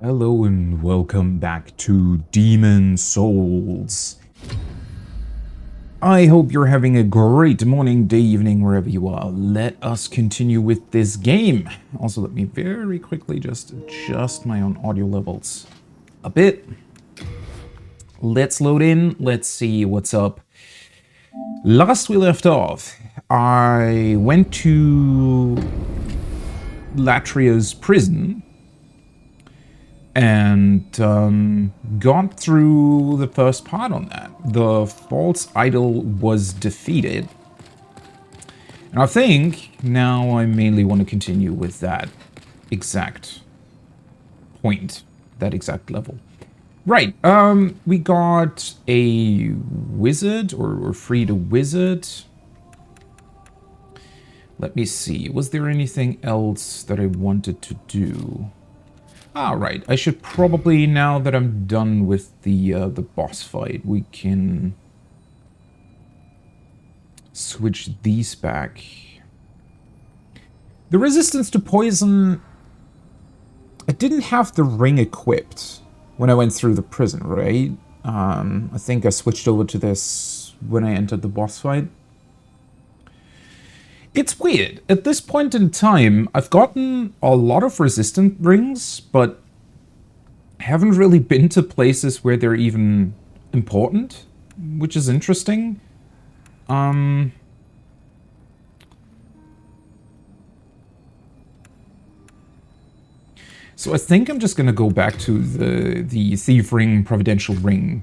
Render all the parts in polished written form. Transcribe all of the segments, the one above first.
Hello and welcome back to Demon Souls. I hope you're having a great morning, day, evening, wherever you are. Let us continue with this game. Also, let me very quickly just adjust my own audio levels a bit. Let's load in. Let's see what's up. Last we left off, I went to Latria's prison and got through the first part on that. The false idol was defeated. And I think now I mainly want to continue with that exact point, that exact level. Right, we got a wizard, or freed a wizard. Let me see, was there anything else that I wanted to do? Ah, right. I should probably, now that I'm done with the boss fight, we can switch these back. The resistance to poison, I didn't have the ring equipped when I went through the prison, right? I think I switched over to this when I entered the boss fight. It's weird. At this point in time, I've gotten a lot of resistant rings, but haven't really been to places where they're even important, which is interesting. So I think I'm just gonna go back to the Thief Ring, Providential Ring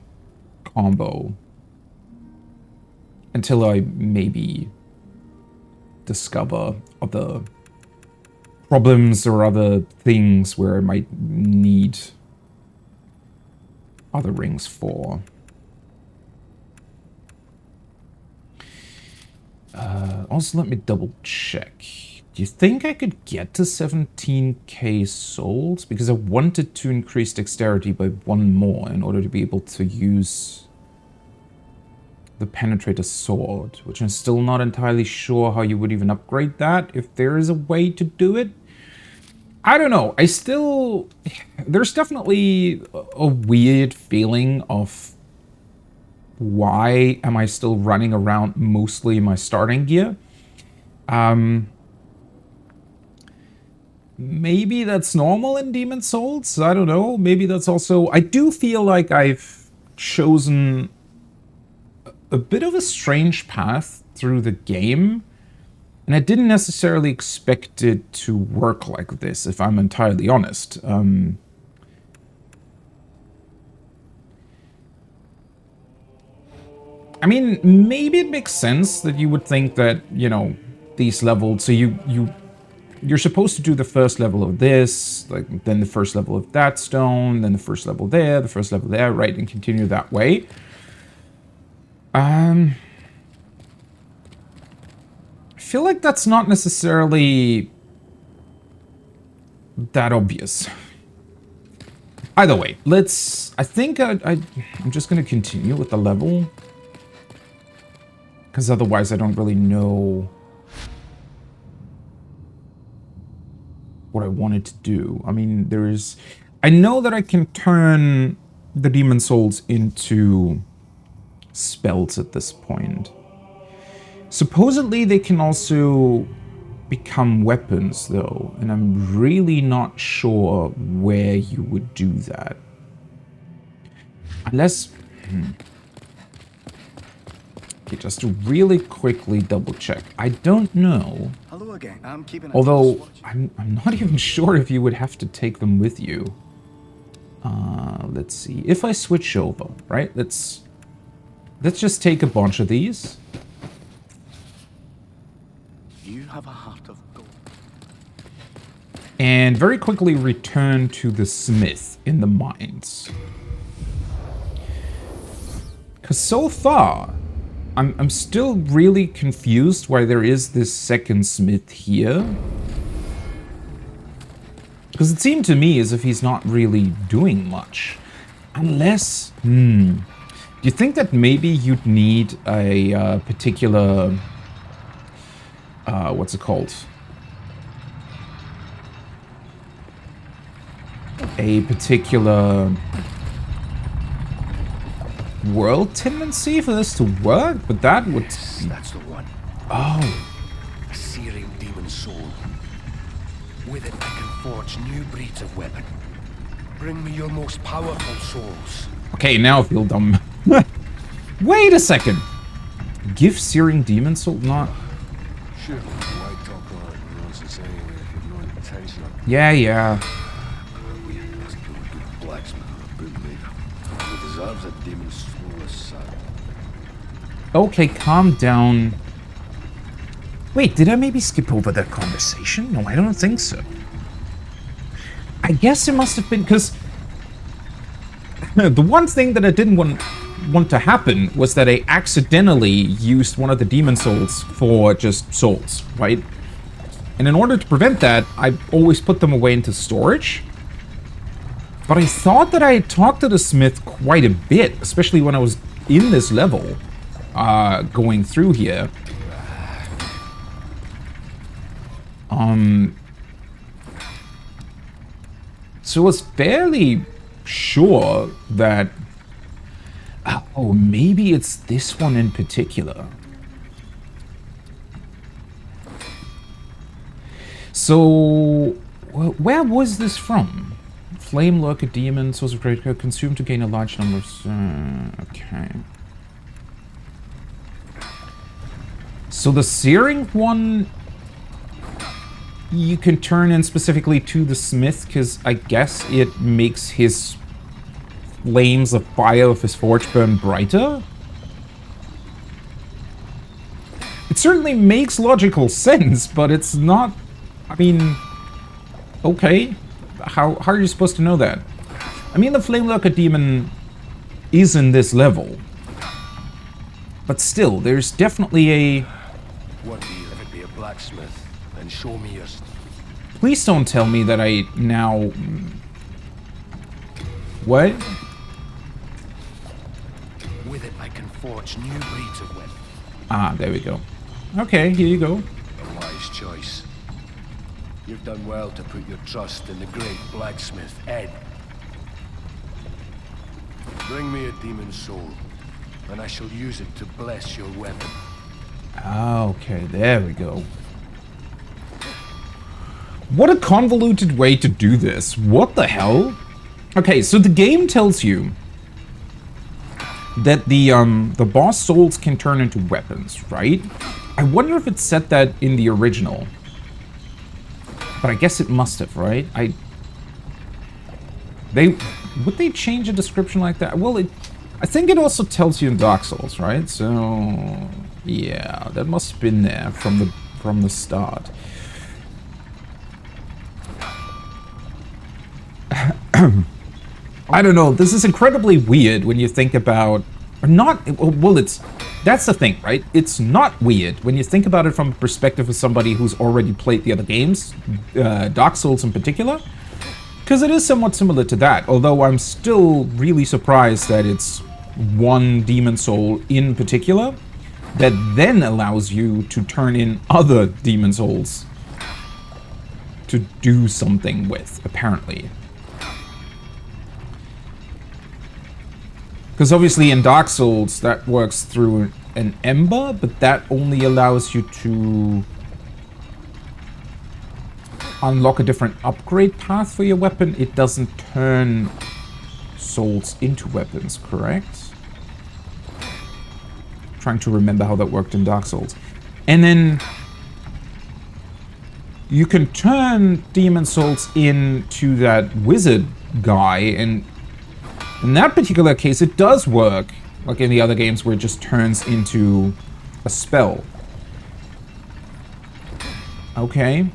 combo until I maybe discover other problems or other things where I might need other rings for. Also, let me double check. Do you think I could get to 17k souls? Because I wanted to increase dexterity by 1 more in order to be able to use the Penetrator Sword, which I'm still not entirely sure how you would even upgrade that, if there is a way to do it. I don't know. There's definitely a weird feeling of why am I still running around mostly in my starting gear. Maybe that's normal in Demon Souls. I don't know. Maybe that's also... I do feel like I've chosen a bit of a strange path through the game. And I didn't necessarily expect it to work like this, if I'm entirely honest. I mean, maybe it makes sense that you would think that, you know, these levels... So you're supposed to do the first level of this, like then the first level of that stone, then the first level there, the first level there, right, and continue that way. I feel like that's not necessarily that obvious. Either way, I think I'm just going to continue with the level. Because otherwise I don't really know what I wanted to do. I mean, I know that I can turn the Demon Souls into spells at this point. Supposedly they can also become weapons though, and I'm really not sure where you would do that. Unless... Okay, just to really quickly double check. I don't know. Hello again. I'm keeping Although, I'm not even sure if you would have to take them with you. Let's see. If I switch over, right? Let's just take a bunch of these. You have a heart of gold. And very quickly return to the smith in the mines. Because so far, I'm still really confused why there is this second smith here. Because it seemed to me as if he's not really doing much. Unless, do you think that maybe you'd need a particular, what's it called? a particular world tendency for this to work, but that would... Yes, that's the one. Oh. A searing demon soul. With it, I can forge new breeds of weapon. Bring me your most powerful souls. Okay, now I feel dumb. Wait a second. Give searing demon soul? Not... Sure, why talk on it nonsense anyway if you've no intention of... Yeah. We must do a good blacksmith or a bootmaker. He deserves a demon soul aside. Okay, calm down. Wait, did I maybe skip over that conversation? No, I don't think so. I guess it must have been because the one thing that I didn't want to happen was that I accidentally used one of the demon souls for just souls, right? And in order to prevent that, I always put them away into storage. But I thought that I had talked to the smith quite a bit, especially when I was in this level, going through here. So I was fairly sure that... Oh, maybe it's this one in particular. So, where was this from? Flame Lurker Demon, Source of Great Good, consumed to gain a large number of... okay. So the Searing one... you can turn in specifically to the smith, because I guess it makes his flames of fire of his forge burn brighter? It certainly makes logical sense, but it's not... I mean... okay. How are you supposed to know that? I mean, the Flame Lurker Demon is in this level. But still, there's definitely a... What do you if it be a blacksmith? And show me your... Please don't tell me that I now... What? With it, I can forge new breeds of weapons. Ah, there we go. Okay, here you go. A wise choice. You've done well to put your trust in the great blacksmith, Ed. Bring me a demon soul, and I shall use it to bless your weapon. Okay, there we go. What a convoluted way to do this. What the hell? Okay, so the game tells you that the boss souls can turn into weapons, right? I wonder if it said that in the original. But I guess it must have, right? Would they change a description like that? Well, I think it also tells you in Dark Souls, right? So yeah, that must have been there from the start. I don't know. This is incredibly weird when you think about... well, that's the thing, right? It's not weird when you think about it from the perspective of somebody who's already played the other games, Dark Souls in particular, because it is somewhat similar to that, although I'm still really surprised that it's one demon soul in particular that then allows you to turn in other demon souls to do something with, apparently. Because obviously in Dark Souls, that works through an ember, but that only allows you to unlock a different upgrade path for your weapon. It doesn't turn souls into weapons, correct? Trying to remember how that worked in Dark Souls. And then you can turn demon souls into that wizard guy, and in that particular case, it does work, like in the other games where it just turns into a spell. Okay.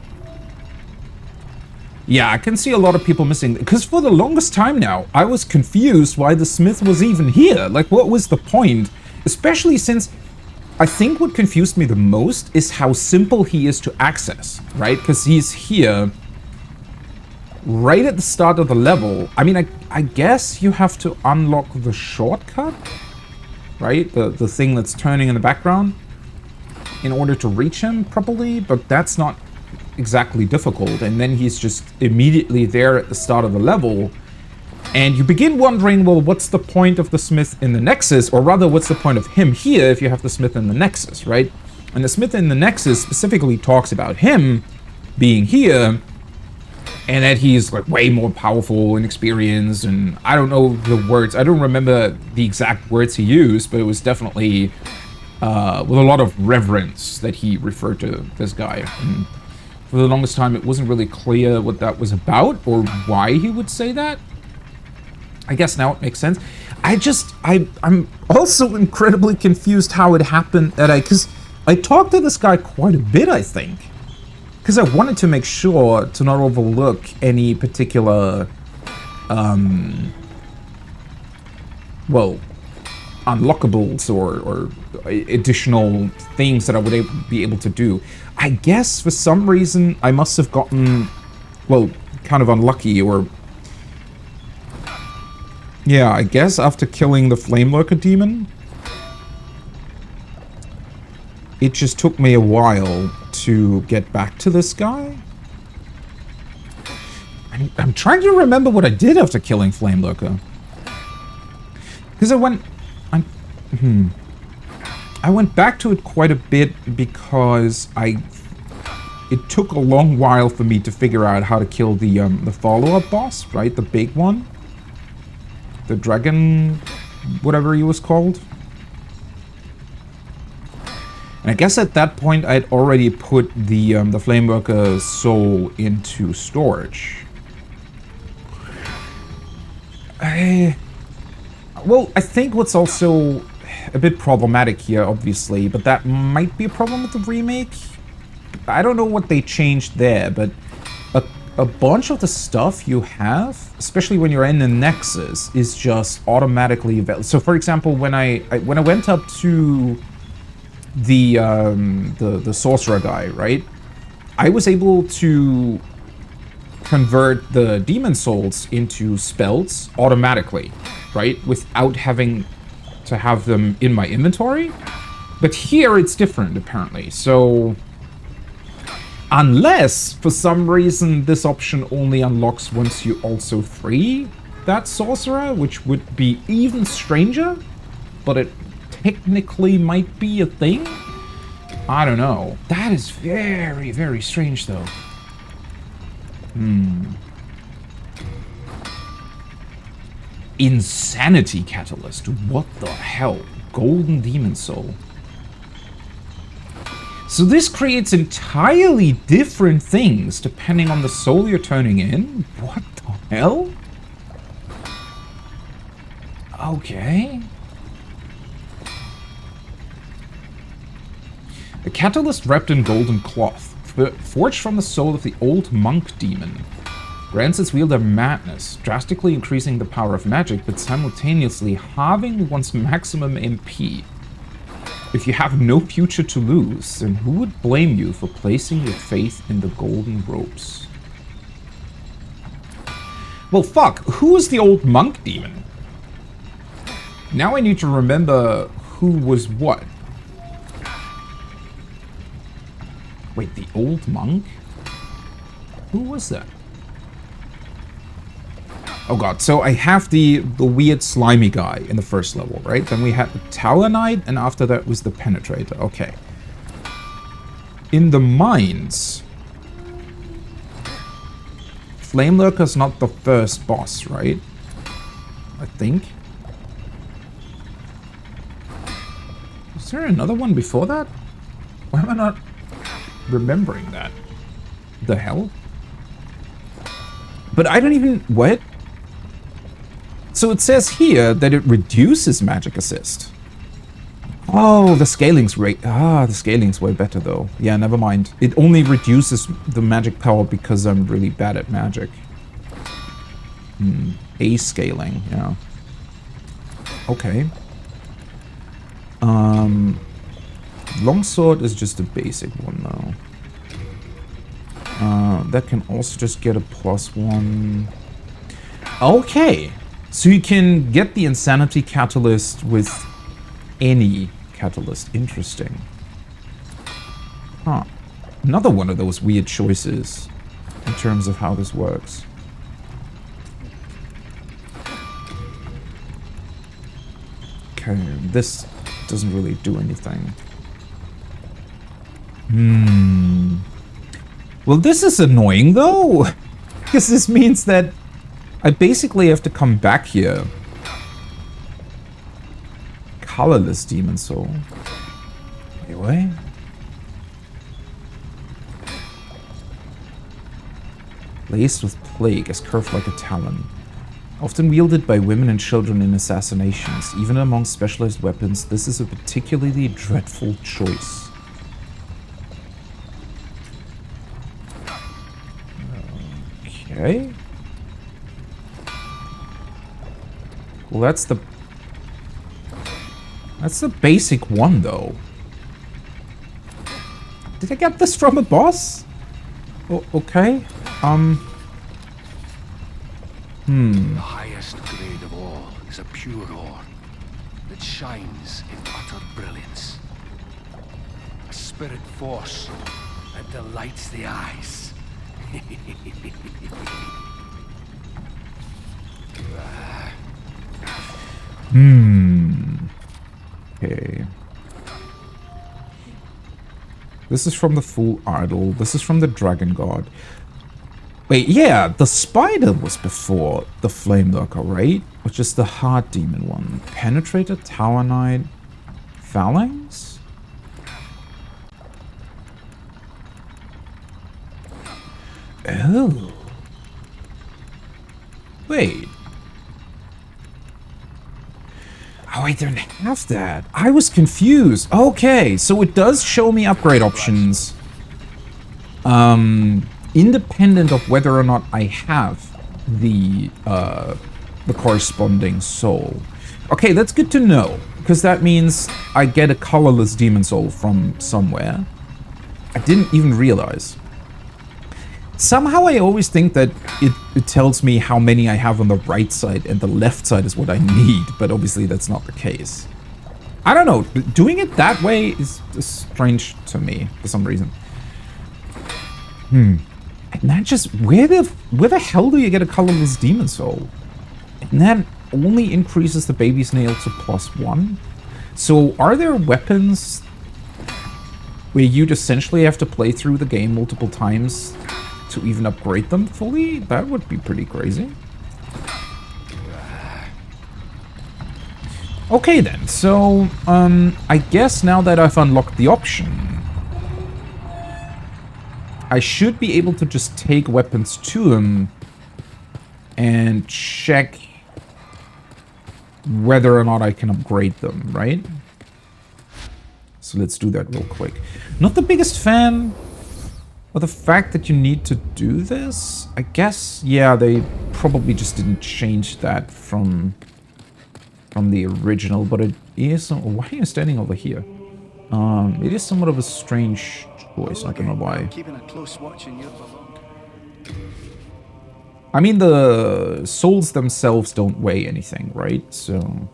Yeah, I can see a lot of people missing, because for the longest time now, I was confused why the smith was even here. Like, what was the point? Especially since I think what confused me the most is how simple he is to access, right? Because he's here right at the start of the level. I mean, I guess you have to unlock the shortcut, right? The thing that's turning in the background in order to reach him properly, but that's not exactly difficult, and then he's just immediately there at the start of the level, and you begin wondering, well, what's the point of the Smith in the Nexus, or rather, what's the point of him here if you have the Smith in the Nexus, right? And the Smith in the Nexus specifically talks about him being here, and that he's like way more powerful and experienced, and I don't know the words, I don't remember the exact words he used, but it was definitely with a lot of reverence that he referred to this guy. And for the longest time, it wasn't really clear what that was about or why he would say that. I guess now it makes sense. I'm also incredibly confused how it happened that because I talked to this guy quite a bit, I think. Because I wanted to make sure to not overlook any particular, well, unlockables or additional things that I would be able to do. I guess for some reason I must have gotten, well, kind of unlucky, or yeah, I guess after killing the Flame Lurker demon, it just took me a while to get back to this guy. I'm trying to remember what I did after killing Flame Lurker. Because I went back to it quite a bit because it took a long while for me to figure out how to kill the follow-up boss, right? The big one. The dragon, whatever he was called. And I guess at that point I'd already put the Flameworker soul into storage. Well, I think what's also a bit problematic here, obviously, but that might be a problem with the remake. I don't know what they changed there, but a bunch of the stuff you have, especially when you're in the Nexus, is just automatically available. So, for example, when I went up to the sorcerer guy, right? I was able to convert the demon souls into spells automatically, right? Without having to have them in my inventory. But here it's different, apparently. So unless for some reason this option only unlocks once you also free that sorcerer, which would be even stranger, but it technically might be a thing. I don't know. That is very, very strange, though. Insanity Catalyst. What the hell? Golden Demon Soul. So this creates entirely different things depending on the soul you're turning in? What the hell? Okay. A catalyst wrapped in golden cloth, forged from the soul of the old monk demon, grants its wielder madness, drastically increasing the power of magic, but simultaneously halving one's maximum MP. If you have no future to lose, then who would blame you for placing your faith in the golden ropes? Well, fuck, who is the old monk demon? Now I need to remember who was what. Wait, the old monk? Who was that? Oh god, so I have the weird slimy guy in the first level, right? Then we had the Tower Knight, and after that was the Penetrator. Okay. In the mines, Flame Lurker's not the first boss, right? I think. Was there another one before that? Why am I not remembering that? The hell? But I don't even... What? So it says here that it reduces magic assist. Oh, the scaling's the scaling's way better though. Yeah, never mind. It only reduces the magic power because I'm really bad at magic. A scaling, yeah. Okay. Longsword is just a basic one though. That can also just get a +1. Okay. So you can get the Insanity Catalyst with any catalyst. Interesting. Huh. Another one of those weird choices in terms of how this works. Okay, this doesn't really do anything. Well, this is annoying, though. Because this means that I basically have to come back here. Colorless demon soul. Anyway. Laced with plague, as curved like a talon. Often wielded by women and children in assassinations, even among specialized weapons, this is a particularly dreadful choice. Okay. Well, that's the basic one, though. Did I get this from a boss? Oh, okay. The highest grade of all is a pure ore that shines in utter brilliance. A spirit force that delights the eyes. Okay. This is from the Full Idol. This is from the Dragon God. Wait, yeah, the spider was before the Flame Lurker, right? Which is the hard demon one. Penetrator, Tower Knight, Phalanx? Oh. Wait. Oh, I don't have that. I was confused. Okay, so it does show me upgrade options. Independent of whether or not I have the corresponding soul. Okay, that's good to know, because that means I get a colorless demon soul from somewhere. I didn't even realize. Somehow I always think that it tells me how many I have on the right side and the left side is what I need, but obviously that's not the case. I don't know, doing it that way is strange to me for some reason. And that just, where the hell do you get a colorless demon soul? And that only increases the baby snail to +1. So are there weapons where you'd essentially have to play through the game multiple times to even upgrade them fully? That would be pretty crazy. Okay then, so I guess now that I've unlocked the option, I should be able to just take weapons to him and check whether or not I can upgrade them, right? So let's do that real quick. Not the biggest fan of the fact that you need to do this. I guess, yeah, they probably just didn't change that from the original, but it is... Why are you standing over here? It is somewhat of a strange choice, not gonna lie. Keeping a close watch on your belongings. I mean, the souls themselves don't weigh anything, right? So...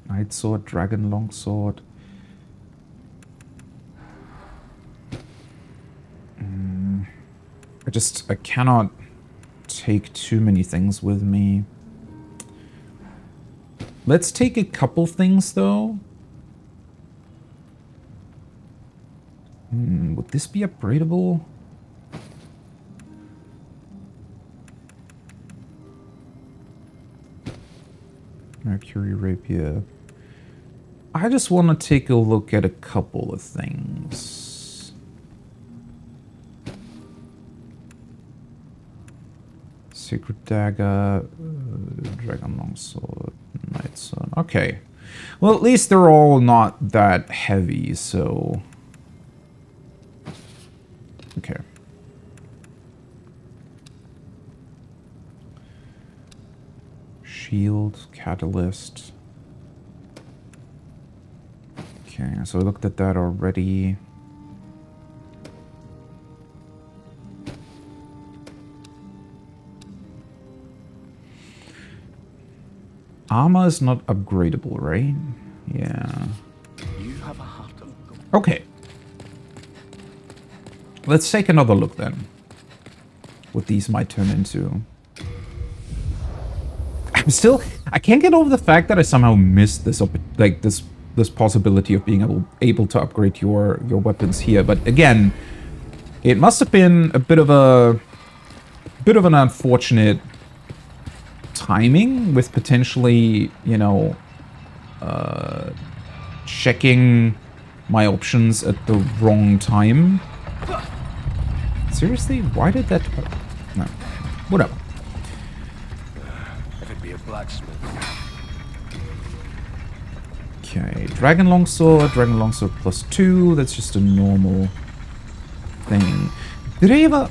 Night sword, dragon longsword. I cannot take too many things with me. Let's take a couple things, though. Would this be upgradable? Mercury rapier. I just want to take a look at a couple of things. Sacred dagger, dragon longsword, night sword. Okay. Well, at least they're all not that heavy, so... Okay. Shield, catalyst. Okay, so I looked at that already. armor is not upgradable, right? Yeah. You have a heart of gold. Okay. Let's take another look then. What these might turn into. I can't get over the fact that I somehow missed this, this possibility of being able to upgrade your weapons here. But again, it must have been a bit of an unfortunate timing with potentially, you know, checking my options at the wrong time. Seriously? Why did that... No. Whatever. If it be a blacksmith. Okay, Dragon Longsword +2. That's just a normal thing. Did I ever...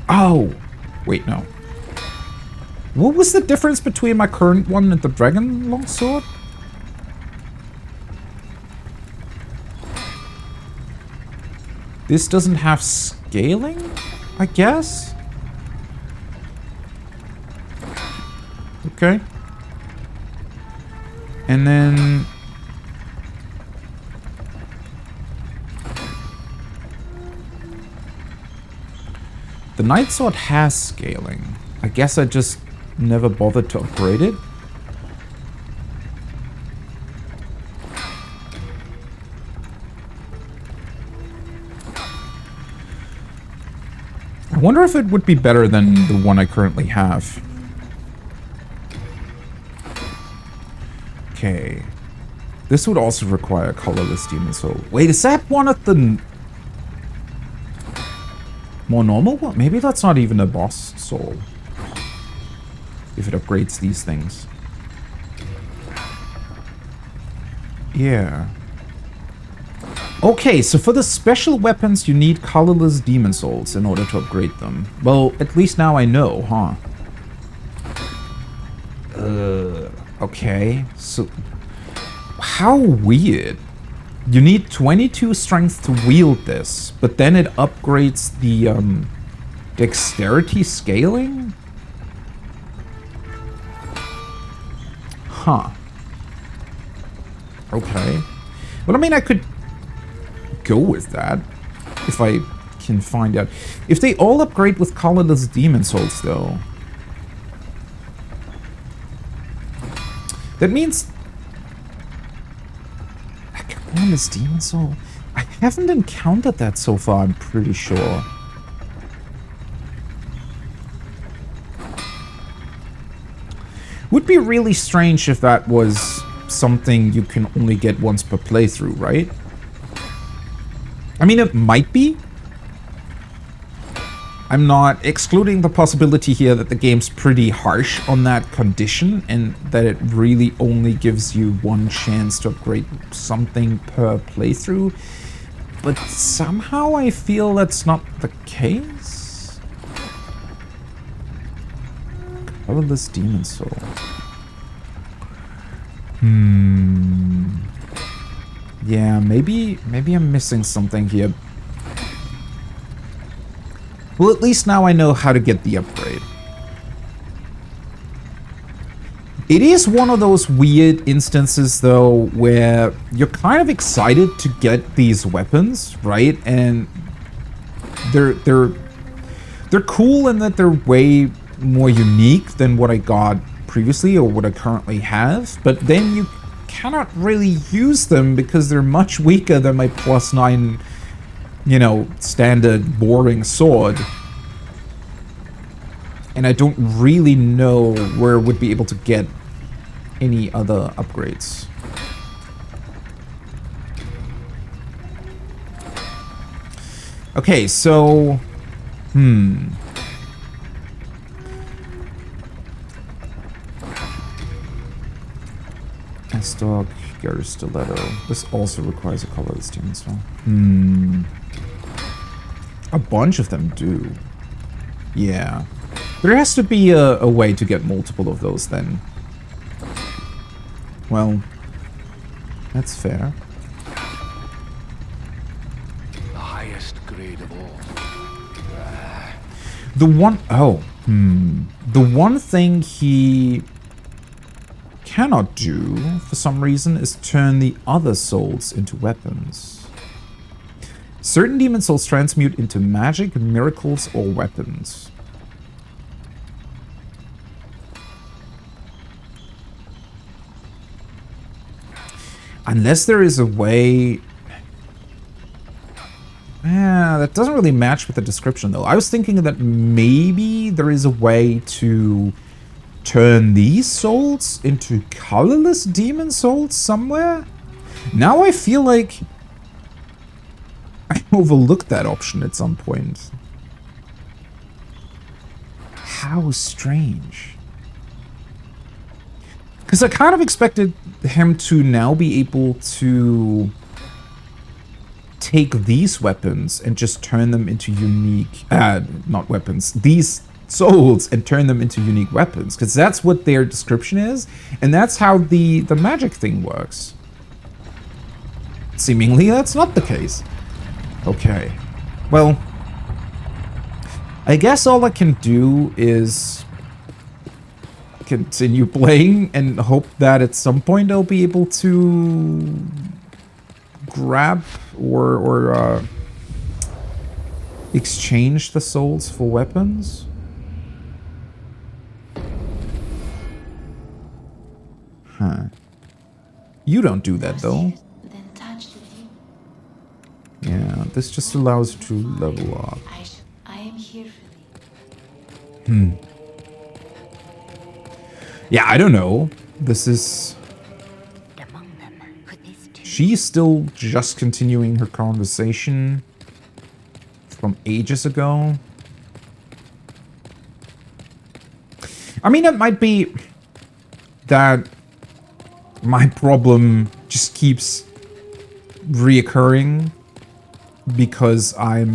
Oh! Wait, no. What was the difference between my current one and the Dragon Longsword? This doesn't have scaling, I guess? Okay. And then... the Night Sword has scaling. I guess I just never bothered to upgrade it. I wonder if it would be better than the one I currently have. Okay. This would also require a colorless demon soul. Wait, is that one of the... more normal one? Maybe that's not even a boss soul. If it upgrades these things. Yeah. Okay, so for the special weapons you need colorless demon souls in order to upgrade them. Well, at least now I know, huh? Okay, so... how weird. You need 22 strength to wield this, but then it upgrades the, dexterity scaling? Huh. Okay. Well, I mean, I could go with that if I can find out. If they all upgrade with colorless demon souls, though, that means... a colorless demon soul? I haven't encountered that so far, I'm pretty sure. Would be really strange if that was something you can only get once per playthrough, right? I mean, it might be. I'm not excluding the possibility here that the game's pretty harsh on that condition and that it really only gives you one chance to upgrade something per playthrough. But somehow I feel that's not the case. Colorless demon soul. Yeah, maybe I'm missing something here. Well, at least now I know how to get the upgrade. It is one of those weird instances, though, where you're kind of excited to get these weapons, right? And they're cool in that they're way more unique than what I got previously or what I currently have, but then you cannot really use them because they're much weaker than my +9, you know, standard boring sword. And I don't really know where I would be able to get any other upgrades. Okay, so... S-Dog, Gary Stiletto. This also requires a colorless demon soul. A bunch of them do. Yeah. There has to be a way to get multiple of those then. Well, that's fair. The highest grade of all. The one... oh. The one thing he cannot do, for some reason, is turn the other souls into weapons. Certain demon souls transmute into magic, miracles, or weapons. Unless there is a way... Yeah, that doesn't really match with the description, though. I was thinking that maybe there is a way to turn these souls into colorless demon souls somewhere. Now I feel like I overlooked that option at some point. How strange. Because I kind of expected him to now be able to take these weapons and just turn them into unique... not weapons. These souls and turn them into unique weapons. Because that's what their description is. And that's how the magic thing works. Seemingly, that's not the case. Okay. Well, I guess all I can do is continue playing and hope that at some point I'll be able to grab or exchange the souls for weapons. Huh. You don't do that though. Yeah, this just allows you to level up. I am here for thee. Yeah, I don't know. This is... She's still just continuing her conversation from ages ago. I mean, it might be that my problem just keeps reoccurring because I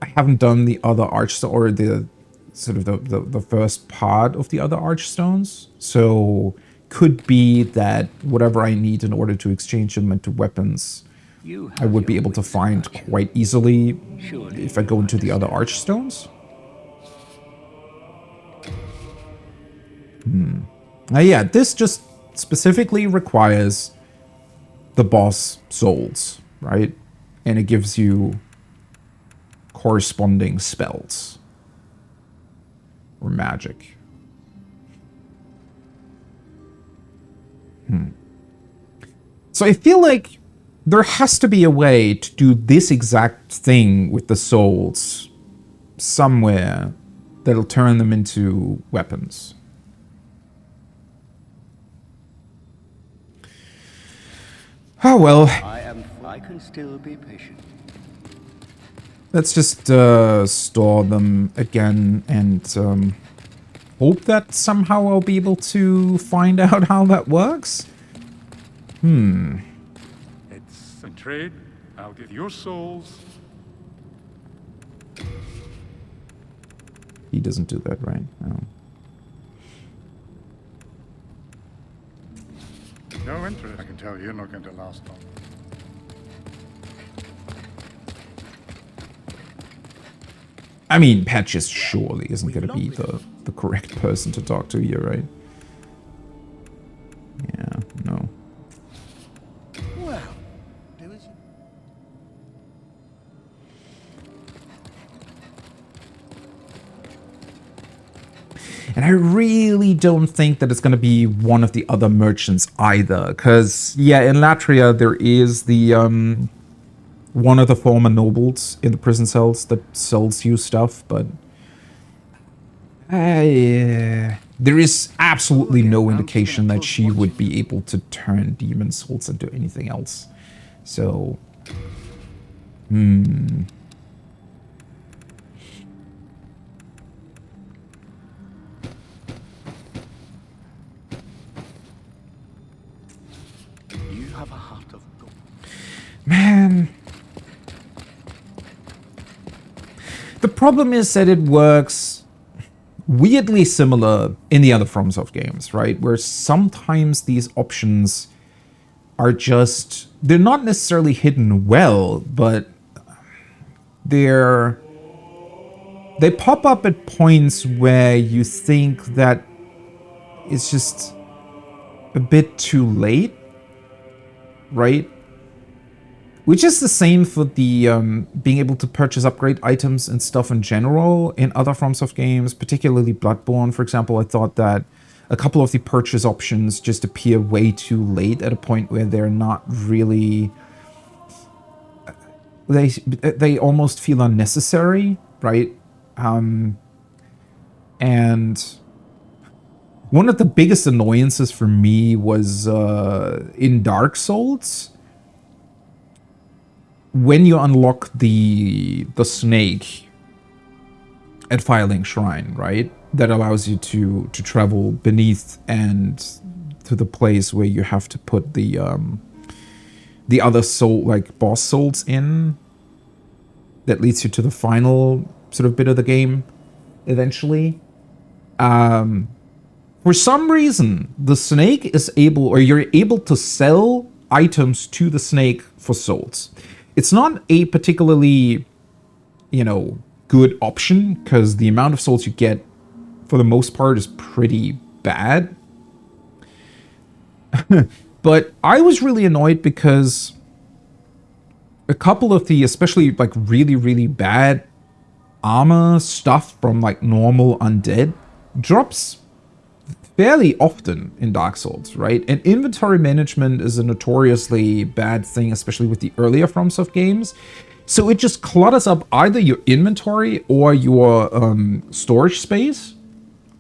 haven't done the other archstone, or the sort of the first part of the other archstones. So could be that whatever I need in order to exchange them into weapons, I would be able to find quite easily if I go into the other archstones. Yeah, this just specifically requires the boss souls, right? And it gives you corresponding spells or magic. So I feel like there has to be a way to do this exact thing with the souls somewhere that'll turn them into weapons. Oh well. I can still be patient. Let's just store them again and hope that somehow I'll be able to find out how that works. It's a trade. I'll give your souls. He doesn't do that, right? No. No interest. I can tell you're not going to last long. I mean, Patches surely isn't going to be the correct person to talk to here, right? Yeah, no. Well, do as you... And I really don't think that it's going to be one of the other merchants either. Because, yeah, in Latria, there is the, one of the former nobles in the prison cells that sells you stuff, but... there is absolutely no indication that she would be able to turn demon souls into anything else. So... You have a heart of gold. Man... The problem is that it works weirdly similar in the other FromSoft games, right? Where sometimes these options are just... They're not necessarily hidden well, but they pop up at points where you think that it's just a bit too late, right? Which is the same for the being able to purchase upgrade items and stuff in general in other FromSoft games, particularly Bloodborne, for example. I thought that a couple of the purchase options just appear way too late at a point where they're not really... They almost feel unnecessary, right? And one of the biggest annoyances for me was in Dark Souls, when you unlock the snake at Firelink Shrine, right? That allows you to travel beneath and to the place where you have to put the other soul, like boss souls in. That leads you to the final sort of bit of the game eventually. For some reason, the snake is able, or you're able to sell items to the snake for souls. It's not a particularly, you know, good option, because the amount of souls you get, for the most part, is pretty bad. But I was really annoyed because a couple of the, especially like really, really bad armor stuff from like normal undead drops fairly often in Dark Souls, right? And inventory management is a notoriously bad thing, especially with the earlier FromSoft games. So it just clutters up either your inventory or your storage space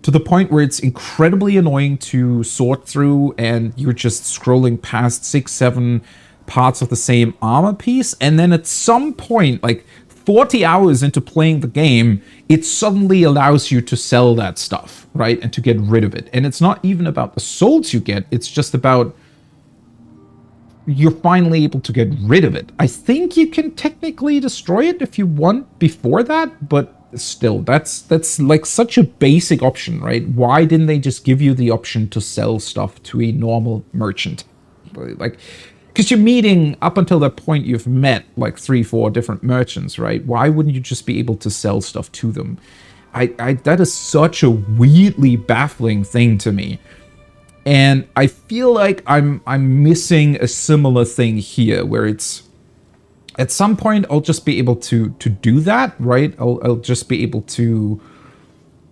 to the point where it's incredibly annoying to sort through, and you're just scrolling past 6, 7 parts of the same armor piece, and then at some point, like 40 hours into playing the game, it suddenly allows you to sell that stuff, right? And to get rid of it. And it's not even about the souls you get, it's just about you're finally able to get rid of it. I think you can technically destroy it if you want before that, but still, that's like such a basic option, right? Why didn't they just give you the option to sell stuff to a normal merchant? Like, because you're meeting, up until that point, you've met like 3-4 different merchants, right? Why wouldn't you just be able to sell stuff to them? That is such a weirdly baffling thing to me. And I feel like I'm missing a similar thing here, where it's, at some point, I'll just be able to do that, right? I'll just be able to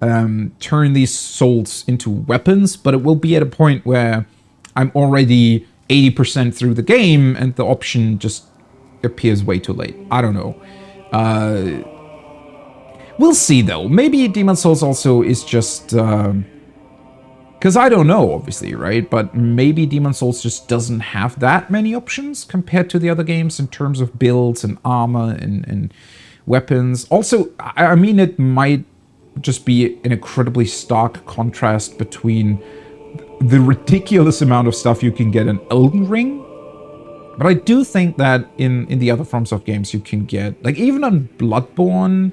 turn these souls into weapons, but it will be at a point where I'm already 80% through the game, and the option just appears way too late. I don't know. We'll see, though. Maybe Demon's Souls also is just... because I don't know, obviously, right? But maybe Demon's Souls just doesn't have that many options compared to the other games in terms of builds and armor and weapons. Also, I mean, it might just be an incredibly stark contrast between the ridiculous amount of stuff you can get in Elden Ring. But I do think that in the other FromSoft games you can get, like even on Bloodborne,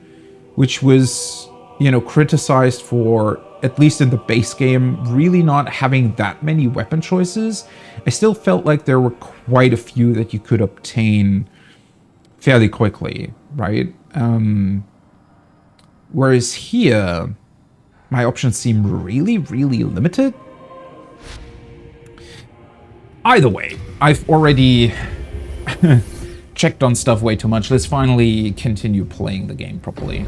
which was, you know, criticized for, at least in the base game, really not having that many weapon choices, I still felt like there were quite a few that you could obtain fairly quickly, right? Whereas here, my options seem really, really limited. Either way, I've already checked on stuff way too much. Let's finally continue playing the game properly.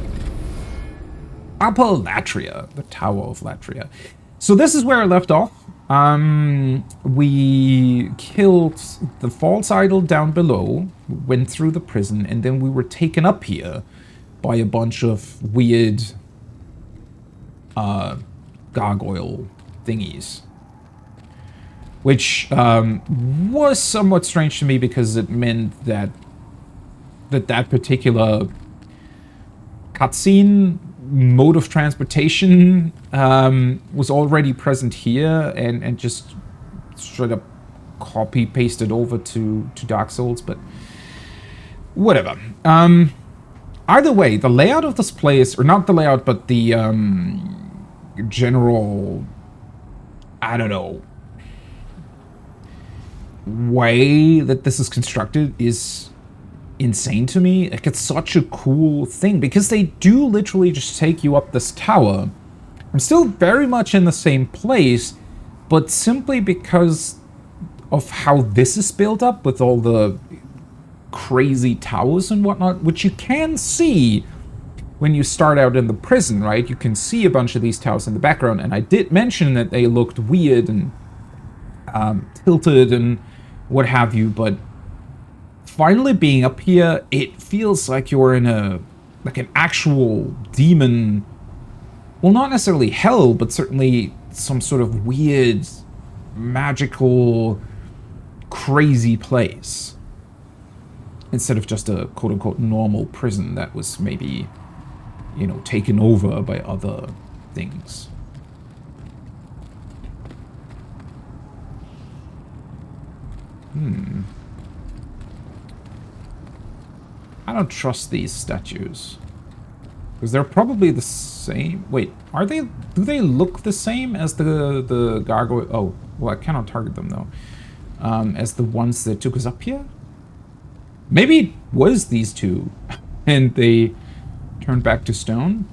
Upper Latria, the Tower of Latria. So this is where I left off. We killed the false idol down below, went through the prison, and then we were taken up here by a bunch of weird gargoyle thingies. Which was somewhat strange to me because it meant that that particular cutscene mode of transportation was already present here and just straight up copy pasted over to Dark Souls, but whatever. Either way, the layout of this place, or not the layout, but the general, I don't know, way that this is constructed is insane to me. Like, it's such a cool thing because they do literally just take you up this tower. I'm still very much in the same place, but simply because of how this is built up with all the crazy towers and whatnot, which you can see when you start out in the prison, right? You can see a bunch of these towers in the background, and I did mention that they looked weird and tilted and what have you, but finally being up here, it feels like you're in like an actual demon, well, not necessarily hell, but certainly some sort of weird, magical, crazy place. Instead of just a quote-unquote normal prison that was maybe, you know, taken over by other things. I don't trust these statues. Because they're probably the same. Wait, are they? Do they look the same as the gargoyle? Oh, well, I cannot target them though. As the ones that took us up here? Maybe it was these two, and they turned back to stone.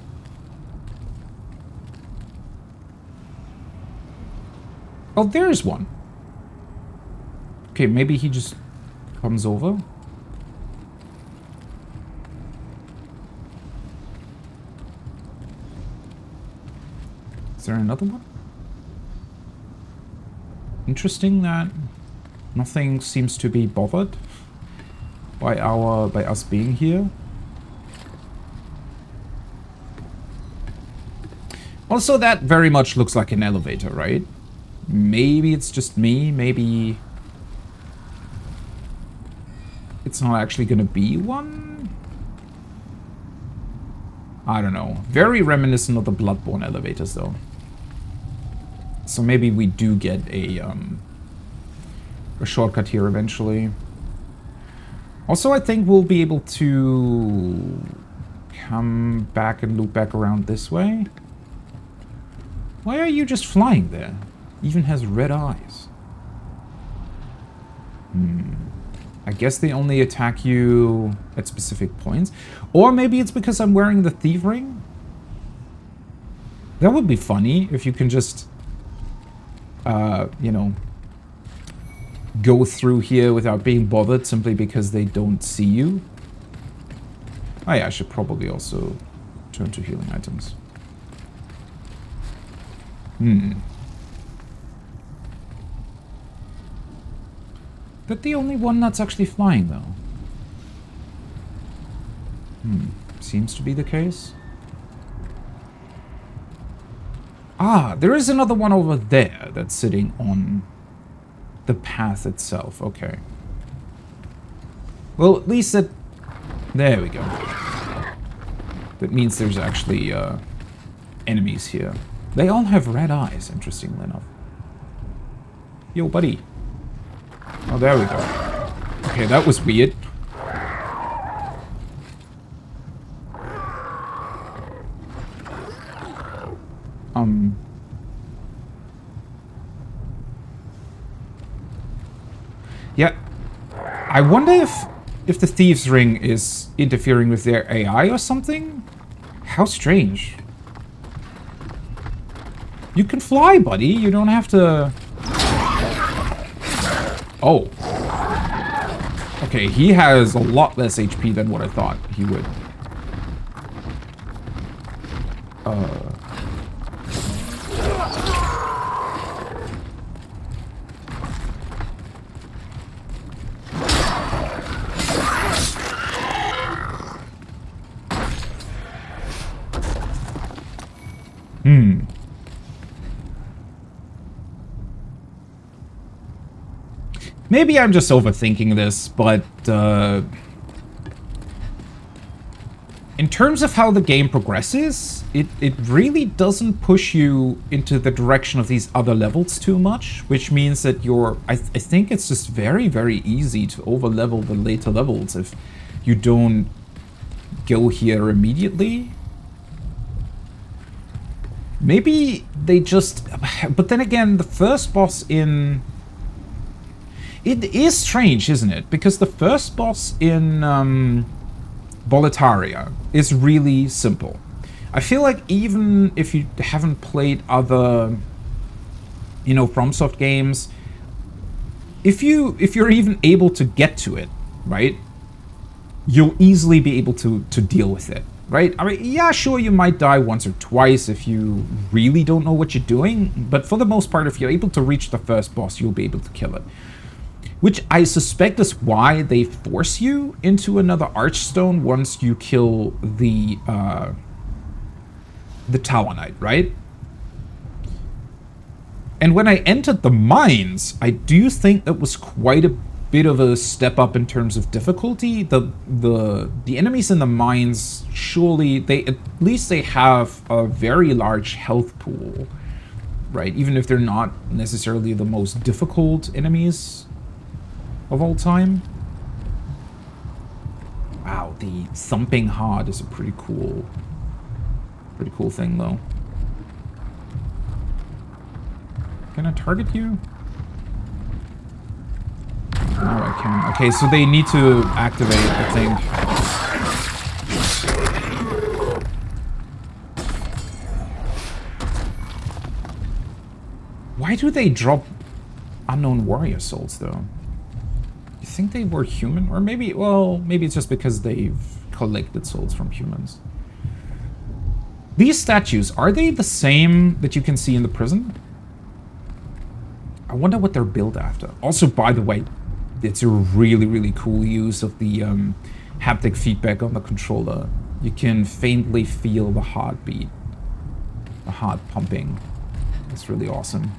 Oh, there's one. Okay, maybe he just comes over. Is there another one? Interesting that nothing seems to be bothered by us being here. Also, that very much looks like an elevator, right? Maybe it's just me, maybe it's not actually gonna be one? I don't know. Very reminiscent of the Bloodborne elevators, though. So maybe we do get a shortcut here eventually. Also, I think we'll be able to come back and loop back around this way. Why are you just flying there? Even has red eyes. I guess they only attack you at specific points. Or maybe it's because I'm wearing the thief ring? That would be funny if you can just, you know, go through here without being bothered simply because they don't see you. Oh yeah, I should probably also turn to healing items. But the only one that's actually flying, though. Seems to be the case. Ah, there is another one over there that's sitting on the path itself. Okay. Well, at least that... There we go. That means there's actually enemies here. They all have red eyes, interestingly enough. Yo, buddy. Oh, there we go. Okay, that was weird. Yeah. I wonder if the thieves' ring is interfering with their AI or something? How strange. You can fly, buddy. You don't have to... Oh. Okay, he has a lot less HP than what I thought he would. Maybe I'm just overthinking this, but in terms of how the game progresses, it really doesn't push you into the direction of these other levels too much, which means that I think it's just very, very easy to over-level the later levels if you don't go here immediately. Maybe they just... But then again, the first boss in... It is strange, isn't it? Because the first boss in Boletaria is really simple. I feel like even if you haven't played other you know, FromSoft games, if you're even able to get to it, right, you'll easily be able to deal with it, right? I mean, yeah, sure, you might die once or twice if you really don't know what you're doing, but for the most part, if you're able to reach the first boss, you'll be able to kill it. Which I suspect is why they force you into another Archstone once you kill the Tower Knight, right? And when I entered the mines, I do think that was quite a bit of a step up in terms of difficulty. The enemies in the mines, surely at least they have a very large health pool, right? Even if they're not necessarily the most difficult enemies of all time. Wow, the thumping heart is a pretty cool thing though. Can I target you? No, I can. Okay, so they need to activate the thing. Why do they drop unknown warrior souls though? You think they were human? Or maybe, well, maybe it's just because they've collected souls from humans. These statues, are they the same that you can see in the prison? I wonder what they're built after. Also, by the way, it's a really, really cool use of the haptic feedback on the controller. You can faintly feel the heartbeat, the heart pumping. It's really awesome.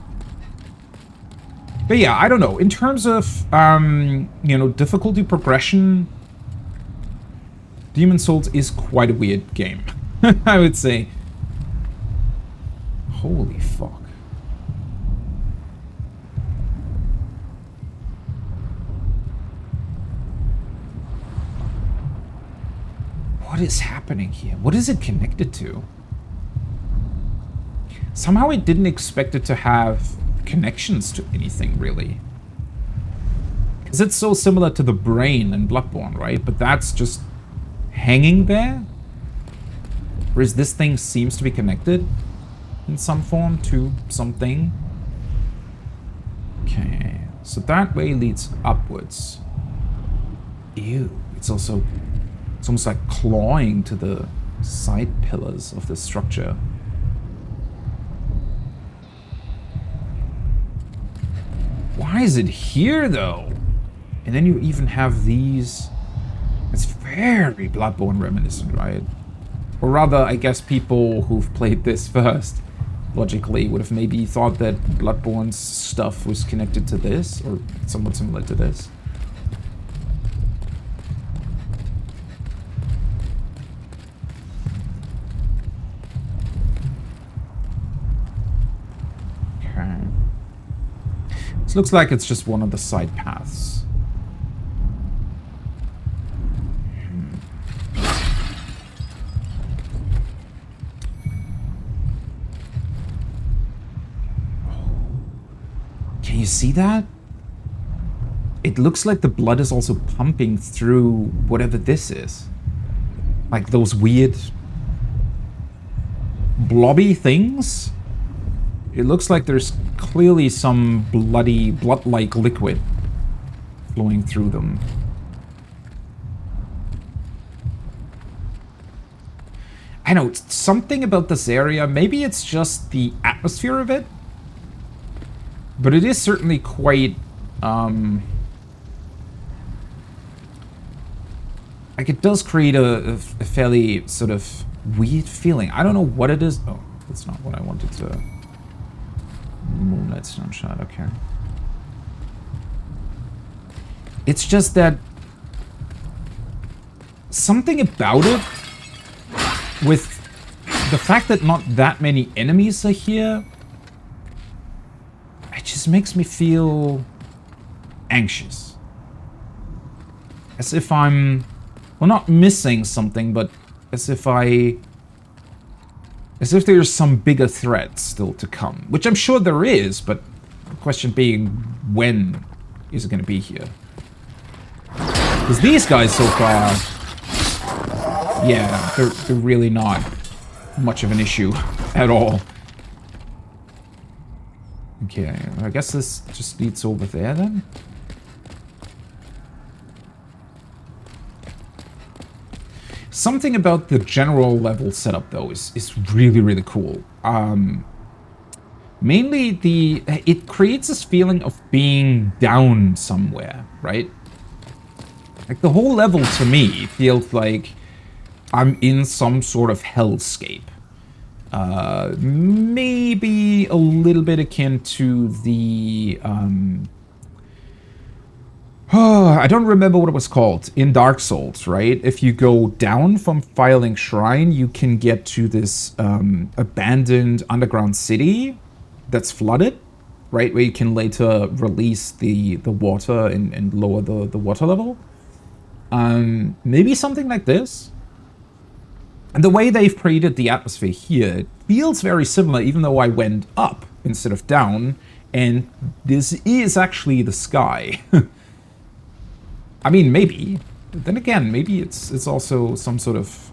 But yeah, I don't know. In terms of, you know, difficulty progression, Demon's Souls is quite a weird game, I would say. Holy fuck. What is happening here? What is it connected to? Somehow I didn't expect it to have connections to anything, really. Because it's so similar to the brain in Bloodborne, right? But that's just hanging there? Whereas this thing seems to be connected in some form to something. Okay, so that way leads upwards. Ew, it's almost like clawing to the side pillars of the structure. Why is it here, though? And then you even have these... It's very Bloodborne reminiscent, right? Or rather, I guess people who've played this first, logically, would have maybe thought that Bloodborne's stuff was connected to this, or somewhat similar to this. Okay. This looks like it's just one of the side paths. Can you see that? It looks like the blood is also pumping through whatever this is. Like those weird blobby things. It looks like there's clearly some blood-like liquid flowing through them. I know, something about this area, maybe it's just the atmosphere of it, but it is certainly quite, like it does create a fairly sort of weird feeling. I don't know what it is. Oh, that's not what I wanted to... Moonlight Stone Shot, okay. It's just that something about it, with the fact that not that many enemies are here, it just makes me feel anxious. As if I'm, well, not missing something, but as if there's some bigger threat still to come. Which I'm sure there is, but the question being, when is it going to be here? Because these guys so far, yeah, they're really not much of an issue at all. Okay, I guess this just leads over there then. Something about the general level setup though is really, really cool. Mainly it creates this feeling of being down somewhere, right? Like the whole level to me feels like I'm in some sort of hellscape. Maybe a little bit akin to the I don't remember what it was called in Dark Souls, right? If you go down from Filing Shrine, you can get to this abandoned underground city that's flooded, right? Where you can later release the water and lower the water level. Maybe something like this. And the way they've created the atmosphere here, it feels very similar, even though I went up instead of down. And this is actually the sky. I mean, maybe. But then again, maybe it's also some sort of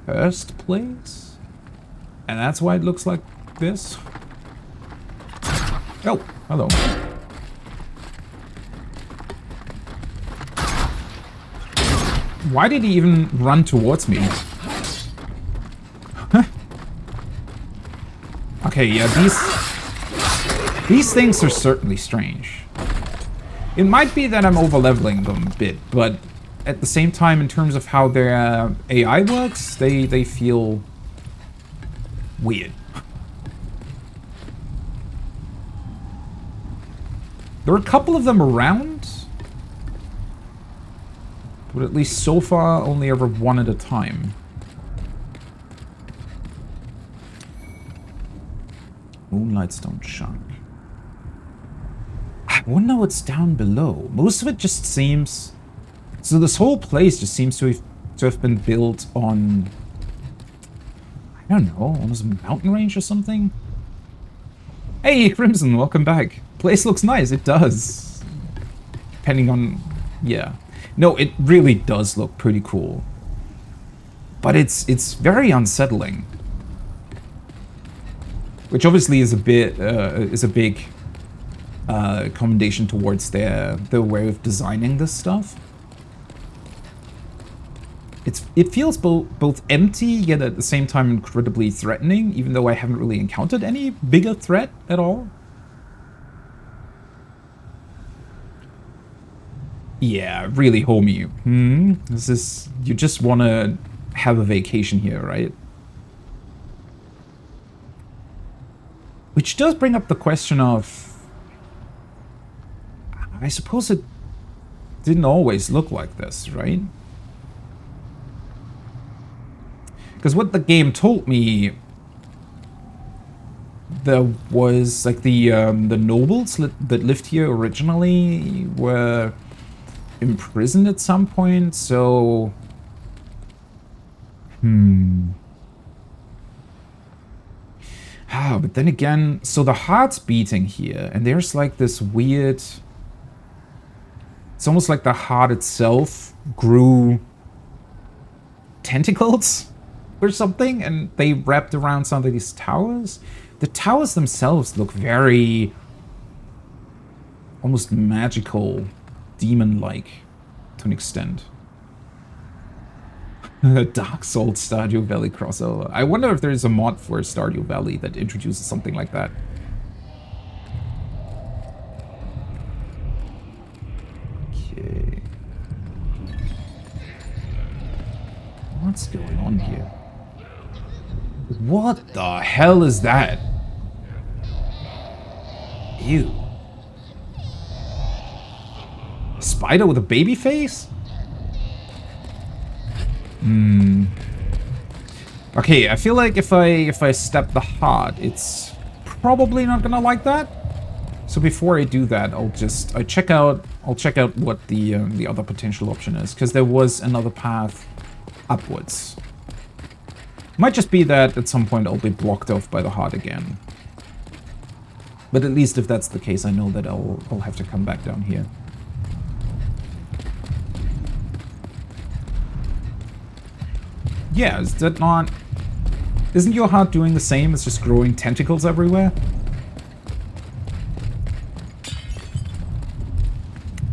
cursed place? And that's why it looks like this? Oh, hello. Why did he even run towards me? Huh? Okay, yeah, these things are certainly strange. It might be that I'm over-leveling them a bit, but at the same time, in terms of how their AI works, they feel weird. There are a couple of them around, but at least so far, only ever one at a time. Moonlightstone chunk. I wonder what's down below. Most of it just seems... So this whole place just seems to have been built on... I don't know, almost a mountain range or something? Hey, Crimson, welcome back. Place looks nice, it does. Depending on... yeah. No, it really does look pretty cool. But it's very unsettling. Which obviously is a bit is a big commendation towards their way of designing this stuff. It feels both empty yet at the same time incredibly threatening, even though I haven't really encountered any bigger threat at all. Yeah, really, homie. This is... you just want to have a vacation here, right? Which does bring up the question of... I suppose it didn't always look like this, right? Because what the game told me... there was, like, the nobles that lived here originally were imprisoned at some point, so... but then again, so the heart's beating here, and there's like this weird... it's almost like the heart itself grew tentacles or something, and they wrapped around some of these towers. The towers themselves look very... almost magical, demon-like to an extent. Dark Souls Stardew Valley crossover. I wonder if there's a mod for Stardew Valley that introduces something like that. Okay. What's going on here? What the hell is that? Ew. A spider with a baby face? Okay, I feel like if I step the heart, it's probably not gonna like that. So before I do that, I'll check out what the other potential option is, because there was another path upwards. Might just be that at some point I'll be blocked off by the heart again. But at least if that's the case, I know that I'll have to come back down here. Yeah, is that not... Isn't your heart doing the same? It's just growing tentacles everywhere?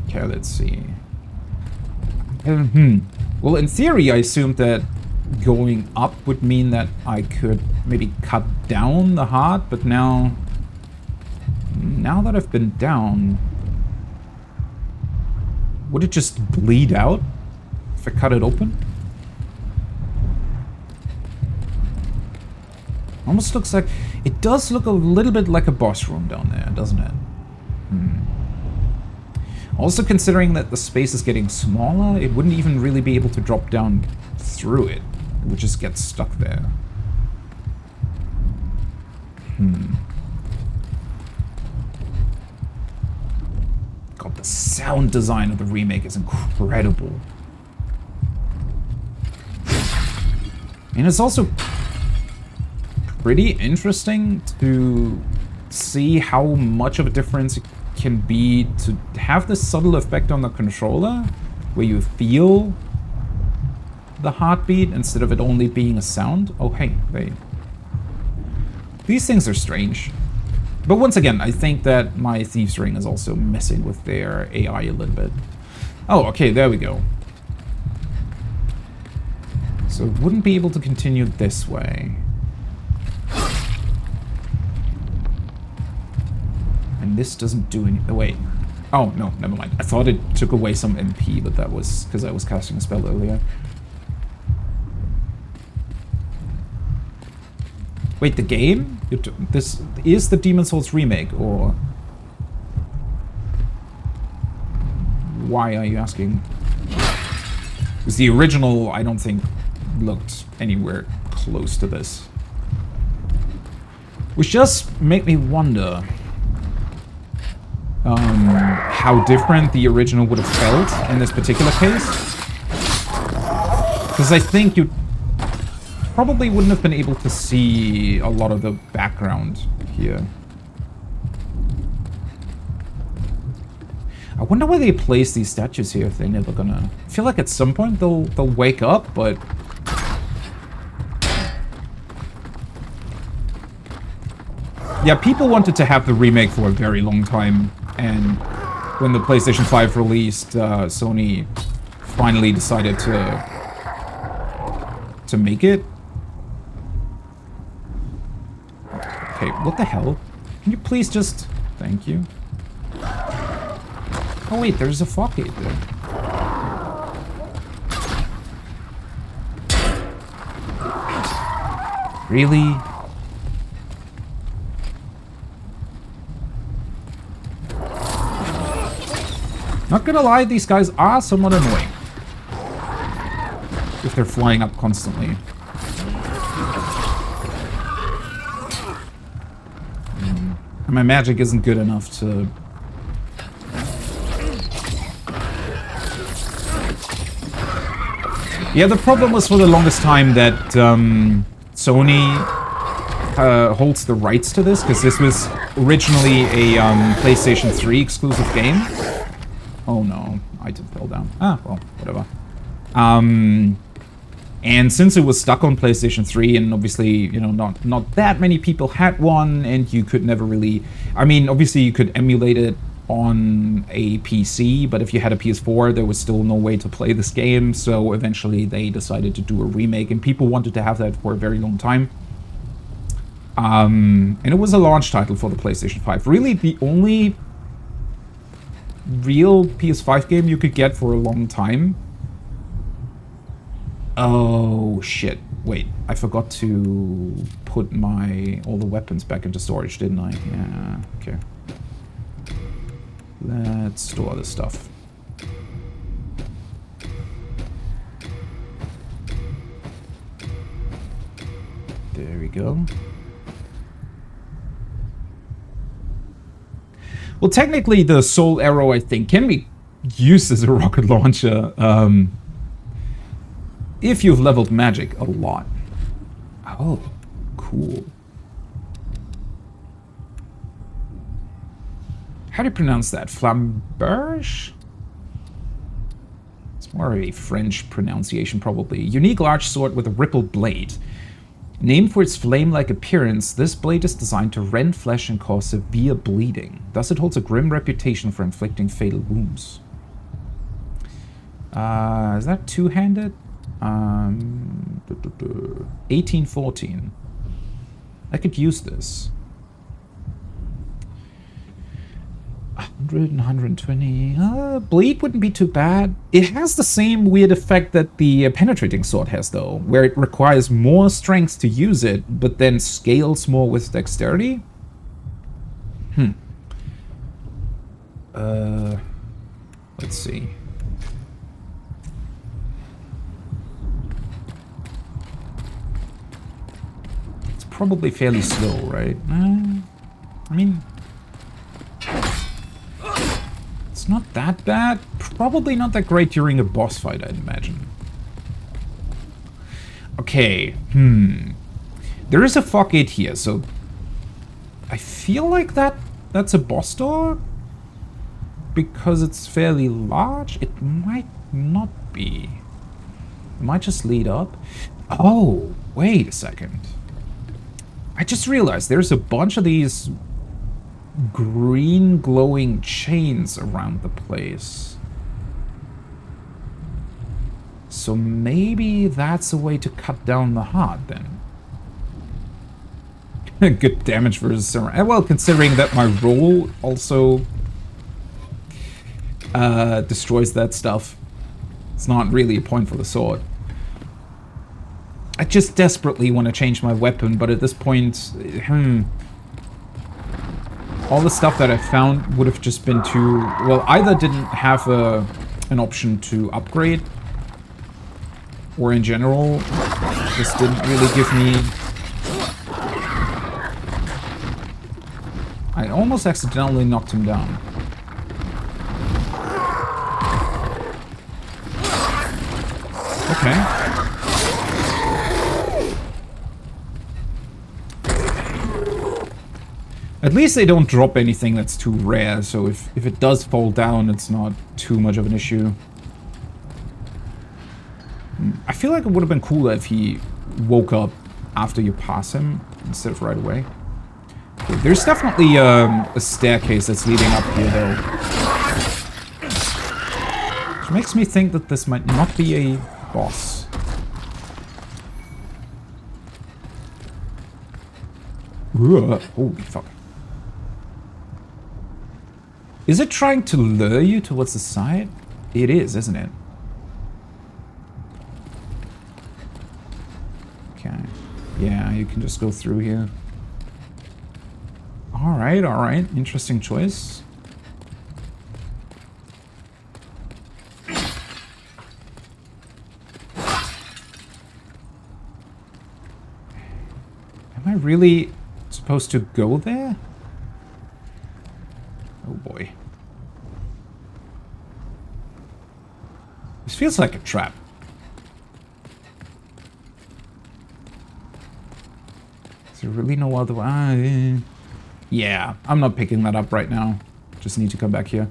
Okay, let's see. Well, in theory, I assumed that going up would mean that I could maybe cut down the heart, but now that I've been down, would it just bleed out if I cut it open? Almost looks like... It does look a little bit like a boss room down there, doesn't it? Also, considering that the space is getting smaller, it wouldn't even really be able to drop down through it. It would just get stuck there. God, the sound design of the remake is incredible. And it's also pretty interesting to see how much of a difference it can be to have this subtle effect on the controller where you feel the heartbeat instead of it only being a sound. Oh, hey, wait. These things are strange. But once again, I think that my Thieves Ring is also messing with their AI a little bit. Oh, okay, there we go. So it wouldn't be able to continue this way. And this doesn't do anything. Wait. Oh, no, never mind. I thought it took away some MP, but that was because I was casting a spell earlier. Wait, the game? This is the Demon's Souls remake, or... Why are you asking? Because the original, I don't think, looked anywhere close to this. Which just make me wonder... how different the original would have felt in this particular case. Because I think you probably wouldn't have been able to see a lot of the background here. I wonder where they place these statues here if they're never gonna... I feel like at some point they'll wake up, but... Yeah, people wanted to have the remake for a very long time, and when the PlayStation 5 released, Sony finally decided to make it. Okay, what the hell? Can you please just... Thank you. Oh wait, there's a fog gate there. Really? Not gonna lie, these guys are somewhat annoying. If they're flying up constantly. And my magic isn't good enough to... Yeah, the problem was for the longest time that Sony holds the rights to this, because this was originally a PlayStation 3 exclusive game. Oh no, item fell down. Ah, well, whatever. And since it was stuck on PlayStation 3, and obviously, you know, not that many people had one, and you could never really... I mean, obviously you could emulate it on a PC, but if you had a PS4, there was still no way to play this game, so eventually they decided to do a remake, and people wanted to have that for a very long time. And it was a launch title for the PlayStation 5. Really, the only real PS5 game you could get for a long time. Oh, shit. Wait, I forgot to put all the weapons back into storage, didn't I? Yeah, okay. Let's store this stuff. There we go. Well, technically, the Soul Arrow, I think, can be used as a rocket launcher if you've leveled magic a lot. Oh, cool. How do you pronounce that? Flamberge? It's more of a French pronunciation, probably. Unique large sword with a rippled blade. Named for its flame-like appearance, this blade is designed to rend flesh and cause severe bleeding. Thus, it holds a grim reputation for inflicting fatal wounds. Is that two-handed? 1814. I could use this. 100 and 120. Bleed wouldn't be too bad. It has the same weird effect that the penetrating sword has, though, where it requires more strength to use it, but then scales more with dexterity. Let's see. It's probably fairly slow, right? I mean... It's not that bad. Probably not that great during a boss fight, I'd imagine. Okay, There is a fog gate here, so... I feel like that's a boss door? Because it's fairly large? It might not be. It might just lead up. Oh, wait a second. I just realized there's a bunch of these green glowing chains around the place. So maybe that's a way to cut down the heart then. Good damage versus samurai. Well, considering that my roll also destroys that stuff, it's not really a point for the sword. I just desperately want to change my weapon, but at this point, all the stuff that I found would have just been too... Well, either didn't have an option to upgrade, or in general, just didn't really give me... I almost accidentally knocked him down. Okay. At least they don't drop anything that's too rare, so if it does fall down, it's not too much of an issue. I feel like it would have been cooler if he woke up after you pass him, instead of right away. Okay, there's definitely a staircase that's leading up here, though. Which makes me think that this might not be a boss. Holy fuck. Is it trying to lure you towards the side? It is, isn't it? Okay. Yeah, you can just go through here. Alright, alright. Interesting choice. Am I really supposed to go there? Oh boy. This feels like a trap. Is there really no other way? Yeah, I'm not picking that up right now. Just need to come back here.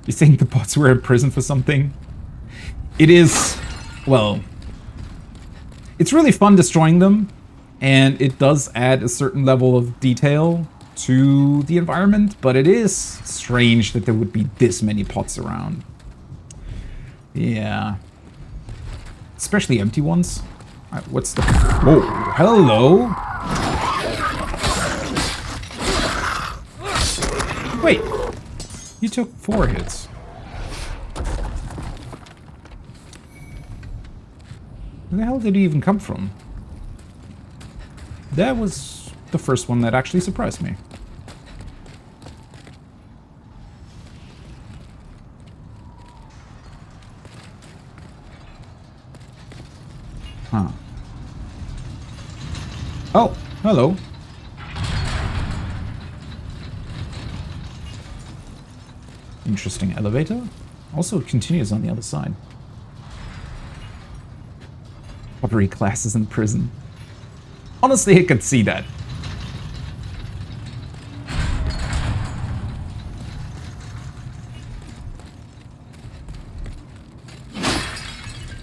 You think the bots were in prison for something? It is, well, it's really fun destroying them, and it does add a certain level of detail to the environment, but it is strange that there would be this many pots around. Yeah. Especially empty ones. What's the... Whoa, hello! Wait, you took 4 hits. Where the hell did he even come from? That was the first one that actually surprised me. Huh. Oh, hello. Interesting elevator. Also, it continues on the other side. Pottery classes in prison. Honestly, I could see that.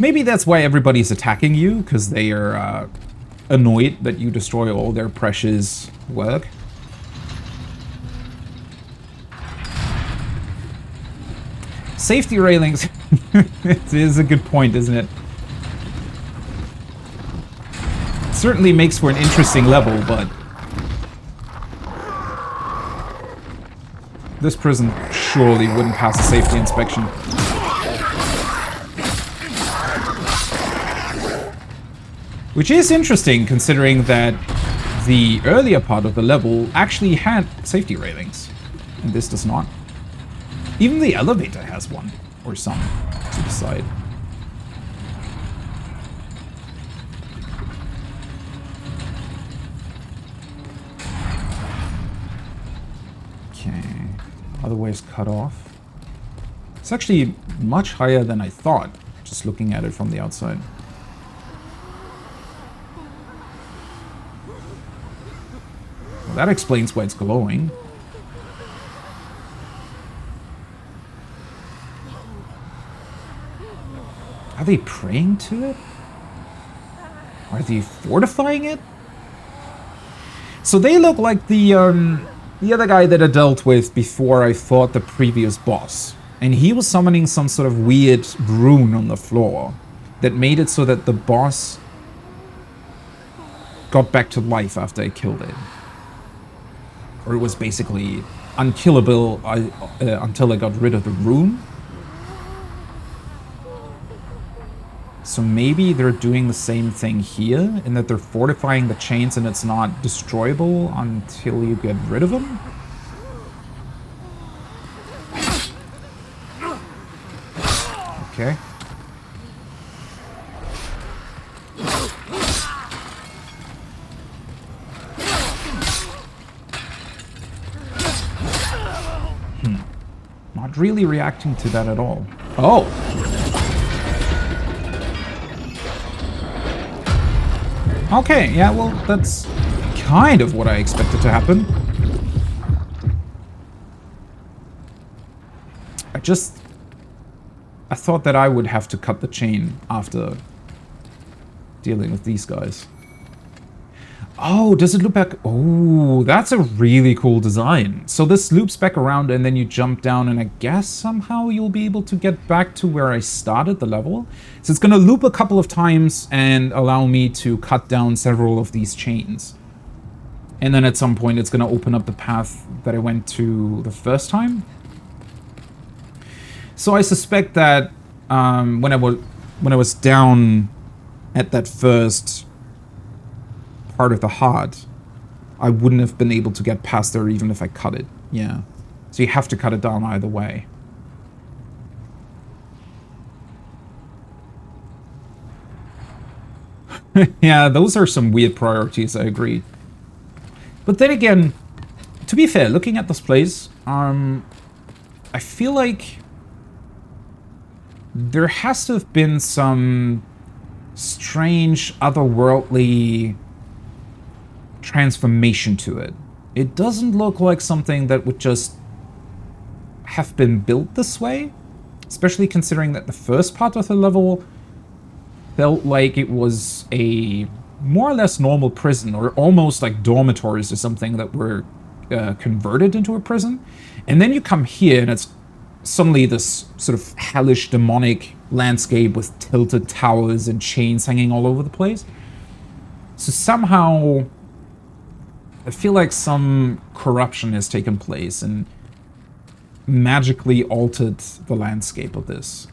Maybe that's why everybody's attacking you, because they are annoyed that you destroy all their precious work. Safety railings. It is a good point, isn't it? Certainly makes for an interesting level, but this prison surely wouldn't pass a safety inspection. Which is interesting, considering that the earlier part of the level actually had safety railings, and this does not. Even the elevator has one, or some, to the side. Okay, other ways cut off. It's actually much higher than I thought, just looking at it from the outside. Well, that explains why it's glowing. Are they praying to it? Are they fortifying it? So they look like the other guy that I dealt with before I fought the previous boss. And he was summoning some sort of weird rune on the floor that made it so that the boss got back to life after I killed it. Or it was basically unkillable until I got rid of the rune. So maybe they're doing the same thing here, in that they're fortifying the chains and it's not destroyable until you get rid of them? Okay. Not really reacting to that at all. Oh! Okay, yeah, well, that's kind of what I expected to happen. I thought that I would have to cut the chain after dealing with these guys. Oh, does it loop back? Oh, that's a really cool design. So this loops back around and then you jump down and I guess somehow you'll be able to get back to where I started the level. So it's going to loop a couple of times and allow me to cut down several of these chains. And then at some point it's going to open up the path that I went to the first time. So I suspect that when I was down at that first part of the heart, I wouldn't have been able to get past there even if I cut it. Yeah. So you have to cut it down either way. Yeah, those are some weird priorities, I agree. But then again, to be fair, looking at this place, I feel like there has to have been some strange, otherworldly transformation to it. It doesn't look like something that would just have been built this way, especially considering that the first part of the level felt like it was a more or less normal prison, or almost like dormitories or something that were converted into a prison. And then you come here and it's suddenly this sort of hellish demonic landscape with tilted towers and chains hanging all over the place. So somehow I feel like some corruption has taken place and magically altered the landscape of this.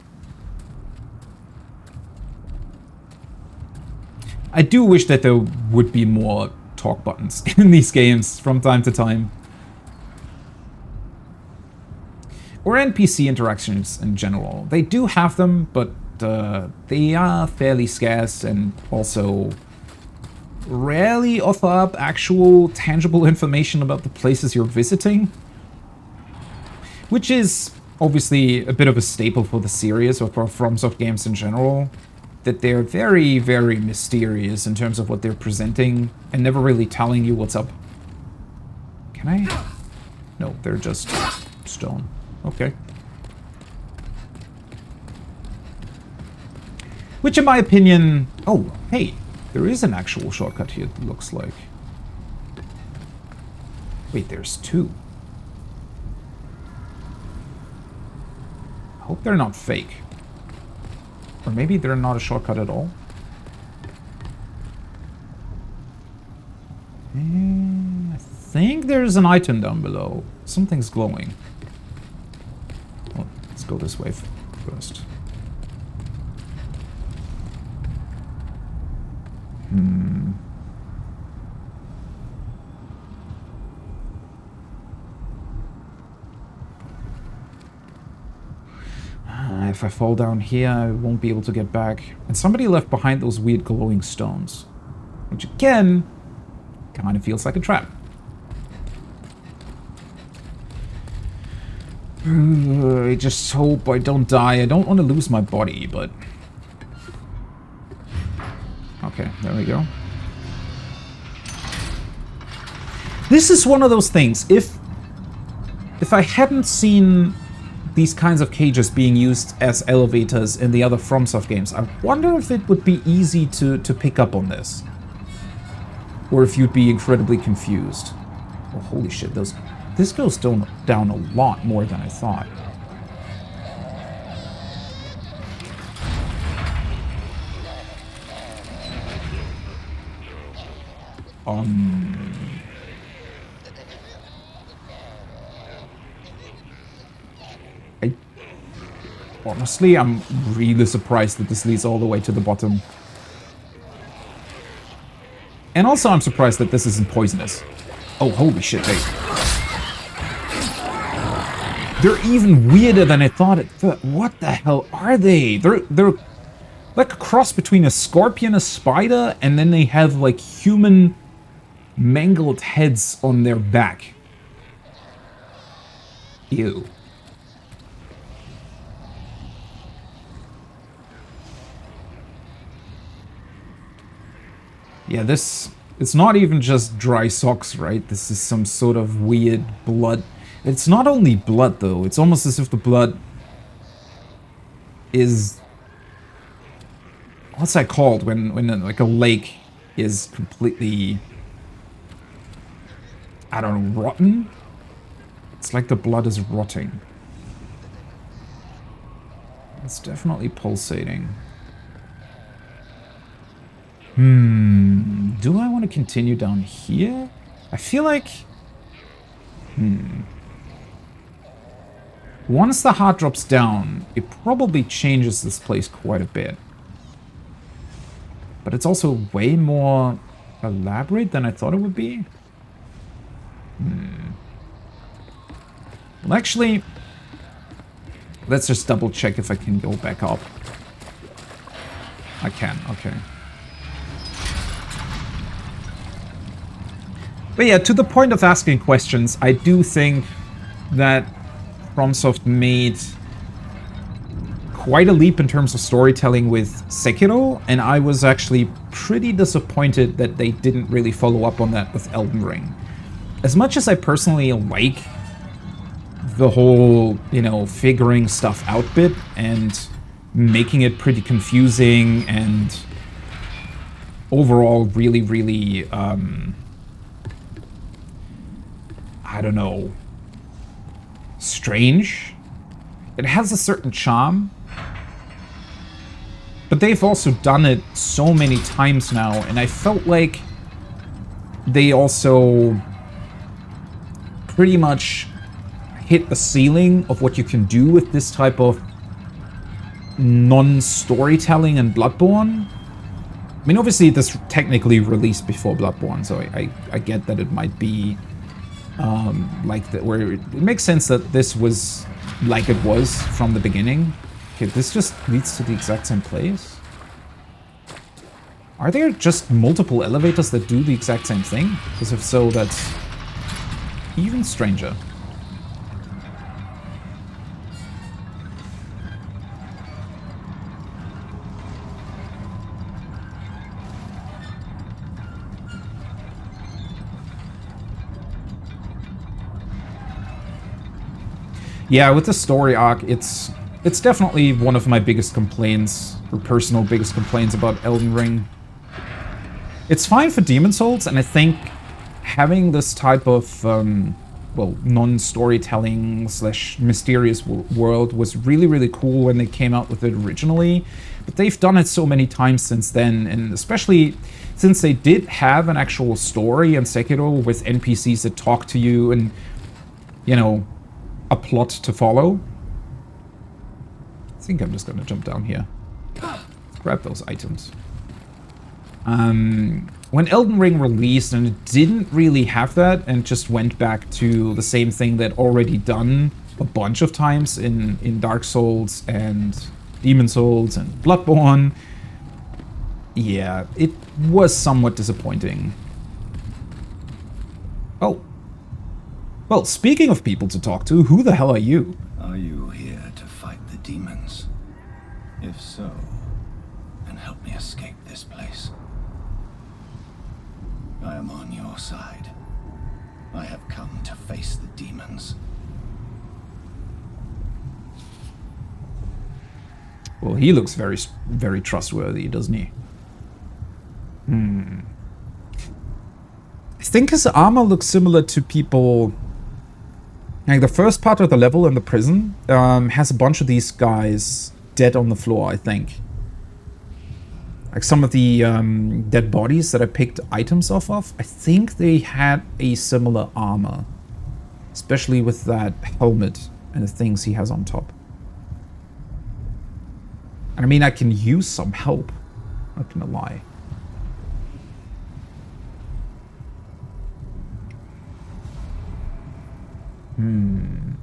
I do wish that there would be more talk buttons in these games from time to time. Or NPC interactions in general. They do have them, but they are fairly scarce and also rarely offer up actual tangible information about the places you're visiting. Which is obviously a bit of a staple for the series, or for FromSoft games in general. That they're very, very mysterious in terms of what they're presenting and never really telling you what's up. Can I? No, they're just stone. Okay. Which in my opinion... Oh, hey, there is an actual shortcut here, it looks like. Wait, there's two. I hope they're not fake. Or maybe they're not a shortcut at all. I think there's an item down below. Something's glowing. Well, let's go this way first. If I fall down here, I won't be able to get back. And somebody left behind those weird glowing stones. Which again, kind of feels like a trap. I just hope I don't die. I don't want to lose my body, but... Okay, there we go. This is one of those things. If I hadn't seen these kinds of cages being used as elevators in the other FromSoft games, I wonder if it would be easy to pick up on this. Or if you'd be incredibly confused. Oh, holy shit, this goes down a lot more than I thought. Honestly, I'm really surprised that this leads all the way to the bottom. And also I'm surprised that this isn't poisonous. Oh, holy shit, they're even weirder than I thought it. What the hell are they? They're like a cross between a scorpion, a spider, and then they have like human mangled heads on their back. Ew. Yeah, it's not even just dry socks, right? This is some sort of weird blood. It's not only blood, though. It's almost as if the blood is... What's that called? When like a lake is completely... I don't know, rotten? It's like the blood is rotting. It's definitely pulsating. Do I want to continue down here? I feel like... Once the heart drops down, it probably changes this place quite a bit. But it's also way more elaborate than I thought it would be. Well, actually, let's just double check if I can go back up. I can, okay. But yeah, to the point of asking questions, I do think that FromSoft made quite a leap in terms of storytelling with Sekiro, and I was actually pretty disappointed that they didn't really follow up on that with Elden Ring. As much as I personally like the whole, you know, figuring stuff out bit and making it pretty confusing and overall really, really, I don't know, strange. It has a certain charm. But they've also done it so many times now, and I felt like they also pretty much hit the ceiling of what you can do with this type of non-storytelling in Bloodborne. I mean, obviously this technically released before Bloodborne, so I get that it might be like that, where it makes sense that this was like it was from the beginning. Okay, this just leads to the exact same place. Are there just multiple elevators that do the exact same thing? Because if so, that's even stranger. Yeah, with the story arc, it's It's definitely one of my biggest complaints, or personal biggest complaints about Elden Ring. It's fine for Demon Souls, and I think having this type of, well, non-storytelling slash mysterious world was really, really cool when they came out with it originally. But they've done it so many times since then, and especially since they did have an actual story in Sekiro with NPCs that talk to you and, you know, a plot to follow. I think I'm just gonna jump down here. Let's grab those items. When Elden Ring released and it didn't really have that and just went back to the same thing that already done a bunch of times in Dark Souls and Demon Souls and Bloodborne, yeah, it was somewhat disappointing. Oh. Well, speaking of people to talk to, who the hell are you? Are you here to fight the demons? If so, then help me escape this place. I am on your side. I have come to face the demons. Well, he looks very, very trustworthy, doesn't he? I think his armor looks similar to people... Like, the first part of the level in the prison has a bunch of these guys dead on the floor, I think. Like, some of the dead bodies that I picked items off of, I think they had a similar armor. Especially with that helmet and the things he has on top. And I mean, I can use some help. Not gonna lie. I'm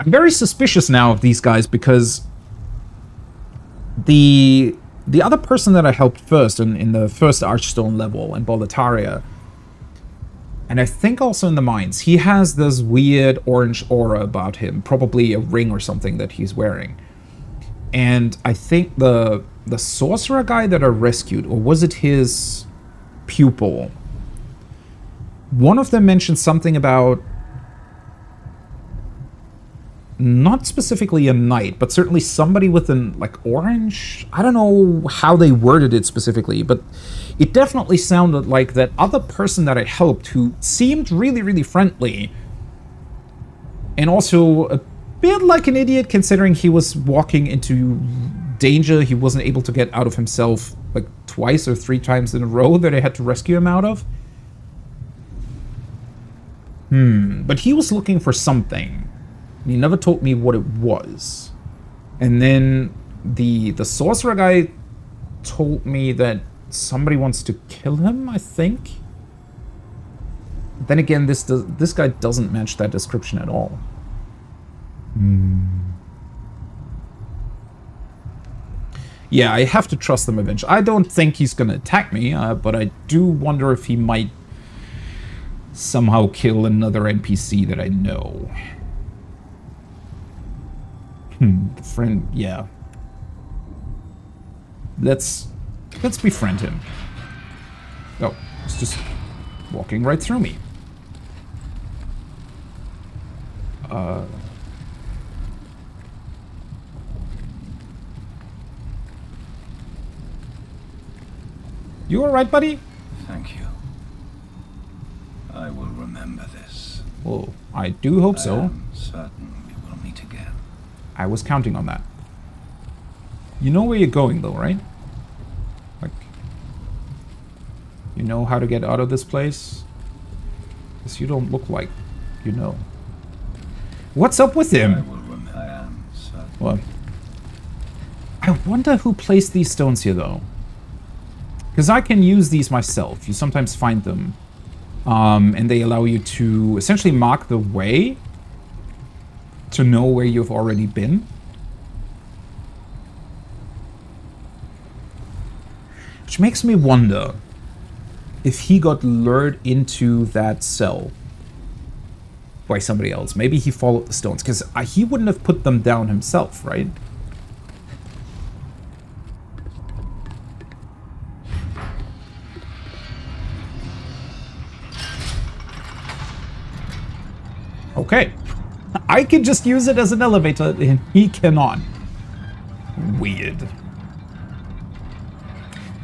very suspicious now of these guys because the other person that I helped first in the first Archstone level in Boletaria, and I think also in the mines, he has this weird orange aura about him, probably a ring or something that he's wearing. And I think the sorcerer guy that I rescued, or was it his pupil? One of them mentioned something about not specifically a knight, but certainly somebody with an, like, orange? I don't know how they worded it specifically, but it definitely sounded like that other person that I helped who seemed really, really friendly. And also a bit like an idiot considering he was walking into danger he wasn't able to get out of himself like twice or 3 times in a row that I had to rescue him out of. But he was looking for something. He never told me what it was. And then the sorcerer guy told me that somebody wants to kill him, I think. Then again, this guy doesn't match that description at all. Yeah, I have to trust him eventually. I don't think he's gonna attack me, but I do wonder if he might somehow kill another NPC that I know. Friend, yeah. Let's befriend him. Oh, it's just walking right through me. You alright, buddy? Thank you. I will remember this. Well, I do hope I so. am certain we will meet again. I was counting on that. You know where you're going, though, right? Like, you know how to get out of this place? Because you don't look like you know. What's up with I him? will remember. I am certain. What? I wonder who placed these stones here, though. Because I can use these myself. You sometimes find them. And they allow you to essentially mark the way to know where you've already been. Which makes me wonder if he got lured into that cell by somebody else. Maybe he followed the stones, because he wouldn't have put them down himself, right? Okay. I can just use it as an elevator, and he cannot. Weird.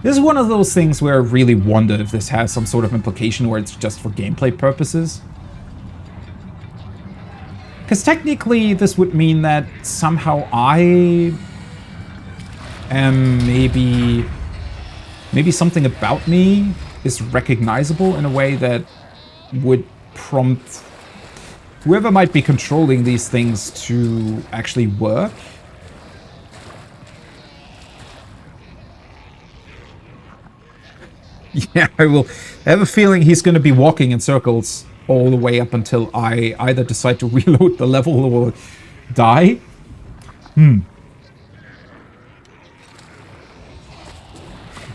This is one of those things where I really wonder if this has some sort of implication where it's just for gameplay purposes. Because technically, this would mean that somehow I am maybe something about me is recognizable in a way that would prompt whoever might be controlling these things to actually work. Yeah, I have a feeling he's going to be walking in circles all the way up until I either decide to reload the level or die.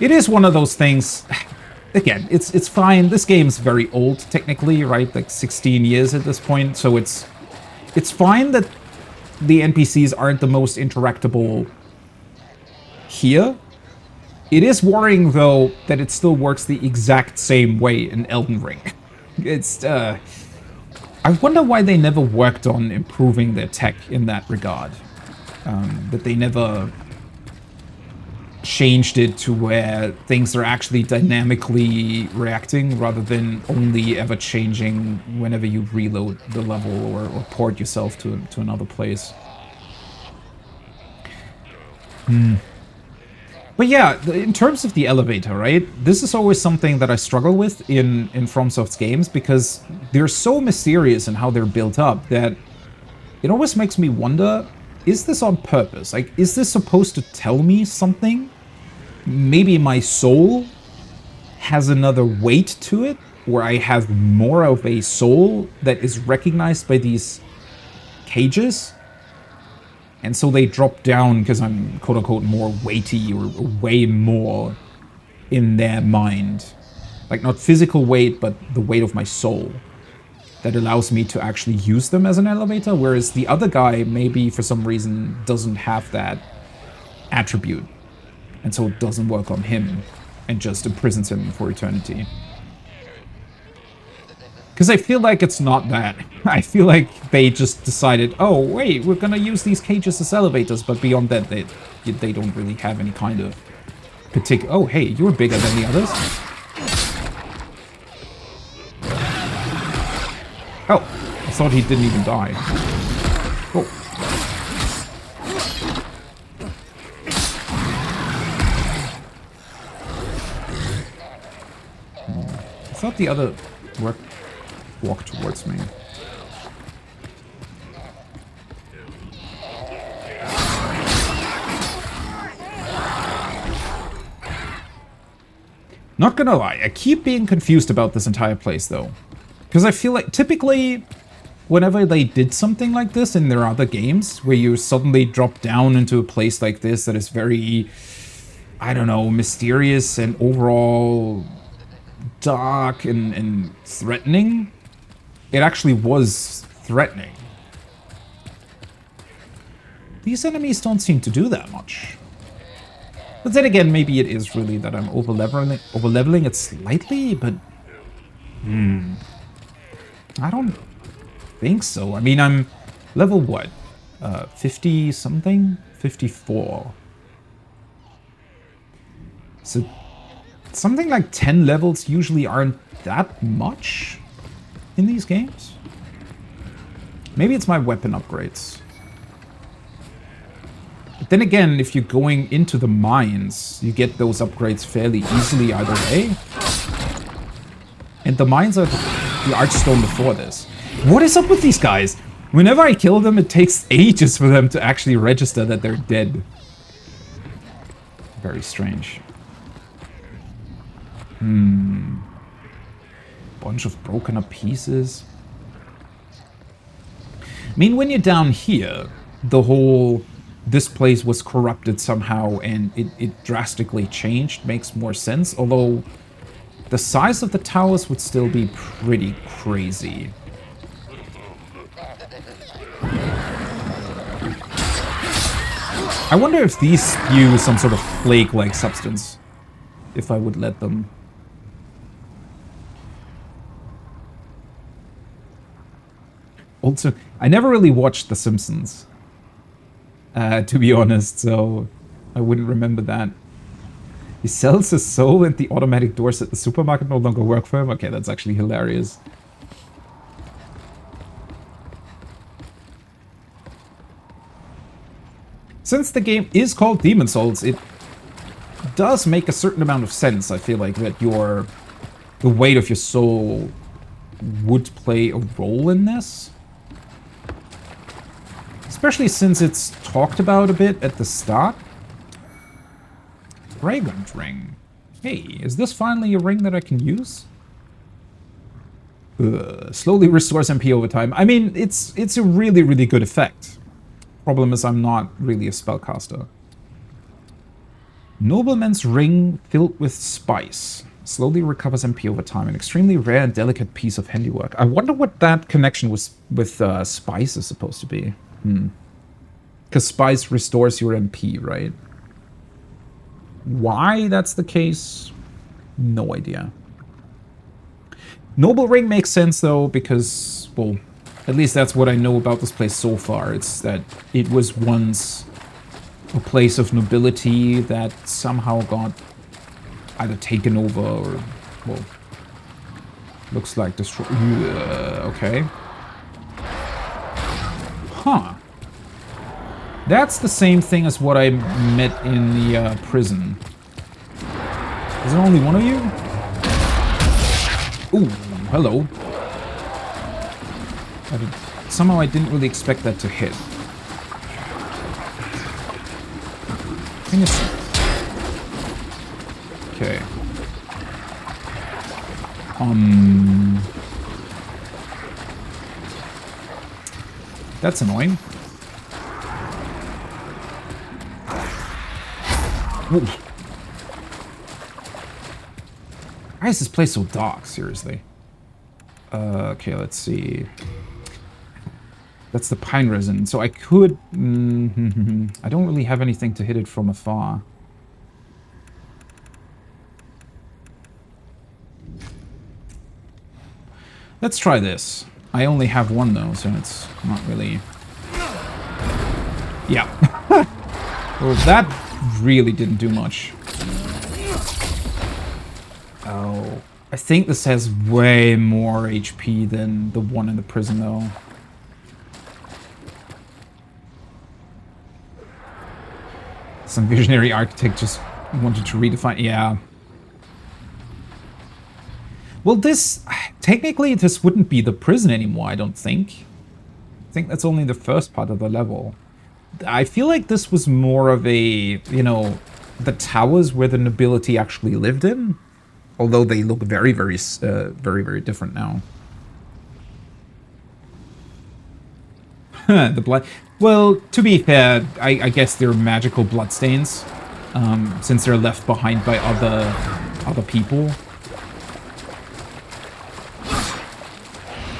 It is one of those things. Again, it's fine. This game's very old, technically, right? Like 16 years at this point, so it's fine that the NPCs aren't the most interactable here. It is worrying, though, that it still works the exact same way in Elden Ring. It's, I wonder why they never worked on improving their tech in that regard. That they never changed it to where things are actually dynamically reacting rather than only ever changing whenever you reload the level or port yourself to another place. But yeah, in terms of the elevator, right? This is always something that I struggle with in FromSoft's games because they're so mysterious in how they're built up that it always makes me wonder, is this on purpose? Like, is this supposed to tell me something? Maybe my soul has another weight to it, where I have more of a soul that is recognized by these cages? And so they drop down because I'm, quote-unquote, more weighty or way more in their mind. Like, not physical weight, but the weight of my soul that allows me to actually use them as an elevator, whereas the other guy maybe for some reason doesn't have that attribute, and so it doesn't work on him and just imprisons him for eternity. Because I feel like it's not that. I feel like they just decided, oh wait, we're gonna use these cages as elevators, but beyond that they don't really have any kind of particular... Oh hey, you're bigger than the others. Oh, I thought he didn't even die. Oh. I thought the other walked towards me. Not gonna lie, I keep being confused about this entire place though. Because I feel like typically, whenever they did something like this in their other games, where you suddenly drop down into a place like this that is very, I don't know, mysterious and overall dark and threatening, it actually was threatening. These enemies don't seem to do that much. But then again, maybe it is really that I'm over-leveling it slightly, but... I don't think so. I mean, I'm level what? 50-something? 54. So, something like 10 levels usually aren't that much in these games. Maybe it's my weapon upgrades. But then again, if you're going into the mines, you get those upgrades fairly easily either way. And the mines are the Archstone before this. What is up with these guys? Whenever I kill them, it takes ages for them to actually register that they're dead. Very strange. Bunch of broken up pieces. I mean, when you're down here, the whole... this place was corrupted somehow and it drastically changed makes more sense, although the size of the towers would still be pretty crazy. I wonder if these spew some sort of plague-like substance, if I would let them. Also, I never really watched The Simpsons, to be honest, so I wouldn't remember that. He sells his soul and the automatic doors at the supermarket no longer work for him? Okay, that's actually hilarious. Since the game is called Demon's Souls, it does make a certain amount of sense, I feel like, that the weight of your soul would play a role in this. Especially since it's talked about a bit at the start. Fragrant ring. Hey, is this finally a ring that I can use? Slowly restores MP over time. I mean, it's a really, really good effect. Problem is I'm not really a spellcaster. Nobleman's ring filled with spice. Slowly recovers MP over time. An extremely rare and delicate piece of handiwork. I wonder what that connection with spice is supposed to be. Because spice restores your MP, right? Why that's the case? No idea. Noble ring makes sense though, because, well, at least that's what I know about this place so far. It's that it was once a place of nobility that somehow got either taken over or, well, looks like destroyed. Okay. Huh. That's the same thing as what I met in the prison. Is there only one of you? Ooh, hello. Somehow I didn't really expect that to hit. Innocent. Okay. That's annoying. Ooh. Why is this place so dark? Seriously. Okay, let's see. That's the pine resin. So I could... I don't really have anything to hit it from afar. Let's try this. I only have one though, so it's not really... Yeah. Well, that really didn't do much. Oh. I think this has way more HP than the one in the prison though. Some visionary architect just wanted to redefine... Yeah. Well, this... Technically, this wouldn't be the prison anymore, I don't think. I think that's only the first part of the level. I feel like this was more of a, you know, the towers where the nobility actually lived in. Although they look very, very different now. The blood... Well, to be fair, I guess they're magical bloodstains. Since they're left behind by other people.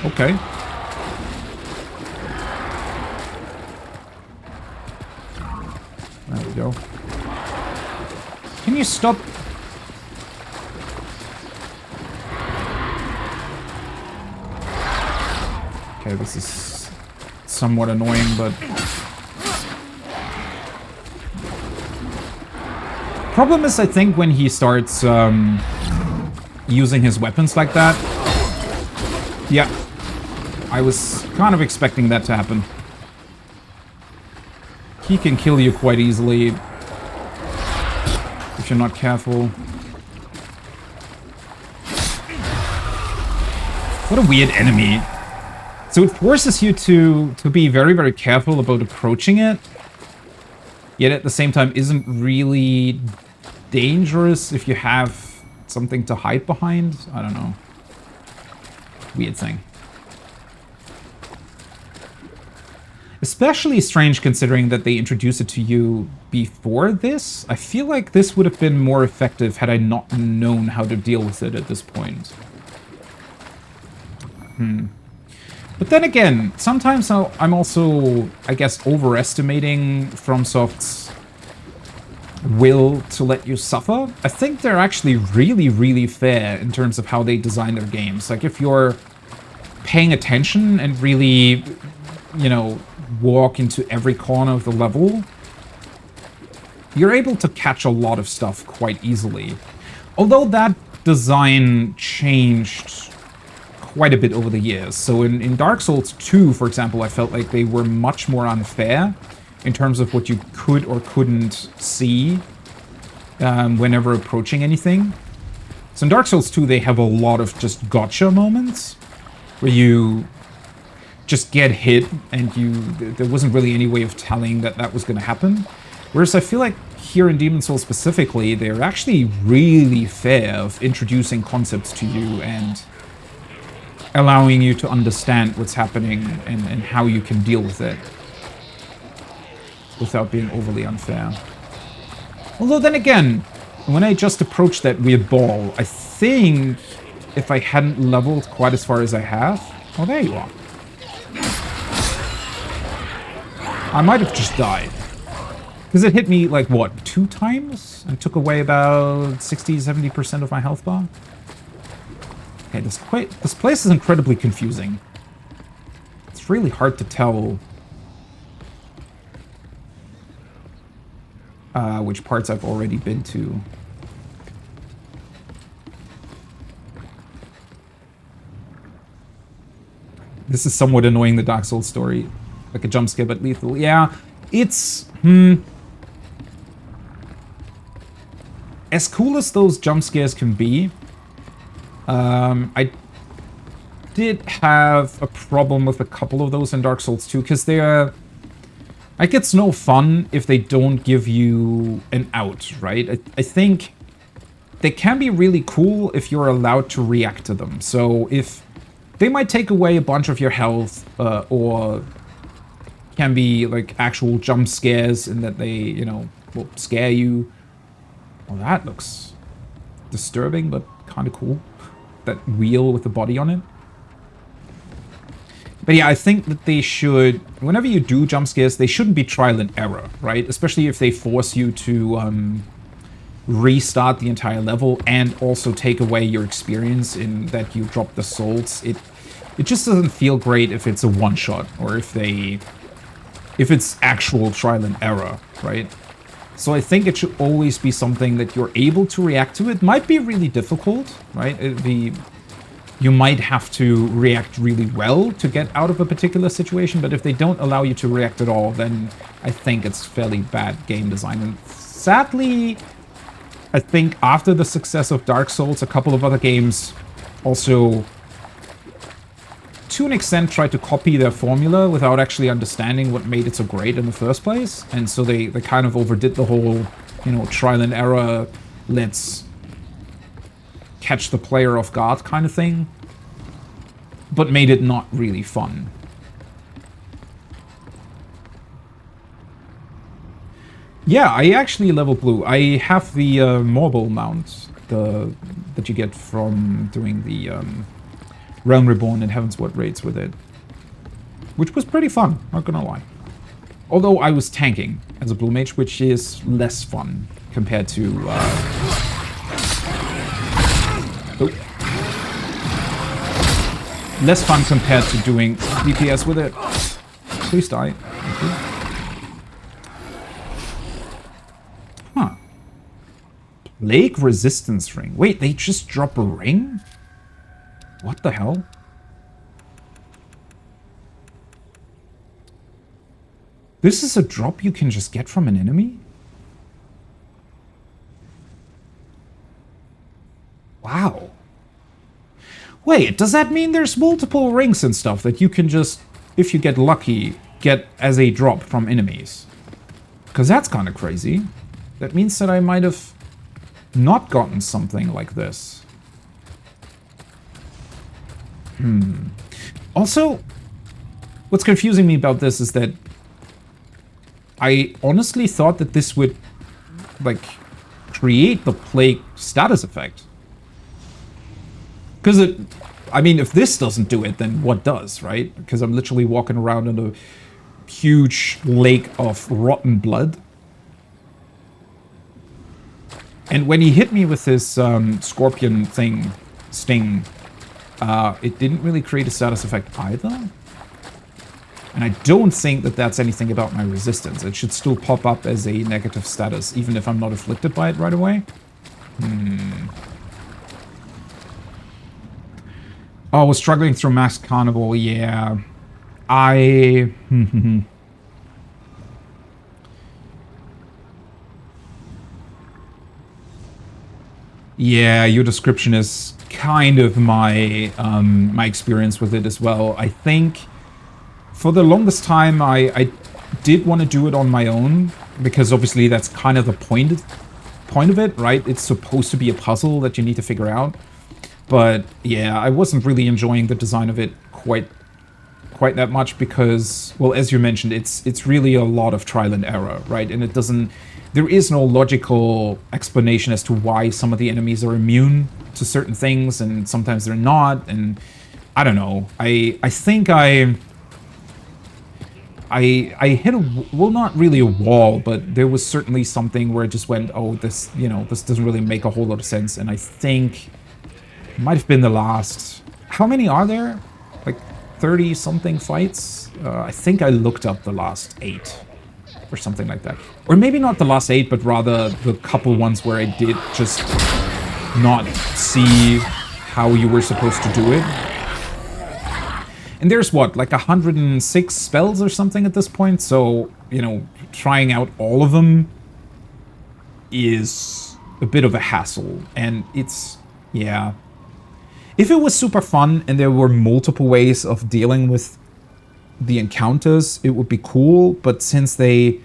Okay. There we go. Can you stop? Okay, this is somewhat annoying, but... Problem is, I think, when he starts using his weapons like that... Yeah. I was kind of expecting that to happen. He can kill you quite easily if you're not careful. What a weird enemy. So it forces you to be very, very careful about approaching it, yet at the same time isn't really dangerous if you have something to hide behind. I don't know. Weird thing. Especially strange considering that they introduced it to you before this. I feel like this would have been more effective had I not known how to deal with it at this point. But then again, sometimes I'm also, I guess, overestimating FromSoft's will to let you suffer. I think they're actually really, really fair in terms of how they design their games. Like, if you're paying attention and really, you know, walk into every corner of the level, you're able to catch a lot of stuff quite easily. Although that design changed quite a bit over the years. So in Dark Souls 2, for example, I felt like they were much more unfair in terms of what you could or couldn't see whenever approaching anything. So in Dark Souls 2, they have a lot of just gotcha moments where you just get hit and there wasn't really any way of telling that that was going to happen. Whereas I feel like here in Demon's Souls specifically, they're actually really fair of introducing concepts to you and allowing you to understand what's happening and how you can deal with it without being overly unfair. Although then again, when I just approached that weird ball, I think if I hadn't leveled quite as far as I have... Oh, there you are. I might have just died. Because it hit me, like, what, 2 times? And took away about 60-70% of my health bar? Okay, this place is incredibly confusing. It's really hard to tell which parts I've already been to. This is somewhat annoying, the Dark Souls story. Like a jump scare, but lethal. Yeah, it's... As cool as those jump scares can be, I did have a problem with a couple of those in Dark Souls 2, because they're... Like, it's no fun if they don't give you an out, right? I think they can be really cool if you're allowed to react to them. So if they might take away a bunch of your health, or can be, like, actual jump scares in that they, you know, will scare you. Well, that looks disturbing, but kind of cool. That wheel with the body on it. But yeah, I think that they should, whenever you do jump scares, they shouldn't be trial and error, right? Especially if they force you to restart the entire level and also take away your experience in that you drop the souls. It just doesn't feel great if it's a one-shot, or if it's actual trial and error, right? So I think it should always be something that you're able to react to. It might be really difficult, right? You might have to react really well to get out of a particular situation, but if they don't allow you to react at all, then I think it's fairly bad game design. And sadly, I think after the success of Dark Souls, a couple of other games also, to an extent, tried to copy their formula without actually understanding what made it so great in the first place. And so they kind of overdid the whole, you know, trial and error, let's catch the player off guard kind of thing, but made it not really fun. Yeah, I actually leveled blue. I have the mobile mount that you get from doing the Realm Reborn and Heavensward raids with it, which was pretty fun, not gonna lie. Although I was tanking as a blue mage, which is less fun compared to less fun compared to doing DPS with it. Please die. Thank you. Huh. Plague resistance ring. Wait, they just drop a ring? What the hell? This is a drop you can just get from an enemy? Wow. Wait, does that mean there's multiple rings and stuff that you can just, if you get lucky, get as a drop from enemies? Because that's kind of crazy. That means that I might have not gotten something like this. Also, what's confusing me about this is that I honestly thought that this would, like, create the plague status effect. Because it, I mean, if this doesn't do it, then what does, right? Because I'm literally walking around in a huge lake of rotten blood. And when he hit me with his scorpion thing, sting, it didn't really create a status effect either. And I don't think that that's anything about my resistance. It should still pop up as a negative status, even if I'm not afflicted by it right away. Oh, we're struggling through Max Carnival, yeah. Yeah, your description is kind of my my experience with it as well. I think for the longest time I did want to do it on my own, because obviously that's kind of the point of it, right? It's supposed to be a puzzle that you need to figure out. But yeah, I wasn't really enjoying the design of it quite that much because, well, as you mentioned, it's really a lot of trial and error, right? And it doesn't, there is no logical explanation as to why some of the enemies are immune to certain things and sometimes they're not. And I don't know. I think I hit a, well, not really a wall, but there was certainly something where it just went, oh, this, you know, this doesn't really make a whole lot of sense. And I think it might have been the last, how many are there? Like 30 something fights? I think I looked up the last 8 or something like that. Or maybe not the last 8, but rather the couple ones where I did just not see how you were supposed to do it. And there's what, like 106 spells or something at this point, so, you know, trying out all of them is a bit of a hassle, and it's, yeah. If it was super fun and there were multiple ways of dealing with the encounters, it would be cool, but since it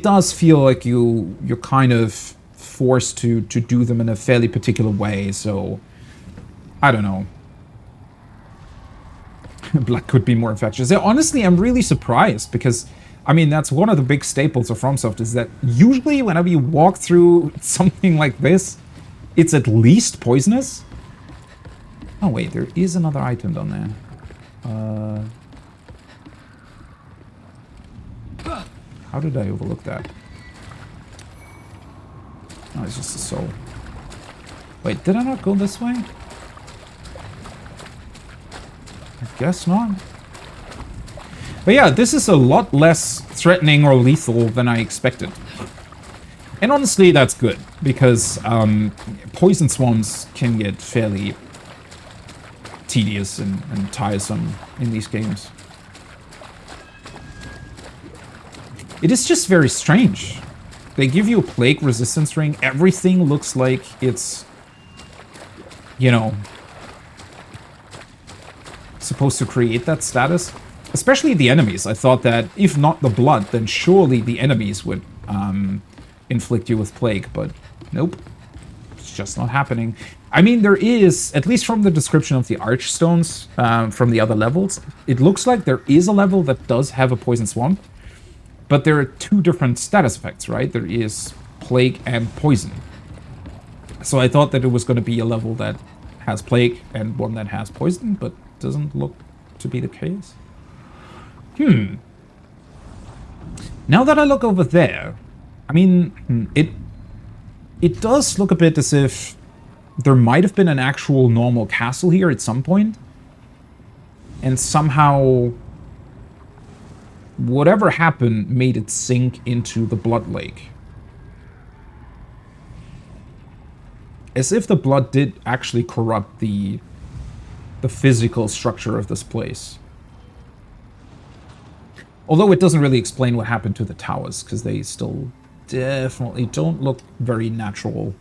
does feel like you're kind of forced to do them in a fairly particular way, so, I don't know. Black could be more infectious. Yeah, honestly, I'm really surprised because, I mean, that's one of the big staples of FromSoft is that usually whenever you walk through something like this, it's at least poisonous. Oh wait, there is another item down there. How did I overlook that? Oh, it's just a soul. Wait, did I not go this way? I guess not. But yeah, this is a lot less threatening or lethal than I expected. And honestly, that's good, because poison swarms can get fairly tedious and tiresome in these games. It is just very strange. They give you a plague resistance ring. Everything looks like it's, you know, supposed to create that status. Especially the enemies. I thought that if not the blood, then surely the enemies would inflict you with plague, but nope. It's just not happening. I mean, there is, at least from the description of the archstones from the other levels, it looks like there is a level that does have a poison swamp, but there are 2 different status effects, right? There is plague and poison. So I thought that it was going to be a level that has plague and one that has poison, but doesn't look to be the case. Now that I look over there, I mean, it does look a bit as if there might have been an actual normal castle here at some point, and somehow whatever happened made it sink into the blood lake. As if the blood did actually corrupt the physical structure of this place. Although it doesn't really explain what happened to the towers, because they still definitely don't look very natural.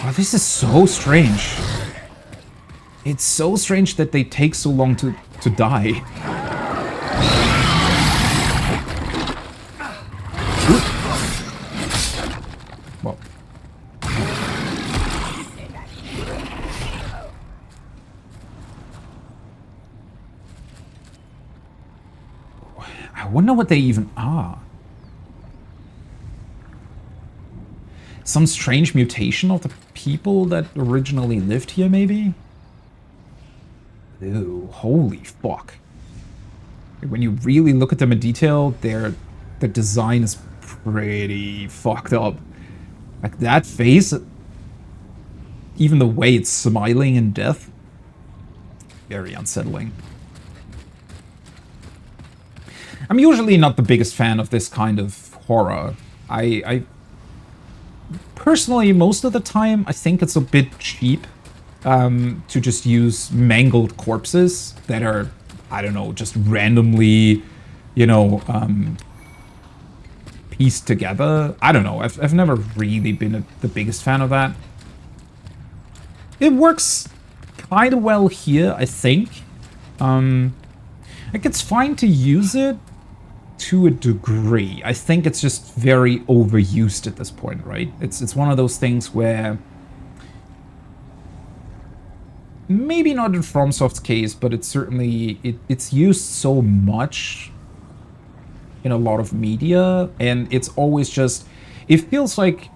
Oh, this is so strange. It's so strange that they take so long to die. Well. I wonder what they even are. Some strange mutation of the people that originally lived here, maybe? Ew, holy fuck. When you really look at them in detail, the design is pretty fucked up. Like that face, even the way it's smiling in death, very unsettling. I'm usually not the biggest fan of this kind of horror. I personally, most of the time, I think it's a bit cheap to just use mangled corpses that are, I don't know, just randomly, you know, pieced together. I don't know. I've never really been the biggest fan of that. It works kind of well here, I think. Like, it's fine to use it to a degree. I think it's just very overused at this point, right? It's one of those things where maybe not in FromSoft's case, but it's certainly it's used so much in a lot of media, and it's always just, it feels like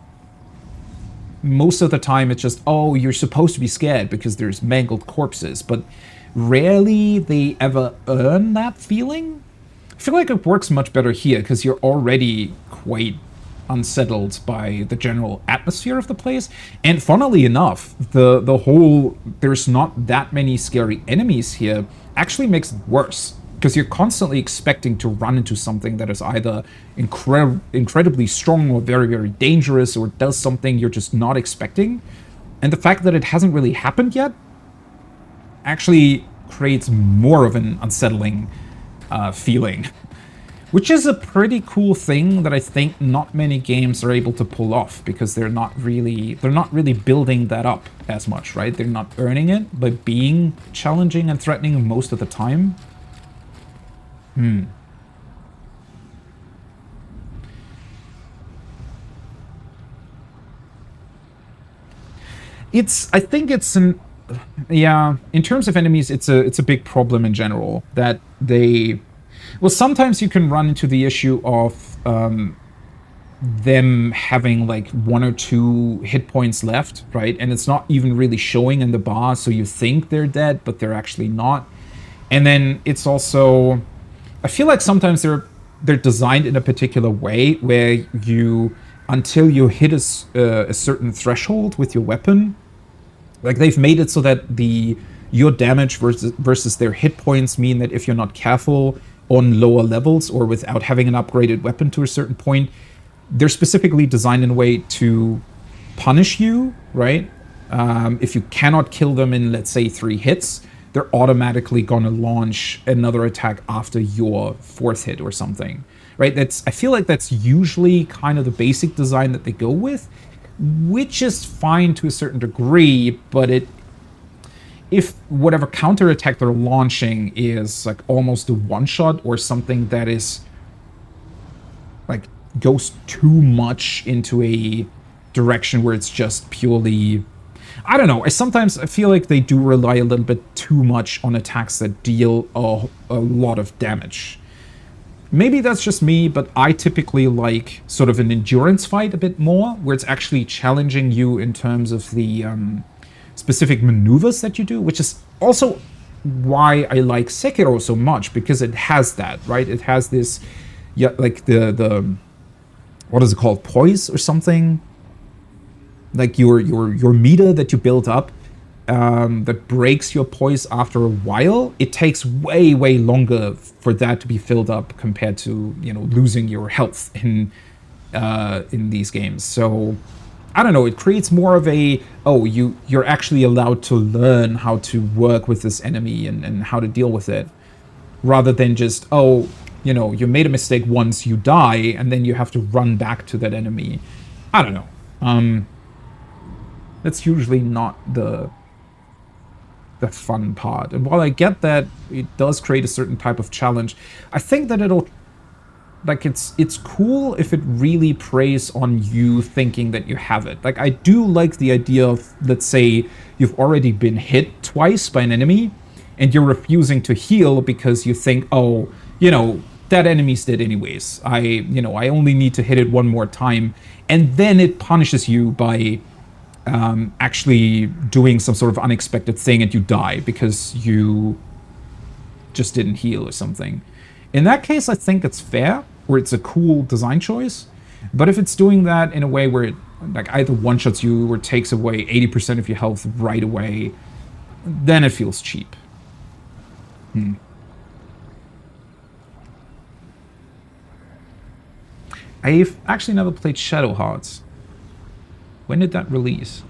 most of the time it's just, oh, you're supposed to be scared because there's mangled corpses, but rarely they ever earn that feeling. I feel like it works much better here because you're already quite unsettled by the general atmosphere of the place, and funnily enough, the whole there's not that many scary enemies here actually makes it worse, because you're constantly expecting to run into something that is either incredibly strong or very, very dangerous, or does something you're just not expecting. And the fact that it hasn't really happened yet actually creates more of an unsettling feeling, which is a pretty cool thing that I think not many games are able to pull off, because they're not really building that up as much, right? They're not earning it by being challenging and threatening most of the time. I think it's an, yeah, in terms of enemies, it's a big problem in general, that they, well, sometimes you can run into the issue of them having like 1 or 2 hit points left, right? And it's not even really showing in the bar, so you think they're dead, but they're actually not. And then it's also, I feel like sometimes they're designed in a particular way where you, until you hit a certain threshold with your weapon, like they've made it so that your damage versus their hit points mean that if you're not careful on lower levels or without having an upgraded weapon to a certain point, they're specifically designed in a way to punish you, right? If you cannot kill them in, let's say, 3 hits, they're automatically gonna launch another attack after your 4th hit or something, right? I feel like that's usually kind of the basic design that they go with, which is fine to a certain degree, but if whatever counterattack they're launching is like almost a one-shot or something that is like goes too much into a direction where it's just purely, I don't know, I feel like they do rely a little bit too much on attacks that deal a lot of damage. Maybe that's just me, but I typically like sort of an endurance fight a bit more, where it's actually challenging you in terms of the specific maneuvers that you do, which is also why I like Sekiro so much, because it has that, right? It has this, yeah, like the what is it called, poise or something? Like your meter that you build up that breaks your poise after a while. It takes way, way longer for that to be filled up compared to, you know, losing your health in these games. So I don't know, it creates more of a, oh, you're actually allowed to learn how to work with this enemy and how to deal with it, rather than just, oh, you know, you made a mistake once, you die, and then you have to run back to that enemy. I don't know. That's usually not the fun part. And while I get that it does create a certain type of challenge, I think that it'll, like, it's cool if it really preys on you thinking that you have it. Like, I do like the idea of, let's say, you've already been hit twice by an enemy, and you're refusing to heal because you think, oh, you know, that enemy's dead anyways. I only need to hit it one more time. And then it punishes you by actually doing some sort of unexpected thing and you die because you just didn't heal or something. In that case, I think it's fair, or it's a cool design choice. But if it's doing that in a way where it like either one-shots you or takes away 80% of your health right away, then it feels cheap. I've actually never played Shadow Hearts. When did that release?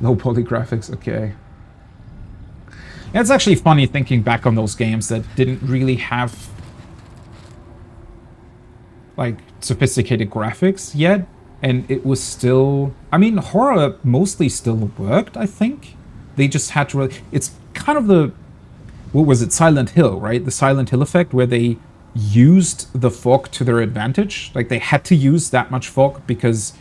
Low poly graphics, okay. Yeah, it's actually funny thinking back on those games that didn't really have like sophisticated graphics yet, and it was still, I mean, horror mostly still worked, I think. They just had to really, it's kind of the, what was it, Silent Hill, right? The Silent Hill effect, where they used the fog to their advantage. Like, they had to use that much fog because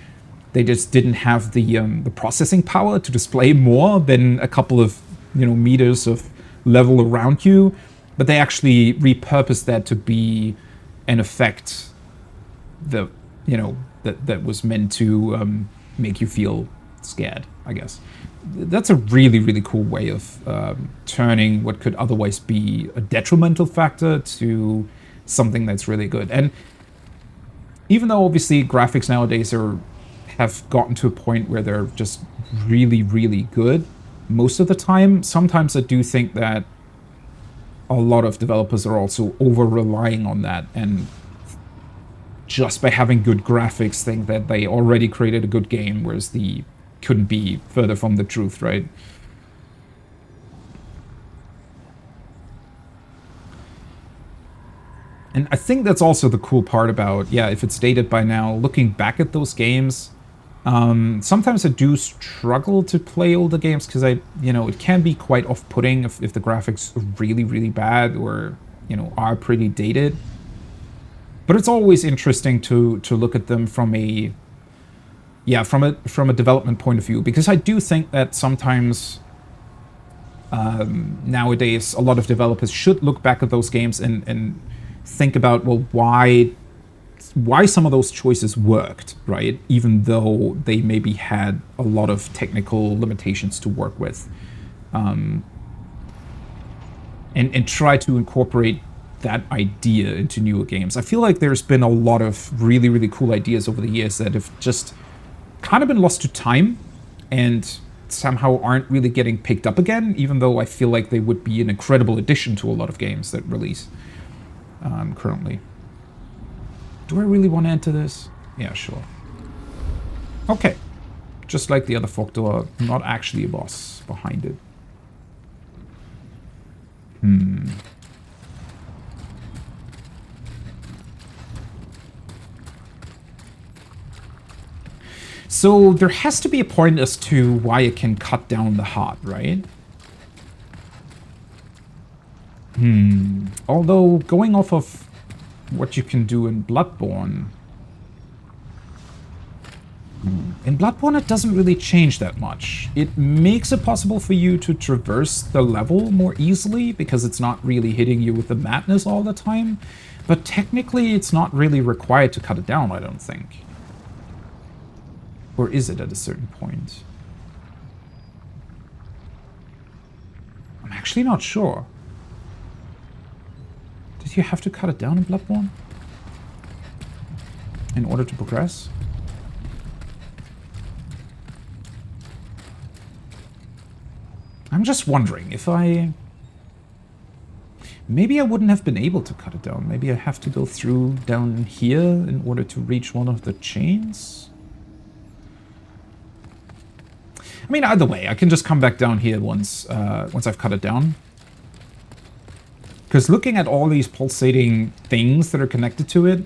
they just didn't have the processing power to display more than a couple of, you know, meters of level around you. But they actually repurposed that to be an effect that, you know, that was meant to make you feel scared, I guess. That's a really, really cool way of turning what could otherwise be a detrimental factor to something that's really good. And even though obviously graphics nowadays have gotten to a point where they're just really, really good most of the time, sometimes I do think that a lot of developers are also over-relying on that, and just by having good graphics think that they already created a good game, whereas the couldn't be further from the truth, right? And I think that's also the cool part about, yeah, if it's dated by now, looking back at those games, sometimes I do struggle to play older games because you know, it can be quite off-putting if the graphics are really, really bad or, you know, are pretty dated. But it's always interesting to look at them from a, yeah, from a development point of view, because I do think that sometimes nowadays a lot of developers should look back at those games and think about, well, why some of those choices worked, right? Even though they maybe had a lot of technical limitations to work with, and try to incorporate that idea into newer games. I feel like there's been a lot of really, really cool ideas over the years that have just kind of been lost to time and somehow aren't really getting picked up again, even though I feel like they would be an incredible addition to a lot of games that release currently. Do I really want to enter this? Yeah, sure. Okay. Just like the other fog door, not actually a boss behind it. So there has to be a point as to why it can cut down the heart, right? Although, going off of what you can do in Bloodborne... In Bloodborne, it doesn't really change that much. It makes it possible for you to traverse the level more easily, because it's not really hitting you with the madness all the time. But technically, it's not really required to cut it down, I don't think. Or is it at a certain point? I'm actually not sure. Did you have to cut it down in Bloodborne in order to progress? I'm just wondering if maybe I wouldn't have been able to cut it down. Maybe I have to go through down here in order to reach one of the chains? I mean, either way, I can just come back down here once I've cut it down. Because looking at all these pulsating things that are connected to it,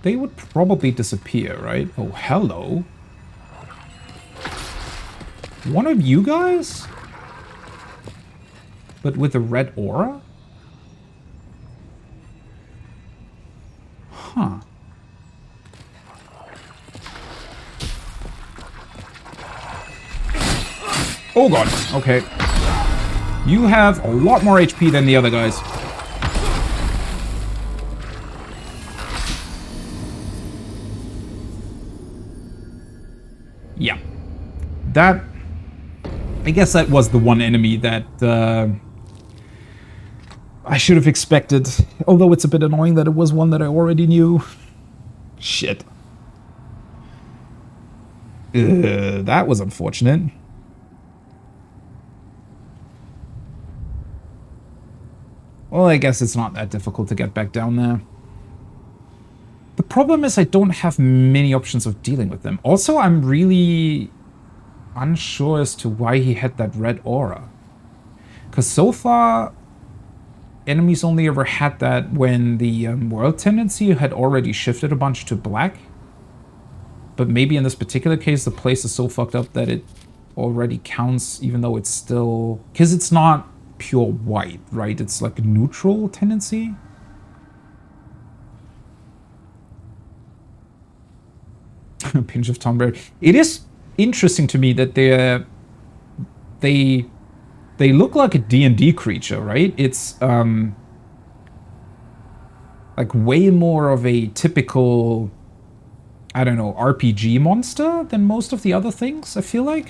they would probably disappear, right? Oh, hello. One of you guys? But with a red aura? Huh. Oh god, okay. You have a lot more HP than the other guys. that... I guess that was the one enemy that I should have expected. Although it's a bit annoying that it was one that I already knew. Shit. That was unfortunate. Well, I guess it's not that difficult to get back down there. The problem is I don't have many options of dealing with them. Also, I'm really unsure as to why he had that red aura. Because so far, enemies only ever had that when the world tendency had already shifted a bunch to black. But maybe in this particular case, the place is so fucked up that it already counts, even though it's still... Because it's not pure white, right? It's like a neutral tendency. A pinch of Tom Brady. It is interesting to me that they look like a D&D creature, right? It's like way more of a typical, I don't know, RPG monster than most of the other things, I feel like.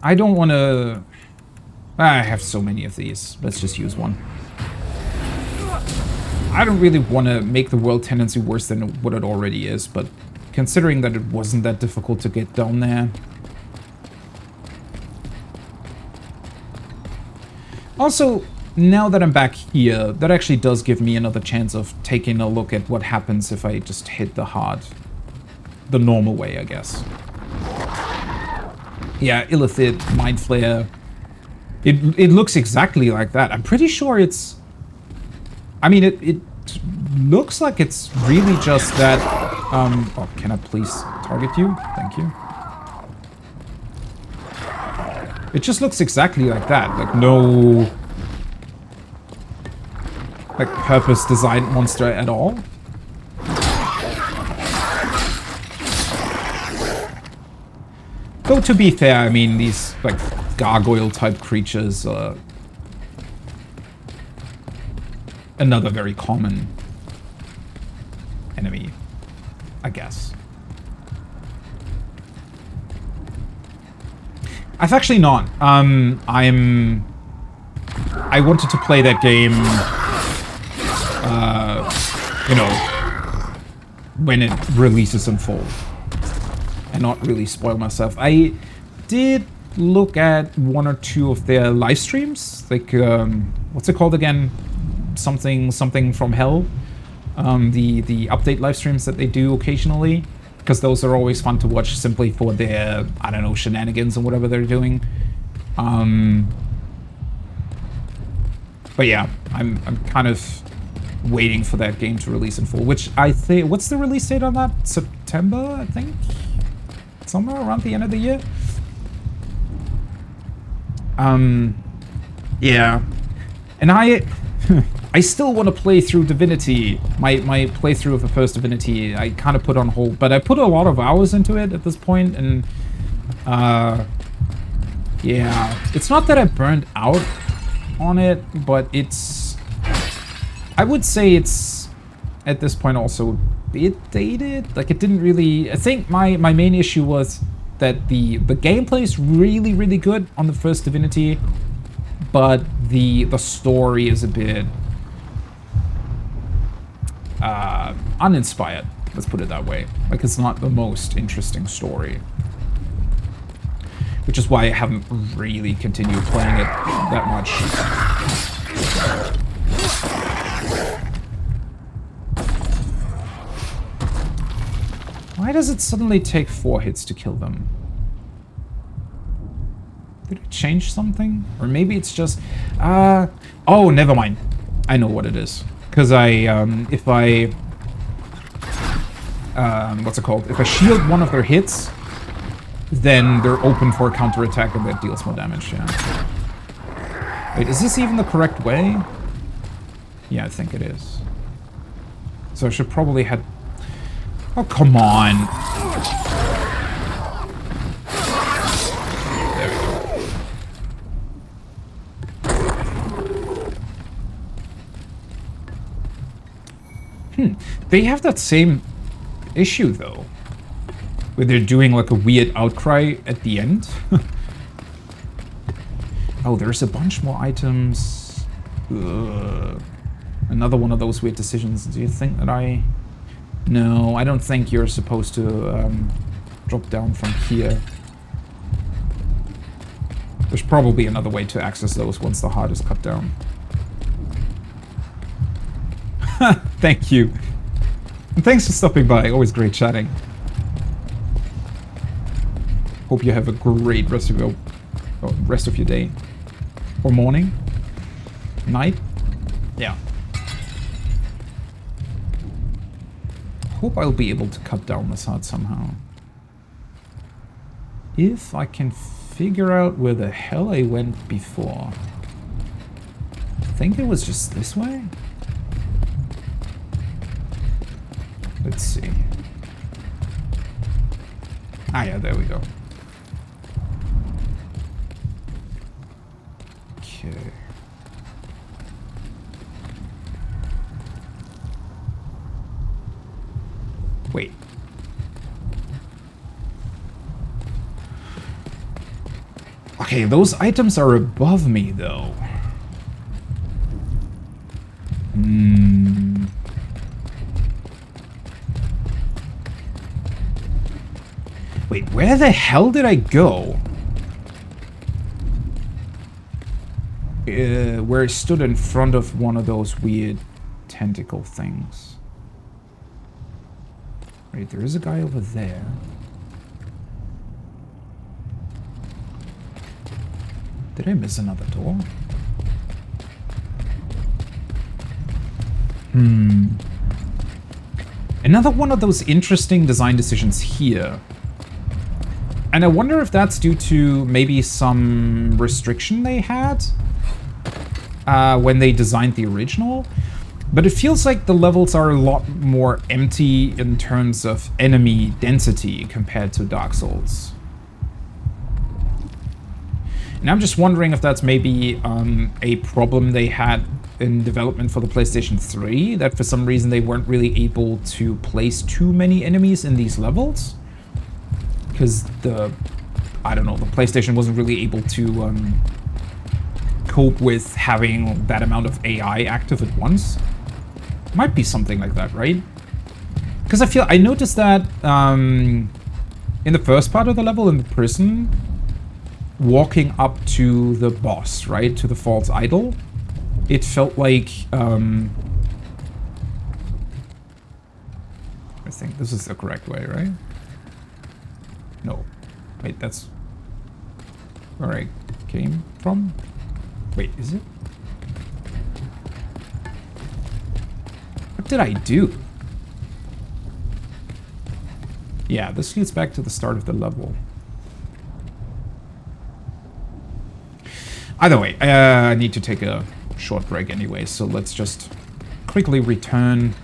I don't want to... I have so many of these. Let's just use one. I don't really want to make the world tendency worse than what it already is, but considering that it wasn't that difficult to get down there. Also, now that I'm back here, that actually does give me another chance of taking a look at what happens if I just hit the the normal way, I guess. Yeah, Illithid, Mind Flare. It looks exactly like that. I'm pretty sure it's... I mean, it looks like it's really just that... oh, can I please target you? Thank you. It just looks exactly like that. Like, no... like, purpose-designed monster at all. Though, to be fair, I mean, these, like, gargoyle-type creatures are another very common enemy, I guess. I've actually not. I wanted to play that game, you know, when it releases in full. And not really spoil myself. I did look at one or two of their live streams, like what's it called again? Something from Hell. The update live streams that they do occasionally, because those are always fun to watch simply for their, I don't know, shenanigans and whatever they're doing. But yeah, I'm kind of waiting for that game to release in full, which I think, what's the release date on that? September, I think? Somewhere around the end of the year. Yeah. And I still want to play through Divinity. My playthrough of the first Divinity, I kind of put on hold. But I put a lot of hours into it at this point, and yeah. It's not that I burned out on it, but it's... I would say it's, at this point, also a bit dated. Like, it didn't really... I think my main issue was that the gameplay is really, really good on the first Divinity, but the story is a bit uninspired, let's put it that way. Like, it's not the most interesting story, which is why I haven't really continued playing it that much. Why does it suddenly take 4 hits to kill them? Did it change something? Or maybe it's just... oh, never mind. I know what it is. Because if I... what's it called? If I shield one of their hits, then they're open for a counterattack and that deals more damage, yeah. Wait, is this even the correct way? Yeah, I think it is. So I should probably have... Oh, come on. There we go. They have that same issue, though. Where they're doing like a weird outcry at the end. Oh, there's a bunch more items. Ugh. Another one of those weird decisions. Do you think that I... No, I don't think you're supposed to drop down from here. There's probably another way to access those once the heart is cut down. Thank you. And thanks for stopping by. Always great chatting. Hope you have a great rest of your day. Or morning? Night? Yeah. Hope I'll be able to cut down this heart somehow. If I can figure out where the hell I went before. I think it was just this way? Let's see. Ah yeah, there we go. Okay. Wait. Okay, those items are above me, though. Wait, where the hell did I go? Where I stood in front of one of those weird tentacle things. Wait, there is a guy over there. Did I miss another door? Another one of those interesting design decisions here. And I wonder if that's due to maybe some restriction they had when they designed the original. But it feels like the levels are a lot more empty in terms of enemy density compared to Dark Souls. And I'm just wondering if that's maybe a problem they had in development for the PlayStation 3, that for some reason they weren't really able to place too many enemies in these levels. Because I don't know, the PlayStation wasn't really able to cope with having that amount of AI active at once. Might be something like that, right? Because I noticed that in the first part of the level in the prison, walking up to the boss, right, to the false idol, it felt like I think this is the correct way, right? No. Wait, that's where I came from? Wait, is it? What did I do? Yeah, this leads back to the start of the level. Either way, I need to take a short break anyway, so let's just quickly return.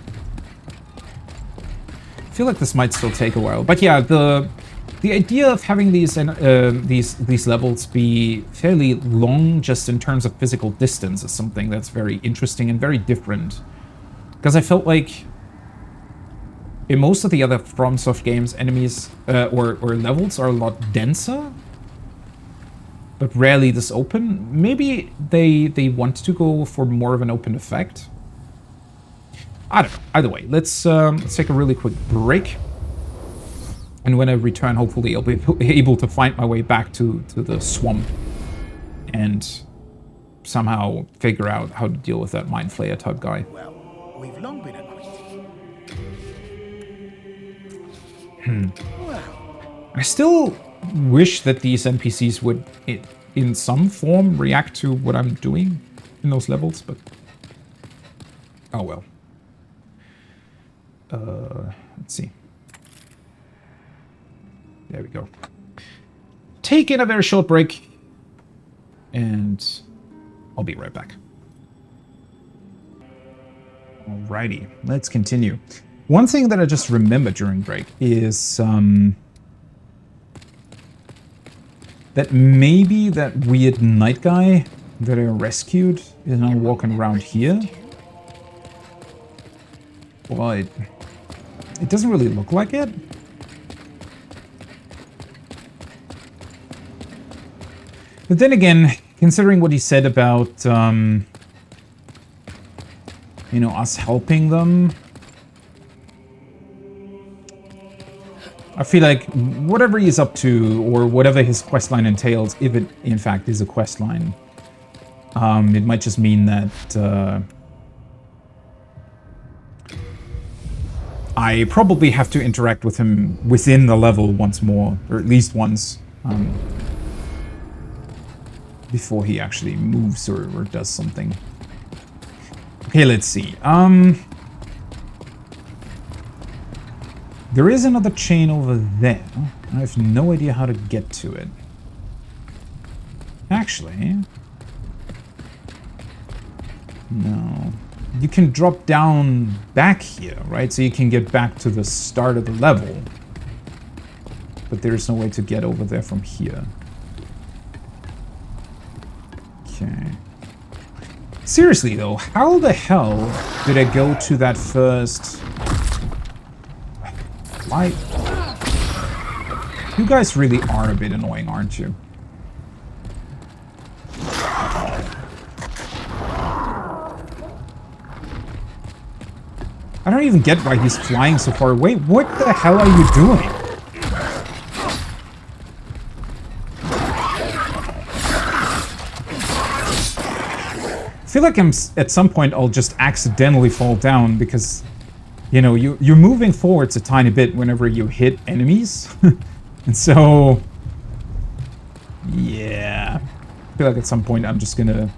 I feel like this might still take a while, but yeah, the idea of having these levels be fairly long just in terms of physical distance is something that's very interesting and very different. Because I felt like in most of the other FromSoft games, enemies or levels are a lot denser, but rarely this open. Maybe they want to go for more of an open effect. I don't know. Either way, let's take a really quick break. And when I return, hopefully I'll be able to find my way back to the swamp and somehow figure out how to deal with that Mind Flayer type guy. Well, we've long been acquainted. Well, I still wish that these NPCs would, in some form, react to what I'm doing in those levels, but oh well. Let's see. There we go. Taking a very short break, and I'll be right back. Alrighty, let's continue. One thing that I just remembered during break is that maybe that weird night guy that I rescued is now walking around here. But It doesn't really look like it. But then again, considering what he said about, you know, us helping them, I feel like whatever he's up to, or whatever his questline entails, if it in fact is a questline, it might just mean that I probably have to interact with him within the level once more, or at least once, before he actually moves or does something. Okay, let's see. There is another chain over there. I have no idea how to get to it. Actually... no. You can drop down back here, right? So you can get back to the start of the level. But there's no way to get over there from here. Okay. Seriously though, how the hell did I go to that first... Why? You guys really are a bit annoying, aren't you? I don't even get why he's flying so far away. What the hell are you doing? I feel like at some point I'll just accidentally fall down because, you know, you're moving forwards a tiny bit whenever you hit enemies. And so, yeah. I feel like at some point I'm just gonna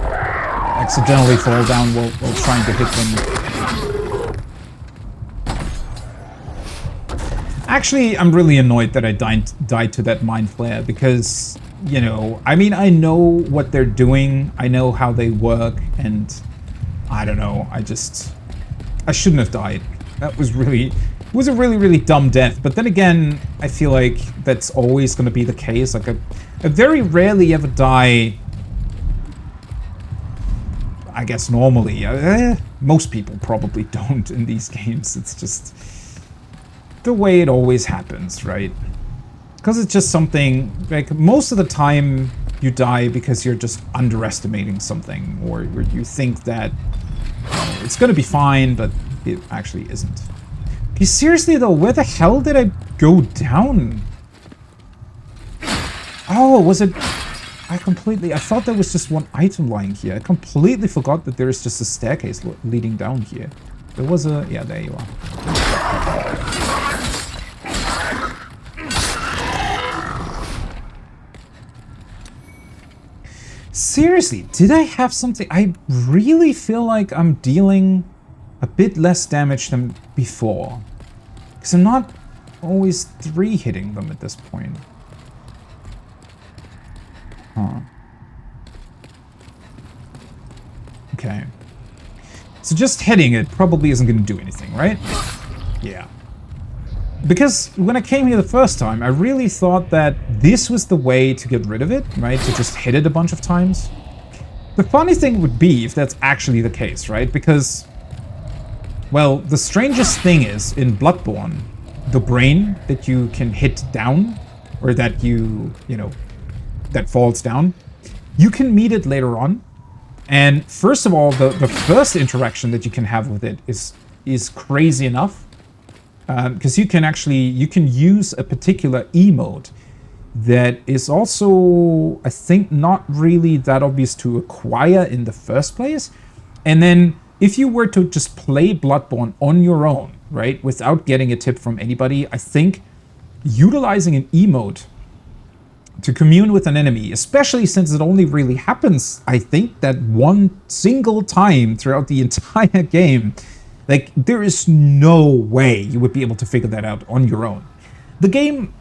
accidentally fall down while trying to hit them. Actually, I'm really annoyed that I died to that mind flare because, you know, I mean, I know what they're doing, I know how they work, and I don't know, I shouldn't have died. That was really, it was a really, really dumb death. But then again, I feel like that's always going to be the case. Like, I very rarely ever die, I guess, normally. Most people probably don't in these games. It's just the way it always happens, right? Because it's just something, like, most of the time you die because you're just underestimating something, or you think that it's gonna be fine, but it actually isn't. Okay, seriously though, where the hell did I go down? Oh, was it... I thought there was just one item lying here. I completely forgot that there is just a staircase leading down here. There was a... yeah, there you are. Seriously, did I have something? I really feel like I'm dealing a bit less damage than before. Because I'm not always 3-hitting them at this point. Huh. Okay. So just hitting it probably isn't going to do anything, right? Yeah. Because when I came here the first time, I really thought that this was the way to get rid of it, right? To just hit it a bunch of times. The funny thing would be if that's actually the case, right? Because, well, the strangest thing is, in Bloodborne, the brain that you can hit down, or that you know, that falls down, you can meet it later on. And first of all, the first interaction that you can have with it is crazy enough. Because you can use a particular emote that is also, I think, not really that obvious to acquire in the first place. And then if you were to just play Bloodborne on your own, right, without getting a tip from anybody, I think utilizing an emote to commune with an enemy, especially since it only really happens, I think, that one single time throughout the entire game, like, there is no way you would be able to figure that out on your own. The game,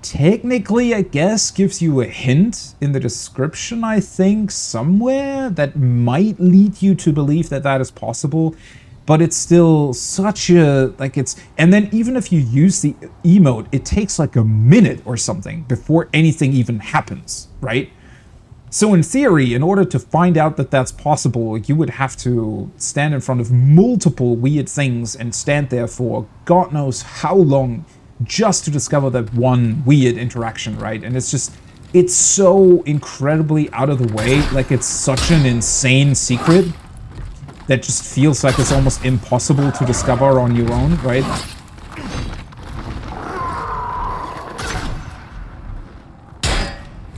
technically, I guess, gives you a hint in the description, I think, somewhere, that might lead you to believe that that is possible. But it's still such a, like, it's... And then even if you use the emote, it takes like a minute or something before anything even happens, right? So in theory, in order to find out that that's possible, you would have to stand in front of multiple weird things and stand there for God knows how long just to discover that one weird interaction, right? And it's just, it's so incredibly out of the way. Like, it's such an insane secret that just feels like it's almost impossible to discover on your own, right?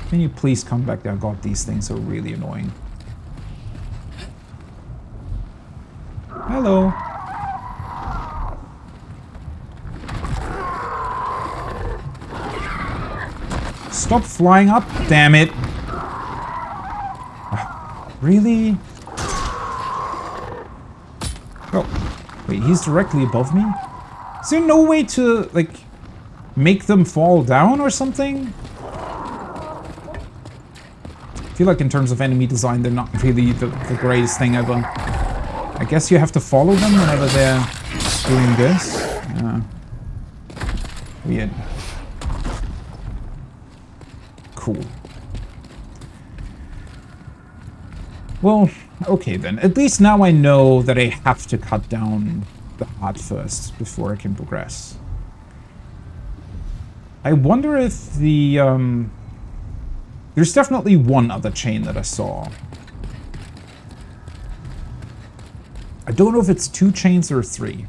Can you please come back there? God, these things are really annoying. Hello. Stop flying up, damn it. Really? Oh, wait, he's directly above me? Is there no way to, like, make them fall down or something? I feel like in terms of enemy design, they're not really the greatest thing ever. I guess you have to follow them whenever they're doing this. Weird. Cool. Well, okay then. At least now I know that I have to cut down the heart first before I can progress. I wonder if the, there's definitely one other chain that I saw. I don't know if it's 2 chains or 3.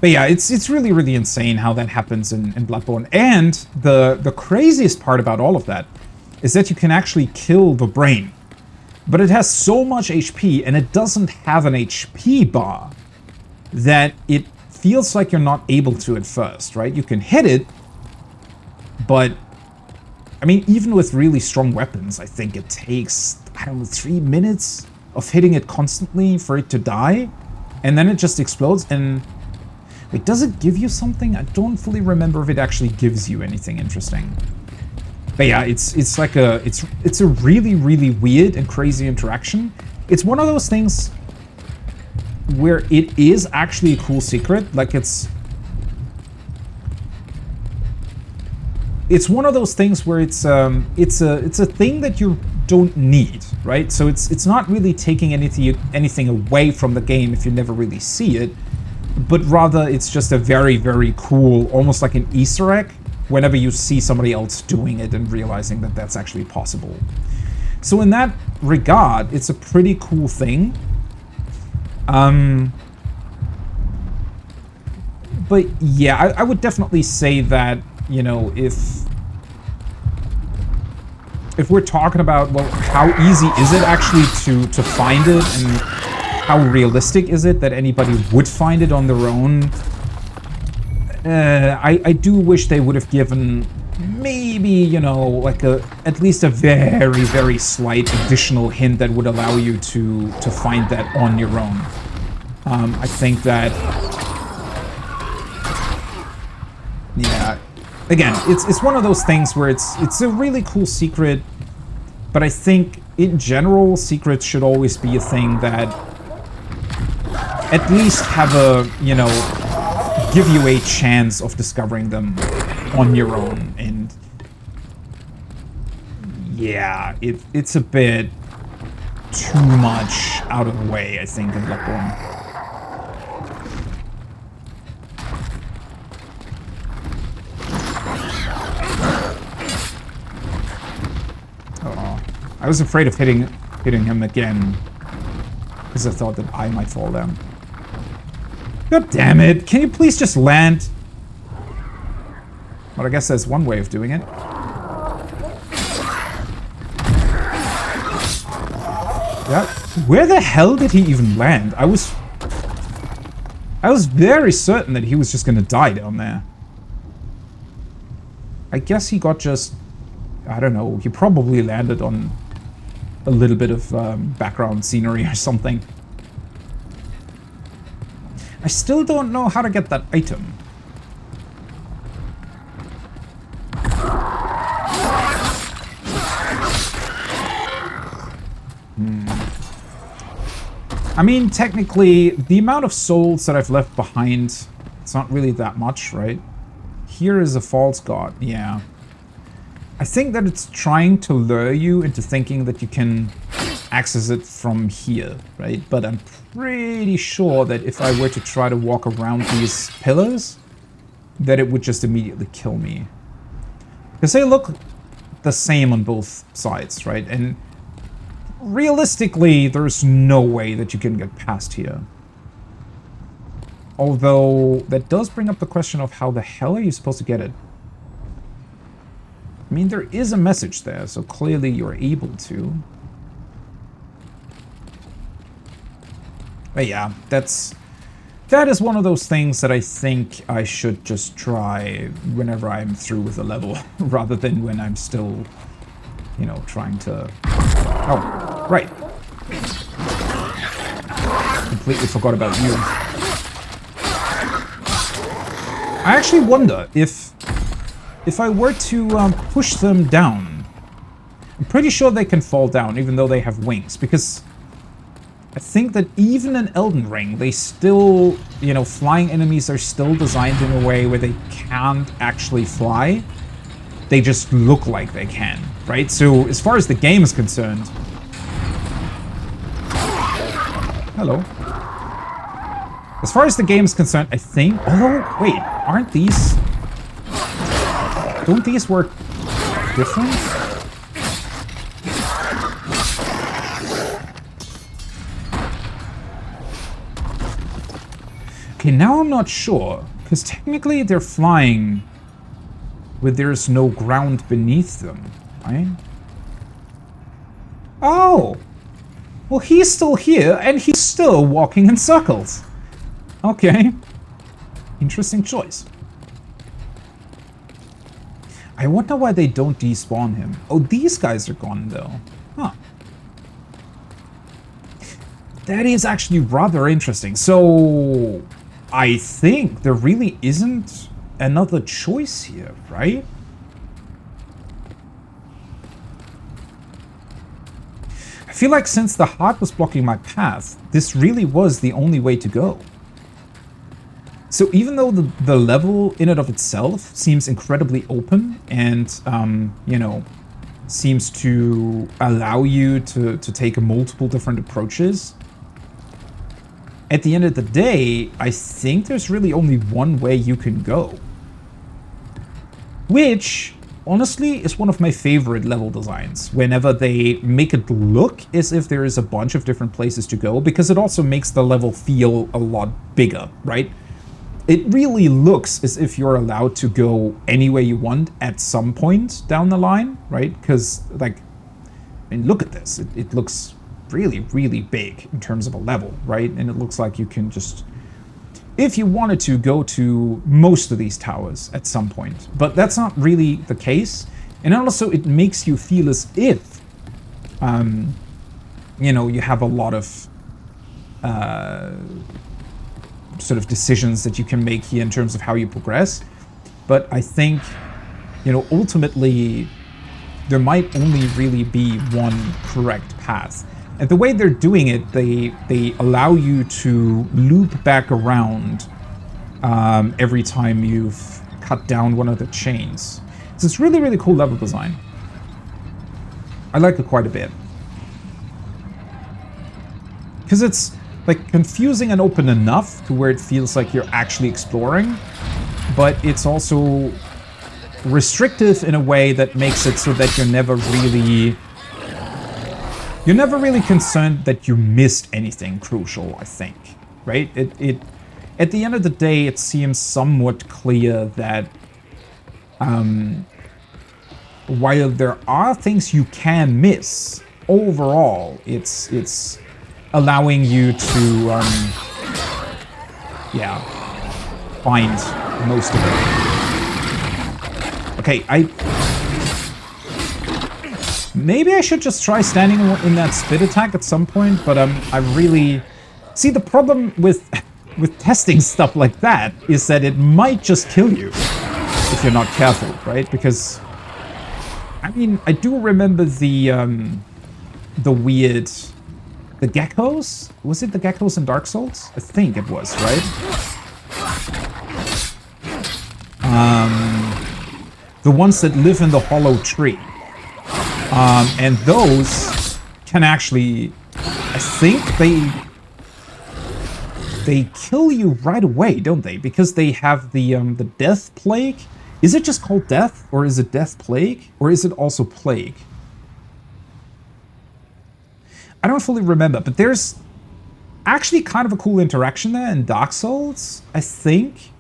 But yeah, it's really, really insane how that happens in Bloodborne. And the craziest part about all of that is that you can actually kill the brain. But it has so much HP, and it doesn't have an HP bar, that it feels like you're not able to at first, right? You can hit it, but I mean, even with really strong weapons, I think it takes, I don't know, 3 minutes of hitting it constantly for it to die, and then it just explodes. And wait, does it give you something? I don't fully remember if it actually gives you anything interesting. But yeah, it's like a it's a really, really weird and crazy interaction. It's one of those things where it is actually a cool secret. Like, it's one of those things where it's a thing that you don't need, right? So it's not really taking anything away from the game if you never really see it, but rather it's just a very, very cool, almost like an Easter egg, whenever you see somebody else doing it and realizing that that's actually possible. So in that regard, it's a pretty cool thing. But yeah, I would definitely say that, you know, if we're talking about, well, how easy is it actually to find it, and how realistic is it that anybody would find it on their own, I do wish they would have given maybe, you know, like at least a very, very slight additional hint that would allow you to find that on your own. I think that, yeah, again, it's one of those things where it's a really cool secret, but I think in general secrets should always be a thing that at least have a, you know, give you a chance of discovering them on your own. And yeah, it's a bit too much out of the way, I think, in Bloodborne. I was afraid of hitting him again, because I thought that I might fall down. God damn it! Can you please just land? But I guess there's one way of doing it. Yeah. Where the hell did he even land? I was very certain that he was just gonna die down there. I guess he got just, I don't know, he probably landed on a little bit of background scenery or something. I still don't know how to get that item. I mean, technically, the amount of souls that I've left behind, it's not really that much, right? Here is a false god, yeah. I think that it's trying to lure you into thinking that you can access it from here, right? But I'm pretty sure that if I were to try to walk around these pillars, that it would just immediately kill me. Because they look the same on both sides, right? And realistically, there's no way that you can get past here. Although, that does bring up the question of how the hell are you supposed to get it? I mean, there is a message there, so clearly you're able to. But yeah, that is one of those things that I think I should just try whenever I'm through with a level, rather than when I'm still, you know, trying to... Oh, right. Completely forgot about you. I actually wonder if I were to push them down, I'm pretty sure they can fall down even though they have wings, because I think that even in Elden Ring, they still, you know, flying enemies are still designed in a way where they can't actually fly. They just look like they can, right? So as far as the game is concerned... Hello. As far as the game is concerned, I think... Oh, wait, aren't these... Don't these work different? Okay, now I'm not sure, because technically they're flying where there's no ground beneath them, right? Oh! Well, he's still here, and he's still walking in circles. Okay. Interesting choice. I wonder why they don't despawn him. Oh, these guys are gone, though. Huh. That is actually rather interesting. So, I think there really isn't another choice here, right? I feel like since the heart was blocking my path, this really was the only way to go. So even though the level in and of itself seems incredibly open and, you know, seems to allow you to take multiple different approaches, at the end of the day, I think there's really only one way you can go. Which, honestly, is one of my favorite level designs, whenever they make it look as if there is a bunch of different places to go, because it also makes the level feel a lot bigger, right? It really looks as if you're allowed to go any way you want at some point down the line, right? Because, like, I mean, look at this. It looks really, really big in terms of a level, right? And it looks like you can just, if you wanted to, go to most of these towers at some point. But that's not really the case. And also, it makes you feel as if, you know, you have a lot of sort of decisions that you can make here in terms of how you progress. But I think, you know, ultimately, there might only really be one correct path. And the way they're doing it, they allow you to loop back around every time you've cut down one of the chains. So it's really, really cool level design. I like it quite a bit. Because it's like confusing and open enough to where it feels like you're actually exploring, but it's also restrictive in a way that makes it so that you're never really concerned that you missed anything crucial, I think, right? It at the end of the day, it seems somewhat clear that while there are things you can miss, overall, it's allowing you to, yeah, find most of it. Okay, maybe I should just try standing in that spit attack at some point, but I really... See, the problem with testing stuff like that is that it might just kill you if you're not careful, right? Because, I mean, I do remember the weird... The geckos? Was it the geckos in Dark Souls? I think it was, right? the ones that live in the hollow tree. And those can actually, I think they kill you right away, don't they? Because they have the death plague. Is it just called death, or is it death plague, or is it also plague? I don't fully remember, but there's actually kind of a cool interaction there in Dark Souls, I think,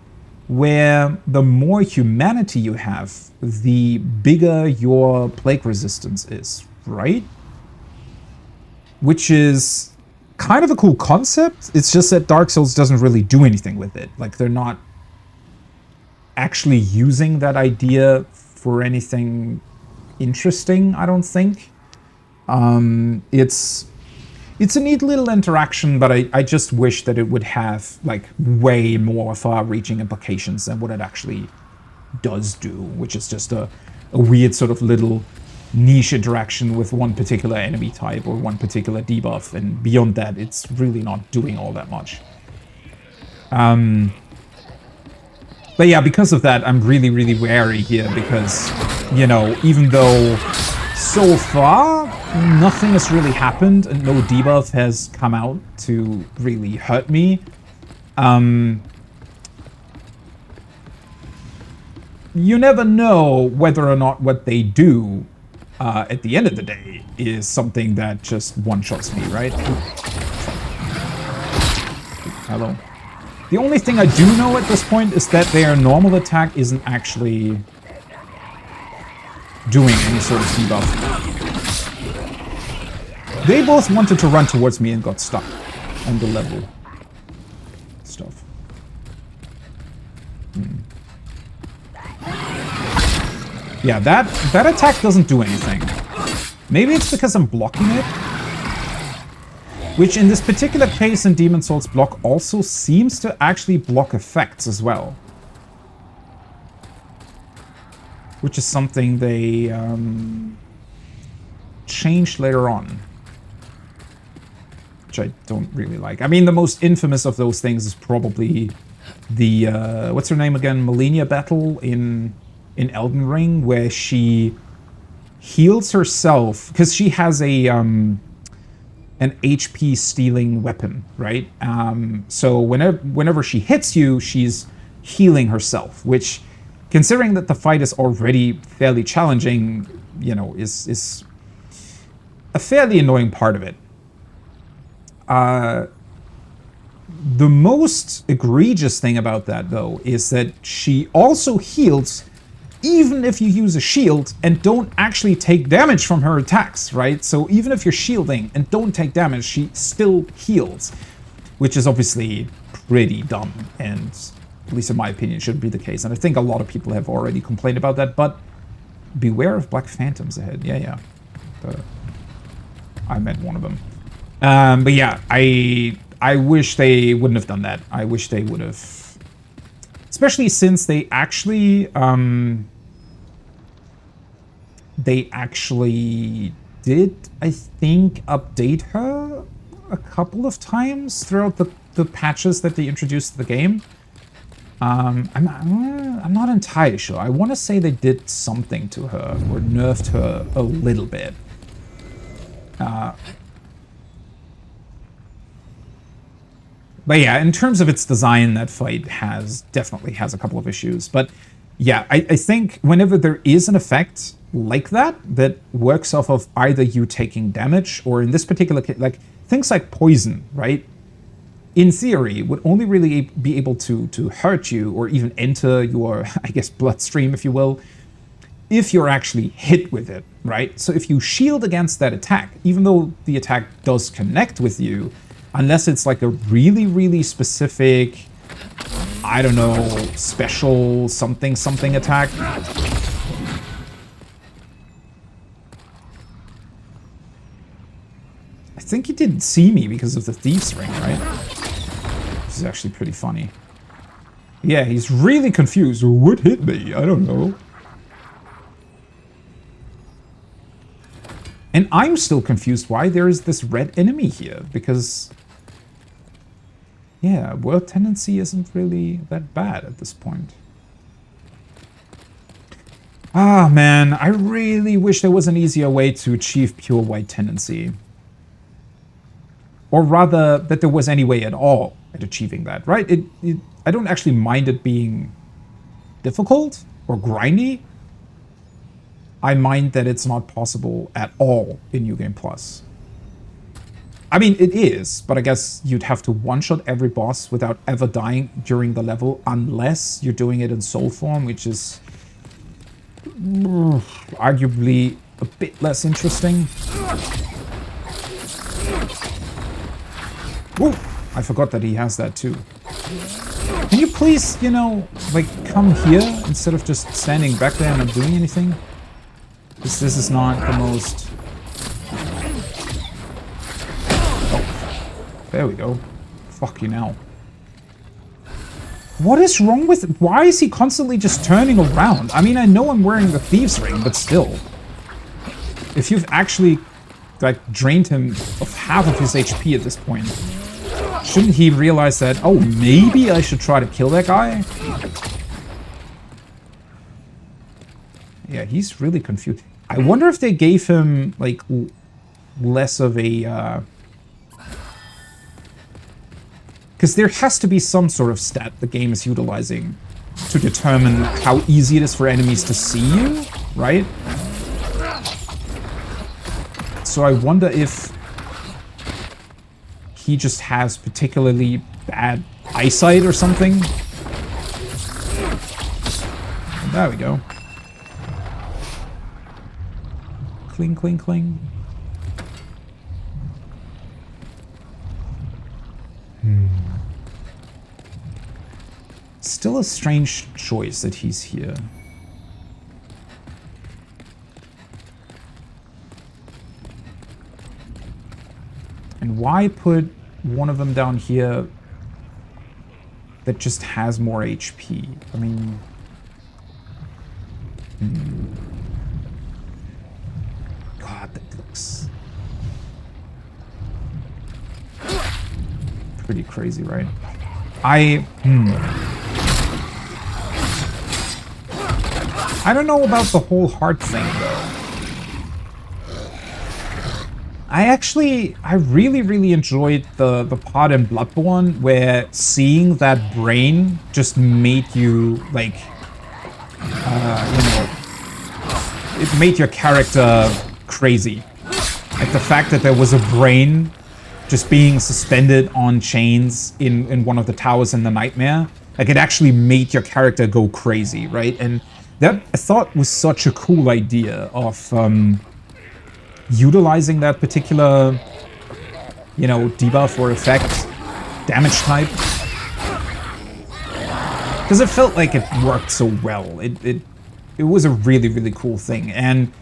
where the more humanity you have, the bigger your plague resistance is, right? Which is kind of a cool concept. It's just that Dark Souls doesn't really do anything with it. Like, they're not actually using that idea for anything interesting, I don't think. It's a neat little interaction, but I just wish that it would have, like, way more far-reaching implications than what it actually does do, which is just a weird sort of little niche interaction with one particular enemy type or one particular debuff, and beyond that, it's really not doing all that much. But yeah, because of that, I'm really, really wary here, because, you know, even though so far nothing has really happened and no debuff has come out to really hurt me, you never know whether or not what they do at the end of the day is something that just one-shots me, right? Hello. The only thing I do know at this point is that their normal attack isn't actually doing any sort of debuff. They both wanted to run towards me and got stuck on the level stuff. Yeah, that attack doesn't do anything. Maybe it's because I'm blocking it. Which in this particular case in Demon's Souls, block also seems to actually block effects as well. Which is something they changed later on. Which I don't really like. I mean, the most infamous of those things is probably the, what's her name again? Malenia battle in Elden Ring, where she heals herself, because she has a an HP stealing weapon, right? So whenever she hits you, she's healing herself, which, considering that the fight is already fairly challenging, you know, is a fairly annoying part of it. The most egregious thing about that, though, is that she also heals even if you use a shield and don't actually take damage from her attacks, right? So even if you're shielding and don't take damage, she still heals, which is obviously pretty dumb, and at least in my opinion, shouldn't be the case. And I think a lot of people have already complained about that, but beware of Black Phantoms ahead. Yeah. I meant one of them. But yeah, I wish they wouldn't have done that. I wish they would have... Especially since they actually did, I think, update her a couple of times throughout the patches that they introduced to the game. I'm not entirely sure. I want to say they did something to her, or nerfed her a little bit. But yeah, in terms of its design, that fight definitely has a couple of issues. But yeah, I think whenever there is an effect like that works off of either you taking damage, or in this particular case, like things like poison, right? In theory, would only really be able to hurt you or even enter your, I guess, bloodstream, if you will, if you're actually hit with it, right? So if you shield against that attack, even though the attack does connect with you, unless it's like a really, really specific, I don't know, special something attack. I think he didn't see me because of the Thieves' Ring, right? This is actually pretty funny. Yeah, he's really confused. What hit me? I don't know. And I'm still confused why there is this red enemy here, because... yeah, world tendency isn't really that bad at this point. Ah, man, I really wish there was an easier way to achieve pure white tendency. Or rather, that there was any way at all at achieving that, right? I don't actually mind it being difficult or grindy. I mind that it's not possible at all in New Game Plus. I mean, it is, but I guess you'd have to one-shot every boss without ever dying during the level, unless you're doing it in soul form, which is arguably a bit less interesting. Ooh, I forgot that he has that too. Can you please, you know, like, come here instead of just standing back there and not doing anything? Because this is not the most... Oh, there we go. Fuck you now. What is wrong with... Why is he constantly just turning around? I mean, I know I'm wearing the Thieves' Ring, but still. If you've actually, like, drained him of half of his HP at this point, shouldn't he realize that, oh, maybe I should try to kill that guy? Yeah, he's really confused. I wonder if they gave him, like, less of a... Because there has to be some sort of stat the game is utilizing to determine how easy it is for enemies to see you, right? So I wonder if he just has particularly bad eyesight or something. There we go. Cling, cling, cling. Still a strange choice that he's here. And why put one of them down here that just has more HP? I mean... God, that looks... pretty crazy, right? I don't know about the whole heart thing, though. I really enjoyed the part in Bloodborne where seeing that brain just made you, like, you know, it made your character crazy. Like the fact that there was a brain just being suspended on chains in one of the towers in the nightmare. Like, it actually made your character go crazy, right? And that, I thought, was such a cool idea of utilizing that particular, you know, debuff or effect, damage type. Because it felt like it worked so well. It was a really cool thing. And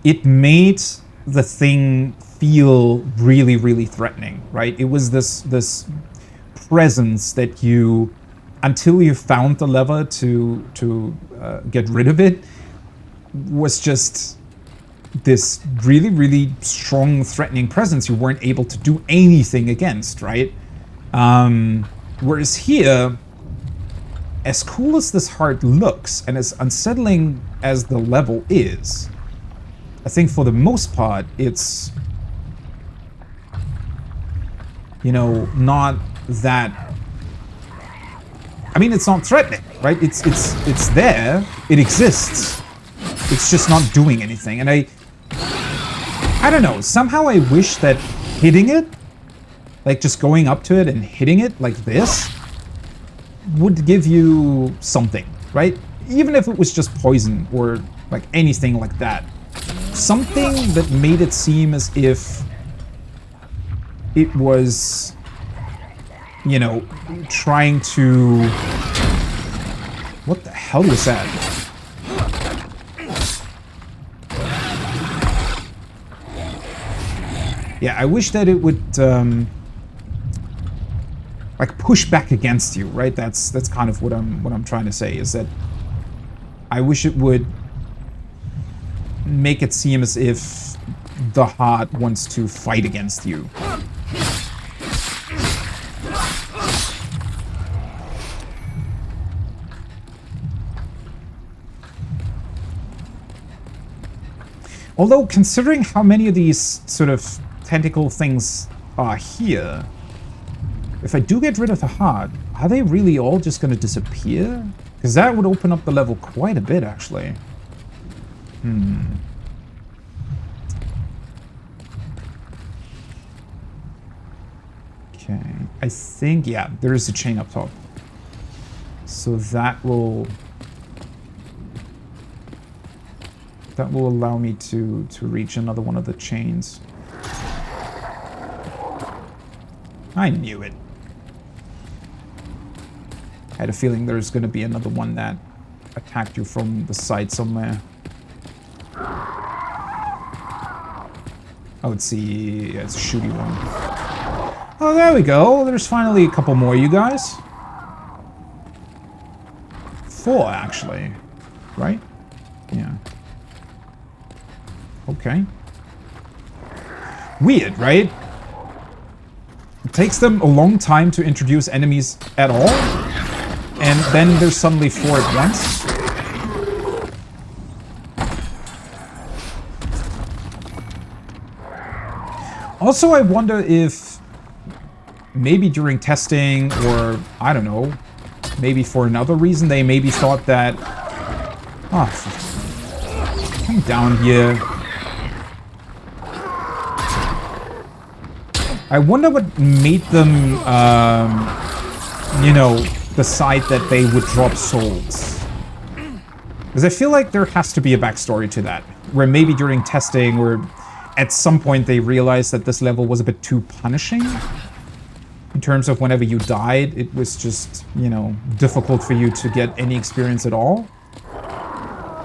it made the thing feel really threatening, right? It was this presence that you, until you found the lever to get rid of it, was just this really strong, threatening presence you weren't able to do anything against, right? Whereas here, as cool as this heart looks, and as unsettling as the level is, I think for the most part, it's, you know, not that... I mean, it's not threatening, right? It's there, it exists. It's just not doing anything. And I don't know, somehow I wish that hitting it, like just going up to it and hitting it like this, would give you something, right? Even if it was just poison or like anything like that. Something that made it seem as if it was, you know, trying to... What the hell was that? Yeah, I wish that it would, like, push back against you, right? That's kind of what I'm trying to say, is that I wish it would make it seem as if the heart wants to fight against you. Although, considering how many of these sort of tentacle things are here, if I do get rid of the heart, are they really all just going to disappear? Because that would open up the level quite a bit, actually. Okay, I think, yeah, there is a chain up top. So that will allow me to reach another one of the chains. I knew it. I had a feeling there's going to be another one that attacked you from the side somewhere. Oh, it's yeah, it's a shooty one. Oh, there we go. There's finally a couple more, you guys. 4, actually. Right? Yeah. Okay. Weird, right? It takes them a long time to introduce enemies at all, and then there's suddenly 4 at once. Also, I wonder if maybe during testing, or I don't know, maybe for another reason, they maybe thought that... Oh, come down here. I wonder what made them, you know, decide that they would drop souls. Because I feel like there has to be a backstory to that. Where maybe during testing, or at some point they realized that this level was a bit too punishing. In terms of whenever you died, it was just, you know, difficult for you to get any experience at all.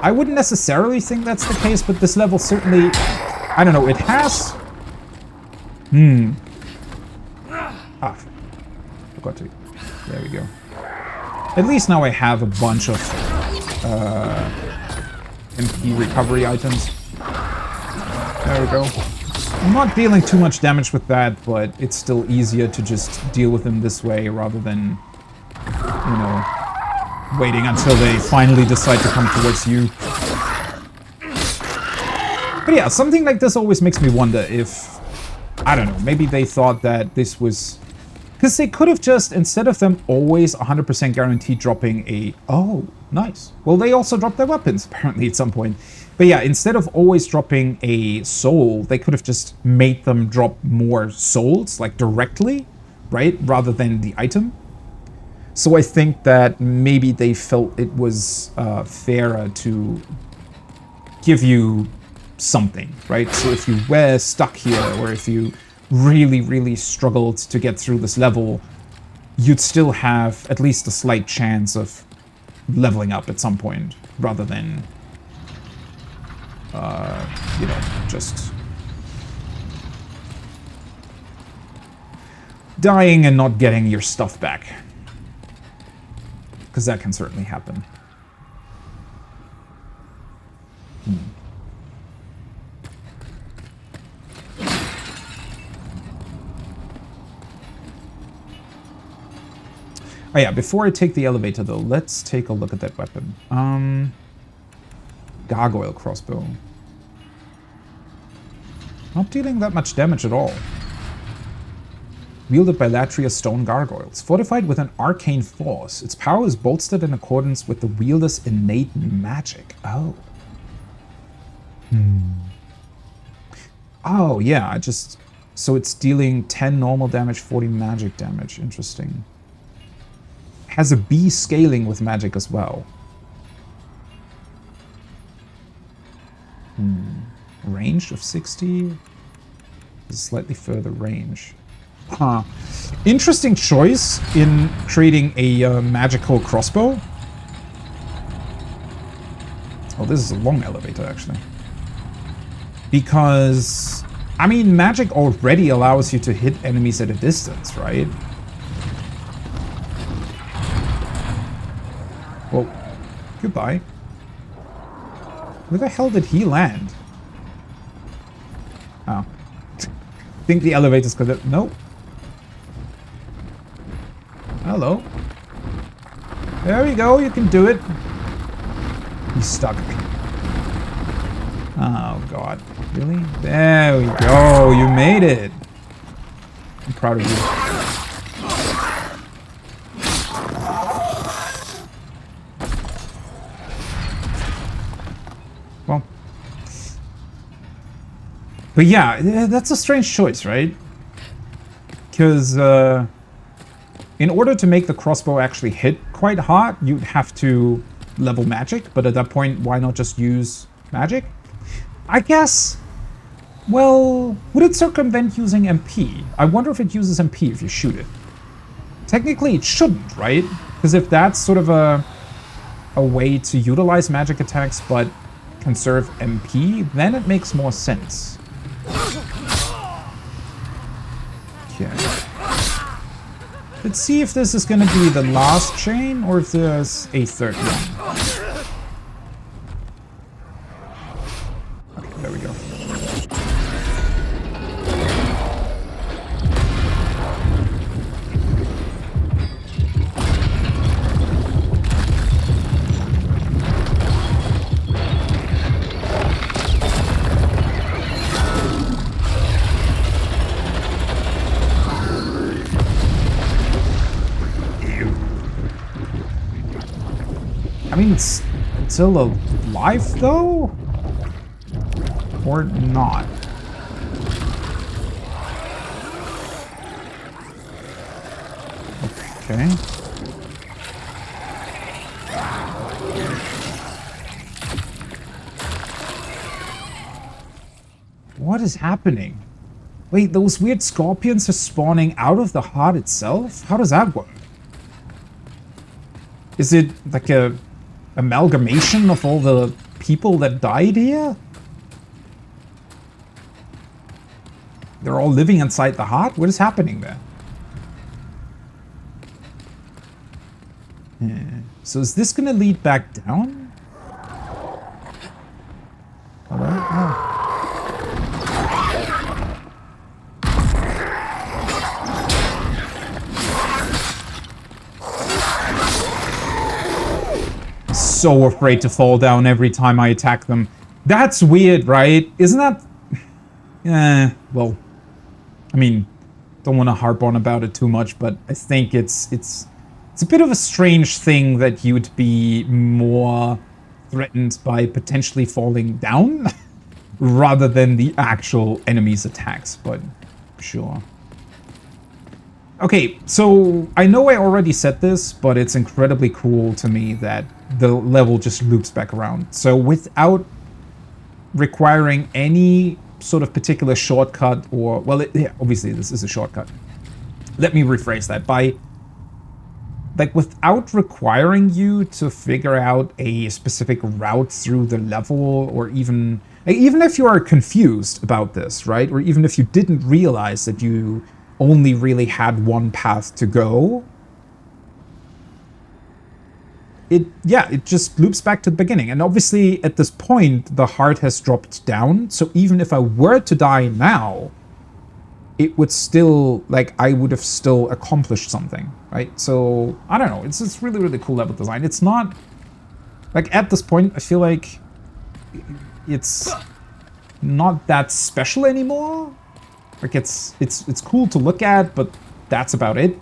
I wouldn't necessarily think that's the case, but this level certainly, I don't know, it has... Ah, forgot to... There we go. At least now I have a bunch of MP recovery items. There we go. I'm not dealing too much damage with that, but it's still easier to just deal with them this way rather than, you know, waiting until they finally decide to come towards you. But yeah, something like this always makes me wonder if, I don't know, maybe they thought that this was... Because they could have just, instead of them always 100% guaranteed dropping a... Oh, nice. Well, they also dropped their weapons, apparently, at some point. But yeah, instead of always dropping a soul, they could have just made them drop more souls, like directly, right? Rather than the item. So I think that maybe they felt it was fairer to give you something, right? So if you were stuck here, or if you really, really struggled to get through this level, you'd still have at least a slight chance of leveling up at some point, rather than, you know, just dying and not getting your stuff back. Because that can certainly happen. Oh yeah, before I take the elevator though, let's take a look at that weapon. Gargoyle crossbow. Not dealing that much damage at all. Wielded by Latria stone gargoyles. Fortified with an arcane force. Its power is bolstered in accordance with the wielder's innate magic. Oh. Oh yeah, so it's dealing 10 normal damage, 40 magic damage. Interesting. Has a B scaling with magic as well. Range of 60? Slightly further range. Huh. Interesting choice in creating a magical crossbow. Oh, this is a long elevator, actually. Because, I mean, magic already allows you to hit enemies at a distance, right? Well, goodbye. Where the hell did he land? Oh. Think the elevator's gonna... Nope. Hello. There we go, you can do it. He's stuck. Oh, God. Really? There we go. You made it. I'm proud of you. Well. But yeah, that's a strange choice, right? Because in order to make the crossbow actually hit quite hard, you'd have to level magic. But at that point, why not just use magic? I guess, well, would it circumvent using MP? I wonder if it uses MP if you shoot it. Technically, it shouldn't, right? Because if that's sort of a way to utilize magic attacks but conserve MP, then it makes more sense. Okay. Let's see if this is going to be the last chain or if there's a third one. Okay, there we go. I mean, it's still alive, though? Or not? Okay. What is happening? Wait, those weird scorpions are spawning out of the heart itself? How does that work? Is it like a amalgamation of all the people that died here? They're all living inside the heart? What is happening there? Yeah. So is this gonna lead back down? Alright, oh. So afraid to fall down every time I attack them. That's weird, right? Isn't that... well... I mean, don't want to harp on about it too much, but I think it's a bit of a strange thing that you'd be more threatened by potentially falling down rather than the actual enemy's attacks, but sure. Okay, so I know I already said this, but it's incredibly cool to me that the level just loops back around. So without requiring any sort of particular shortcut or, well, yeah, obviously this is a shortcut. Let me rephrase that. By, like, without requiring you to figure out a specific route through the level, or even if you are confused about this, right? Or even if you didn't realize that you only really had one path to go, it just loops back to the beginning. And obviously at this point the heart has dropped down, so even if I were to die now, it would still, like, I would have still accomplished something, right? So I don't know, it's really, really cool level design. It's not like, at this point I feel like it's not that special anymore. Like, it's cool to look at, but that's about it,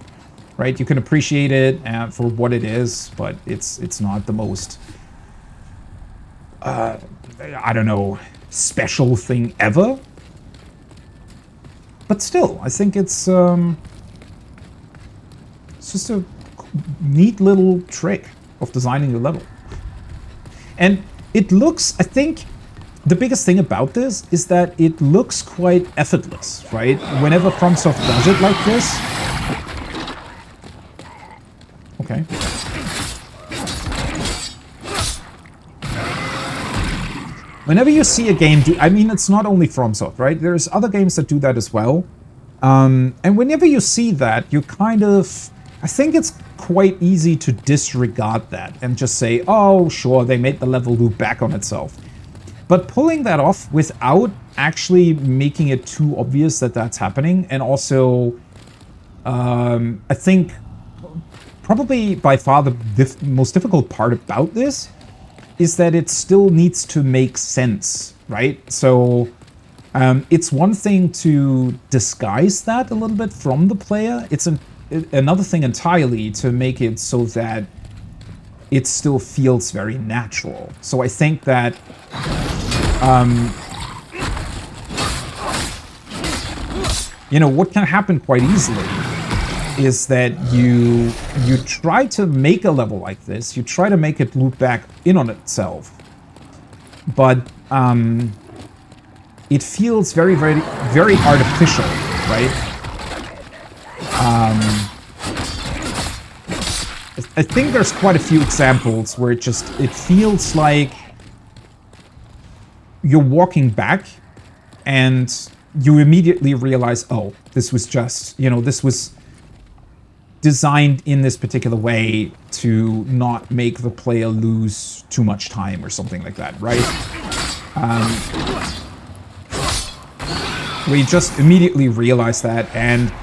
right? You can appreciate it for what it is, but it's not the most, I don't know, special thing ever. But still, I think it's just a neat little trick of designing your level. And it looks, I think, the biggest thing about this is that it looks quite effortless, right? Whenever FromSoft does it like this. Okay. Whenever you see a game do, I mean, it's not only FromSoft, right? There's other games that do that as well. And whenever you see that, you kind of, I think it's quite easy to disregard that and just say, oh, sure, they made the level loop back on itself. But pulling that off without actually making it too obvious that that's happening, and also, I think probably by far the most difficult part about this is that it still needs to make sense right? So it's one thing to disguise that a little bit from the player. It's another thing entirely to make it so that it still feels very natural. So I think that you know, what can happen quite easily is that you try to make a level like this, you try to make it loop back in on itself, but it feels very, very, very artificial, right? I think there's quite a few examples where it feels like you're walking back and you immediately realize, oh, this was just, you know, this was designed in this particular way to not make the player lose too much time or something like that, right? We just immediately realize that, and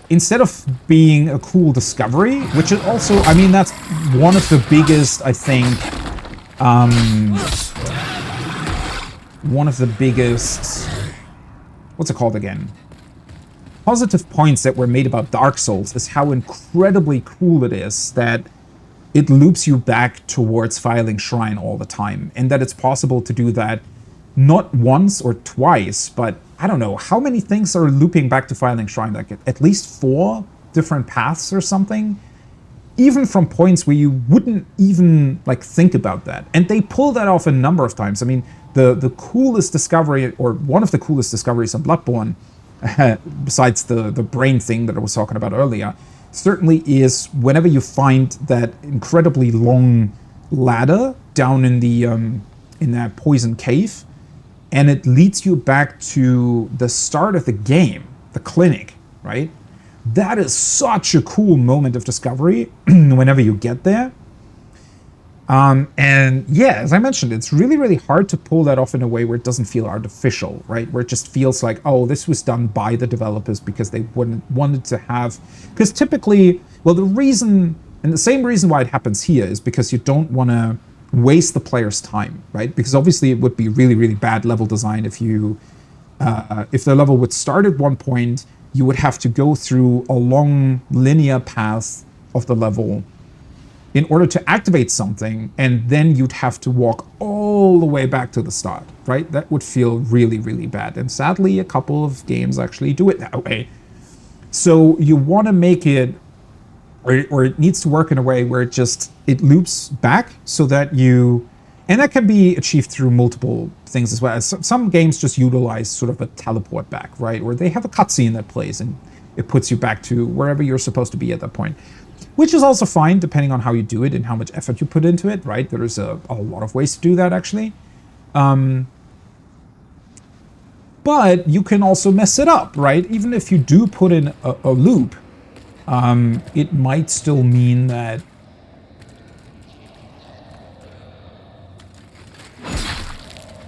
instead of being a cool discovery, which is also, I mean, that's one of the biggest, I think, one of the biggest, what's it called again? Positive points that were made about Dark Souls is how incredibly cool it is that it loops you back towards Firelink Shrine all the time, and that it's possible to do that not once or twice, but I don't know, how many things are looping back to Firelink Shrine? Like at least 4 different paths or something? Even from points where you wouldn't even like think about that. And they pull that off a number of times. I mean, the coolest discovery, or one of the coolest discoveries in Bloodborne, besides the brain thing that I was talking about earlier, certainly is whenever you find that incredibly long ladder down in the in that poison cave, and it leads you back to the start of the game, the clinic, right? That is such a cool moment of discovery whenever you get there. And yeah, as I mentioned, it's really, really hard to pull that off in a way where it doesn't feel artificial, right? Where it just feels like, oh, this was done by the developers because they wanted to have... Because typically, well, the reason, and the same reason why it happens here is because you don't want to waste the player's time, right? Because obviously it would be really, really bad level design if you... if the level would start at one point, you would have to go through a long linear path of the level in order to activate something, and then you'd have to walk all the way back to the start, right? That would feel really, really bad. And sadly, a couple of games actually do it that way. So you want to make it, or it needs to work in a way where it loops back so that you, and that can be achieved through multiple things as well. Some games just utilize sort of a teleport back, right? Where they have a cutscene that plays and it puts you back to wherever you're supposed to be at that point. Which is also fine, depending on how you do it and how much effort you put into it, right? There's a lot of ways to do that, actually. But you can also mess it up, right? Even if you do put in a loop, it might still mean that...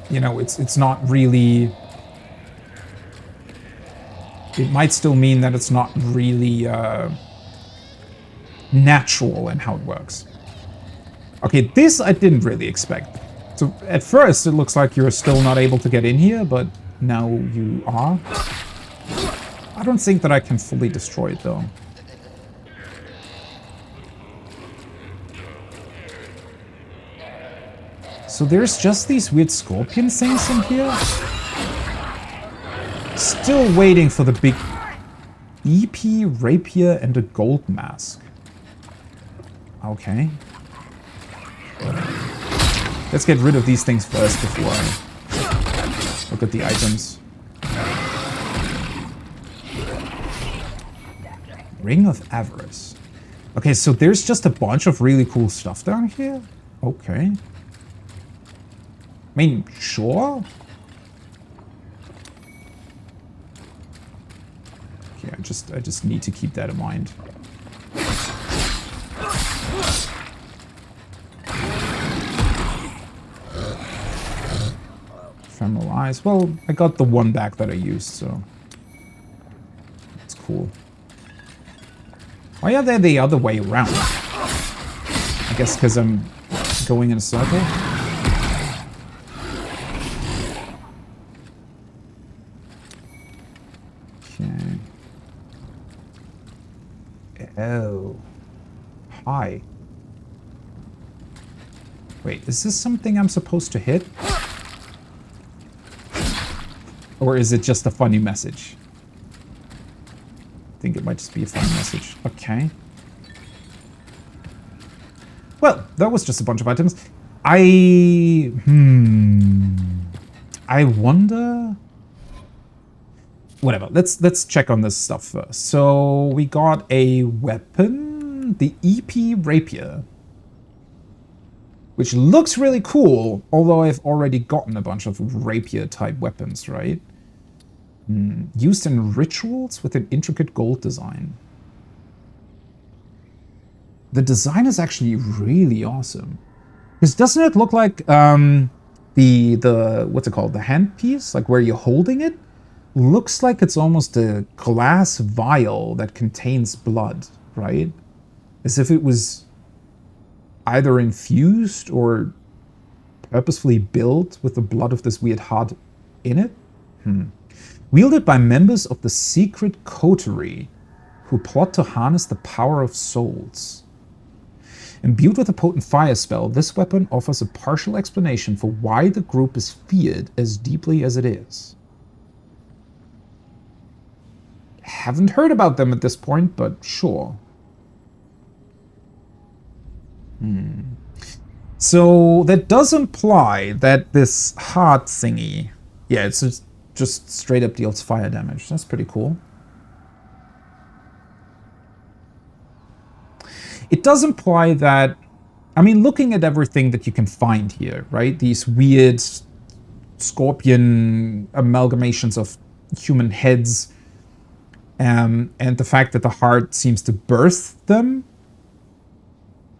You know, it's not really... It might still mean that it's not really... natural in how it works. Okay, this I didn't really expect. So at first it looks like you're still not able to get in here, but now you are. I don't think that I can fully destroy it though. So there's just these weird scorpion things in here. Still waiting for the big EP, rapier, and a gold mask. Okay. Let's get rid of these things first before I look at the items. Ring of Avarice. Okay, so there's just a bunch of really cool stuff down here? Okay. I mean, sure. Okay, I just need to keep that in mind. Ephemeral eyes. Well, I got the one back that I used, so that's cool. Why are they the other way around? I guess because I'm going in a circle. Oh. Hi. Wait, is this something I'm supposed to hit? Or is it just a funny message? I think it might just be a funny message. Okay. Well, that was just a bunch of items. I wonder... Whatever, let's check on this stuff first. So we got a weapon, the EP Rapier, which looks really cool, although I've already gotten a bunch of rapier-type weapons, right? Used in rituals with an intricate gold design. The design is actually really awesome. Because doesn't it look like the what's it called? The handpiece, like where you're holding it, looks like it's almost a glass vial that contains blood, right? As if it was either infused or purposefully built with the blood of this weird heart in it. Wielded by members of the secret coterie who plot to harness the power of souls. Imbued with a potent fire spell, this weapon offers a partial explanation for why the group is feared as deeply as it is. Haven't heard about them at this point, but sure. So that does imply that this heart thingy, yeah, it's just straight up deals fire damage. That's pretty cool. It does imply that, I mean, looking at everything that you can find here, right? These weird scorpion amalgamations of human heads, and the fact that the heart seems to birth them.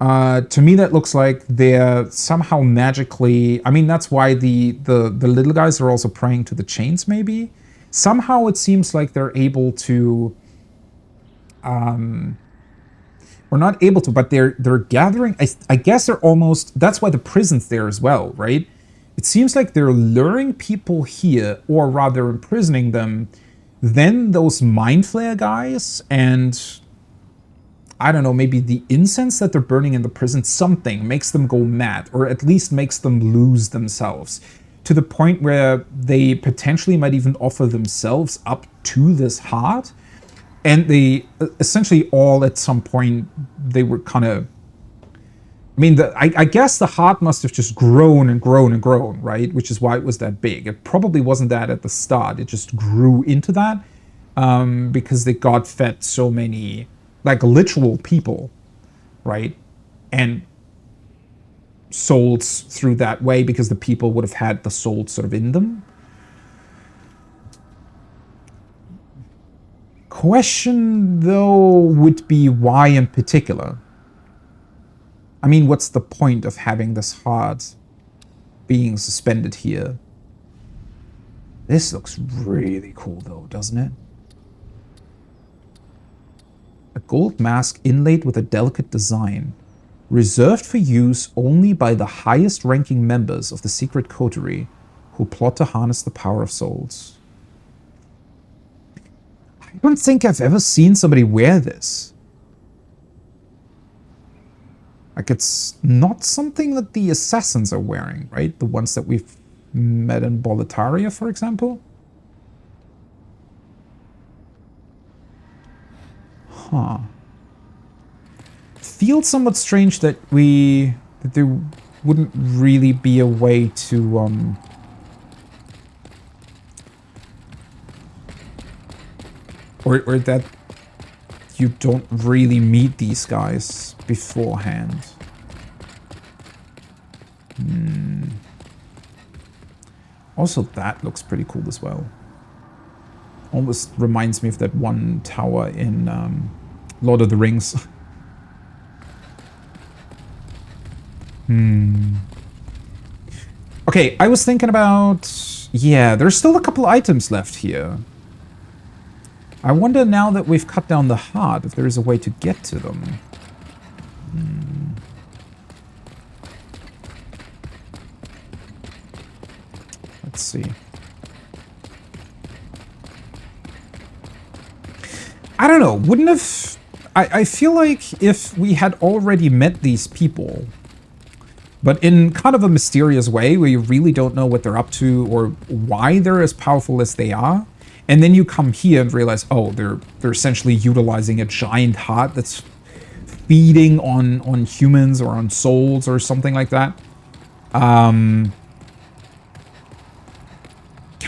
To me, that looks like they're somehow magically... I mean, that's why the little guys are also praying to the chains, maybe? Somehow it seems like they're able to... or not able to, but they're gathering... I guess they're almost... That's why the prison's there as well, right? It seems like they're luring people here, or rather imprisoning them. Then those Mind Flayer guys and... I don't know, maybe the incense that they're burning in the prison, something makes them go mad, or at least makes them lose themselves, to the point where they potentially might even offer themselves up to this heart. And they essentially all at some point, they were kind of... I mean, I guess the heart must have just grown and grown and grown, right? Which is why it was that big. It probably wasn't that at the start. It just grew into that because they got fed so many... like literal people, right? And souls through that way because the people would have had the souls sort of in them. Question, though, would be why in particular? I mean, what's the point of having this heart being suspended here? This looks really cool, though, doesn't it? A gold mask inlaid with a delicate design, reserved for use only by the highest-ranking members of the secret coterie who plot to harness the power of souls. I don't think I've ever seen somebody wear this. Like, it's not something that the assassins are wearing, right? The ones that we've met in Boletaria, for example. Huh. Feels somewhat strange that there wouldn't really be a way to or that you don't really meet these guys beforehand. Also, that looks pretty cool as well. Almost reminds me of that one tower in Lord of the Rings. Okay, I was thinking about... Yeah, there's still a couple items left here. I wonder now that we've cut down the heart if there is a way to get to them. Let's see. I don't know, wouldn't have... I feel like if we had already met these people, but in kind of a mysterious way where you really don't know what they're up to or why they're as powerful as they are, and then you come here and realize, oh, they're essentially utilizing a giant heart that's feeding on humans or on souls or something like that. Kind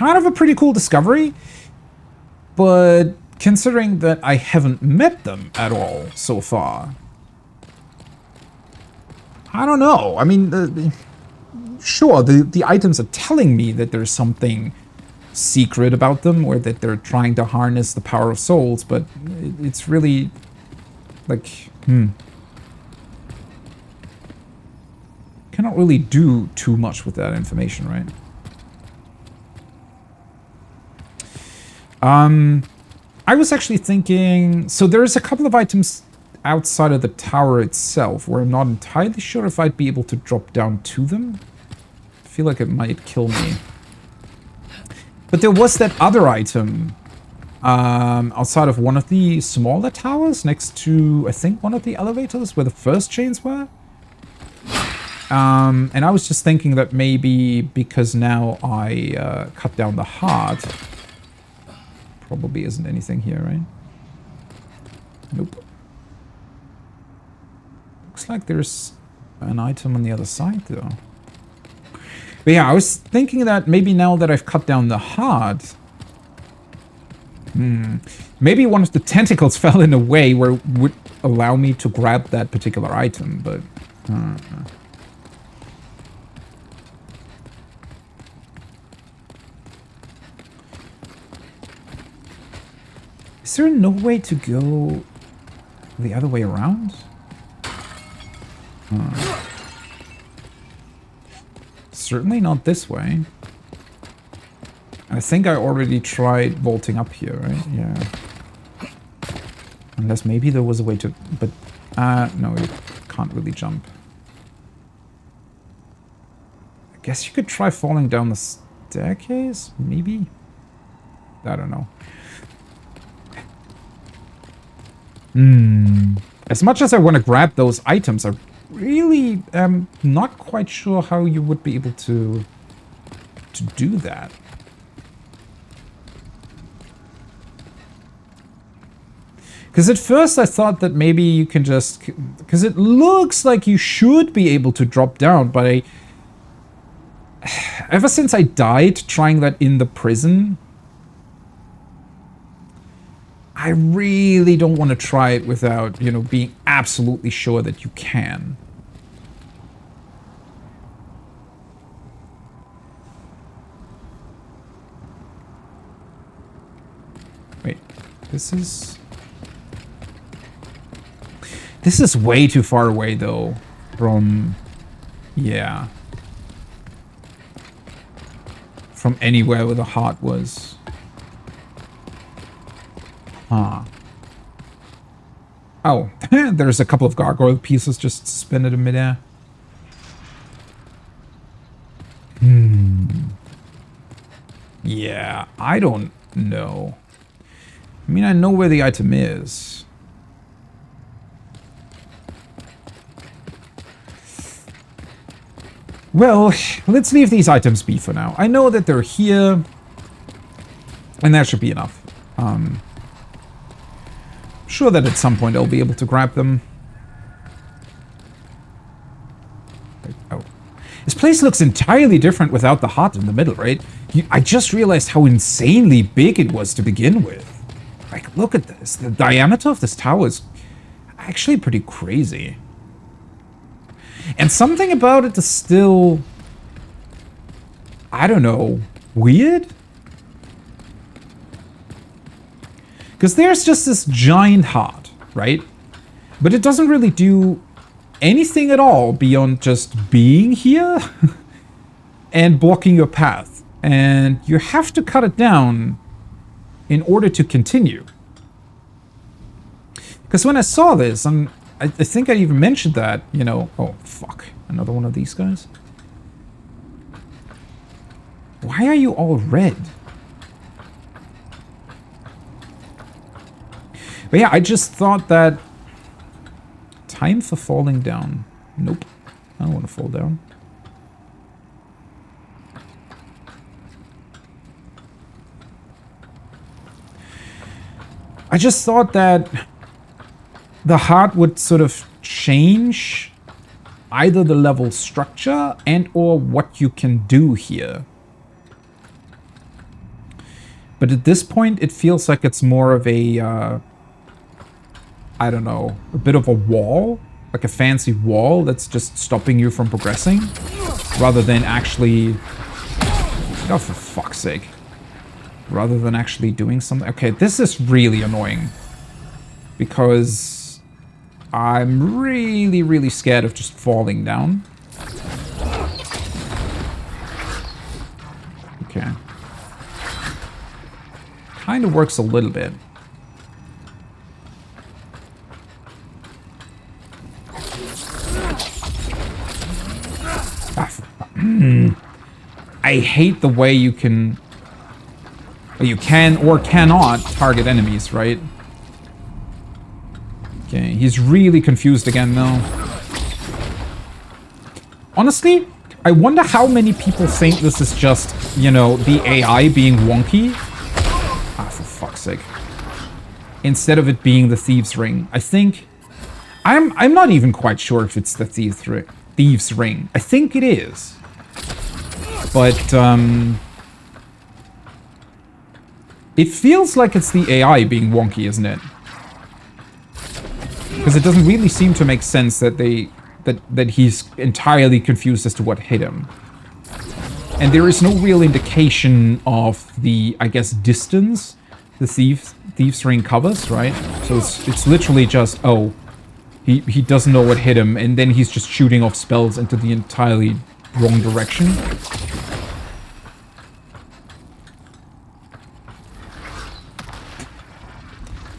of a pretty cool discovery, but considering that I haven't met them at all so far, I don't know. I mean, sure, the items are telling me that there's something secret about them or that they're trying to harness the power of souls, but it's really like, cannot really do too much with that information, right? I was actually thinking, so there's a couple of items outside of the tower itself where I'm not entirely sure if I'd be able to drop down to them. I feel like it might kill me. But there was that other item outside of one of the smaller towers next to, I think, one of the elevators where the first chains were. And I was just thinking that maybe because now I cut down the heart, probably isn't anything here, right? Nope. Looks like there's an item on the other side, though. But yeah, I was thinking that maybe now that I've cut down the heart, maybe one of the tentacles fell in a way where it would allow me to grab that particular item, but... Is there no way to go the other way around? Certainly not this way. I think I already tried vaulting up here, right? Yeah. Unless maybe there was a way to... But, no, you can't really jump. I guess you could try falling down the staircase? Maybe? I don't know. As much as I want to grab those items, I really am not quite sure how you would be able to do that. Because at first I thought that maybe you can just... Because it looks like you should be able to drop down, but ever since I died trying that in the prison, I really don't want to try it without, you know, being absolutely sure that you can. Wait, this is way too far away, though, from... Yeah. From anywhere where the heart was. Huh. Oh, there's a couple of gargoyle pieces just suspended in midair. Yeah, I don't know. I mean, I know where the item is. Well, let's leave these items be for now. I know that they're here, and that should be enough. Sure that at some point I'll be able to grab them. Oh. This place looks entirely different without the heart in the middle, right? I just realized how insanely big it was to begin with. Like, look at this. The diameter of this tower is actually pretty crazy. And something about it is still... I don't know. Weird? Because there's just this giant heart, right? But it doesn't really do anything at all beyond just being here and blocking your path. And you have to cut it down in order to continue. Because when I saw this, and I think I even mentioned that, you know... Oh, fuck. Another one of these guys? Why are you all red? But yeah, I just thought that Time for falling down. Nope. I don't want to fall down. I just thought that the heart would sort of change either the level structure and or what you can do here. But at this point, it feels like it's more of a, I don't know, a bit of a wall, like a fancy wall that's just stopping you from progressing, rather than actually, oh, for fuck's sake, rather than actually doing something. Okay, this is really annoying, because I'm really, really scared of just falling down. Okay. Kind of works a little bit. I hate the way you can or cannot target enemies, right? Okay, he's really confused again though. Honestly, I wonder how many people think this is just, you know, the AI being wonky. Ah, for fuck's sake. Instead of it being the Thieves' Ring. I think... I'm not even quite sure if it's the Thieves' Ring. I think it is. But, it feels like it's the AI being wonky, isn't it? Because it doesn't really seem to make sense that that he's entirely confused as to what hit him. And there is no real indication of the, I guess, distance the Thieves' Ring covers, right? So it's literally just, oh, he doesn't know what hit him, and then he's just shooting off spells into the entirely wrong direction.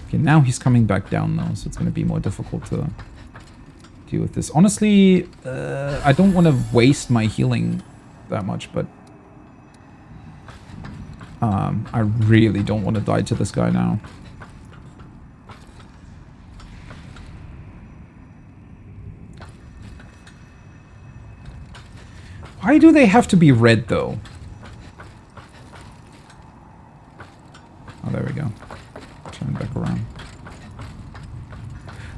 Okay, now he's coming back down though, so it's going to be more difficult to deal with this. Honestly, I don't want to waste my healing that much, but I really don't want to die to this guy now. Why do they have to be red though? Oh, there we go. Turn back around.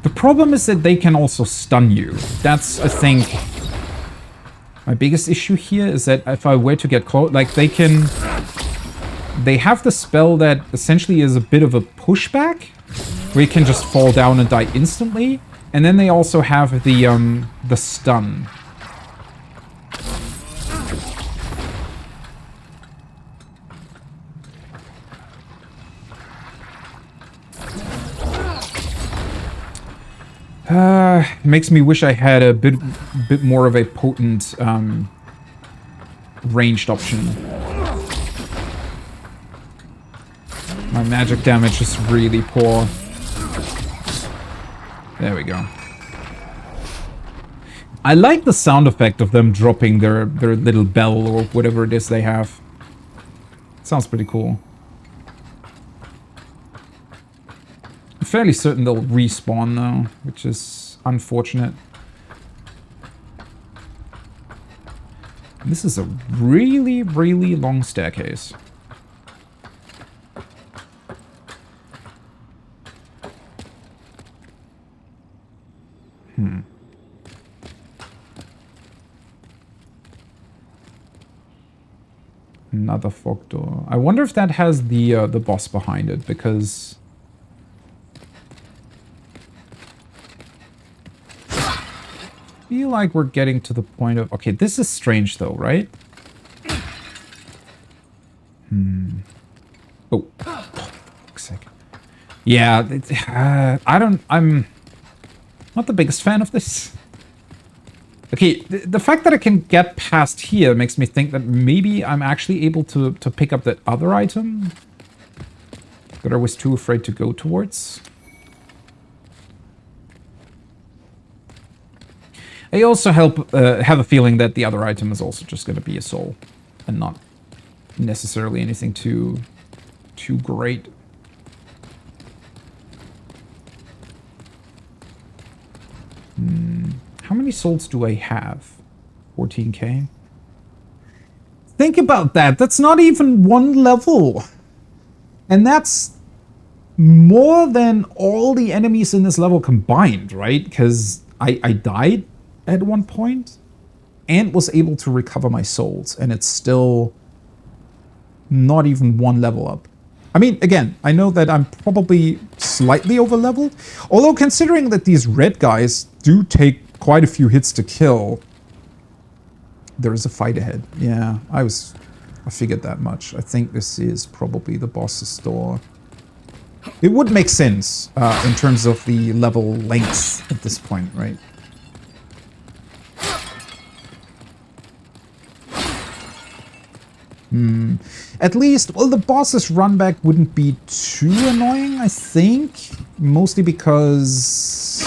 The problem is that they can also stun you. That's, I think, my biggest issue here is that if I were to get caught, like they can... They have the spell that essentially is a bit of a pushback, where you can just fall down and die instantly. And then they also have the stun. Makes me wish I had a bit more of a potent ranged option. My magic damage is really poor. There we go. I like the sound effect of them dropping their little bell or whatever it is they have. Sounds pretty cool. I'm fairly certain they'll respawn though, which is unfortunate. This is a really, really long staircase. Another fog door. I wonder if that has the boss behind it, because I feel like we're getting to the point of... Okay, this is strange though, right? Oh. Fuck's sake. Yeah, I'm not the biggest fan of this. Okay, the fact that I can get past here makes me think that maybe I'm actually able to pick up that other item that I was too afraid to go towards. I also have a feeling that the other item is also just going to be a soul and not necessarily anything too great. many souls do I have? 14k? Think about that. That's not even one level. And that's more than all the enemies in this level combined, right? Because I died at one point and was able to recover my souls. And it's still not even one level up. I mean, again, I know that I'm probably slightly over-leveled. Although considering that these red guys do take quite a few hits to kill, there is a fight ahead. Yeah, I figured that much. I think this is probably the boss's door. It would make sense in terms of the level length at this point, right? At least, well, the boss's run back wouldn't be too annoying, I think. Mostly because,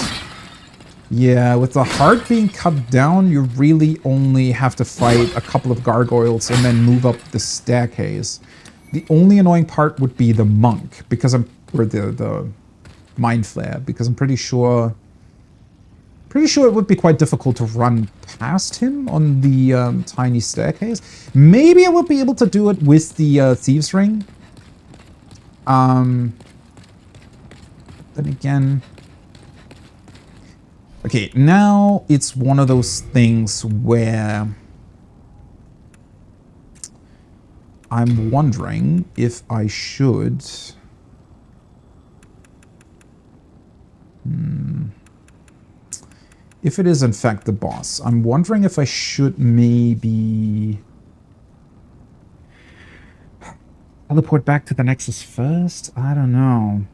yeah, with the heart being cut down, you really only have to fight a couple of gargoyles and then move up the staircase. The only annoying part would be the monk, because or the mind flare, because I'm pretty sure it would be quite difficult to run past him on the tiny staircase. Maybe I would be able to do it with the Thieves' Ring. Then again... Okay, now it's one of those things where... I'm wondering if I should... If it is in fact the boss, I'm wondering if I should maybe teleport back to the Nexus first? I don't know.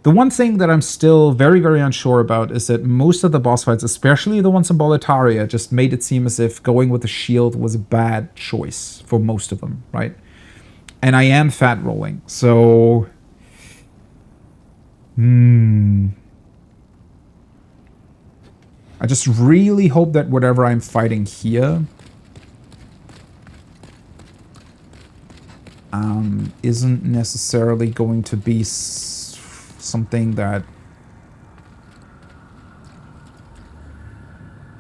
The one thing that I'm still very, very unsure about is that most of the boss fights, especially the ones in Boletaria, just made it seem as if going with the shield was a bad choice for most of them, right? And I am fat rolling, so... I just really hope that whatever I'm fighting here isn't necessarily going to be something that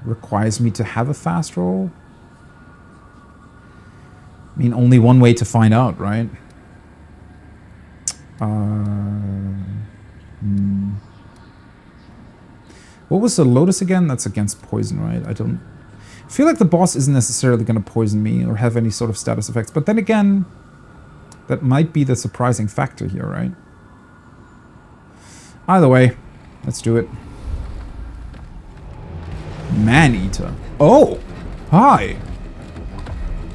requires me to have a fast roll. I mean, only one way to find out, right? What was the Lotus again? That's against poison, right? I don't feel like the boss isn't necessarily going to poison me or have any sort of status effects. But then again, that might be the surprising factor here, right? Either way, let's do it. Man-Eater. Oh! Hi!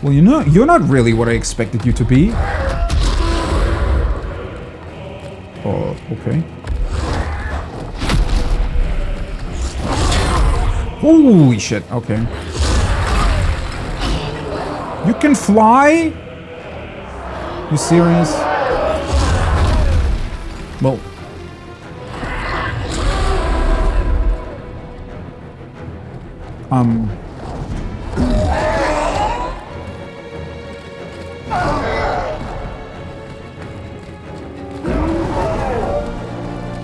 Well, you're not really what I expected you to be. Oh, okay. Holy shit, okay. You can fly? You serious? Well.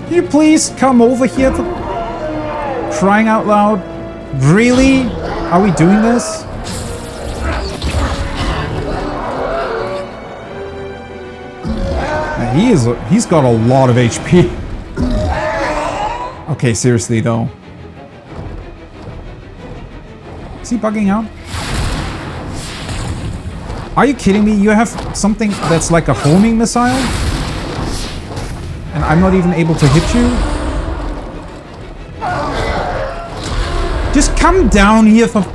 Can you please come over here for crying out loud? Really? Are we doing this? Man, he's got a lot of HP. Okay, seriously though. Is he bugging out? Are you kidding me? You have something that's like a homing missile? And I'm not even able to hit you? Just come down here for...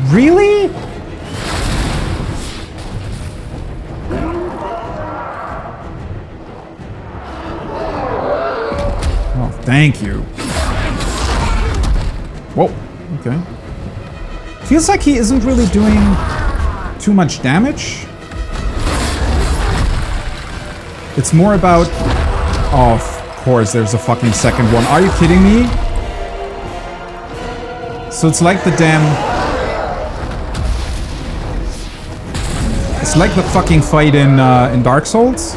Really? Oh, thank you. Whoa, okay. Feels like he isn't really doing too much damage. It's more about... Oh, of course, there's a fucking second one. Are you kidding me? So it's like the damn... It's like the fucking fight in Dark Souls.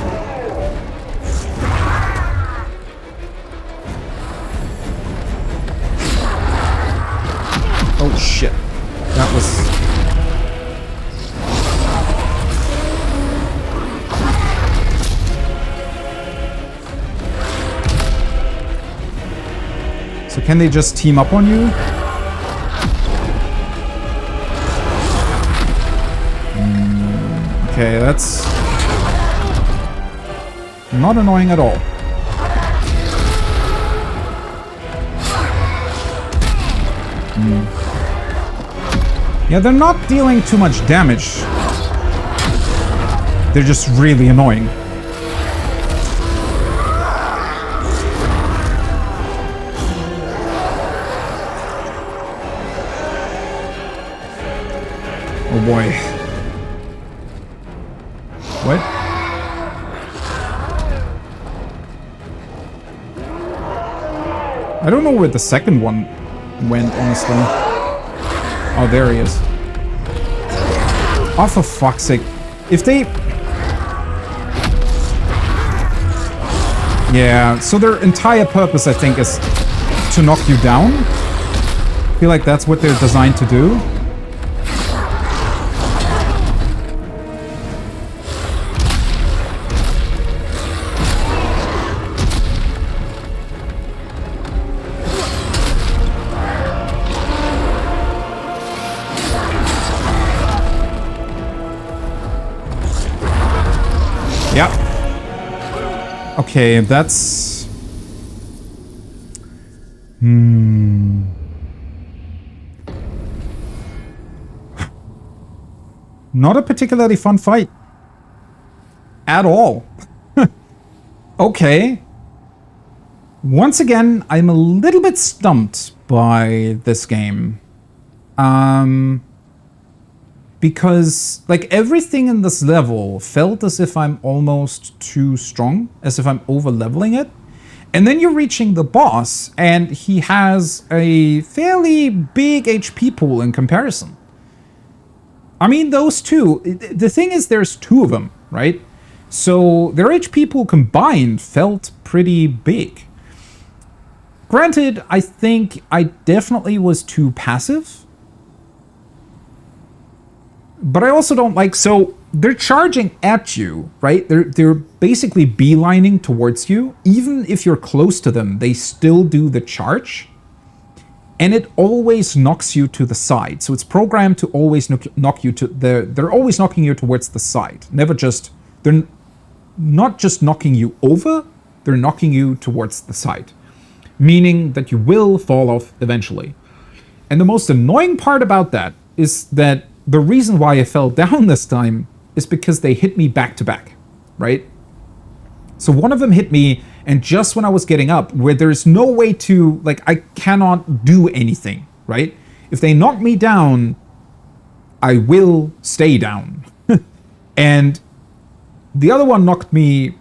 Can they just team up on you? Okay, that's not annoying at all. Yeah, they're not dealing too much damage. They're just really annoying. Oh boy. What? I don't know where the second one went, honestly. Oh, there he is. Oh, for fuck's sake. If they... Yeah, so their entire purpose, I think, is to knock you down. I feel like that's what they're designed to do. Yeah. Okay, that's... Not a particularly fun fight. At all. Okay. Once again, I'm a little bit stumped by this game. Because, like, everything in this level felt as if I'm almost too strong, as if I'm over-leveling it. And then you're reaching the boss, and he has a fairly big HP pool in comparison. I mean, those two, the thing is there's two of them, right? So their HP pool combined felt pretty big. Granted, I think I definitely was too passive. But I also don't like, so they're charging at you, right? They're basically beelining towards you. Even if you're close to them, they still do the charge. And it always knocks you to the side. So it's programmed to always knock you to they're always knocking you towards the side. They're not just knocking you over, they're knocking you towards the side. Meaning that you will fall off eventually. And the most annoying part about that is that the reason why I fell down this time is because they hit me back to back, right? So one of them hit me, and just when I was getting up, where there's no way to, like, I cannot do anything, right? If they knock me down, I will stay down. And the other one knocked me,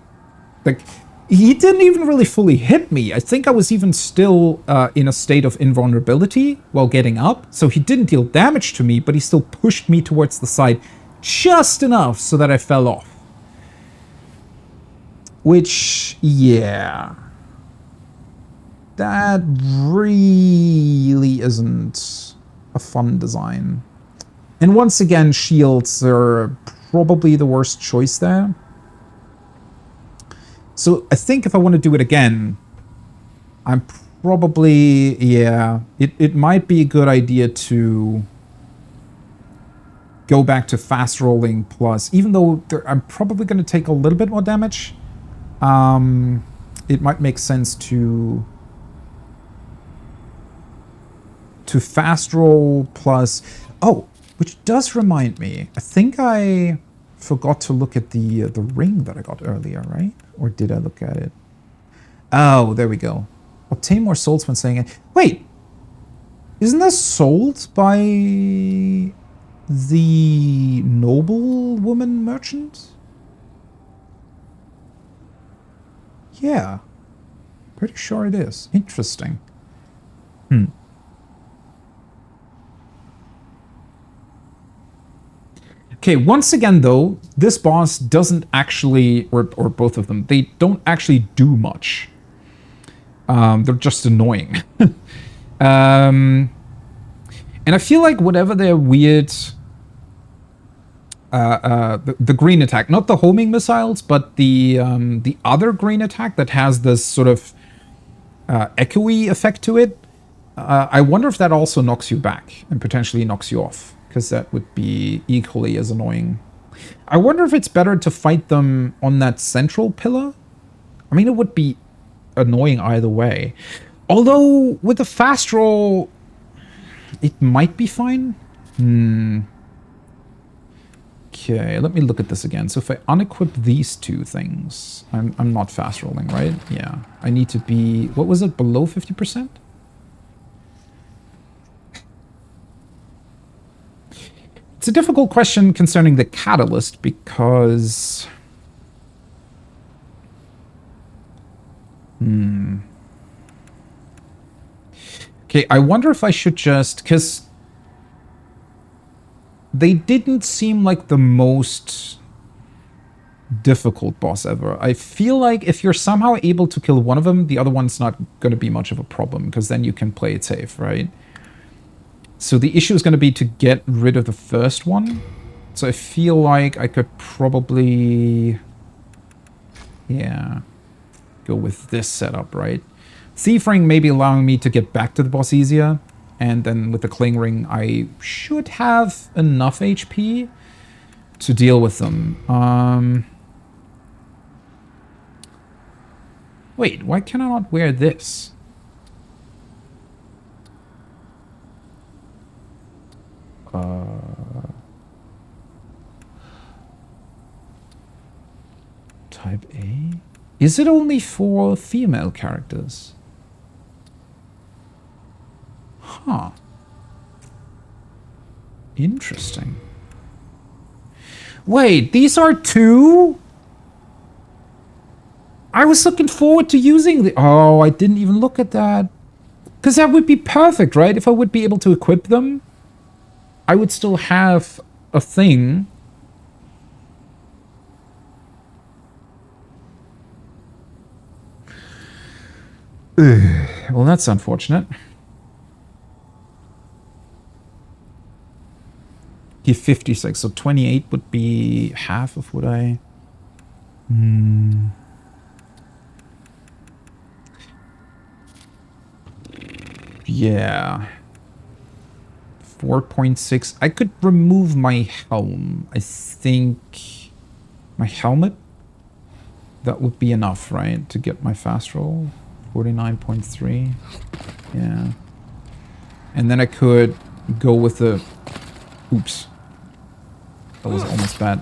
like, he didn't even really fully hit me. I think I was even still in a state of invulnerability while getting up. So he didn't deal damage to me, but he still pushed me towards the side just enough so that I fell off. Which, yeah. That really isn't a fun design. And once again, shields are probably the worst choice there. So I think if I want to do it again, I'm probably, yeah, it might be a good idea to go back to fast rolling plus, even though I'm probably going to take a little bit more damage. It might make sense to fast roll plus, oh, which does remind me, I think I forgot to look at the ring that I got earlier, right? Or did I look at it? Oh, there we go. Obtain more souls when saying it. Wait! Isn't that sold by the noble woman merchant? Yeah. Pretty sure it is. Interesting. Okay, once again though, this boss doesn't actually, or both of them, they don't actually do much. They're just annoying. And I feel like whatever their weird, the green attack, not the homing missiles, but the other green attack that has this sort of echoey effect to it, I wonder if that also knocks you back and potentially knocks you off, because that would be equally as annoying. I wonder if it's better to fight them on that central pillar. I mean, it would be annoying either way. Although, with the fast roll, it might be fine. Okay, let me look at this again. So if I unequip these two things, I'm not fast rolling, right? Yeah. I need to be, what was it, below 50%? It's a difficult question concerning the catalyst because... Okay, I wonder if I should just... Because they didn't seem like the most difficult boss ever. I feel like if you're somehow able to kill one of them, the other one's not going to be much of a problem, because then you can play it safe, right? So the issue is going to be to get rid of the first one. So I feel like I could probably... Yeah. Go with this setup, right? Thief Ring may be allowing me to get back to the boss easier. And then with the Cling Ring, I should have enough HP to deal with them. Wait, why can I not wear this? Type A? Is it only for female characters? Huh. Interesting. Wait, these are two? I was looking forward to using the... Oh, I didn't even look at that. Because that would be perfect, right? If I would be able to equip them, I would still have a thing. Well, that's unfortunate. Give 56, so 28 would be half of what I... Yeah. 4.6. I could remove my helm. I think... My helmet? That would be enough, right? To get my fast roll. 49.3. Yeah. And then I could go with the... Oops. That was almost bad.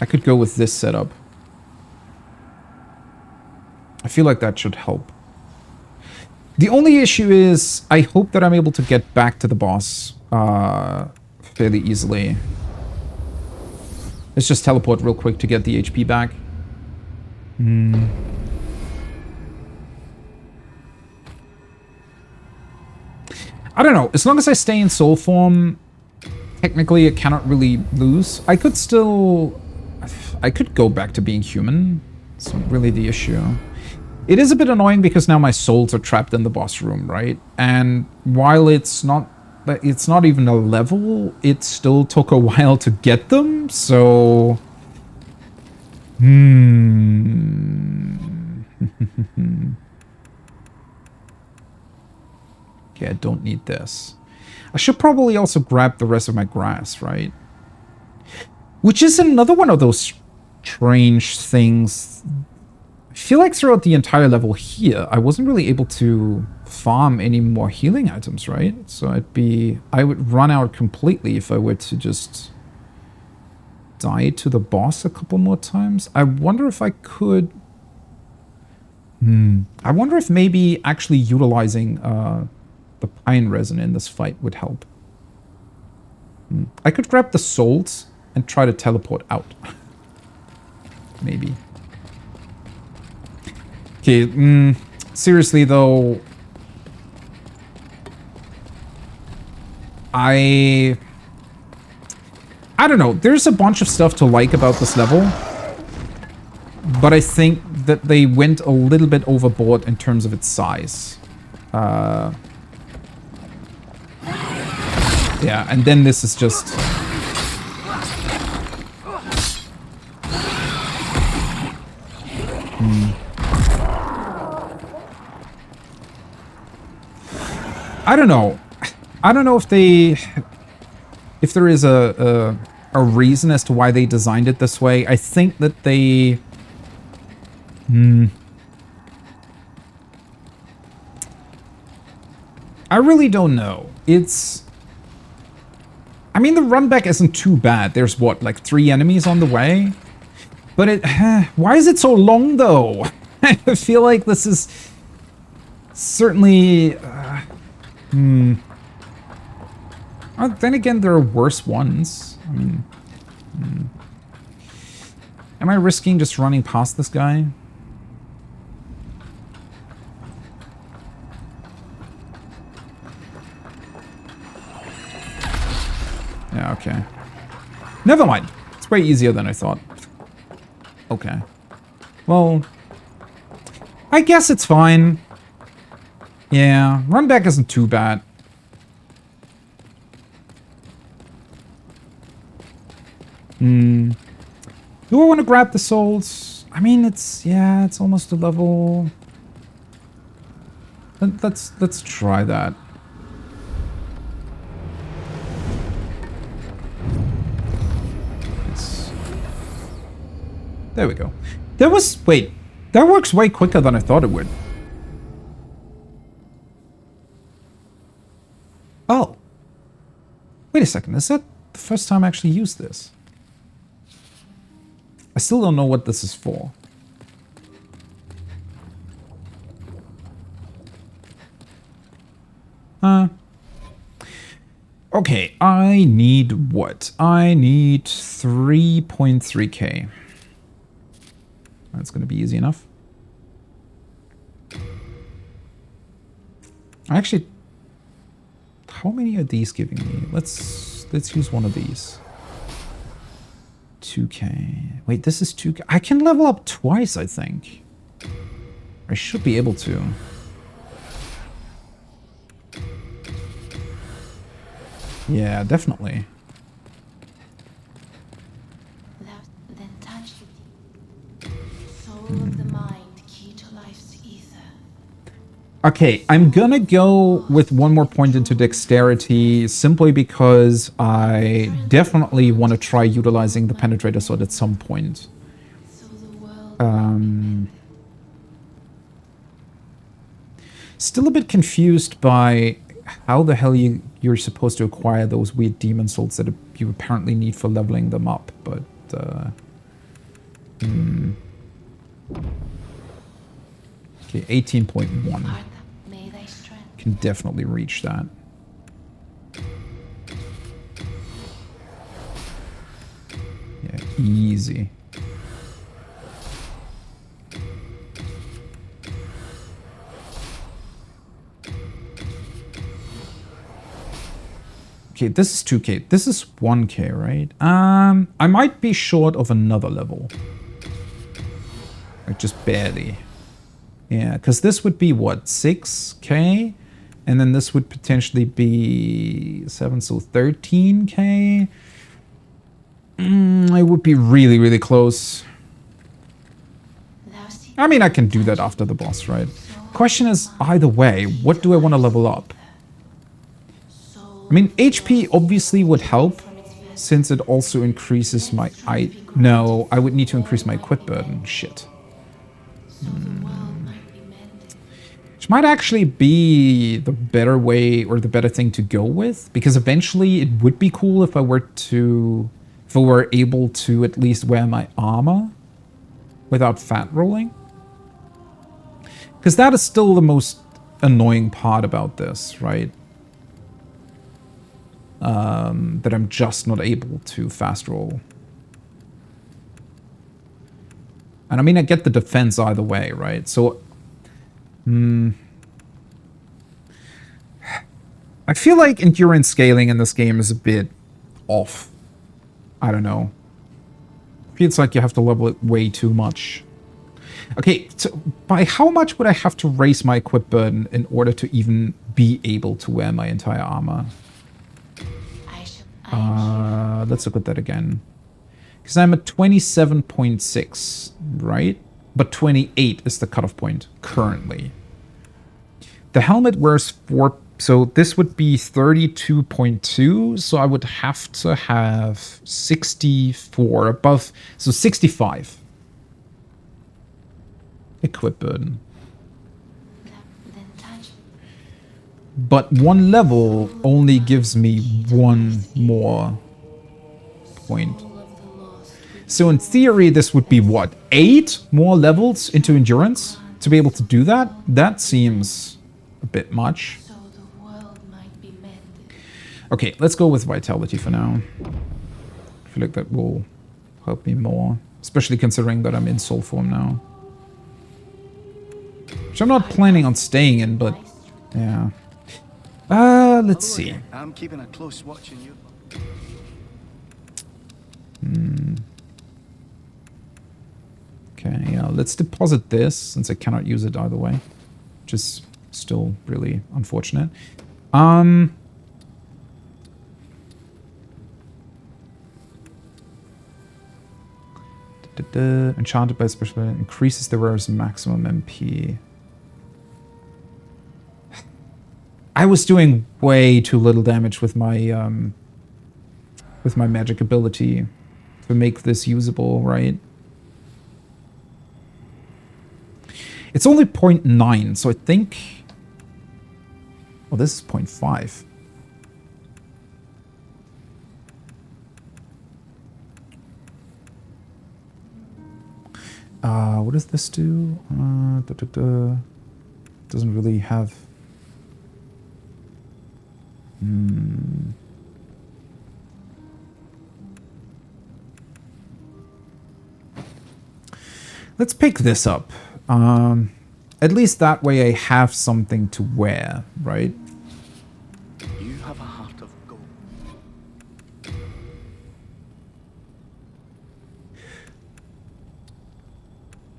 I could go with this setup. I feel like that should help. The only issue is, I hope that I'm able to get back to the boss fairly easily. Let's just teleport real quick to get the HP back. I don't know. As long as I stay in soul form, technically I cannot really lose. I could still... I could go back to being human. It's not really the issue. It is a bit annoying because now my souls are trapped in the boss room, right? And while it's not even a level, it still took a while to get them, so... Okay, I don't need this. I should probably also grab the rest of my grass, right? Which is another one of those strange things. I feel like throughout the entire level here, I wasn't really able to farm any more healing items, right? So I would run out completely if I were to just die to the boss a couple more times. I wonder if I could... I wonder if maybe actually utilizing the pine resin in this fight would help. I could grab the souls and try to teleport out. Maybe. Okay, seriously though, I don't know. There's a bunch of stuff to like about this level, but I think that they went a little bit overboard in terms of its size. Yeah, and then this is just... I don't know. I don't know if there is a reason as to why they designed it this way. I think that they... I really don't know. It's... I mean, the run back isn't too bad. There's, what, like 3 enemies on the way? But it... why is it so long, though? I feel like this is... certainly... then again, there are worse ones. I mean... Am I risking just running past this guy? Yeah, okay. Never mind. It's way easier than I thought. Okay. Well, I guess it's fine. Yeah, run back isn't too bad. Do I want to grab the souls? I mean, it's... yeah, it's almost a level... Let's try that. There we go. There was... wait. That works way quicker than I thought it would. Oh. Wait a second. Is that the first time I actually used this? I still don't know what this is for. Okay, I need what? I need 3.3k. That's going to be easy enough. Actually, how many are these giving me? Let's use one of these. 2k. Wait, this is 2k. I can level up twice, I think. I should be able to. Yeah, definitely. Then touch the soul of the mind, key to life's ether. Okay, I'm gonna go with one more point into dexterity simply because I definitely want to try utilizing the penetrator sword at some point. So the world Still a bit confused by how the hell you're supposed to acquire those weird demon souls that you apparently need for leveling them up, but okay, 18.1. may thy strength. Can definitely reach that. Yeah, easy. Okay, this is 2k. This is 1k, right? I might be short of another level. Like, just barely. Yeah, because this would be, what, 6k? And then this would potentially be 7, so 13k? It would be really, really close. I mean, I can do that after the boss, right? Question is, either way, what do I want to level up? I mean, HP obviously would help, since it also increases my... No, I would need to increase my equip burden. Shit. Which might actually be the better way, or the better thing to go with, because eventually it would be cool if I were to... if I were able to at least wear my armor without fat rolling. Because that is still the most annoying part about this, right? That I'm just not able to fast roll. And I mean, I get the defense either way, right? So, I feel like endurance scaling in this game is a bit off. I don't know. Feels like you have to level it way too much. Okay, so by how much would I have to raise my equip burden in order to even be able to wear my entire armor? Let's look at that again. Because I'm at 27.6, right? But 28 is the cutoff point currently. The helmet wears 4 So this would be 32.2. So I would have to have 64 above. So 65. Equip burden. Then touch But one level only gives me one more point. all of the lost. So in theory, this would be what? 8 more levels into endurance to be able to do that? That seems a bit much. So the world might be mended. Okay, let's go with vitality for now. I feel like that will help me more. Especially considering that I'm in soul form now. Which I'm not planning on staying in, but yeah. Let's see. I'm keeping a close watch on you. Okay, yeah, let's deposit this since I cannot use it either way. Which is still really unfortunate. Enchanted by special increases the wearer's maximum MP. I was doing way too little damage with my magic ability to make this usable, right? It's only 0.9, so I think... Well, this is 0.5. What does this do? Doesn't really have... Let's pick this up. At least that way I have something to wear, right? You have a heart of gold.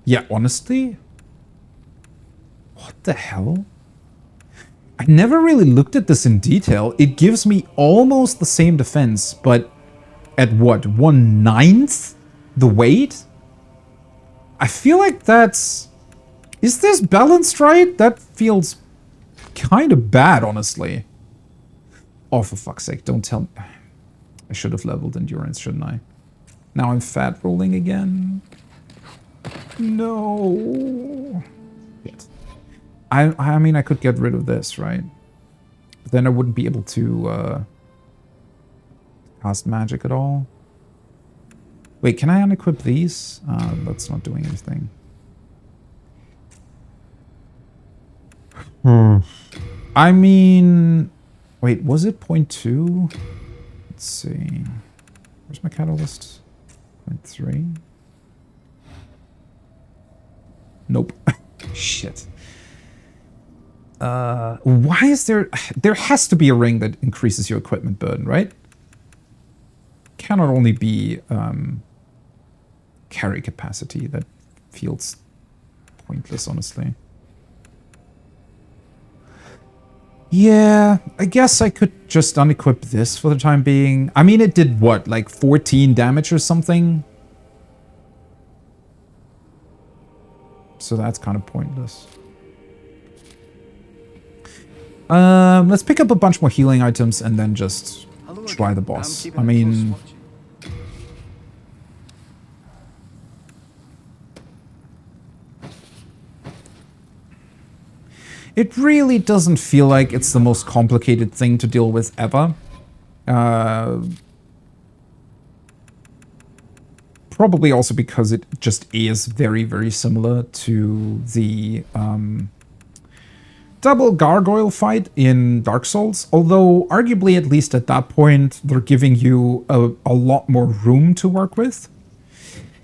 Yeah, honestly? What the hell? I never really looked at this in detail. It gives me almost the same defense, but at what, 1/9 the weight? I feel like that's... Is this balanced right? That feels kind of bad, honestly. Oh, for fuck's sake, don't tell me. I should have leveled endurance, shouldn't I? Now I'm fat rolling again. No. Shit. I mean, I could get rid of this, right? But then I wouldn't be able to cast magic at all. Wait, can I unequip these? That's not doing anything. I mean... Wait, was it 0.2? Let's see. Where's my catalyst? 0.3? Nope. Shit. Why is there... There has to be a ring that increases your equipment burden, right? Cannot only be carry capacity. That feels pointless, honestly. Yeah, I guess I could just unequip this for the time being. I mean, it did what, like 14 damage or something? So that's kind of pointless. Let's pick up a bunch more healing items and then just try the boss. I mean... It really doesn't feel like it's the most complicated thing to deal with ever. Probably also because it just is very, very similar to the double gargoyle fight in Dark Souls. Although, arguably, at least at that point, they're giving you a lot more room to work with.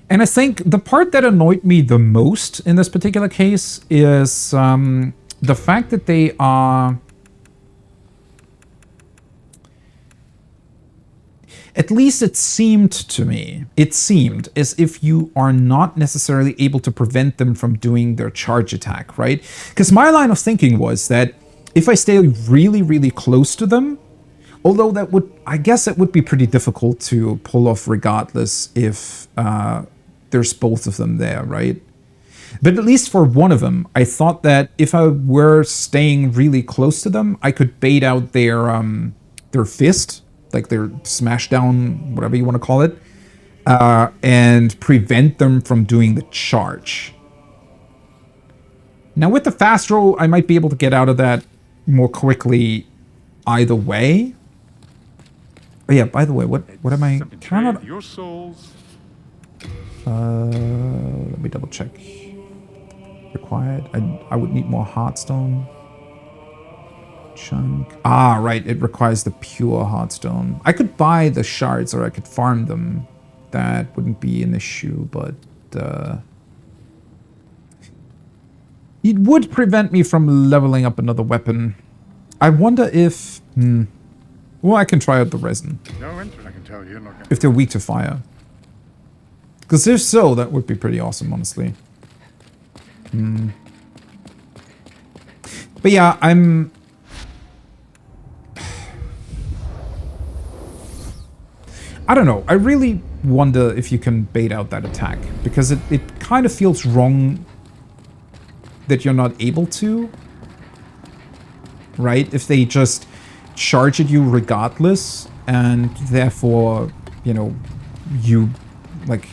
And I think the part that annoyed me the most in this particular case is... the fact that they are... At least it seemed to me, it seemed as if you are not necessarily able to prevent them from doing their charge attack, right? Because my line of thinking was that if I stay really, really close to them, although that would, I guess it would be pretty difficult to pull off regardless if there's both of them there, right? But at least for one of them, I thought that if I were staying really close to them, I could bait out their fist, like their smash down, whatever you want to call it, and prevent them from doing the charge. Now with the fast roll, I might be able to get out of that more quickly either way. Oh yeah, by the way, what am I... Cannot... Your souls. Let me double check. Required. I would need more heartstone. Chunk. Ah, right. It requires the pure heartstone. I could buy the shards or I could farm them. That wouldn't be an issue, but... it would prevent me from leveling up another weapon. I wonder if... Well, I can try out the resin. No interest, I can tell you. Not gonna... If they're weak to fire. Because if so, that would be pretty awesome, honestly. But yeah, I'm... I don't know. I really wonder if you can bait out that attack. Because it kind of feels wrong that you're not able to. Right? If they just charge at you regardless, and therefore, you know, you, like,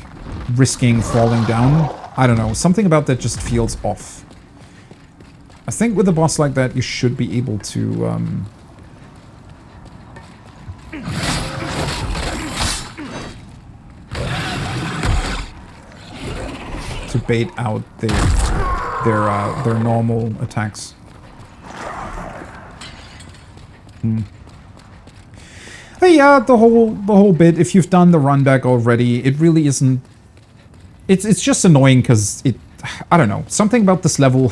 risking falling down. I don't know. Something about that just feels off. I think with a boss like that, you should be able to, to bait out their normal attacks. But yeah, the whole bit, if you've done the run back already, it really isn't... It's just annoying because I don't know. Something about this level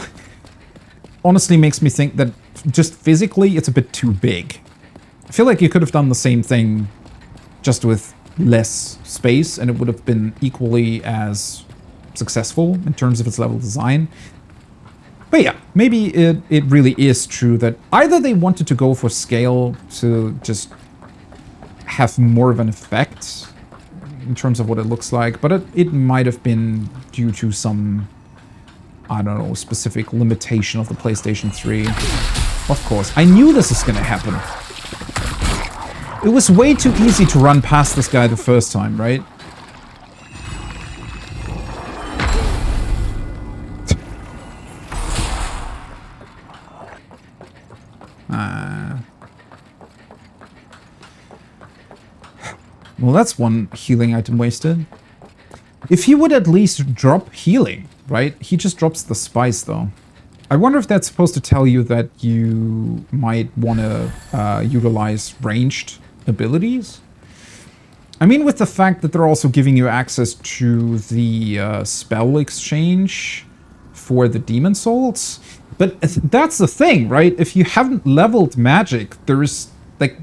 honestly makes me think that just physically it's a bit too big. I feel like you could have done the same thing just with less space and it would have been equally as successful in terms of its level design. But yeah, maybe it really is true that either they wanted to go for scale to just have more of an effect in terms of what it looks like, but it might have been due to some, I don't know, specific limitation of the PlayStation 3. Of course, I knew this was gonna happen. It was way too easy to run past this guy the first time, right? Well, that's one healing item wasted. If he would at least drop healing, right? He just drops the spice, though. I wonder if that's supposed to tell you that you might want to utilize ranged abilities. I mean, with the fact that they're also giving you access to the spell exchange for the demon souls. But that's the thing, right? If you haven't leveled magic, there's, like...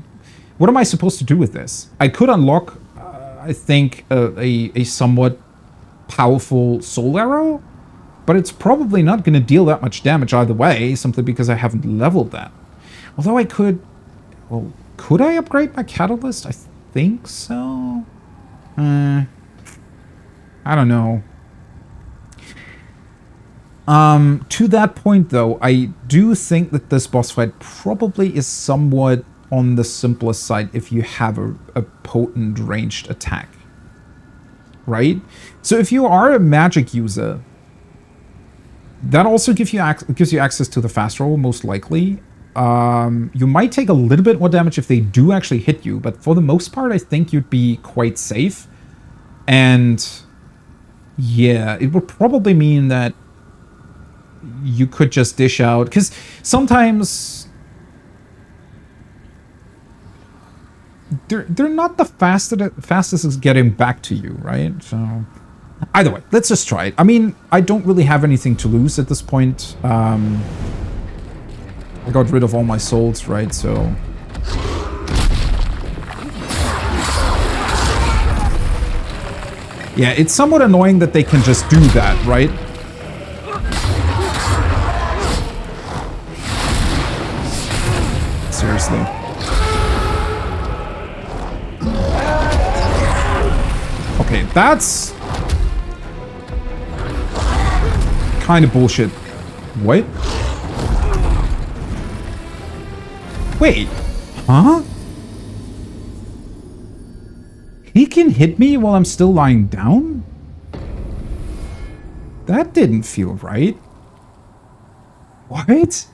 What am I supposed to do with this? I could unlock, I think, a somewhat powerful soul arrow, but it's probably not going to deal that much damage either way, simply because I haven't leveled that. Although I could... Well, could I upgrade my catalyst? I think so. I don't know. To that point, though, I do think that this boss fight probably is somewhat on the simplest side if you have a potent ranged attack. Right? So if you are a magic user, that also gives you access to the fast roll, most likely. You might take a little bit more damage if they do actually hit you, but for the most part, I think you'd be quite safe. And yeah, it would probably mean that you could just dish out, because sometimes they're not the fastest is getting back to you, right? So either way, let's just try it. I mean, I don't really have anything to lose at this point. I got rid of all my souls, right? So yeah, it's somewhat annoying that they can just do that, right? Seriously. Okay, that's... kind of bullshit. What? Wait. Huh? He can hit me while I'm still lying down? That didn't feel right. What?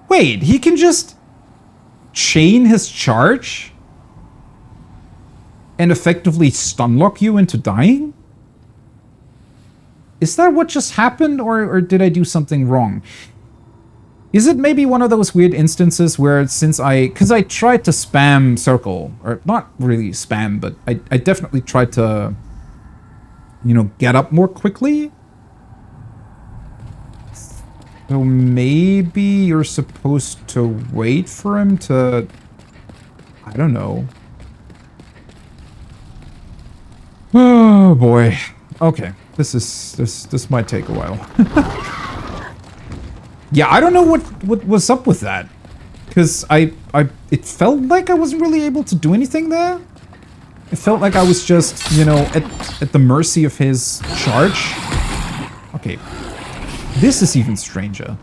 Wait, he can just chain his charge and effectively stunlock you into dying? Is that what just happened, or did I do something wrong? Is it maybe one of those weird instances where because I tried to spam circle, or not really spam, but I definitely tried to, you know, get up more quickly? So maybe you're supposed to wait for him to, I don't know. Oh boy. Okay. This might take a while. Yeah, I don't know what was up with that. Because it felt like I wasn't really able to do anything there. It felt like I was just, you know, at the mercy of his charge. Okay. This is even stranger.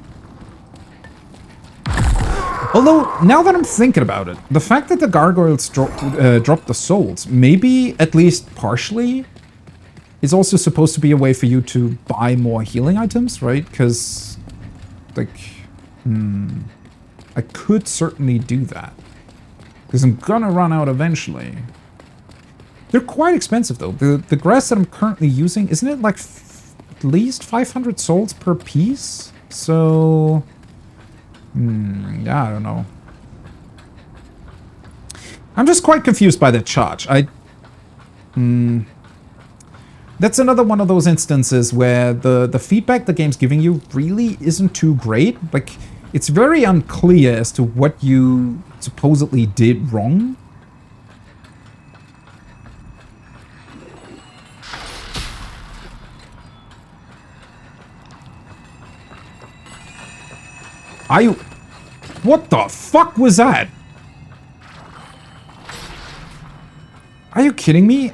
Although, now that I'm thinking about it, the fact that the gargoyles dropped the souls, maybe, at least partially, is also supposed to be a way for you to buy more healing items, right? Because, like, I could certainly do that. Because I'm gonna run out eventually. They're quite expensive, though. The grass that I'm currently using, isn't it like at least 500 souls per piece? So... yeah, I don't know. I'm just quite confused by the charge. That's another one of those instances where the feedback the game's giving you really isn't too great. Like, it's very unclear as to what you supposedly did wrong. What the fuck was that? Are you kidding me?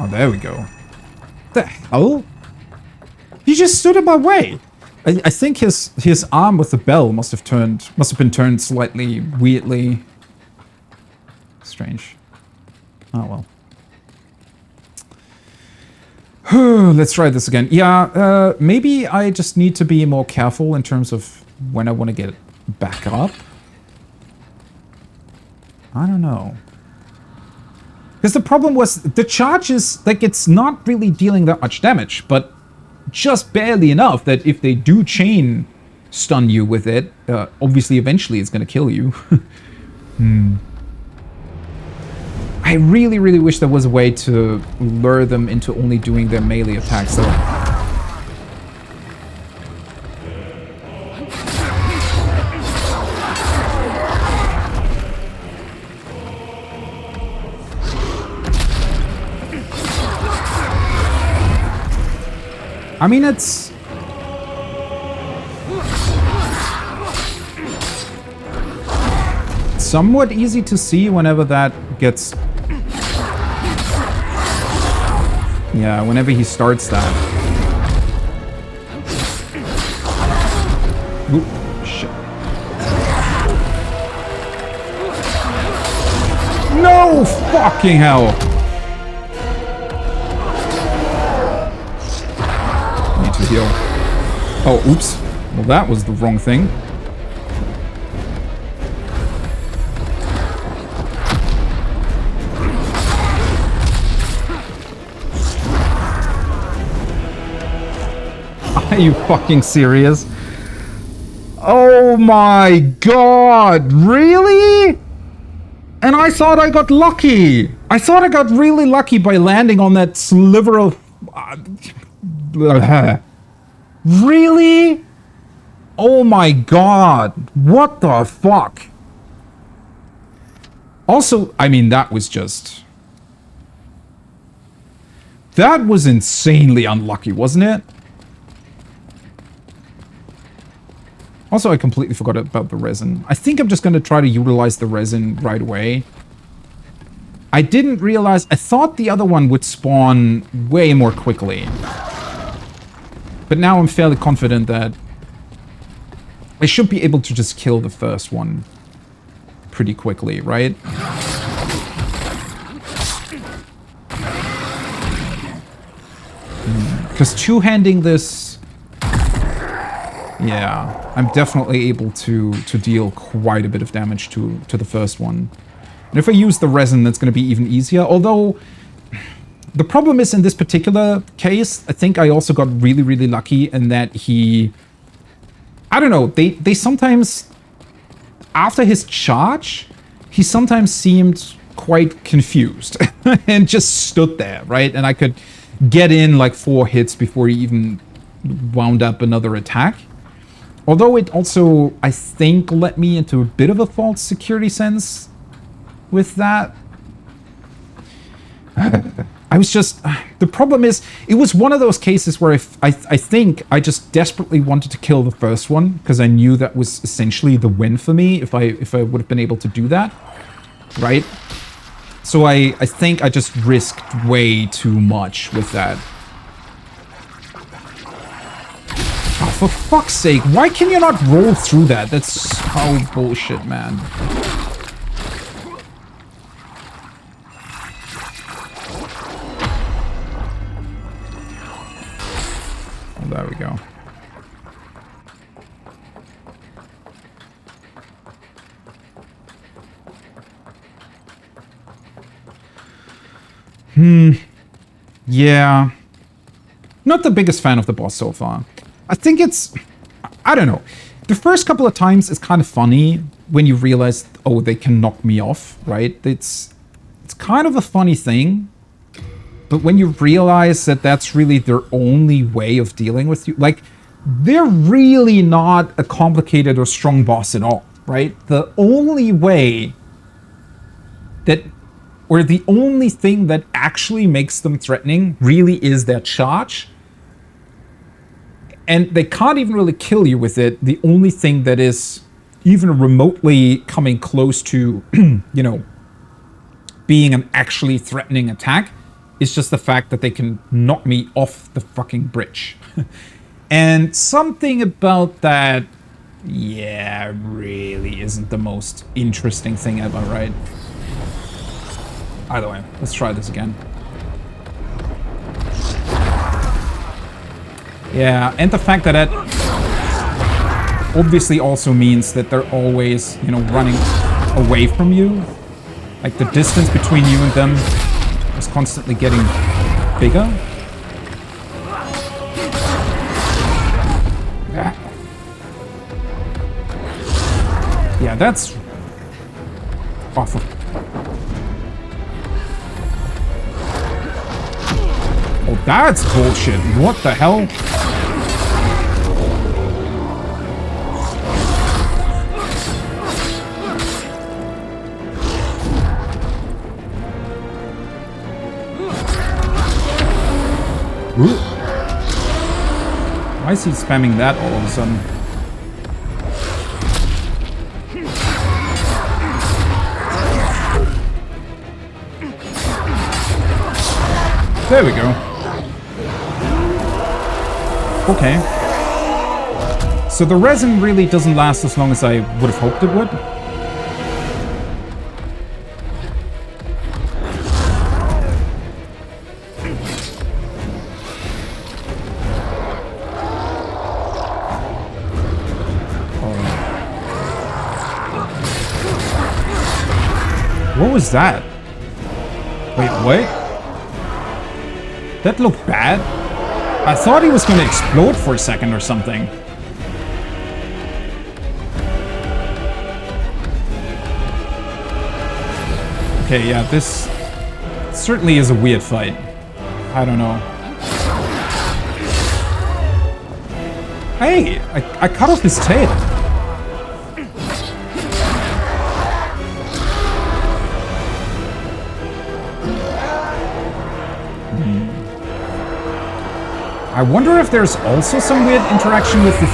Oh, there we go. The hell? He just stood in my way. I think his arm with the bell must have been turned slightly weirdly. Strange. Oh well. Let's try this again. Yeah, maybe I just need to be more careful in terms of when I want to get back up. I don't know. Because the problem was, the charge is, like, it's not really dealing that much damage, but just barely enough that if they do chain stun you with it, obviously eventually it's going to kill you. I really, really wish there was a way to lure them into only doing their melee attacks, though. I mean, it's... somewhat easy to see whenever that gets... yeah, whenever he starts that. Oop, shit. No fucking hell! Need to heal. Oh, oops. Well, that was the wrong thing. Are you fucking serious? Oh my god, really? And I thought I got lucky. I thought I got really lucky by landing on that sliver of... really? Oh my god, what the fuck? Also, I mean, that was just... that was insanely unlucky, wasn't it? Also, I completely forgot about the resin. I think I'm just going to try to utilize the resin right away. I didn't realize... I thought the other one would spawn way more quickly. But now I'm fairly confident that I should be able to just kill the first one pretty quickly, right? Because two-handing this... Yeah, I'm definitely able to deal quite a bit of damage to the first one. And if I use the resin, that's going to be even easier. Although, the problem is in this particular case, I think I also got really, really lucky in that he... I don't know, they sometimes... After his charge, he sometimes seemed quite confused. And just stood there, right? And I could get in like 4 hits before he even wound up another attack. Although it also, I think, let me into a bit of a false security sense with that. I was just... The problem is, it was one of those cases where I think I just desperately wanted to kill the first one, because I knew that was essentially the win for me if I would have been able to do that. Right? So I think I just risked way too much with that. Oh, for fuck's sake, why can you not roll through that? That's so bullshit, man. Oh, there we go. Yeah. Not the biggest fan of the boss so far. I think it's... I don't know. The first couple of times it's kind of funny when you realize, oh, they can knock me off, right? It's kind of a funny thing. But when you realize that that's really their only way of dealing with you... Like, they're really not a complicated or strong boss at all, right? The only way that... Or the only thing that actually makes them threatening really is their charge. And they can't even really kill you with it. The only thing that is even remotely coming close to, you know, being an actually threatening attack is just the fact that they can knock me off the fucking bridge. And something about that, yeah, really isn't the most interesting thing ever, right? Either way, let's try this again. Yeah, and the fact that that obviously also means that they're always, you know, running away from you. Like, the distance between you and them is constantly getting bigger. Yeah, that's awful. Oh, that's bullshit. What the hell? Ooh. Why is he spamming that all of a sudden? There we go. Okay. So the resin really doesn't last as long as I would have hoped it would. What was that? Wait, what? That looked bad. I thought he was going to explode for a second or something. Okay, yeah, this certainly is a weird fight. I don't know. Hey, I cut off his tail. I wonder if there's also some weird interaction with the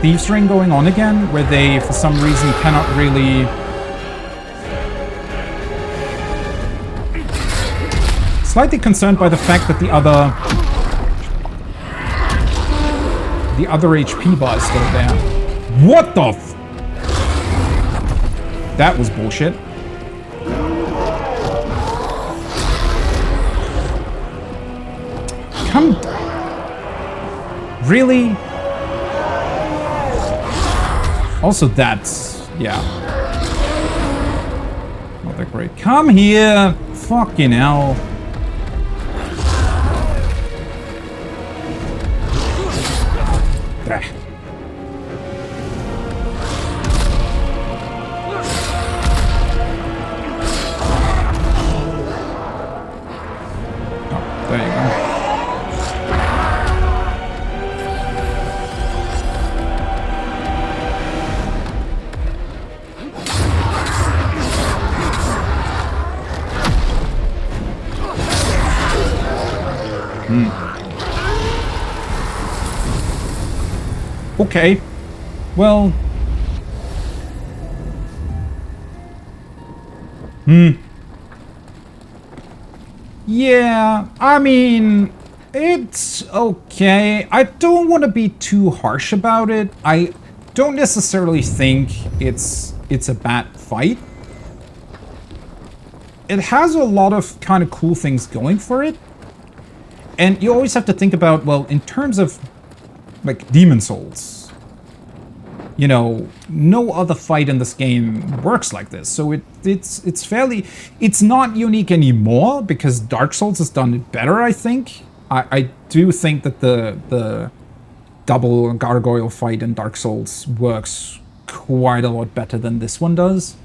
thieves ring going on again, where they, for some reason, cannot really... Slightly concerned by the fact that the other HP bar is still there. What the f... That was bullshit. Come... Really? Also that's... yeah. Not that great. Come here! Fucking hell. Ah. Oh, there you go. Okay. Well. Yeah, I mean, it's okay. I don't want to be too harsh about it. I don't necessarily think it's a bad fight. It has a lot of kind of cool things going for it. And you always have to think about, well, in terms of like Demon Souls, you know, no other fight in this game works like this. So it's fairly, it's not unique anymore because Dark Souls has done it better, I think. I do think that the double gargoyle fight in Dark Souls works quite a lot better than this one does.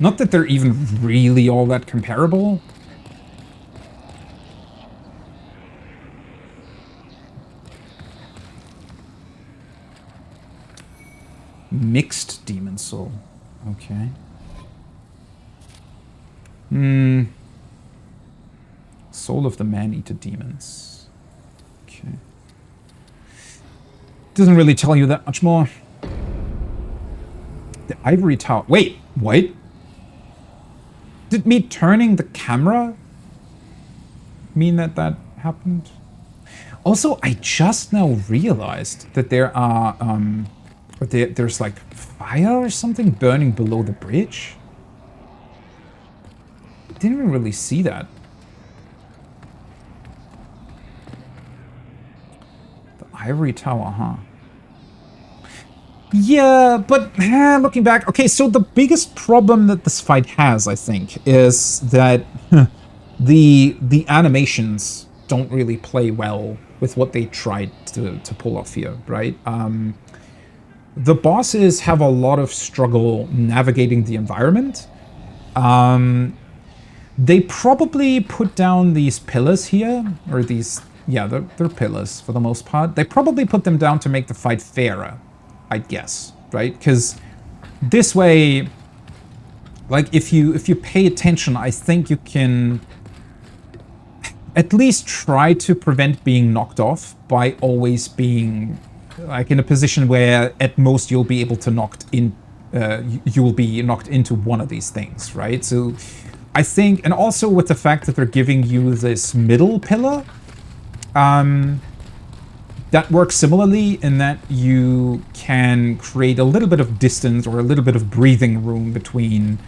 Not that they're even really all that comparable. Mixed Demon Soul. Okay. Soul of the Man-Eater Demons. Okay. Doesn't really tell you that much more. The Ivory Tower. Wait, what? Did me turning the camera mean that that happened? Also, I just now realized that there are, there's like fire or something burning below the bridge. Didn't even really see that. The Ivory Tower, huh? Yeah, but looking back, okay, so the biggest problem that this fight has, I think, is that the animations don't really play well with what they tried to pull off here, right? The bosses have a lot of struggle navigating the environment. They probably put down these pillars here, or these, yeah, they're pillars for the most part. They probably put them down to make the fight fairer, I guess, right? Because this way, like, if you pay attention, I think you can at least try to prevent being knocked off by always being like in a position where at most you'll be able to you will be knocked into one of these things, right? So I think, and also with the fact that they're giving you this middle pillar, that works similarly in that you can create a little bit of distance or a little bit of breathing room between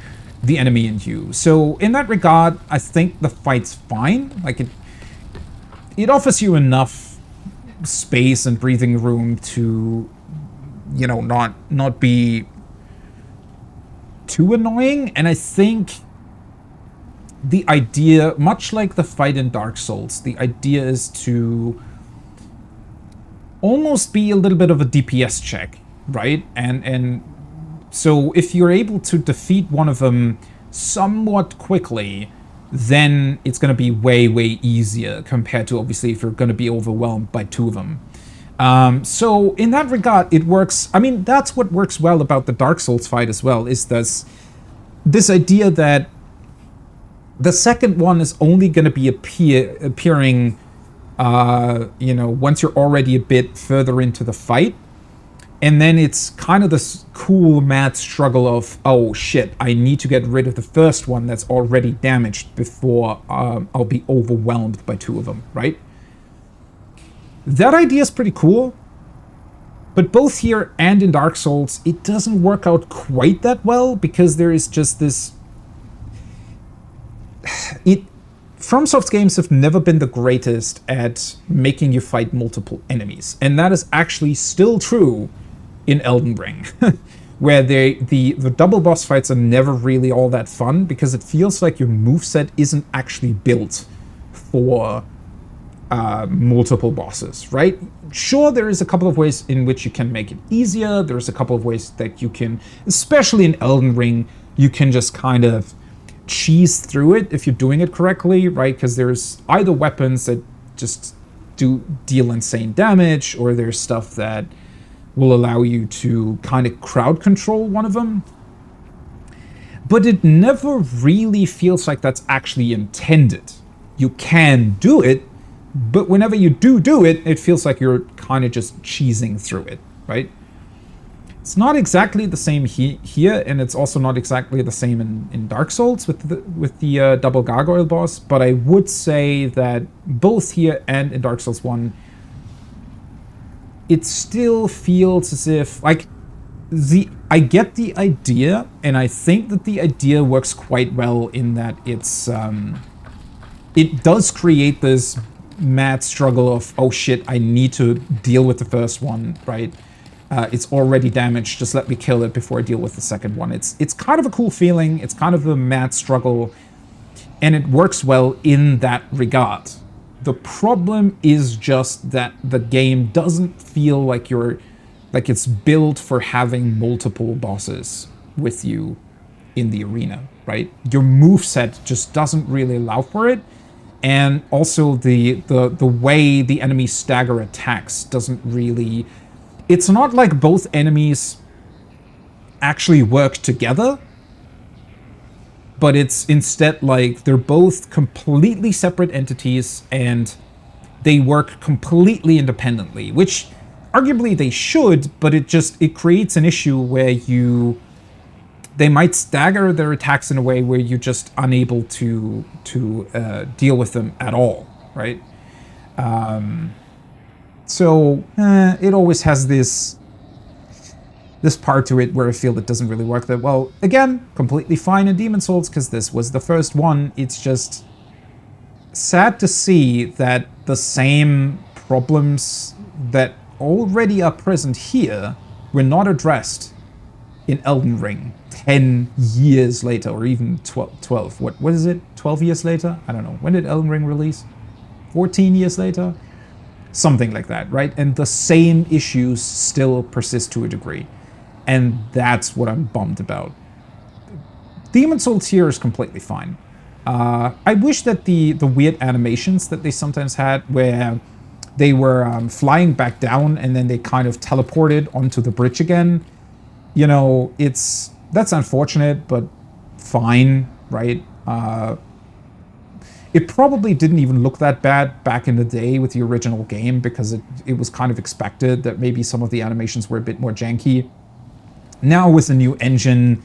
the enemy and you. So in that regard, I think the fight's fine. Like it offers you enough space and breathing room to, you know, not be too annoying. And I think the idea, much like the fight in Dark Souls, the idea is to almost be a little bit of a DPS check, right? And so if you're able to defeat one of them somewhat quickly, then it's going to be way, way easier compared to obviously if you're going to be overwhelmed by two of them. So in that regard, it works. I mean, that's what works well about the Dark Souls fight as well, is this idea that the second one is only going to be appearing, you know, once you're already a bit further into the fight. And then it's kind of this cool mad struggle of, oh shit, I need to get rid of the first one that's already damaged before I'll be overwhelmed by two of them, right? That idea is pretty cool. But both here and in Dark Souls, it doesn't work out quite that well because there is just this... FromSoft's games have never been the greatest at making you fight multiple enemies. And that is actually still true in Elden Ring, where the double boss fights are never really all that fun because it feels like your moveset isn't actually built for multiple bosses, right? Sure, there is a couple of ways in which you can make it easier. There's a couple of ways that you can, especially in Elden Ring, you can just kind of cheese through it if you're doing it correctly, right? Because there's either weapons that just deal insane damage, or there's stuff that will allow you to kind of crowd control one of them. But it never really feels like that's actually intended. You can do it, but whenever you do it, it feels like you're kind of just cheesing through it, right? It's not exactly the same here, and it's also not exactly the same in Dark Souls with the double gargoyle boss, but I would say that both here and in Dark Souls 1, it still feels as if, like, I get the idea, and I think that the idea works quite well in that it's, it does create this mad struggle of, oh shit, I need to deal with the first one, right? It's already damaged, just let me kill it before I deal with the second one. It's kind of a cool feeling, it's kind of a mad struggle, and it works well in that regard. The problem is just that the game doesn't feel like it's built for having multiple bosses with you in the arena, right? Your moveset just doesn't really allow for it. And also the way the enemies stagger attacks doesn't really... It's not like both enemies actually work together, but it's instead like they're both completely separate entities and they work completely independently, which arguably they should, but it creates an issue where they might stagger their attacks in a way where you're just unable to deal with them at all, right? So it always has this part to it where I feel it doesn't really work that well. Again, completely fine in Demon's Souls because this was the first one. It's just sad to see that the same problems that already are present here were not addressed in Elden Ring 10 years later, or even 12. What is it? 12 years later? I don't know. When did Elden Ring release? 14 years later? Something like that, right? And the same issues still persist to a degree. And that's what I'm bummed about. Demon's Souls here is completely fine. I wish that the weird animations that they sometimes had, where they were flying back down and then they kind of teleported onto the bridge again, you know, that's unfortunate, but fine, right? It probably didn't even look that bad back in the day with the original game because it was kind of expected that maybe some of the animations were a bit more janky. Now with the new engine,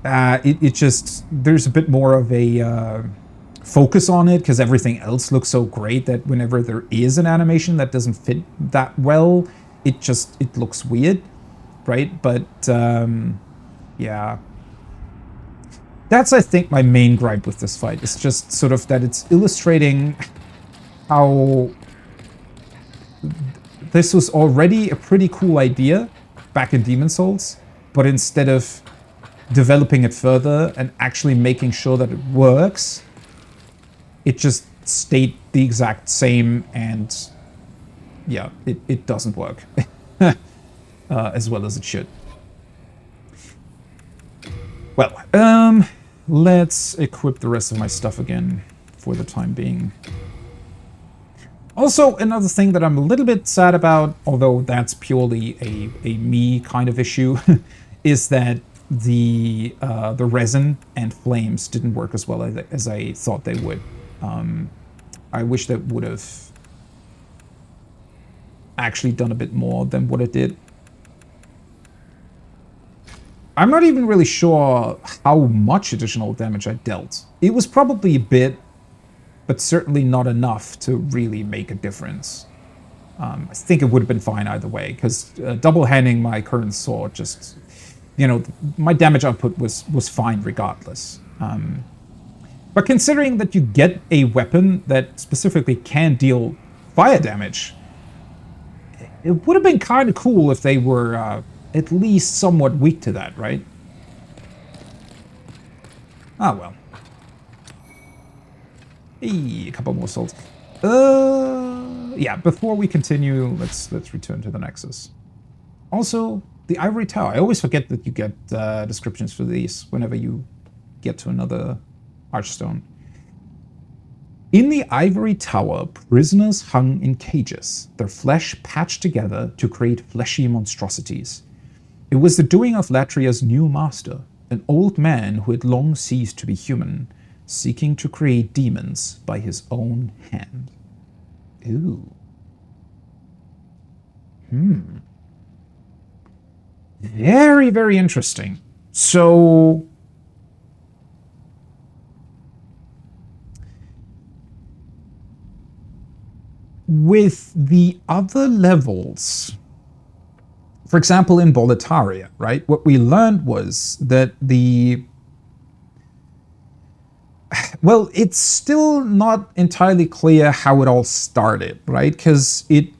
it just, there's a bit more of a focus on it because everything else looks so great that whenever there is an animation that doesn't fit that well, it looks weird, right? But yeah. That's, I think, my main gripe with this fight. It's just sort of that it's illustrating how this was already a pretty cool idea back in Demon's Souls, but instead of developing it further and actually making sure that it works, it just stayed the exact same, and yeah, it doesn't work as well as it should. Well, let's equip the rest of my stuff again for the time being. Also, another thing that I'm a little bit sad about, although that's purely a me kind of issue, is that the resin and flames didn't work as well as I thought they would. I wish that would have actually done a bit more than what it did. I'm not even really sure how much additional damage I dealt. It was probably a bit, but certainly not enough to really make a difference. I think it would have been fine either way, because double-handing my current sword just, you know, my damage output was fine regardless. But considering that you get a weapon that specifically can deal fire damage, it would have been kind of cool if they were at least somewhat weak to that, right? Ah, well. Hey, a couple more souls. Yeah, before we continue, let's return to the Nexus. Also, the Ivory Tower. I always forget that you get descriptions for these whenever you get to another Archstone. In the Ivory Tower, prisoners hung in cages, their flesh patched together to create fleshy monstrosities. It was the doing of Latria's new master, an old man who had long ceased to be human, seeking to create demons by his own hand. Ooh. Very, very interesting. So... with the other levels, for example, in Boletaria, right? What we learned was that well, it's still not entirely clear how it all started, right? Because it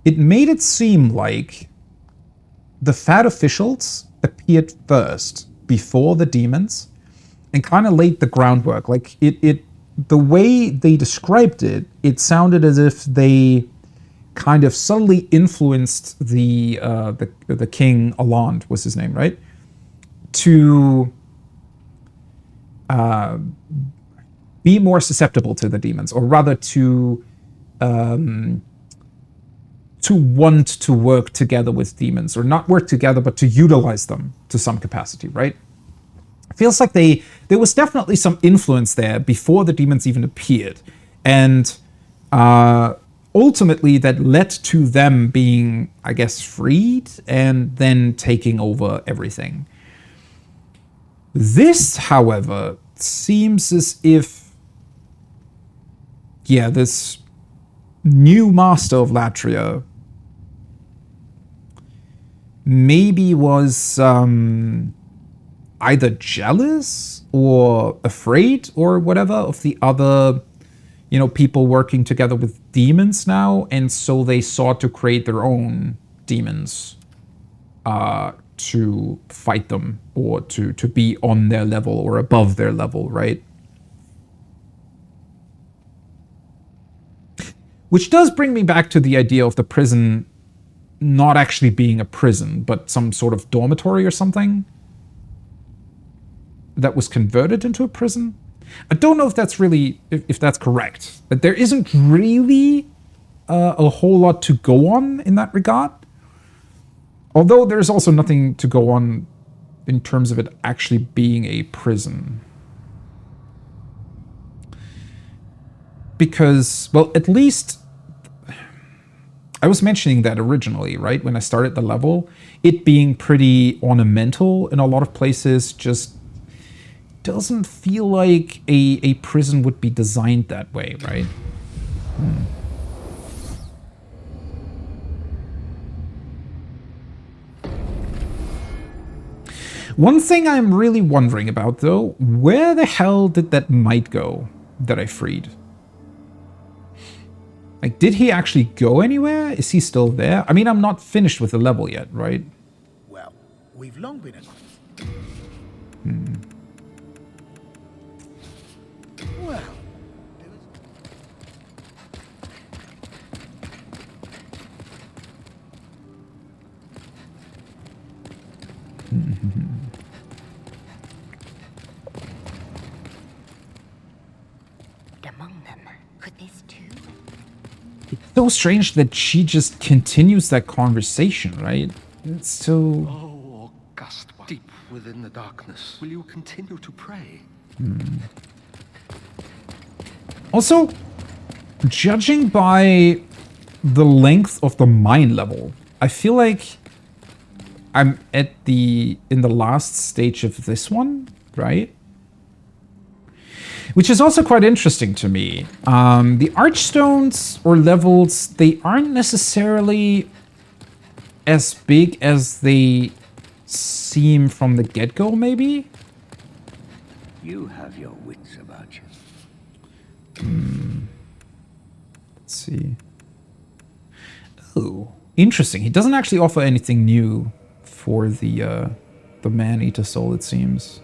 made it seem like the Fat officials appeared first before the demons and kind of laid the groundwork. Like the way they described it, it sounded as if they kind of subtly influenced the king, Alond was his name, right? To be more susceptible to the demons, or rather to want to work together with demons, or not work together, but to utilize them to some capacity, right? It feels like there was definitely some influence there before the demons even appeared, and ultimately that led to them being, I guess, freed and then taking over everything. This, however, seems as if, yeah, this new master of Latria maybe was either jealous or afraid or whatever of the other, you know, people working together with demons now, and so they sought to create their own demons to fight them, or to be on their level or above their level, right? Which does bring me back to the idea of the prison not actually being a prison, but some sort of dormitory or something that was converted into a prison. I don't know if that's really, if that's correct. But there isn't really a whole lot to go on in that regard. Although there's also nothing to go on in terms of it actually being a prison. Because, well, at least I was mentioning that originally, right? When I started the level, it being pretty ornamental in a lot of places just doesn't feel like a prison would be designed that way, right? One thing I'm really wondering about, though, where the hell did that mite go that I freed? Like, did he actually go anywhere? Is he still there? I mean, I'm not finished with the level yet, right? Well, we've long been Well, Among them, could this too? It's so strange that she just continues that conversation, right? It's so... Oh, august one, deep within the darkness, will you continue to pray? Also, judging by the length of the mine level, I feel like I'm in the last stage of this one, right? Which is also quite interesting to me. The archstones or levels, they aren't necessarily as big as they seem from the get-go, maybe? You have your wits about you. Let's see. Oh, interesting. He doesn't actually offer anything new for the man-eater soul, it seems.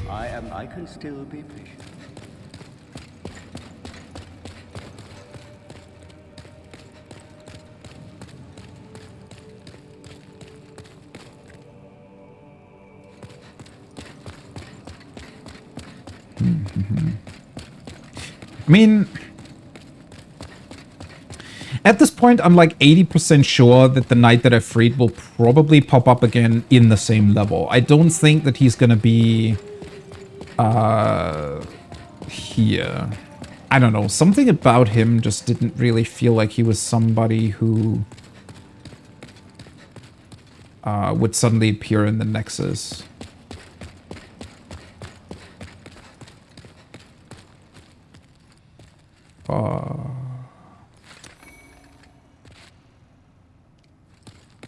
I can still be patient. I mean, at this point, I'm like 80% sure that the knight that I freed will probably pop up again in the same level. I don't think that he's gonna be here. I don't know. Something about him just didn't really feel like he was somebody who would suddenly appear in the Nexus.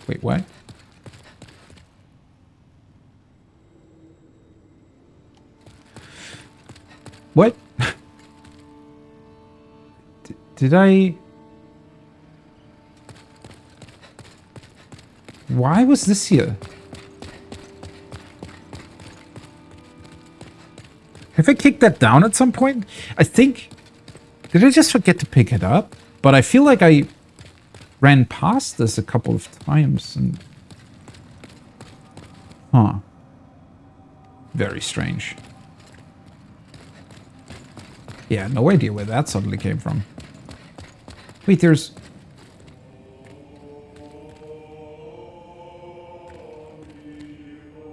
Wait, what? What? Did I... Why was this here? Have I kicked that down at some point? I think... Did I just forget to pick it up? But I feel like I ran past this a couple of times and... Huh. Very strange. Yeah, no idea where that suddenly came from. Wait, there's...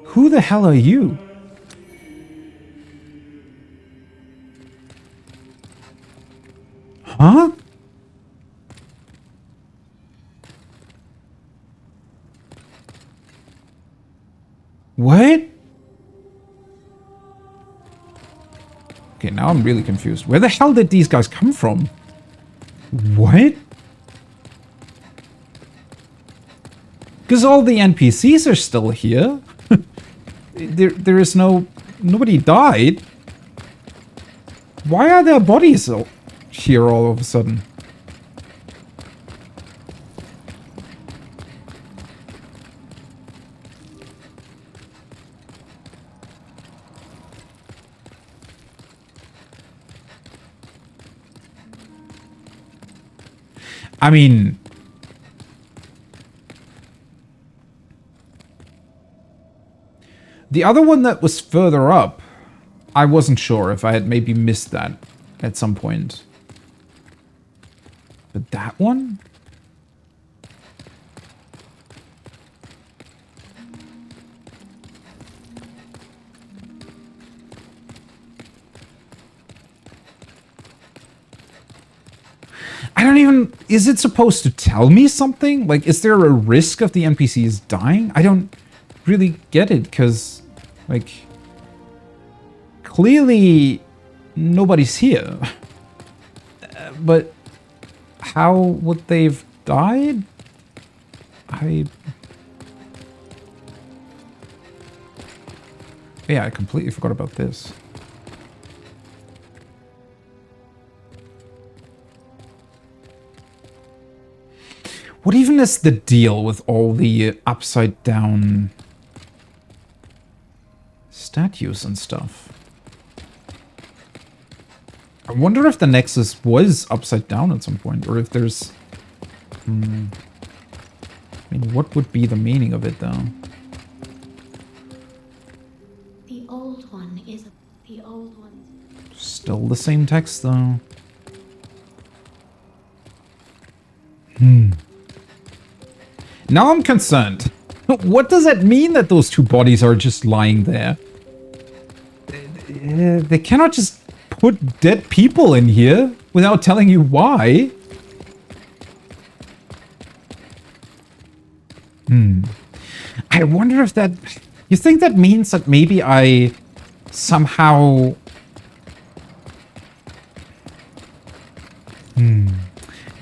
Who the hell are you? Huh? What? Okay, now I'm really confused. Where the hell did these guys come from? What? Because all the NPCs are still here. there is no... Nobody died. Why are there bodies here all of a sudden? I mean... The other one that was further up, I wasn't sure if I had maybe missed that at some point. But that one? I don't even... Is it supposed to tell me something? Like, is there a risk of the NPCs dying? I don't really get it, because, like... Clearly, nobody's here. But how would they've died? Yeah, I completely forgot about this. What even is the deal with all the upside down statues and stuff? I wonder if the Nexus was upside down at some point, or if there's... I mean, what would be the meaning of it, though? The old one is the old one. Still the same text, though. Now I'm concerned. What does that mean that those two bodies are just lying there? They cannot just put dead people in here without telling you why. I wonder if that... You think that means that maybe I somehow...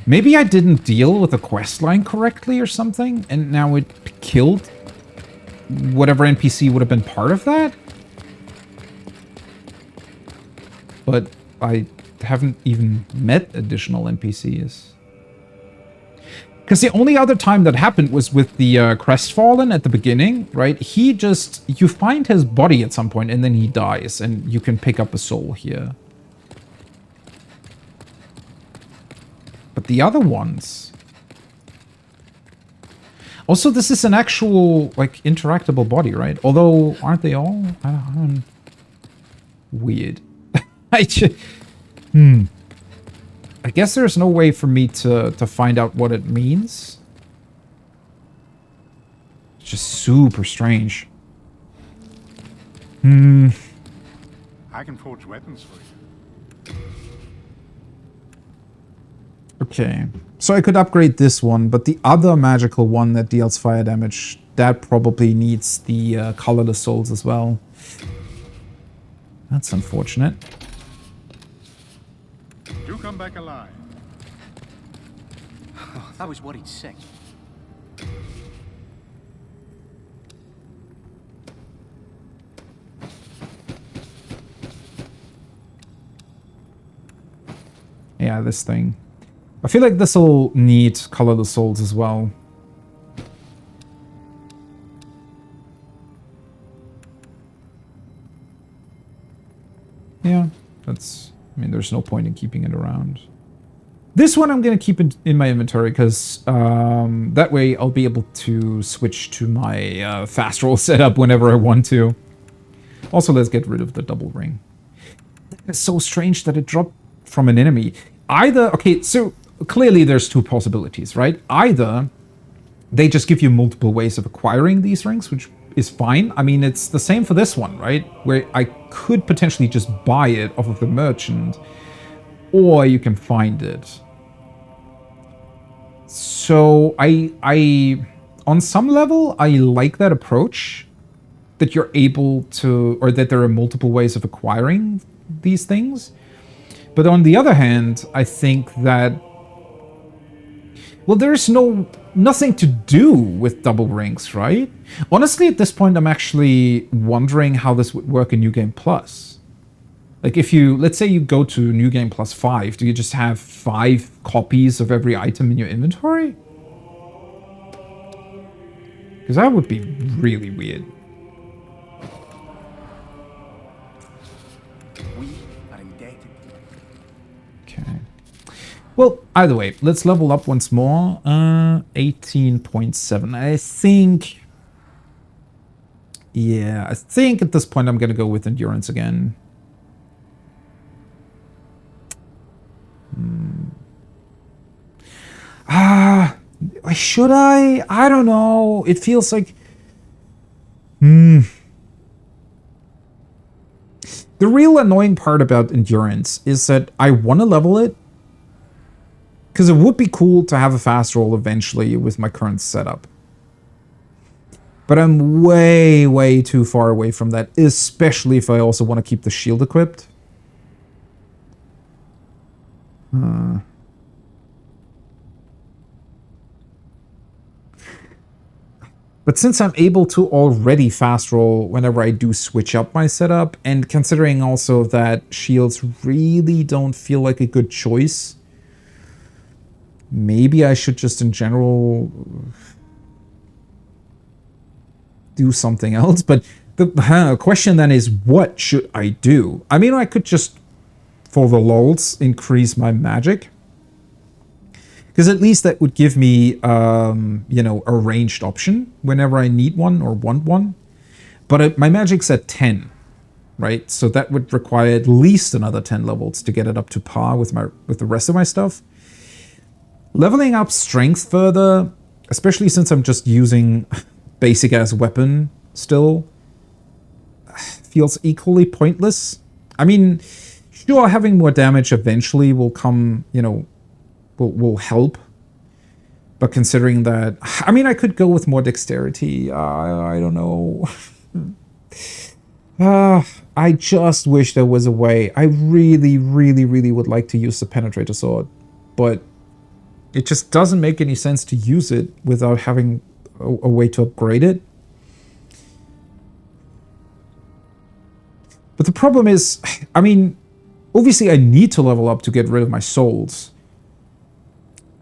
Maybe I didn't deal with the quest line correctly or something, and now it killed whatever NPC would have been part of that? But I haven't even met additional NPCs. Because the only other time that happened was with the Crestfallen at the beginning, right? He just... You find his body at some point and then he dies, and you can pick up a soul here. But the other ones... Also, this is an actual, like, interactable body, right? Although, aren't they all? I don't... Weird. I guess there's no way for me to find out what it means. It's just super strange. I can forge weapons for you. Okay. So I could upgrade this one, but the other magical one that deals fire damage, that probably needs the colorless souls as well. That's unfortunate. You come back alive. I was worried sick. Yeah, this thing. I feel like this will need colorless souls as well. Yeah, that's... I mean, there's no point in keeping it around. This one I'm going to keep in my inventory because that way I'll be able to switch to my fast roll setup whenever I want to. Also, let's get rid of the double ring. It's so strange that it dropped from an enemy. Either... Okay, so clearly there's two possibilities, right? Either they just give you multiple ways of acquiring these rings, which is fine. I mean, it's the same for this one, right? Where I could potentially just buy it off of the merchant, or you can find it. So I on some level, I like that approach, that you're able to, or that there are multiple ways of acquiring these things. But on the other hand, I think that, well, there's nothing to do with double rings, right? Honestly, at this point, I'm actually wondering how this would work in New Game Plus. Like, if you, let's say you go to New Game Plus 5, do you just have 5 copies of every item in your inventory? Because that would be really weird. We are indebted. Okay. Well, either way, let's level up once more. 18.7. I think... Yeah, I think at this point I'm going to go with endurance again. Should I? I don't know. It feels like... The real annoying part about endurance is that I want to level it, because it would be cool to have a fast roll eventually with my current setup. But I'm way, way too far away from that, especially if I also want to keep the shield equipped. But since I'm able to already fast roll whenever I do switch up my setup, and considering also that shields really don't feel like a good choice, maybe I should just in general do something else. But the question then is, what should I do? I mean, I could just, for the lols, increase my magic. Because at least that would give me, you know, a ranged option whenever I need one or want one. But my magic's at 10, right? So that would require at least another 10 levels to get it up to par with the rest of my stuff. Leveling up strength further, especially since I'm just using basic ass weapon still, feels equally pointless. I mean, sure, having more damage eventually will come, you know, will help. But considering that, I mean, I could go with more dexterity. I don't know. I just wish there was a way. I really, really, really would like to use the penetrator sword, but it just doesn't make any sense to use it without having a way to upgrade it. But the problem is, I mean, obviously I need to level up to get rid of my souls.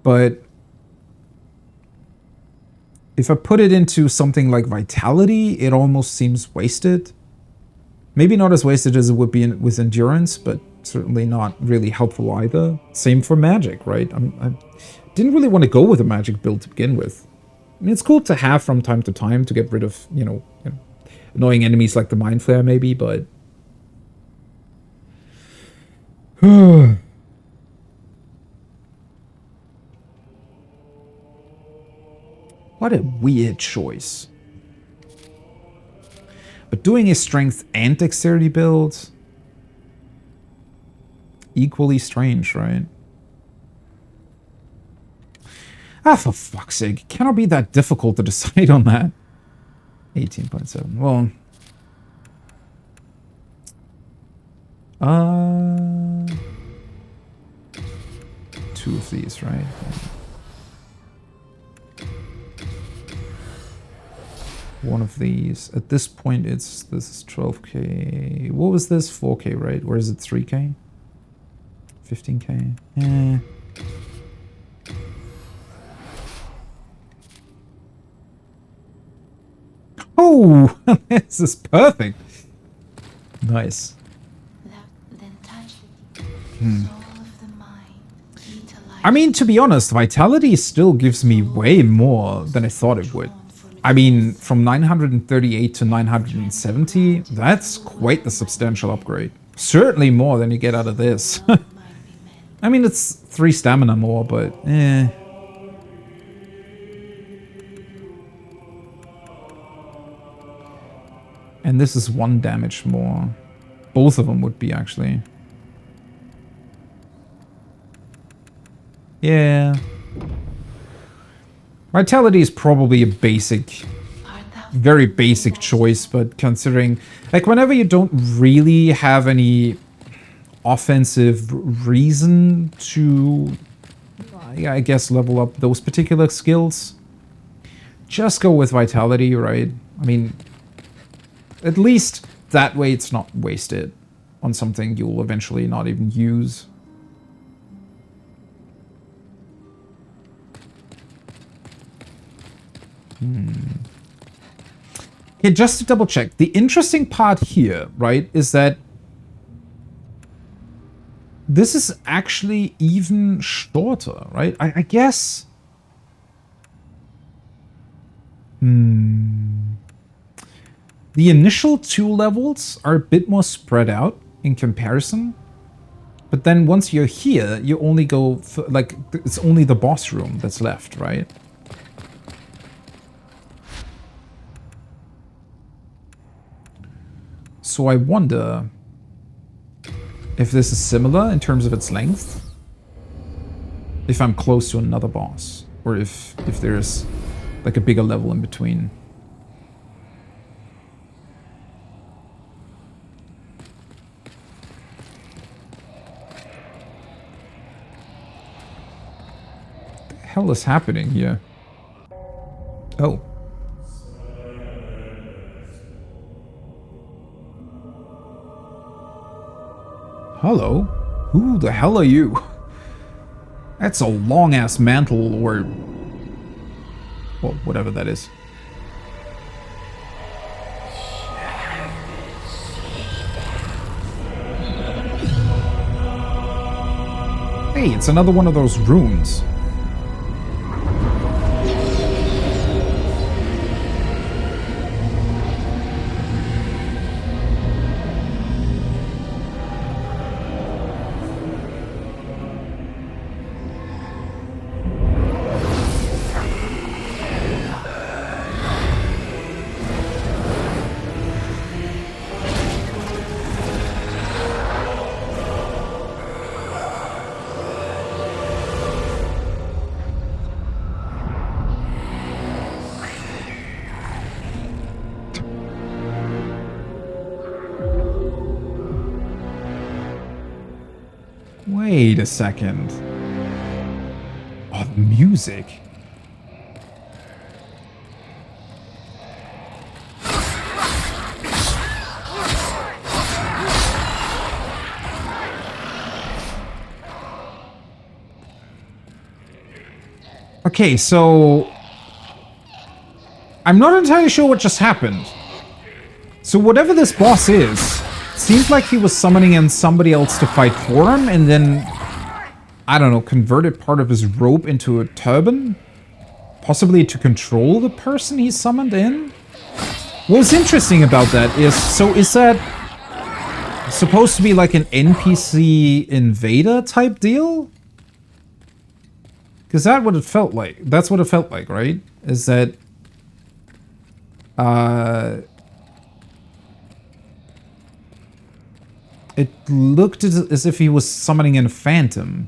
But if I put it into something like Vitality, it almost seems wasted. Maybe not as wasted as it would be with Endurance, but certainly not really helpful either. Same for Magic, right? I didn't really want to go with a Magic build to begin with. I mean, it's cool to have from time to time to get rid of, you know annoying enemies like the Mind Flare maybe, but... What a weird choice. But doing a strength and dexterity build, equally strange, right? Ah, for fuck's sake. It cannot be that difficult to decide on that. 18.7. Well. Two of these, right? One of these. At this point, this is 12k. What was this? 4k, right? Or is it 3k? 15k? Eh. Oh, this is perfect. Nice. Then touch the soul of the mind, key to life. I mean, to be honest, Vitality still gives me way more than I thought it would. I mean, from 938 to 970, that's quite the substantial upgrade. Certainly more than you get out of this. I mean, it's 3 stamina more, but eh. And this is 1 damage more. Both of them would be, actually. Yeah. Vitality is probably a basic, very basic choice, but considering, like, whenever you don't really have any offensive reason to, I guess, level up those particular skills, just go with Vitality, right? I mean, at least that way it's not wasted on something you'll eventually not even use. Okay, just to double check, the interesting part here, right, is that this is actually even shorter, right? I guess... The initial 2 levels are a bit more spread out in comparison. But then once you're here, you only go... like, it's only the boss room that's left, right? So I wonder if this is similar in terms of its length. If I'm close to another boss. Or if there's like a bigger level in between. What the hell is happening here? Oh. Hello? Who the hell are you? That's a long-ass mantle, or... well, whatever that is. Hey, it's another one of those runes. Wait a second. Oh, the music. Okay, so I'm not entirely sure what just happened. So whatever this boss is, seems like he was summoning in somebody else to fight for him, and then, I don't know, converted part of his robe into a turban? Possibly to control the person he summoned in? What's interesting about that is, so is that supposed to be like an NPC invader type deal? Because that's what it felt like. That's what it felt like, right? Is that... it looked as if he was summoning in a phantom.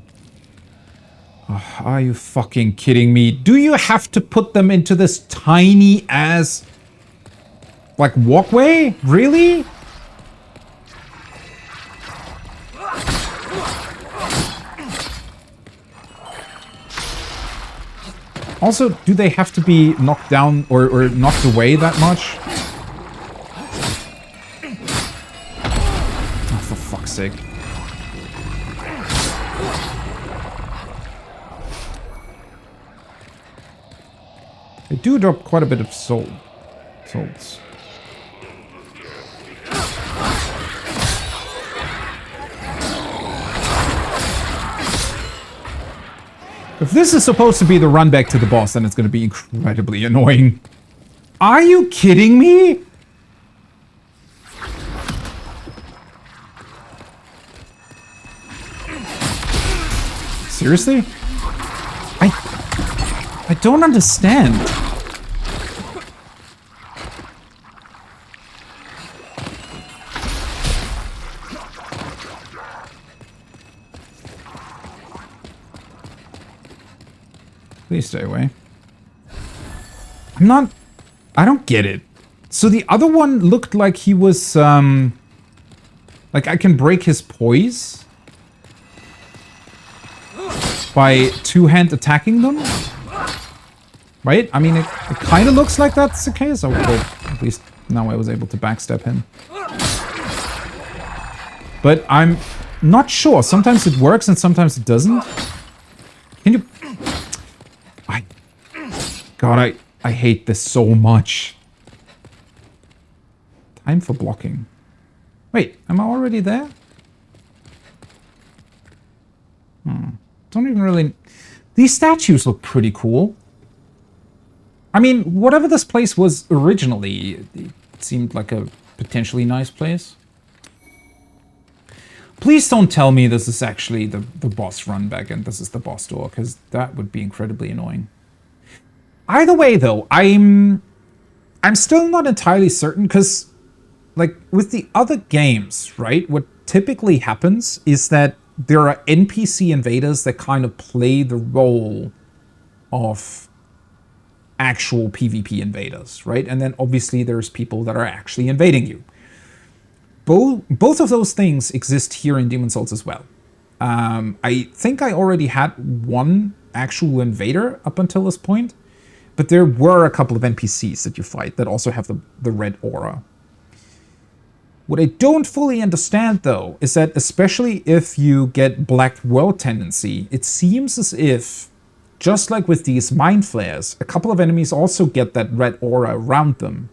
Oh, are you fucking kidding me? Do you have to put them into this tiny ass... like, walkway? Really? Also, do they have to be knocked down or knocked away that much? Oh, for fuck's sake. They do drop quite a bit of souls. If this is supposed to be the run back to the boss, then it's going to be incredibly annoying. Are you kidding me? Seriously? I don't understand. Please stay away. I don't get it. So the other one looked like he was, like I can break his poise by two-hand attacking them. Right? I mean, it kind of looks like that's the case. Oh, well, at least now I was able to backstab him. But I'm not sure. Sometimes it works and sometimes it doesn't. Can you... God, I hate this so much. Time for blocking. Wait, am I already there? Don't even really... These statues look pretty cool. I mean, whatever this place was originally, it seemed like a potentially nice place. Please don't tell me this is actually the boss run back and this is the boss door, because that would be incredibly annoying. Either way, though, I'm still not entirely certain, because, like, with the other games, right, what typically happens is that there are NPC invaders that kind of play the role of actual PvP invaders, right? And then obviously there's people that are actually invading you. Both of those things exist here in Demon's Souls as well. I think I already had one actual invader up until this point, but there were a couple of NPCs that you fight that also have the red aura. What I don't fully understand, though, is that especially if you get Black World tendency, it seems as if, just like with these mind flares, a couple of enemies also get that red aura around them.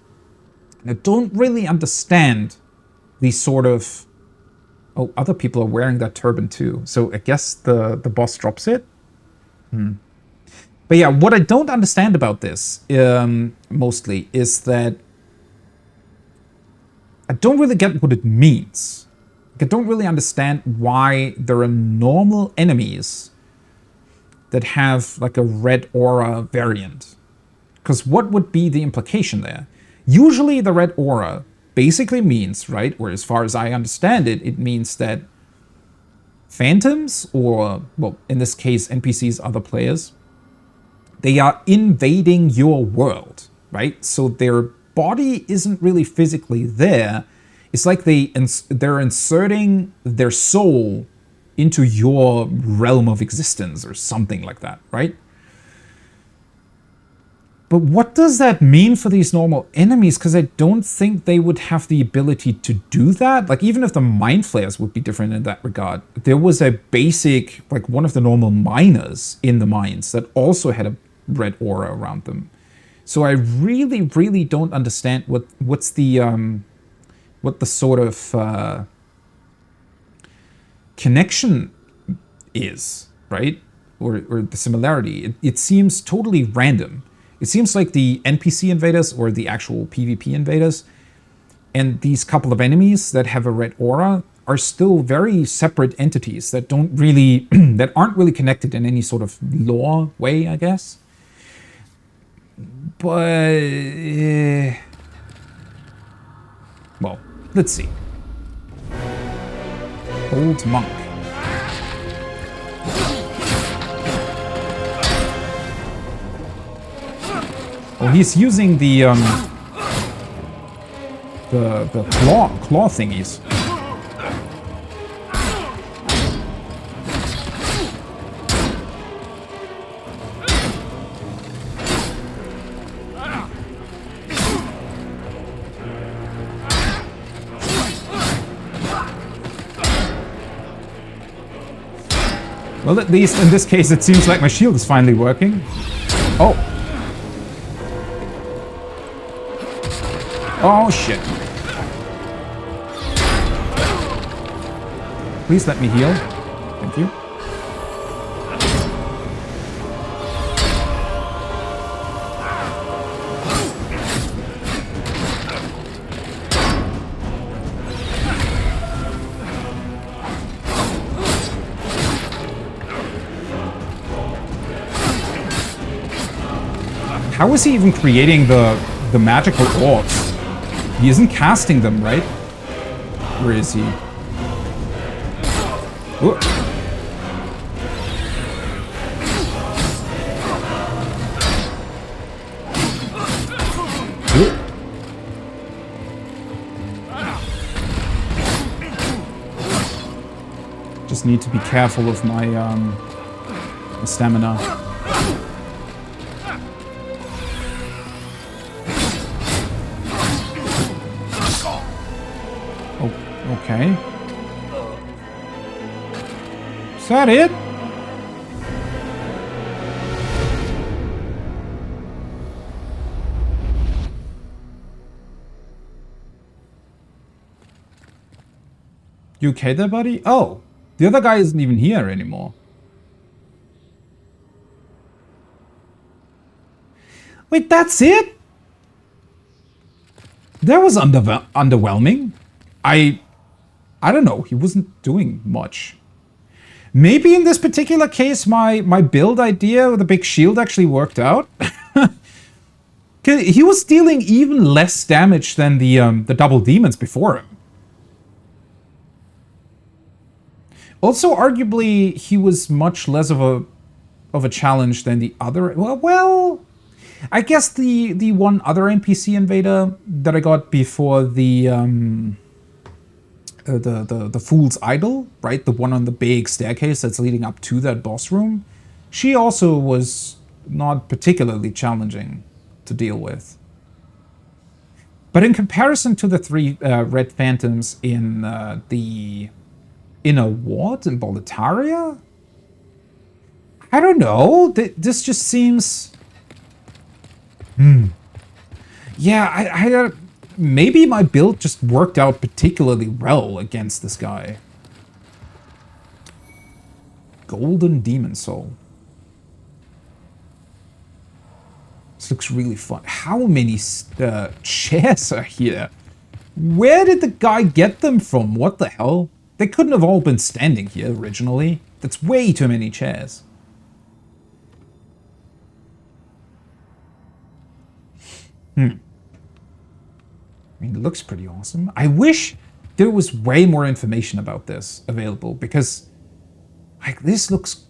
And I don't really understand these sort of... Oh, other people are wearing that turban too. So I guess the boss drops it? But yeah, what I don't understand about this, mostly, is that I don't really get what it means. I don't really understand why there are normal enemies that have like a red aura variant. Because what would be the implication there? Usually the red aura basically means, right, or as far as I understand it, it means that phantoms, or, well, in this case, NPCs, other players, they are invading your world, right? So their body isn't really physically there. It's like they're inserting their soul into your realm of existence or something like that, right? But what does that mean for these normal enemies? Because I don't think they would have the ability to do that. Like, even if the mind flayers would be different in that regard, there was a basic, like one of the normal miners in the mines that also had a red aura around them. So I really, really don't understand what the sort of connection is, right? Or the similarity. It seems totally random. It seems like the NPC invaders or the actual PvP invaders and these couple of enemies that have a red aura are still very separate entities that don't really, that aren't really connected in any sort of lore way, I guess. But, well, let's see. Old monk. Oh, he's using the claw thingies. Well, at least in this case, it seems like my shield is finally working. Oh. Oh, shit. Please let me heal. Thank you. How is he even creating the magical orbs? He isn't casting them, right? Where is he? Ooh. Ooh. Just need to be careful of my stamina. Okay. Is that it? You okay there, buddy? Oh, the other guy isn't even here anymore. Wait, that's it? That was underwhelming. I don't know, he wasn't doing much. Maybe in this particular case, my build idea with the big shield actually worked out. He was dealing even less damage than the double demons before him. Also, arguably, he was much less of a challenge than the other. Well, I guess the one other NPC invader that I got before the Fool's Idol, right? The one on the big staircase that's leading up to that boss room. She also was not particularly challenging to deal with. But in comparison to the three Red Phantoms in the Inner Ward in Boletaria, I don't know. This just seems... Yeah, I maybe my build just worked out particularly well against this guy. Golden Demon Soul. This looks really fun. How many chairs are here? Where did the guy get them from? What the hell? They couldn't have all been standing here originally. That's way too many chairs. I mean, it looks pretty awesome. I wish there was way more information about this available, because like this looks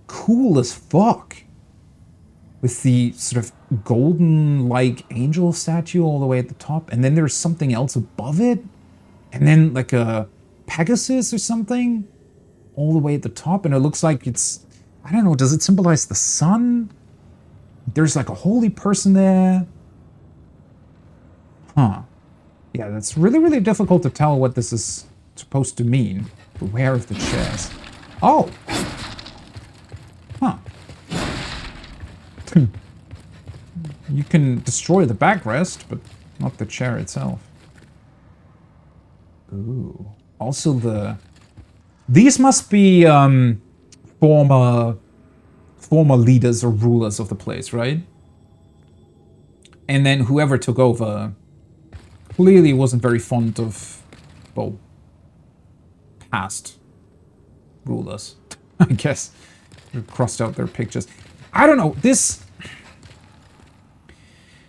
cool as fuck. With the sort of golden like angel statue all the way at the top, and then there's something else above it, and then like a Pegasus or something. all the way at the top, and it looks like it's, I don't know, does it symbolize the sun? There's like a holy person there. Huh. Yeah, that's really, really difficult to tell what this is supposed to mean. Beware of the chairs. Oh! Huh. You can destroy the backrest, but not the chair itself. Ooh. Also the... These must be former leaders or rulers of the place, right? And then whoever took over clearly wasn't very fond of, well, past rulers, I guess. They crossed out their pictures. I don't know, this...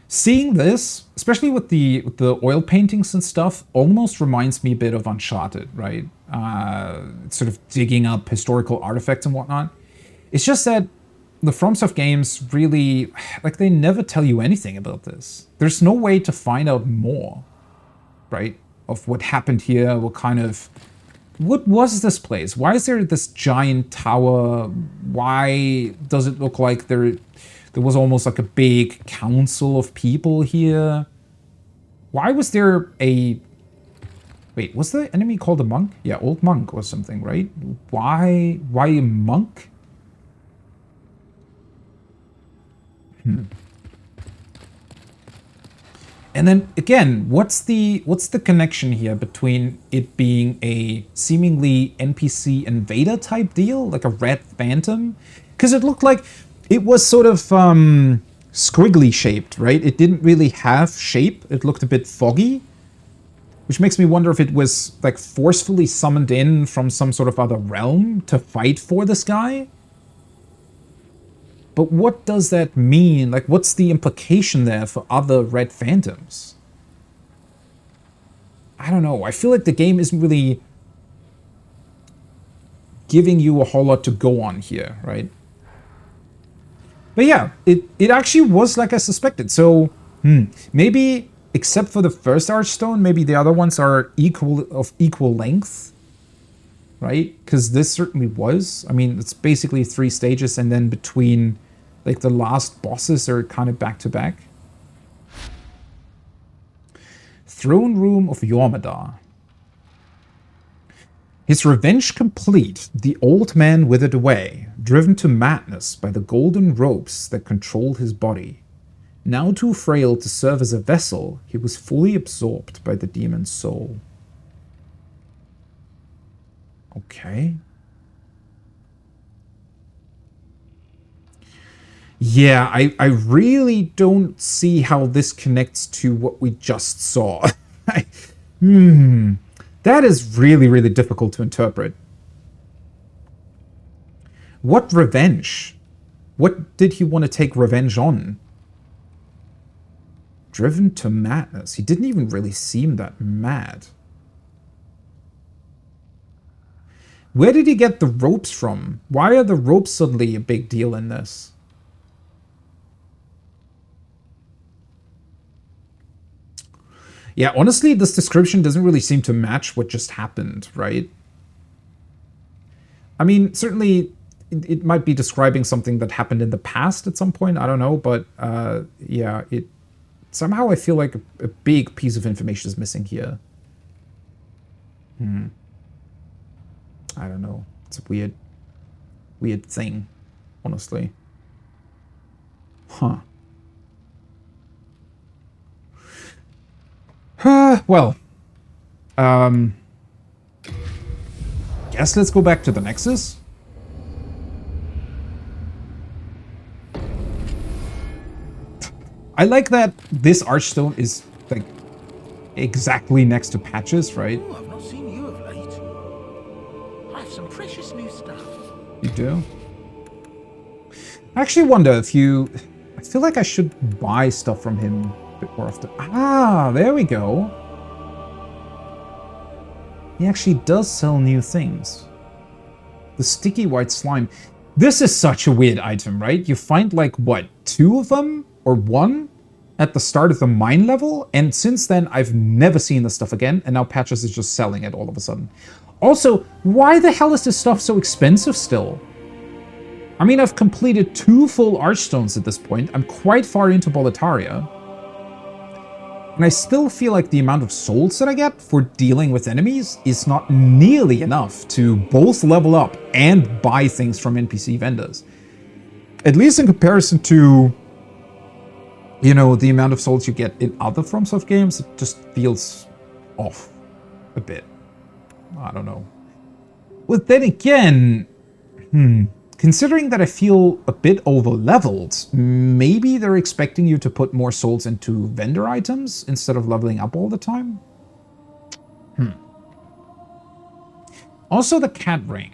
Seeing this, especially with the oil paintings and stuff, almost reminds me a bit of Uncharted, right? Sort of digging up historical artifacts and whatnot. It's just that the FromSoft games really, like, they never tell you anything about this. There's no way to find out more, right? Of what happened here, what was this place? Why is there this giant tower? Why does it look like there was almost like a big council of people here? Why was there a... Wait, was the enemy called a monk? Yeah, old monk or something, right? Why a monk? And then again, what's the connection here between it being a seemingly NPC invader type deal, like a red phantom? Because it looked like it was sort of squiggly shaped, right? It didn't really have shape. It looked a bit foggy, which makes me wonder if it was like forcefully summoned in from some sort of other realm to fight for this guy. But what does that mean? Like, what's the implication there for other red phantoms? I don't know. I feel like the game isn't really giving you a whole lot to go on here, right? But yeah, it actually was like I suspected. So, maybe, except for the first Archstone, maybe the other ones are of equal length, right? Because this certainly was. I mean, it's basically 3 stages, and then between, like, the last bosses are kind of back to back. Throne Room of Yormidar. His revenge complete, the old man withered away, driven to madness by the golden ropes that controlled his body. Now too frail to serve as a vessel, he was fully absorbed by the demon's soul. Okay. Yeah, I really don't see how this connects to what we just saw. That is really, really difficult to interpret. What revenge? What did he want to take revenge on? Driven to madness. He didn't even really seem that mad. Where did he get the ropes from? Why are the ropes suddenly a big deal in this? Yeah, honestly, this description doesn't really seem to match what just happened, right? I mean, certainly it might be describing something that happened in the past at some point, I don't know, but yeah, somehow I feel like a big piece of information is missing here. I don't know. It's a weird thing, honestly. Huh. Well, guess let's go back to the Nexus. I like that this Archstone is, like, exactly next to Patches, right? Oh, I've not seen you of late. I have some precious new stuff. You do? I actually wonder if you... I feel like I should buy stuff from him a bit more often. Ah, there we go. He actually does sell new things. The sticky white slime. This is such a weird item, right? You find, like, what, 2 of them? Or 1? At the start of the mine level? And since then, I've never seen this stuff again, and now Patches is just selling it all of a sudden. Also, why the hell is this stuff so expensive still? I mean, I've completed 2 full Archstones at this point. I'm quite far into Boletaria. And I still feel like the amount of souls that I get for dealing with enemies is not nearly enough to both level up and buy things from NPC vendors. At least in comparison to, you know, the amount of souls you get in other FromSoft games, it just feels off a bit. I don't know. But then again, considering that I feel a bit over-leveled, maybe they're expecting you to put more souls into vendor items instead of leveling up all the time? Also the cat ring.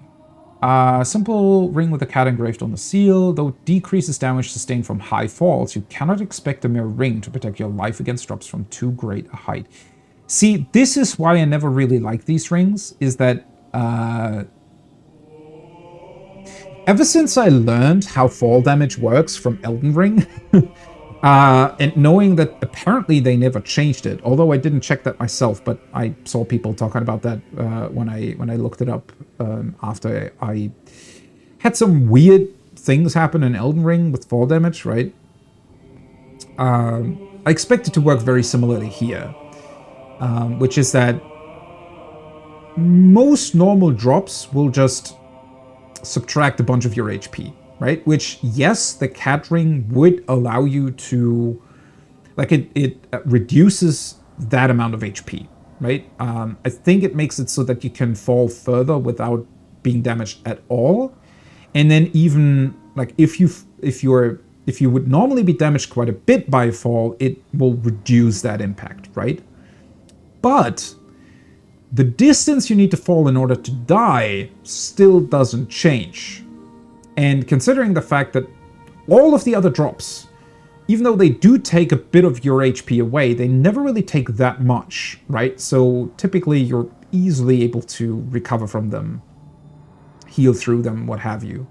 Simple ring with a cat engraved on the seal. Though it decreases damage sustained from high falls, you cannot expect a mere ring to protect your life against drops from too great a height. See, this is why I never really like these rings, is that ever since I learned how fall damage works from Elden Ring, and knowing that apparently they never changed it, although I didn't check that myself, but I saw people talking about that when I looked it up after I had some weird things happen in Elden Ring with fall damage, right? I expect it to work very similarly here, which is that most normal drops will just subtract a bunch of your HP, right? Which, yes, the cat ring would allow you to, like, it reduces that amount of HP, right? I think it makes it so that you can fall further without being damaged at all. And then even, like, if you would normally be damaged quite a bit by a fall, it will reduce that impact, right? But the distance you need to fall in order to die still doesn't change. And considering the fact that all of the other drops, even though they do take a bit of your HP away, they never really take that much, right? So typically you're easily able to recover from them, heal through them, what have you.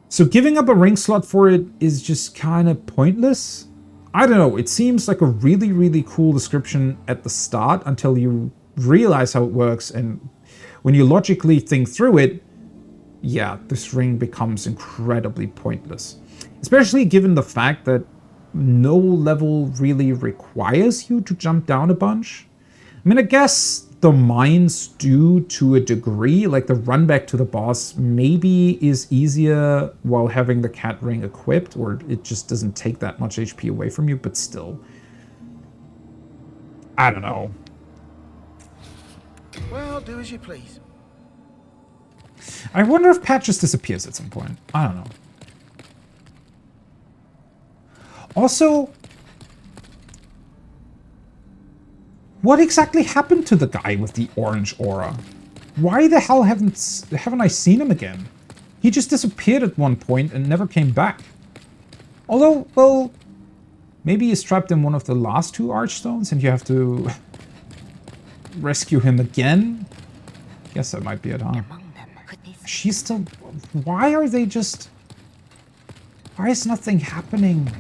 So giving up a ring slot for it is just kind of pointless. I don't know, it seems like a really, really cool description at the start until you realize how it works, and when you logically think through it, yeah, this ring becomes incredibly pointless. Especially given the fact that no level really requires you to jump down a bunch. I mean, I guess the mines do to a degree, like the run back to the boss maybe is easier while having the cat ring equipped, or it just doesn't take that much HP away from you, but still. I don't know. Well, do as you please. I wonder if Pat just disappears at some point. I don't know. Also, what exactly happened to the guy with the orange aura? Why the hell haven't I seen him again? He just disappeared at one point and never came back. Although, well, maybe he's trapped in one of the last 2 Archstones and you have to rescue him again? Guess that might be it, huh? She's still... Why are they just... Why is nothing happening?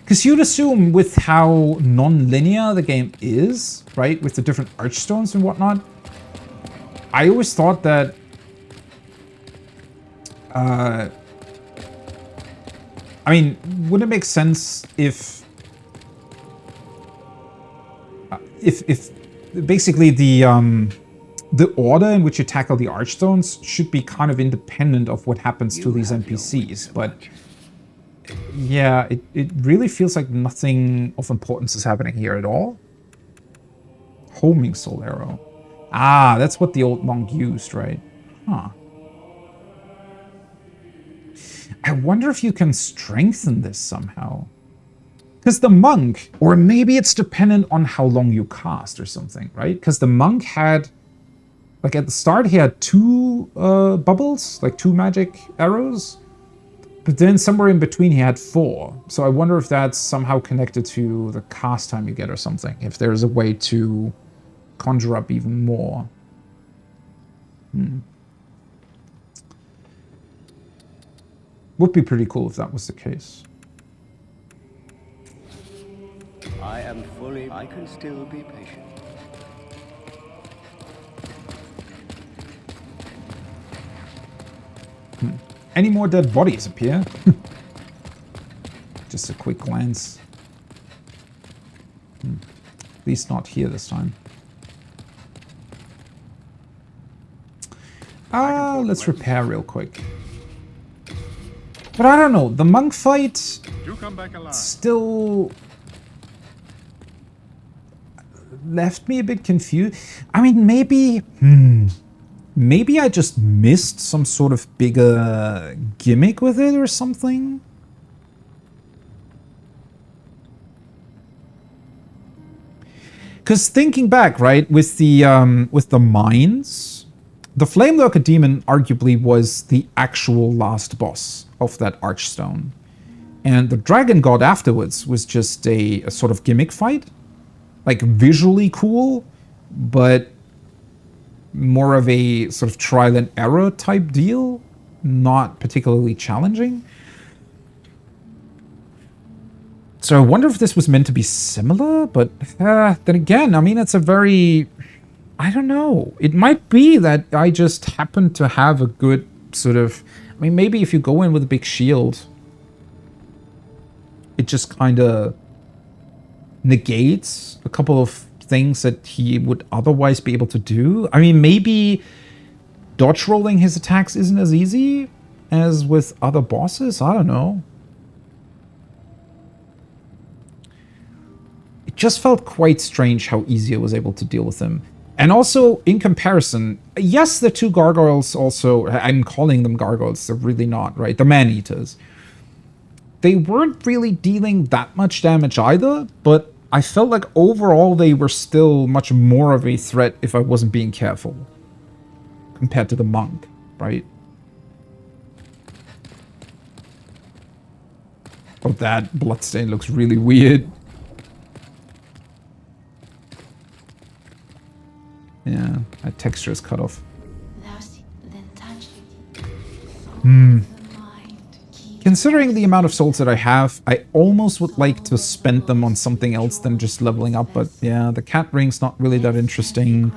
Because you'd assume with how non-linear the game is, right? With the different Archstones and whatnot. I always thought that... I mean, would it make sense if basically the order in which you tackle the Archstones should be kind of independent of what happens to these NPCs, but yeah, it really feels like nothing of importance is happening here at all. Homing soul arrow. Ah, that's what the old monk used, right? Huh. I wonder if you can strengthen this somehow. Because the monk, or maybe it's dependent on how long you cast or something, right? Because the monk had, like at the start, he had 2 bubbles, like 2 magic arrows. But then somewhere in between he had 4. So I wonder if that's somehow connected to the cast time you get or something. If there's a way to conjure up even more. Would be pretty cool if that was the case. I am fully... I can still be patient. Any more dead bodies appear? Just a quick glance. At least not here this time. Let's repair real quick. But I don't know, the monk fight You come back alive. still left me a bit confused. I mean, maybe I just missed some sort of bigger gimmick with it or something. Because thinking back, right, with the mines, the Flame Lurker Demon arguably was the actual last boss of that Archstone. And the Dragon God afterwards was just a sort of gimmick fight. Like, visually cool, but more of a sort of trial and error type deal. Not particularly challenging. So I wonder if this was meant to be similar, but then again, I mean, it's a very... I don't know. It might be that I just happen to have a good sort of... I mean, maybe if you go in with a big shield, it just kind of negates a couple of things that he would otherwise be able to do. I mean, maybe dodge rolling his attacks isn't as easy as with other bosses. I don't know. It just felt quite strange how easy I was able to deal with him. And also, in comparison, yes, the two gargoyles also, I'm calling them gargoyles, they're really not, right? The man-eaters. They weren't really dealing that much damage either, but I felt like overall they were still much more of a threat if I wasn't being careful. Compared to the monk, right? Oh, that bloodstain looks really weird. Yeah, that texture is cut off. Considering the amount of souls that I have, I almost would like to spend them on something else than just leveling up, but yeah, the cat ring's not really that interesting.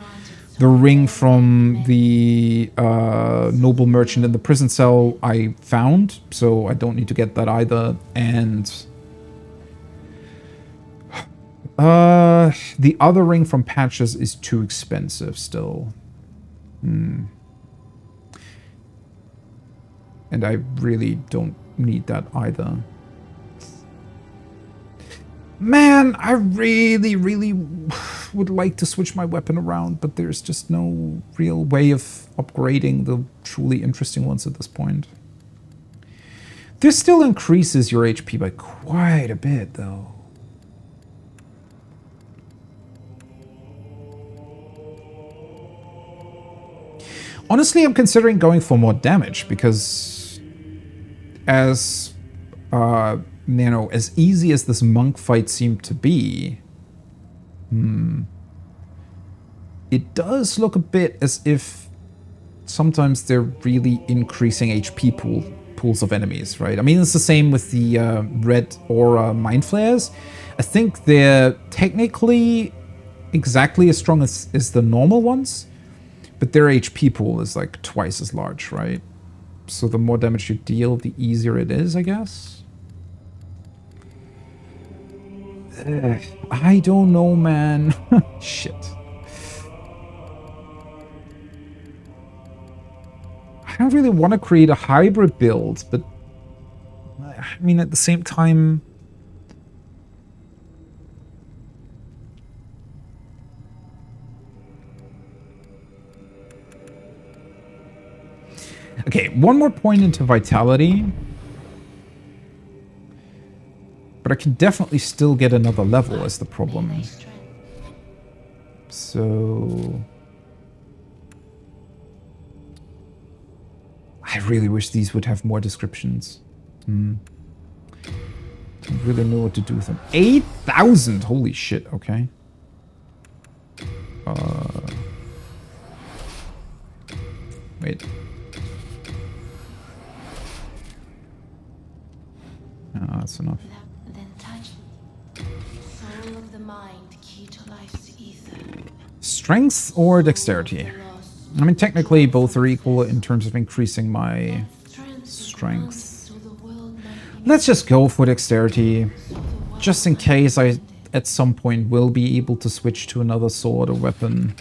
The ring from the noble merchant in the prison cell I found, so I don't need to get that either, and... the other ring from Patches is too expensive still. And I really don't need that either. Man, I really would like to switch my weapon around, but there's just no real way of upgrading the truly interesting ones at this point. This still increases your HP by quite a bit, though. Honestly, I'm considering going for more damage, because as, you know, as easy as this monk fight seemed to be, it does look a bit as if sometimes they're really increasing HP pools of enemies, right? I mean, it's the same with the red aura mind flares. I think they're technically exactly as strong as the normal ones, but their HP pool is like twice as large, right? So the more damage you deal, the easier it is, I guess. I don't know, man. Shit. I don't really want to create a hybrid build, but I mean, at the same time... Okay, one more point into vitality. But I can definitely still get another level as the problem. So... I really wish these would have more descriptions. Don't really know what to do with them. 8,000! Holy shit, okay. Wait. Oh, that's enough. Then touch soul of the mind, key to life's ether. Strength or dexterity? I mean, technically both are equal in terms of increasing my Strength. Let's just go for dexterity. Just in case I, at some point, will be able to switch to another sword or weapon.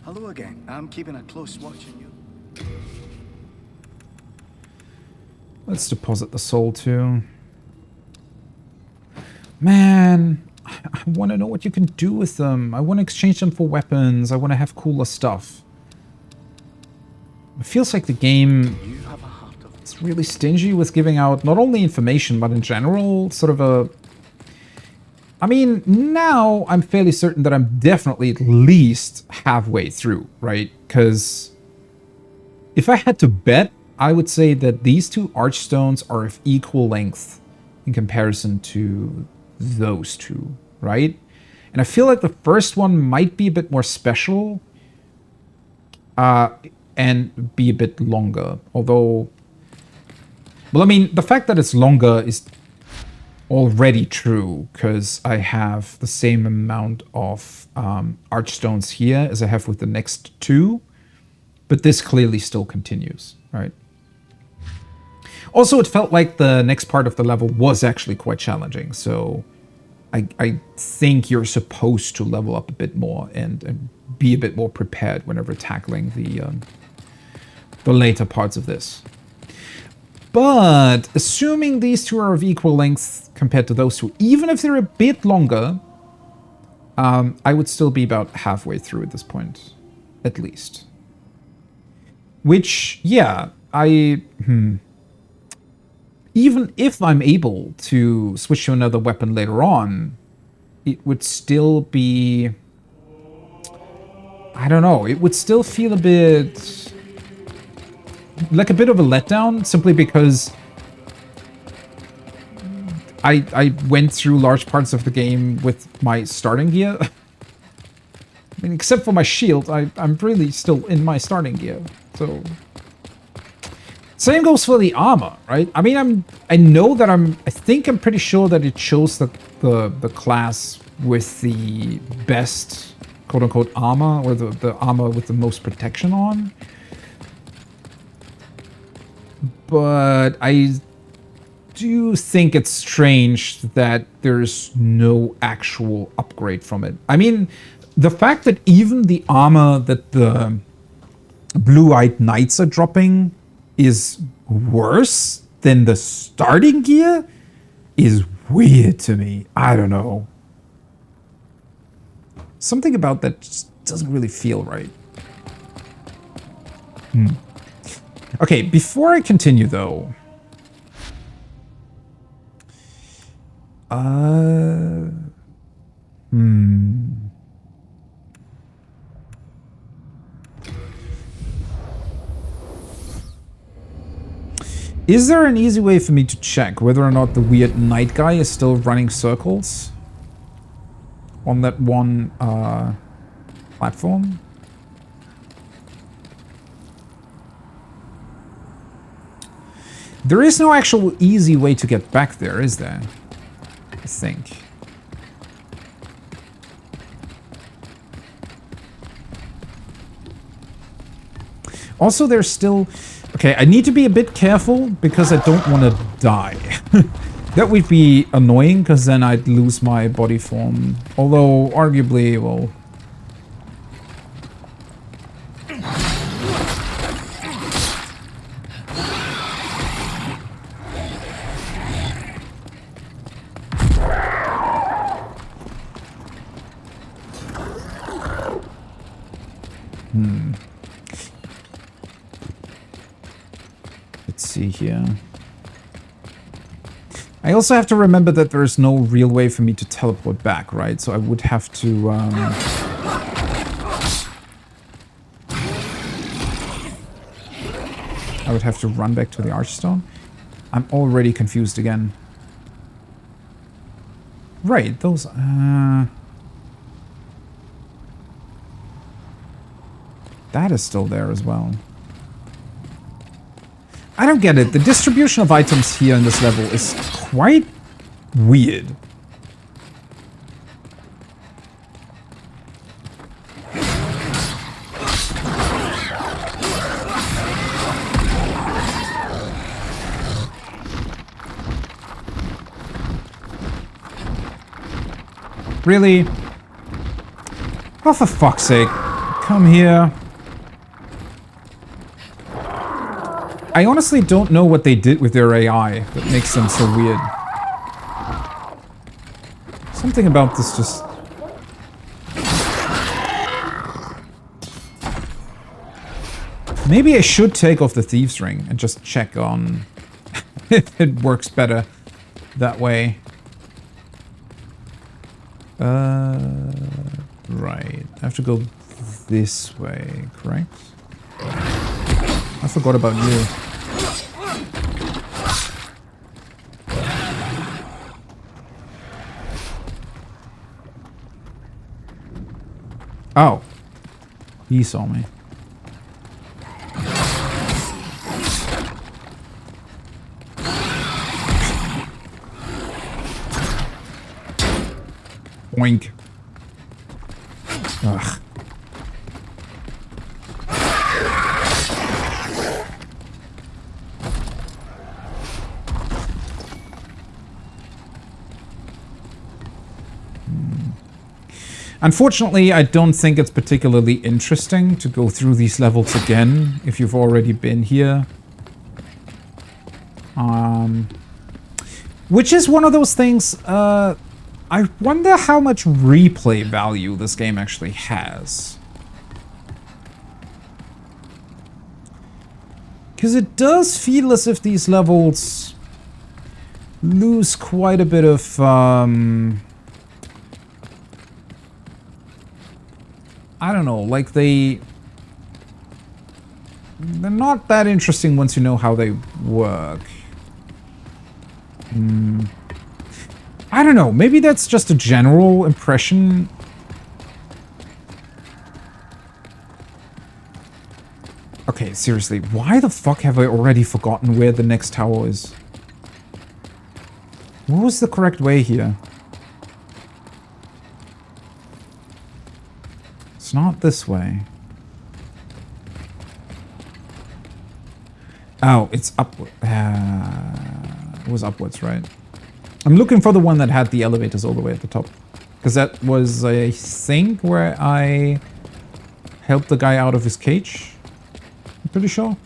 Hello again. I'm keeping a close watch on you. Let's deposit the soul too. Man, I want to know what you can do with them. I want to exchange them for weapons. I want to have cooler stuff. It feels like the game is really stingy with giving out not only information, but in general, sort of a... I mean, now I'm fairly certain that I'm definitely at least halfway through, right? Because if I had to bet, I would say that these two archstones are of equal length in comparison to those two, right? And I feel like the first one might be a bit more special and be a bit longer. Although, well, I mean, the fact that it's longer is already true because I have the same amount of archstones here as I have with the next two, but this clearly still continues, right? Also, it felt like the next part of the level was actually quite challenging, so I think you're supposed to level up a bit more and be a bit more prepared whenever tackling the later parts of this. But assuming these two are of equal length compared to those two, even if they're a bit longer, I would still be about halfway through at this point, at least. Which, yeah, even if I'm able to switch to another weapon later on, it would still be... I don't know, it would still feel a bit... like a bit of a letdown, simply because I went through large parts of the game with my starting gear. I mean, except for my shield, I'm really still in my starting gear, so... Same goes for the armor, right? I mean, I think I'm pretty sure that it shows that the class with the best quote-unquote armor, or the armor with the most protection on. But I do think it's strange that there's no actual upgrade from it. I mean, the fact that even the armor that the Blue-Eyed Knights are dropping is worse than the starting gear is weird to me. I don't know. Something about that just doesn't really feel right. Okay, before I continue though, is there an easy way for me to check whether or not the weird knight guy is still running circles on that one platform? There is no actual easy way to get back there, is there? I think. Also, there's still... Okay, I need to be a bit careful because I don't want to die. That would be annoying because then I'd lose my body form. Although, arguably, well... Let's see here. I also have to remember that there's no real way for me to teleport back, right? So I would have to... I would have to run back to the Archstone. I'm already confused again. Right, those... That is still there as well. I don't get it. The distribution of items here in this level is quite weird. Really? Oh, for fuck's sake. Come here. I honestly don't know what they did with their AI that makes them so weird. Something about this just... Maybe I should take off the Thieves' Ring and just check on if it works better that way. Right. I have to go this way, correct? I forgot about you. Oh. He saw me. Boink. Ugh. Unfortunately, I don't think it's particularly interesting to go through these levels again if you've already been here. Which is one of those things, I wonder how much replay value this game actually has. Because it does feel as if these levels lose quite a bit of, I don't know, like they're not that interesting once you know how they work. I don't know, maybe that's just a general impression. Okay, seriously, why the fuck have I already forgotten where the next tower is? What was the correct way here? It's not this way. Oh, it's upward. It was upwards, right? I'm looking for the one that had the elevators all the way at the top. Because that was, I think, where I helped the guy out of his cage. I'm pretty sure.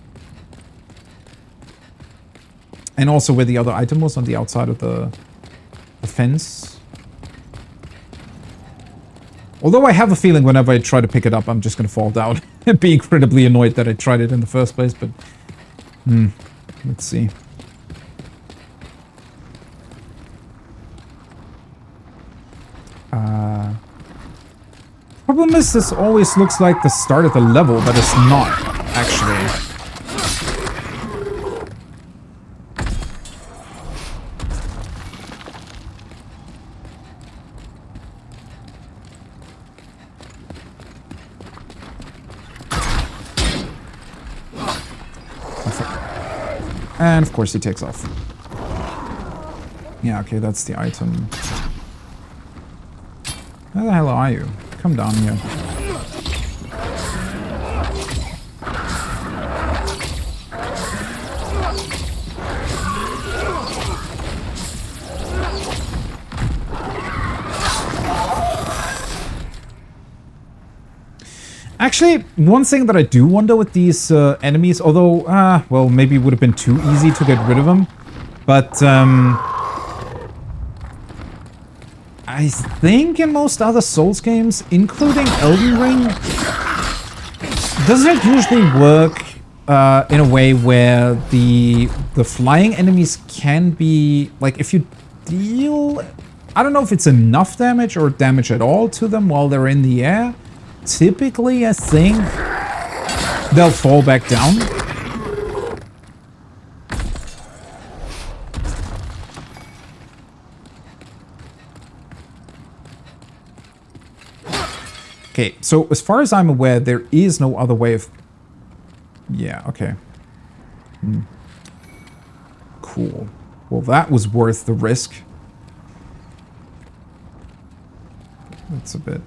And also where the other item was on the outside of the fence. Although I have a feeling whenever I try to pick it up, I'm just going to fall down and be incredibly annoyed that I tried it in the first place, but... let's see. Problem is, this always looks like the start of the level, but it's not, actually. And of course he takes off. Yeah, okay, that's the item. Where the hell are you? Come down here. Actually, one thing that I do wonder with these enemies, although, well, maybe it would have been too easy to get rid of them, but I think in most other Souls games, including Elden Ring, doesn't it usually work in a way where the flying enemies can be, like, if you deal, I don't know if it's enough damage or damage at all to them while they're in the air. Typically, I think they'll fall back down. Okay, so as far as I'm aware, there is no other way of... Yeah, okay. Cool. Well, that was worth the risk. That's a bit...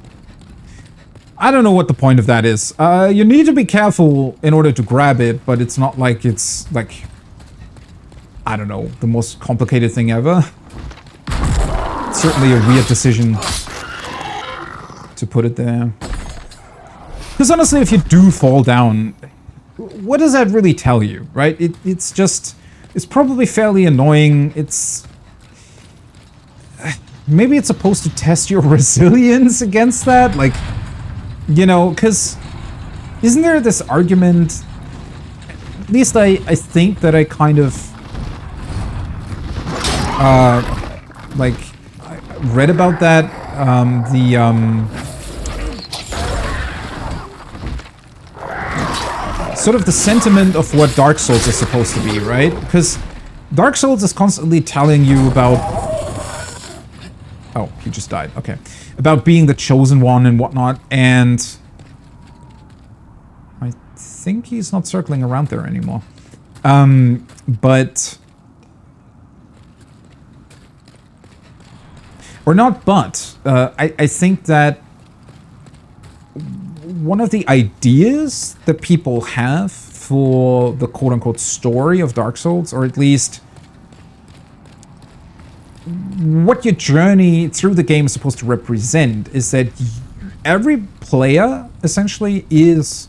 I don't know what the point of that is. You need to be careful in order to grab it, but it's not like it's, like... I don't know, the most complicated thing ever. Certainly a weird decision to put it there. Because honestly, if you do fall down, what does that really tell you, right? It's just... It's probably fairly annoying. It's... Maybe it's supposed to test your resilience against that? Like, you know, because... Isn't there this argument... At least I think that I kind of... like, I read about that. Sort of the sentiment of what Dark Souls is supposed to be, right? Because Dark Souls is constantly telling you about... Oh, he just died. Okay. About being the chosen one and whatnot, and... I think he's not circling around there anymore. But... Or not but. I think that one of the ideas that people have for the quote-unquote story of Dark Souls, or at least what your journey through the game is supposed to represent, is that every player essentially is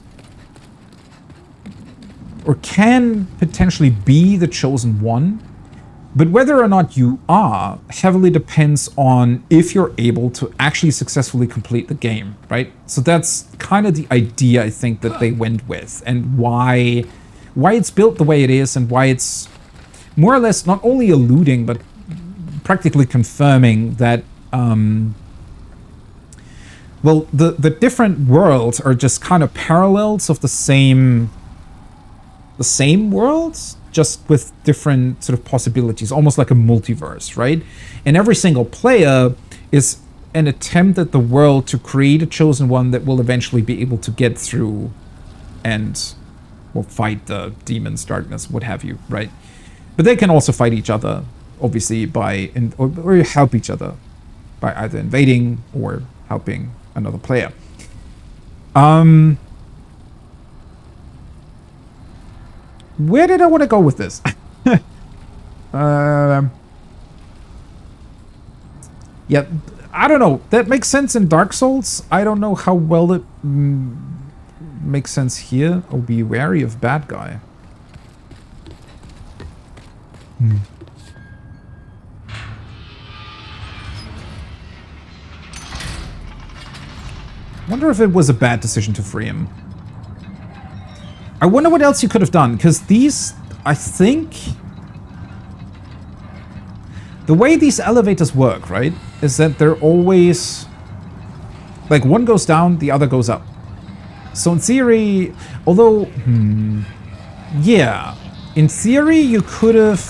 or can potentially be the chosen one. But whether or not you are heavily depends on if you're able to actually successfully complete the game, right? So that's kind of the idea I think that they went with, and why it's built the way it is, and why it's more or less not only alluding but practically confirming that well, the different worlds are just kind of parallels of the same worlds, just with different sort of possibilities, almost like a multiverse, right? And every single player is an attempt at the world to create a chosen one that will eventually be able to get through and will fight the demons, darkness, what have you, right? But they can also fight each other, obviously, or help each other by either invading or helping another player. Where did I want to go with this? Yeah, I don't know. That makes sense in Dark Souls. I don't know how well it makes sense here. Oh, be wary of bad guy. Wonder if it was a bad decision to free him. I wonder what else you could have done, because these, I think... The way these elevators work, right, is that they're always... Like, one goes down, the other goes up. So in theory, although... yeah. In theory, you could have...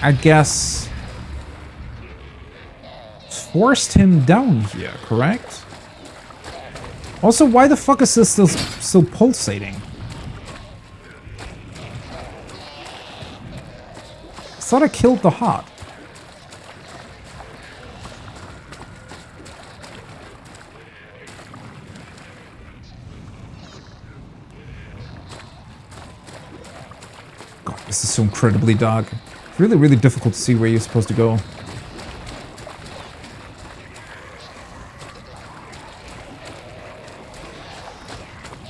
I guess... forced him down here, correct? Also, why the fuck is this still pulsating? I thought I killed the heart. God, this is so incredibly dark. Really, really difficult to see where you're supposed to go.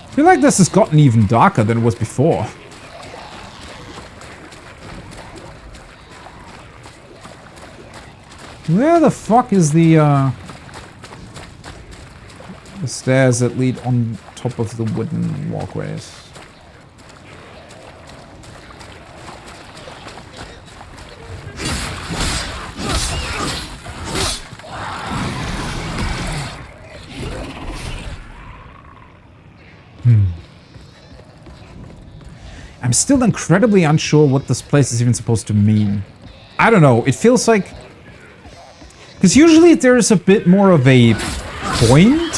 I feel like this has gotten even darker than it was before. Where the fuck is the stairs that lead on top of the wooden walkways? I'm still incredibly unsure what this place is even supposed to mean. I don't know, it feels like... Because usually there's a bit more of a point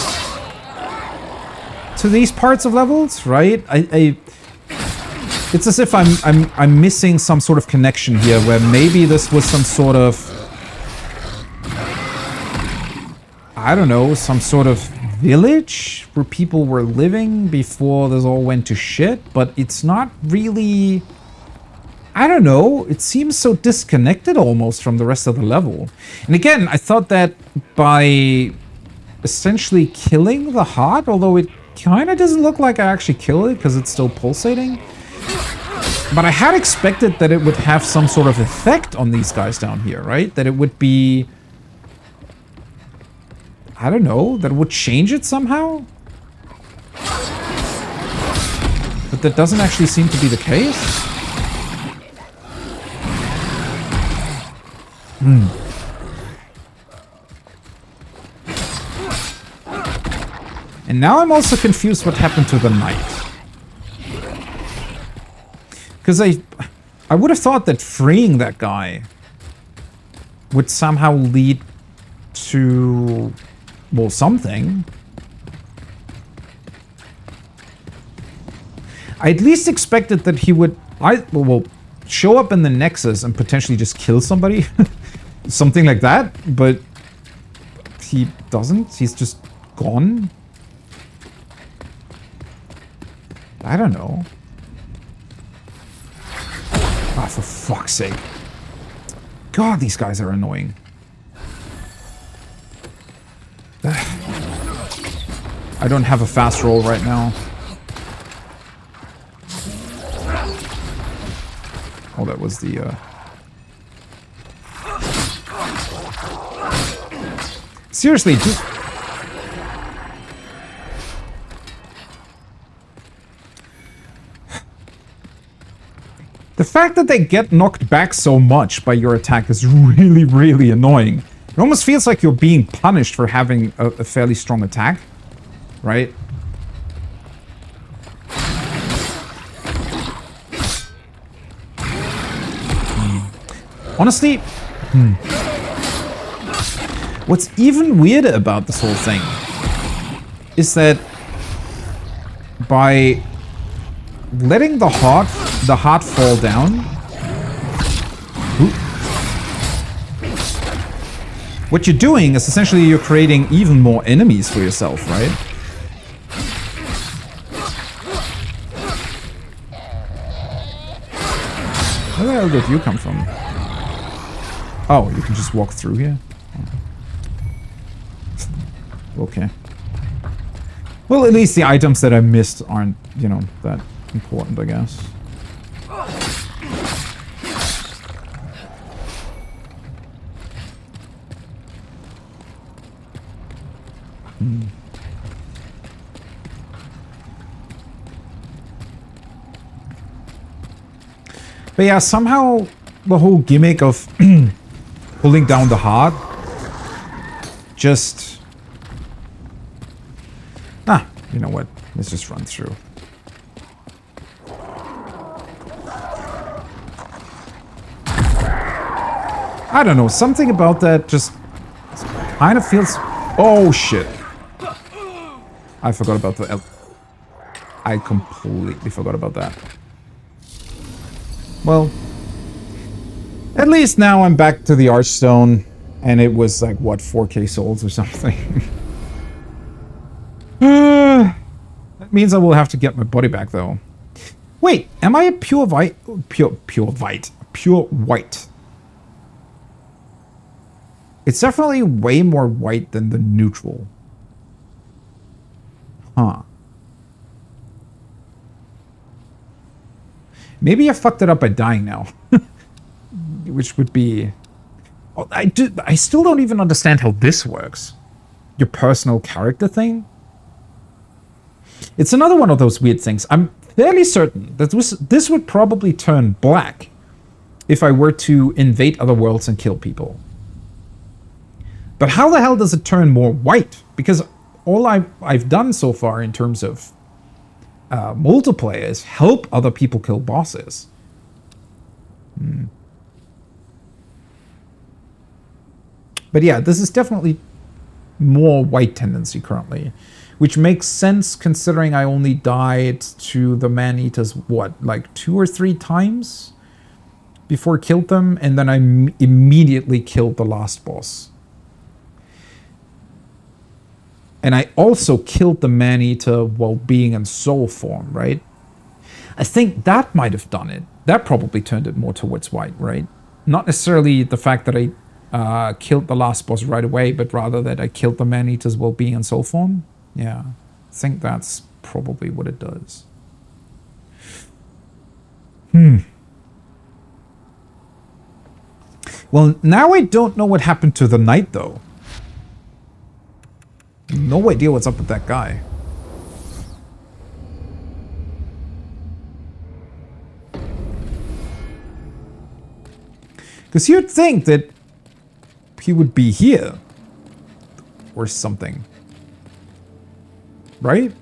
to these parts of levels, right? It's as if I'm missing some sort of connection here, where maybe this was some sort of... I don't know, some sort of village where people were living before this all went to shit, but it's not really I don't know, it seems so disconnected almost from the rest of the level. And again, I thought that by essentially killing the heart, although it kind of doesn't look like I actually kill it because it's still pulsating. But I had expected that it would have some sort of effect on these guys down here, right? That it would be... I don't know, that it would change it somehow? But that doesn't actually seem to be the case. And now I'm also confused what happened to the knight. Because I would have thought that freeing that guy would somehow lead to, well, something. I at least expected that he would, well, show up in the Nexus and potentially just kill somebody. Something like that, but he doesn't. He's just gone. I don't know. Ah, for fuck's sake. God, these guys are annoying. I don't have a fast roll right now. Oh, that was the, Seriously, just... The fact that they get knocked back so much by your attack is really, really annoying. It almost feels like you're being punished for having a fairly strong attack, right? Honestly, what's even weirder about this whole thing is that by letting the heart fall down, what you're doing is essentially you're creating even more enemies for yourself, right? Where the hell did you come from? Oh, you can just walk through here? Okay. Well, at least the items that I missed aren't, you know, that important, I guess. But yeah, somehow the whole gimmick of pulling down the heart just... Ah, you know what? Let's just run through. I don't know, something about that just kind of feels... Oh, shit. I forgot about the... I completely forgot about that. Well, at least now I'm back to the Archstone, and it was like, what, 4k souls or something? That means I will have to get my body back, though. Wait, am I a pure white? Pure white. It's definitely way more white than the neutral. Huh. Maybe I fucked it up by dying now. Which would be... Oh, I still don't even understand how this works. Your personal character thing? It's another one of those weird things. I'm fairly certain that this would probably turn black if I were to invade other worlds and kill people. But how the hell does it turn more white? Because all I've done so far in terms of multiplayer is help other people kill bosses. But yeah, this is definitely more white tendency currently, which makes sense considering I only died to the man-eaters, what, like 2 or 3 times before I killed them, and then I immediately killed the last boss. And I also killed the man-eater while being in soul form, right? I think that might have done it. That probably turned it more towards white, right? Not necessarily the fact that I killed the last boss right away, but rather that I killed the man-eaters while being in soul form. Yeah, I think that's probably what it does. Well, now I don't know what happened to the knight, though. No idea what's up with that guy. Because you'd think that he would be here. Or something. Right?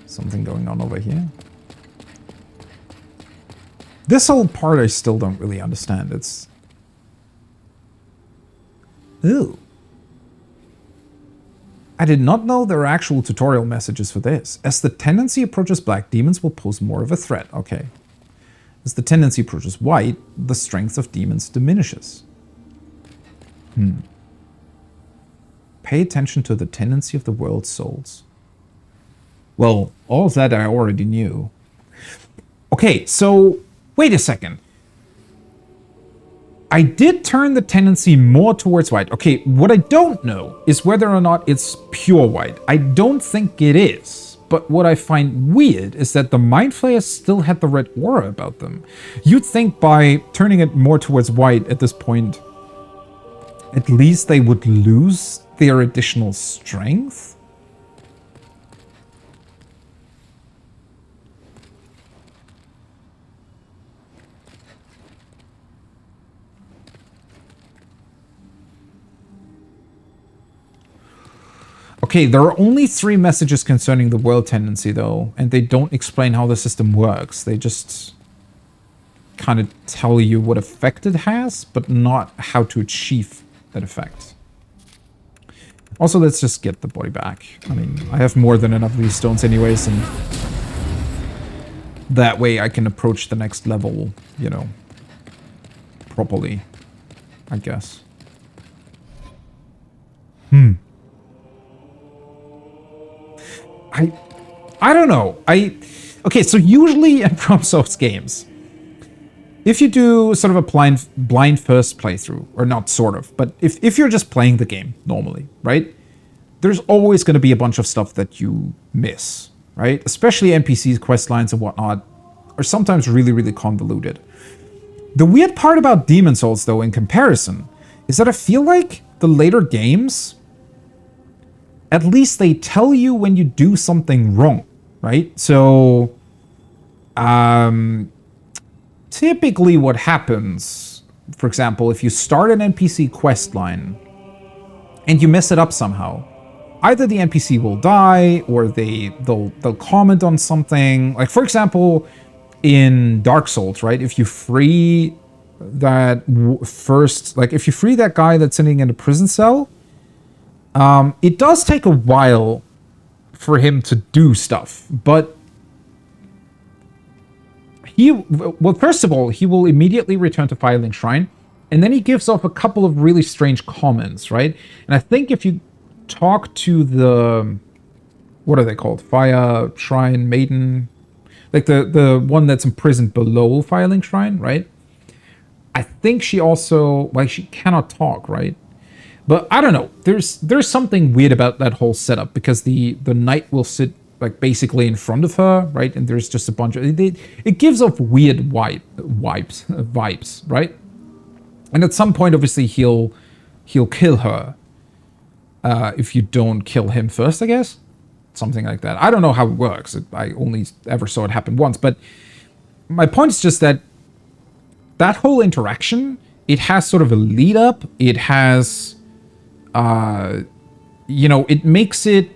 Something going on over here. This whole part I still don't really understand. It's... Ooh. I did not know there are actual tutorial messages for this. As the tendency approaches black, demons will pose more of a threat. Okay. As the tendency approaches white, the strength of demons diminishes. Pay attention to the tendency of the world's souls. Well, all of that I already knew. Okay, so wait a second. I did turn the tendency more towards white. Okay, what I don't know is whether or not it's pure white. I don't think it is. But what I find weird is that the Mind Flayers still had the red aura about them. You'd think by turning it more towards white at this point, at least they would lose their additional strength? Okay, there are only 3 messages concerning the world tendency, though, and they don't explain how the system works. They just kind of tell you what effect it has, but not how to achieve that effect. Also, let's just get the body back. I mean, I have more than enough of these stones anyways, and that way I can approach the next level, you know, properly, I guess. I don't know. Okay, so usually in FromSoft's games, if you do sort of a blind first playthrough, or not sort of, but if you're just playing the game normally, right? There's always going to be a bunch of stuff that you miss, right? Especially NPCs, quest lines, and whatnot are sometimes really, really convoluted. The weird part about Demon Souls, though, in comparison, is that I feel like the later games, at least they tell you when you do something wrong, right? So, typically what happens, for example, if you start an NPC quest line and you mess it up somehow, either the NPC will die or they'll comment on something. Like, for example, in Dark Souls, right? If you free that first, like if you free that guy that's sitting in a prison cell, it does take a while for him to do stuff, but well, first of all, he will immediately return to Firelink Shrine, and then he gives off a couple of really strange comments, right? And I think if you talk to the, what are they called? Fire Shrine Maiden, like the one that's imprisoned below Firelink Shrine, right? I think she also, like, she cannot talk, right? But I don't know. There's something weird about that whole setup, because the knight will sit like basically in front of her, right? And there's just a bunch of it gives off weird vibes, right? And at some point, obviously, he'll kill her if you don't kill him first, I guess. Something like that. I don't know how it works. I only ever saw it happen once. But my point is just that that whole interaction, it has sort of a lead up. It has, you know, it makes it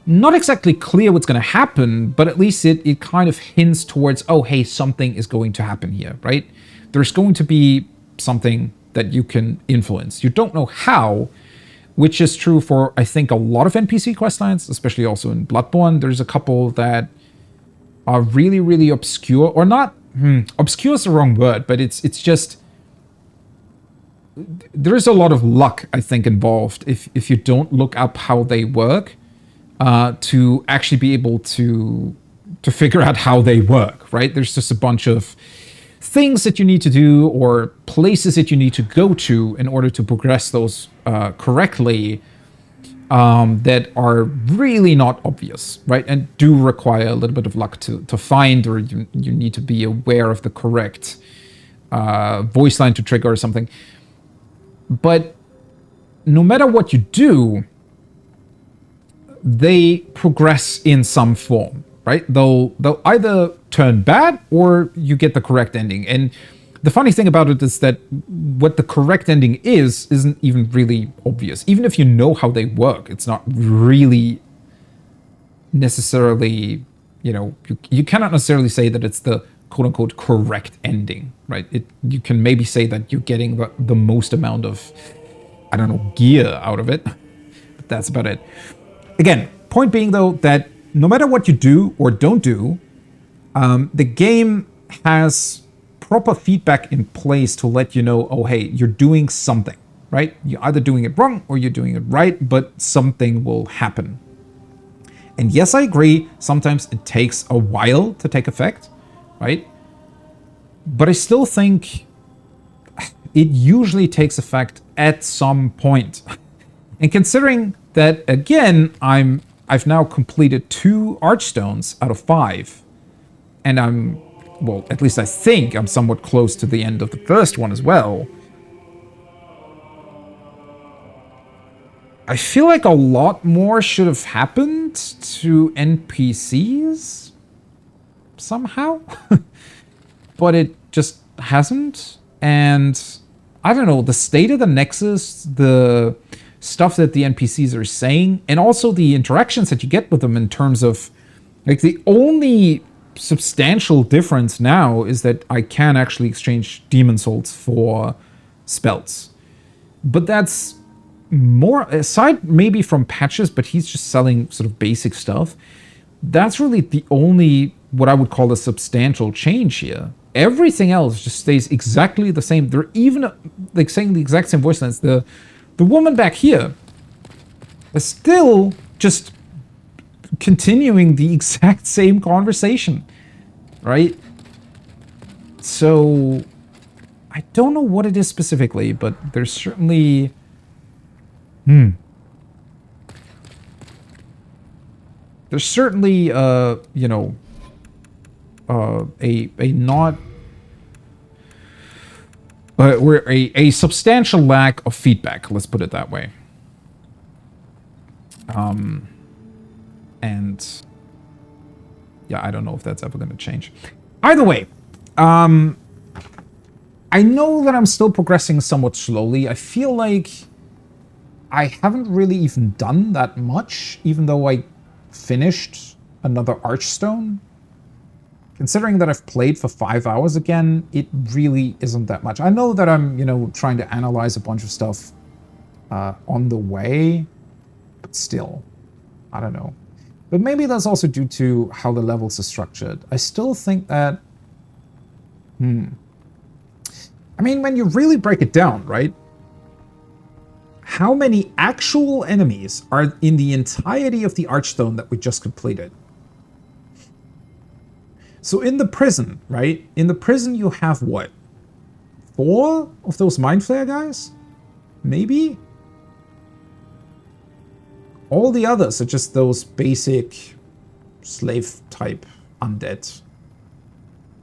not exactly clear what's going to happen, but at least it kind of hints towards, oh, hey, something is going to happen here, right? There's going to be something that you can influence. You don't know how, which is true for, I think, a lot of NPC questlines, especially also in Bloodborne. There's a couple that are really, really obscure, or not, obscure is the wrong word, but it's just, there is a lot of luck, I think, involved if you don't look up how they work to actually be able to figure out how they work, right? There's just a bunch of things that you need to do or places that you need to go to in order to progress those correctly that are really not obvious, right? And do require a little bit of luck to find, or you need to be aware of the correct voice line to trigger or something. But no matter what you do, they progress in some form, right? They'll either turn bad or you get the correct ending. And the funny thing about it is that what the correct ending isn't even really obvious. Even if you know how they work, it's not really necessarily, you cannot necessarily say that it's the quote-unquote correct ending, right? You can maybe say that you're getting the most amount of, I don't know, gear out of it, but that's about it. Again, point being though, that no matter what you do or don't do, the game has proper feedback in place to let you know, oh, hey, you're doing something, right? You're either doing it wrong or you're doing it right, but something will happen. And yes, I agree, sometimes it takes a while to take effect, right? But I still think it usually takes effect at some point. And considering that, again, I've now completed 2 Archstones out of 5, and well, at least I think I'm somewhat close to the end of the first one as well. I feel like a lot more should have happened to NPCs somehow, but it just hasn't. And I don't know, the state of the Nexus, the stuff that the NPCs are saying, and also the interactions that you get with them in terms of, like, the only substantial difference now is that I can actually exchange demon souls for spells. But that's more, aside maybe from patches, but he's just selling sort of basic stuff. That's really the only, what I would call a substantial change here. Everything else just stays exactly the same. They're even like saying the exact same voice lines. The woman back here is still just continuing the exact same conversation, right? So I don't know what it is specifically, but there's certainly there's certainly a not we're a substantial lack of feedback, let's put it that way. And yeah, I don't know if that's ever going to change. Either way, I know that I'm still progressing somewhat slowly. I feel like I haven't really even done that much, even though I finished another Archstone. Considering that I've played for 5 hours again, it really isn't that much. I know that I'm, trying to analyze a bunch of stuff on the way, but still, I don't know. But maybe that's also due to how the levels are structured. I still think that, I mean, when you really break it down, right? How many actual enemies are in the entirety of the Archstone that we just completed? So in the prison, right? In the prison you have what? 4 of those Mind Flayer guys? Maybe? All the others are just those basic slave-type undead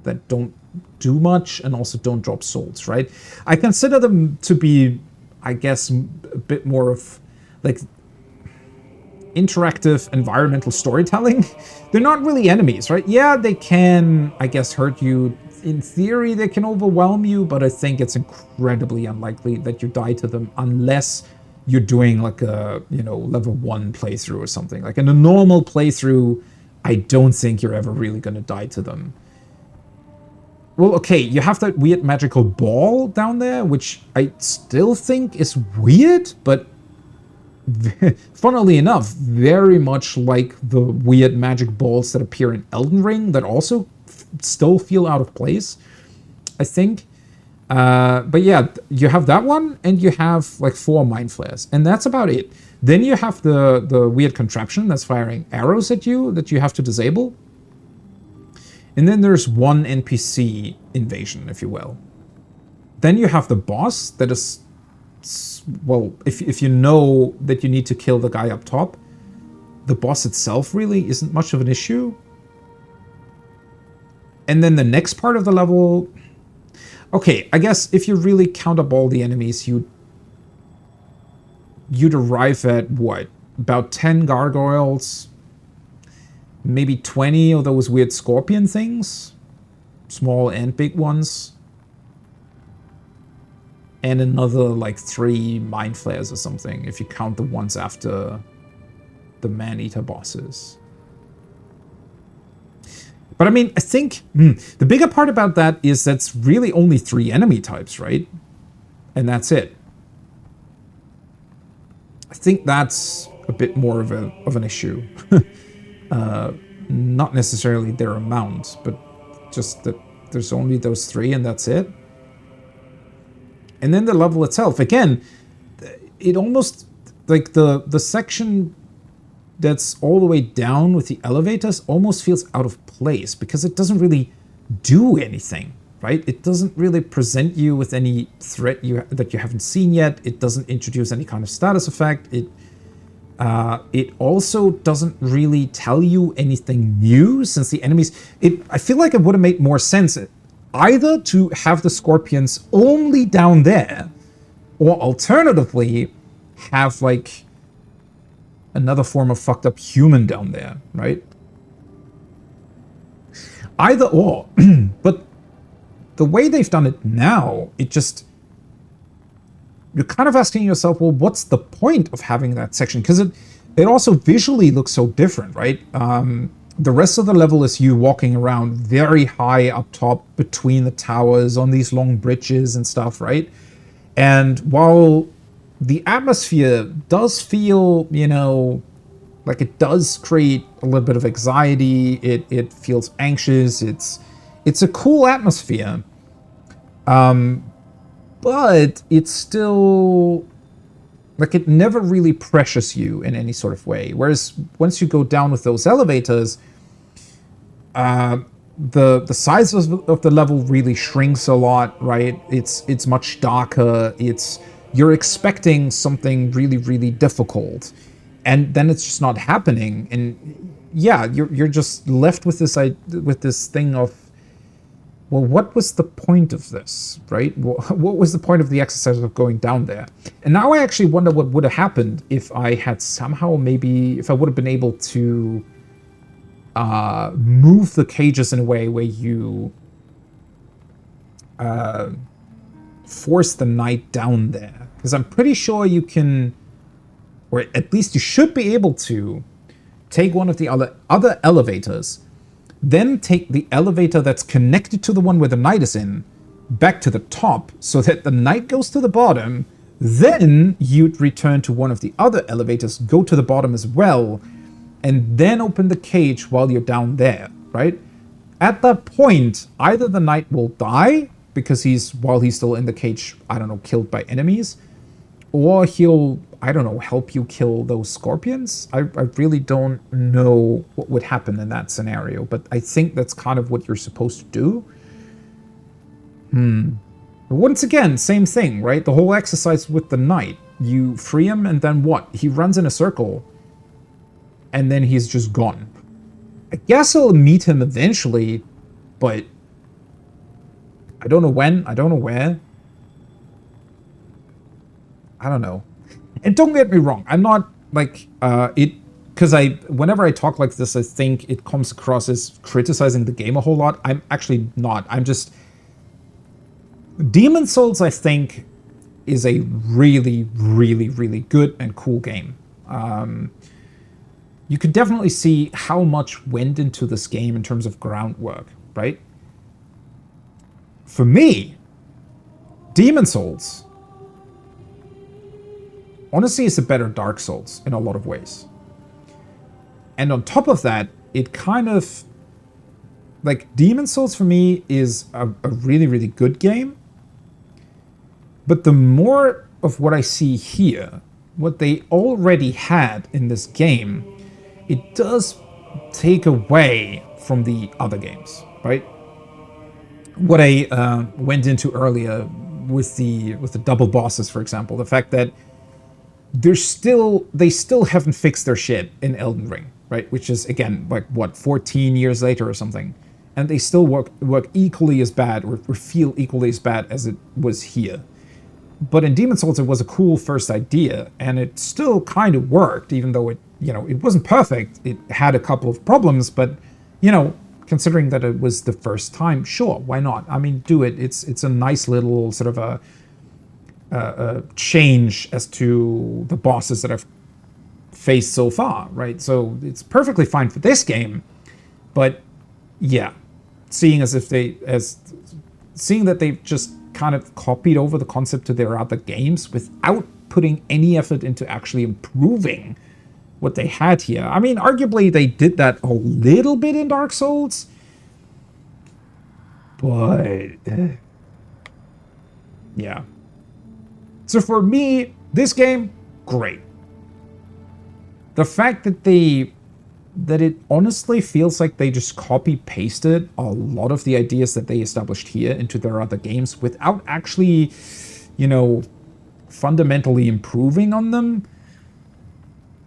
that don't do much and also don't drop souls, right? I consider them to be, I guess, a bit more of, like, interactive environmental storytelling. They're not really enemies, right? Yeah, they can, I guess, hurt you. In theory, they can overwhelm you, but I think it's incredibly unlikely that you die to them unless you're doing like a, level 1 playthrough or something. Like in a normal playthrough, I don't think you're ever really going to die to them. Well, okay, you have that weird magical ball down there, which I still think is weird, but funnily enough, very much like the weird magic balls that appear in Elden Ring that also still feel out of place, I think. But yeah, you have that one, and you have like 4 mind flares, and that's about it. Then you have the weird contraption that's firing arrows at you that you have to disable. And then there's one NPC invasion, if you will. Then you have the boss that is, well, if you know that you need to kill the guy up top, the boss itself really isn't much of an issue. And then the next part of the level, okay, I guess if you really count up all the enemies, you'd arrive at what? About 10 gargoyles, maybe 20 of those weird scorpion things, small and big ones, and another like 3 mind flares or something, if you count the ones after the man-eater bosses. But I mean, I think the bigger part about that is that's really only 3 enemy types, right? And that's it. I think that's a bit more of an issue. Not necessarily their amount, but just that there's only those 3 and that's it. And then the level itself, again, it almost, like the section that's all the way down with the elevators almost feels out of place because it doesn't really do anything, right? It doesn't really present you with any threat that you haven't seen yet. It doesn't introduce any kind of status effect. It also doesn't really tell you anything new since the enemies... I feel like it would have made more sense either to have the scorpions only down there, or alternatively have like another form of fucked up human down there, right? Either or. But the way they've done it now, it just... You're kind of asking yourself, well, what's the point of having that section? Because it also visually looks so different, right? The rest of the level is you walking around very high up top between the towers on these long bridges and stuff, right? And while the atmosphere does feel, you know, like it does create a little bit of anxiety, it feels anxious, it's a cool atmosphere. But it's still, like, it never really pressures you in any sort of way. Whereas once you go down with those elevators, the size of the level really shrinks a lot, right? It's much darker. You're expecting something really, really difficult, and then it's just not happening. And yeah, you're just left with this thing of, well, what was the point of this, right? What was the point of the exercise of going down there? And now I actually wonder what would have happened if I had somehow, maybe, if I would have been able to move the cages in a way where you force the knight down there. Because I'm pretty sure you can, or at least you should be able to, take one of the other elevators, then take the elevator that's connected to the one where the knight is in back to the top so that the knight goes to the bottom. Then you'd return to one of the other elevators, go to the bottom as well, and then open the cage while you're down there, right? At that point, either the knight will die because while he's still in the cage, I don't know, killed by enemies, or he'll, I don't know, help you kill those scorpions. I really don't know what would happen in that scenario, but I think that's kind of what you're supposed to do. But once again, same thing, right? The whole exercise with the knight. You free him, and then what? He runs in a circle, and then he's just gone. I guess I'll meet him eventually, but I don't know when, I don't know where. I don't know. And don't get me wrong, I'm not like because whenever I talk like this, I think it comes across as criticizing the game a whole lot. I'm actually not. I'm just, Demon's Souls, I think, is a really, really, really good and cool game. You could definitely see how much went into this game in terms of groundwork, right? For me, Demon's Souls honestly is a better Dark Souls in a lot of ways. And on top of that, it kind of, like, Demon's Souls for me is a really, really good game. But the more of what I see here, what they already had in this game, it does take away from the other games, right? What I went into earlier with the double bosses, for example, the fact that they still haven't fixed their shit in Elden Ring, right? Which is, again, like, what, 14 years later or something, and they still work equally as bad, or feel equally as bad as it was here. But in Demon's Souls, it was a cool first idea, and it still kind of worked, even though it wasn't perfect. It had a couple of problems, but, considering that it was the first time, sure, why not? I mean, do it. It's a nice little sort of a change as to the bosses that I've faced so far, right? So it's perfectly fine for this game, but yeah, seeing that they've just kind of copied over the concept to their other games without putting any effort into actually improving what they had here. I mean, arguably they did that a little bit in Dark Souls, but yeah. So for me, this game, great. The fact that it honestly feels like they just copy-pasted a lot of the ideas that they established here into their other games without actually, fundamentally improving on them,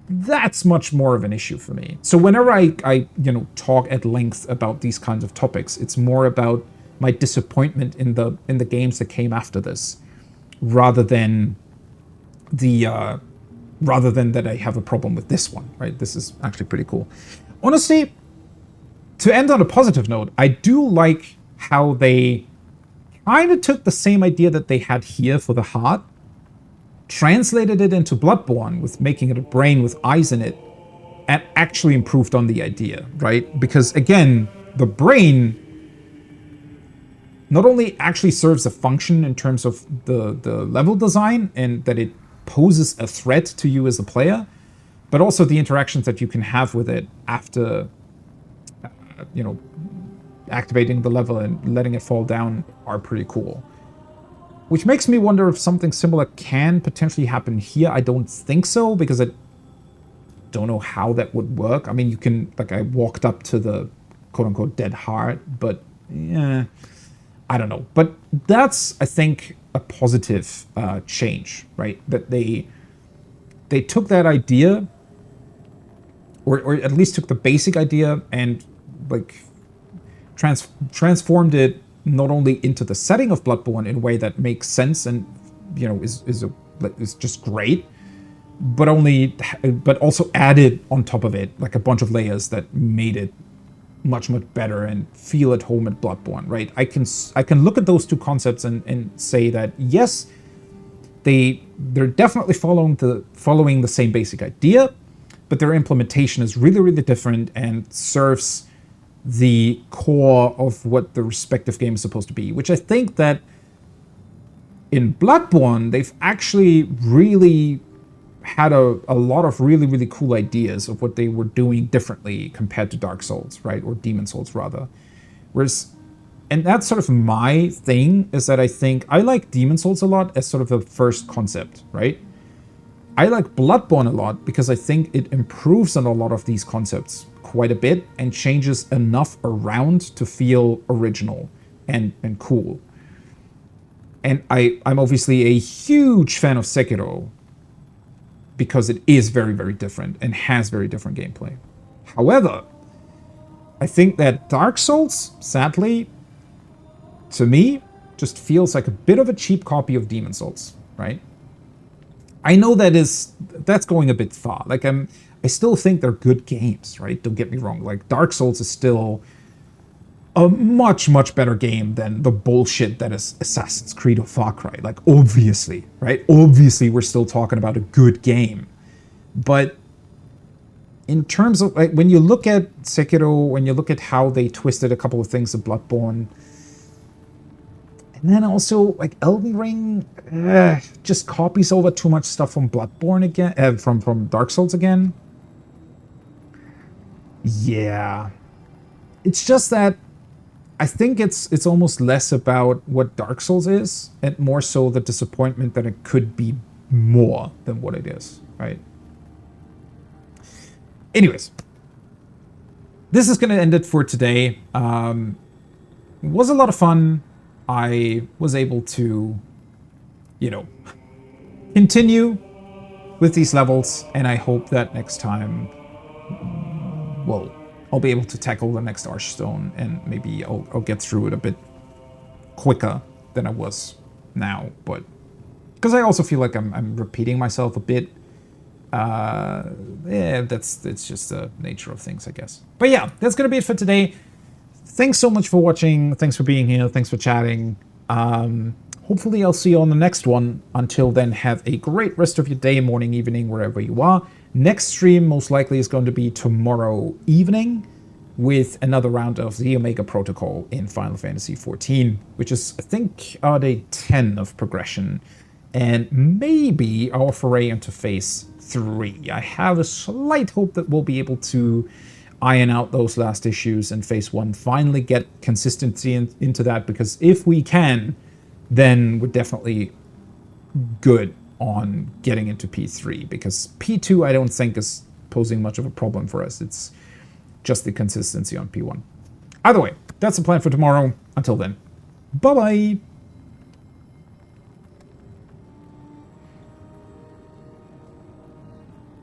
that's much more of an issue for me. So whenever I talk at length about these kinds of topics, it's more about my disappointment in the games that came after this, rather than that I have a problem with this one, right? This is actually pretty cool. Honestly, to end on a positive note, I do like how they kind of took the same idea that they had here for the heart, translated it into Bloodborne with making it a brain with eyes in it, and actually improved on the idea, right? Because again, the brain not only actually serves a function in terms of the level design and that it poses a threat to you as a player, but also the interactions that you can have with it after, activating the level and letting it fall down are pretty cool. Which makes me wonder if something similar can potentially happen here. I don't think so, because I don't know how that would work. I mean, you can, I walked up to the quote-unquote dead heart, but yeah, I don't know. But that's, I think, a positive change, right? That they took that idea, or at least took the basic idea and transformed it not only into the setting of Bloodborne in a way that makes sense and is just great, but also added on top of it a bunch of layers that made it much better and feel at home at Bloodborne, right? I can look at those two concepts and say that yes, they're definitely following the same basic idea, but their implementation is really different and serves the core of what the respective game is supposed to be, which I think that in Bloodborne, they've actually really had a lot of really cool ideas of what they were doing differently compared to Dark Souls, right? Or Demon Souls, rather. And that's sort of my thing, is that I think I like Demon Souls a lot as sort of the first concept, right? I like Bloodborne a lot because I think it improves on a lot of these concepts quite a bit and changes enough around to feel original and cool. And I'm obviously a huge fan of Sekiro because it is very different and has very different gameplay. However, I think that Dark Souls, sadly, to me, just feels like a bit of a cheap copy of Demon Souls, right? I know that's going a bit far. I still think they're good games, right? Don't get me wrong. Dark Souls is still a much better game than the bullshit that is Assassin's Creed or Far Cry. Obviously, right? Obviously, we're still talking about a good game. But in terms of, when you look at Sekiro, when you look at how they twisted a couple of things of Bloodborne, and then also, Elden Ring just copies over too much stuff from Bloodborne again, from Dark Souls again. Yeah. It's just that I think it's almost less about what Dark Souls is and more so the disappointment that it could be more than what it is, right? Anyways, this is going to end it for today. It was a lot of fun. I was able to, you know, continue with these levels, and I hope that next time, well, I'll be able to tackle the next Archstone, and maybe I'll get through it a bit quicker than I was now. But because I also feel like I'm repeating myself a bit. Yeah, it's just the nature of things, I guess. But yeah, that's gonna be it for today. Thanks so much for watching. Thanks for being here. Thanks for chatting. Hopefully I'll see you on the next one. Until then, have a great rest of your day, morning, evening, wherever you are. Next stream most likely is going to be tomorrow evening with another round of the Omega Protocol in Final Fantasy XIV, which is, I think, day 10 of progression, and maybe our foray into Phase 3. I have a slight hope that we'll be able to iron out those last issues in Phase 1, finally get consistency into that, because if we can, then we're definitely good on getting into P3, because P2 I don't think is posing much of a problem for us. It's just the consistency on P1. Either way, that's the plan for tomorrow. Until then, bye-bye!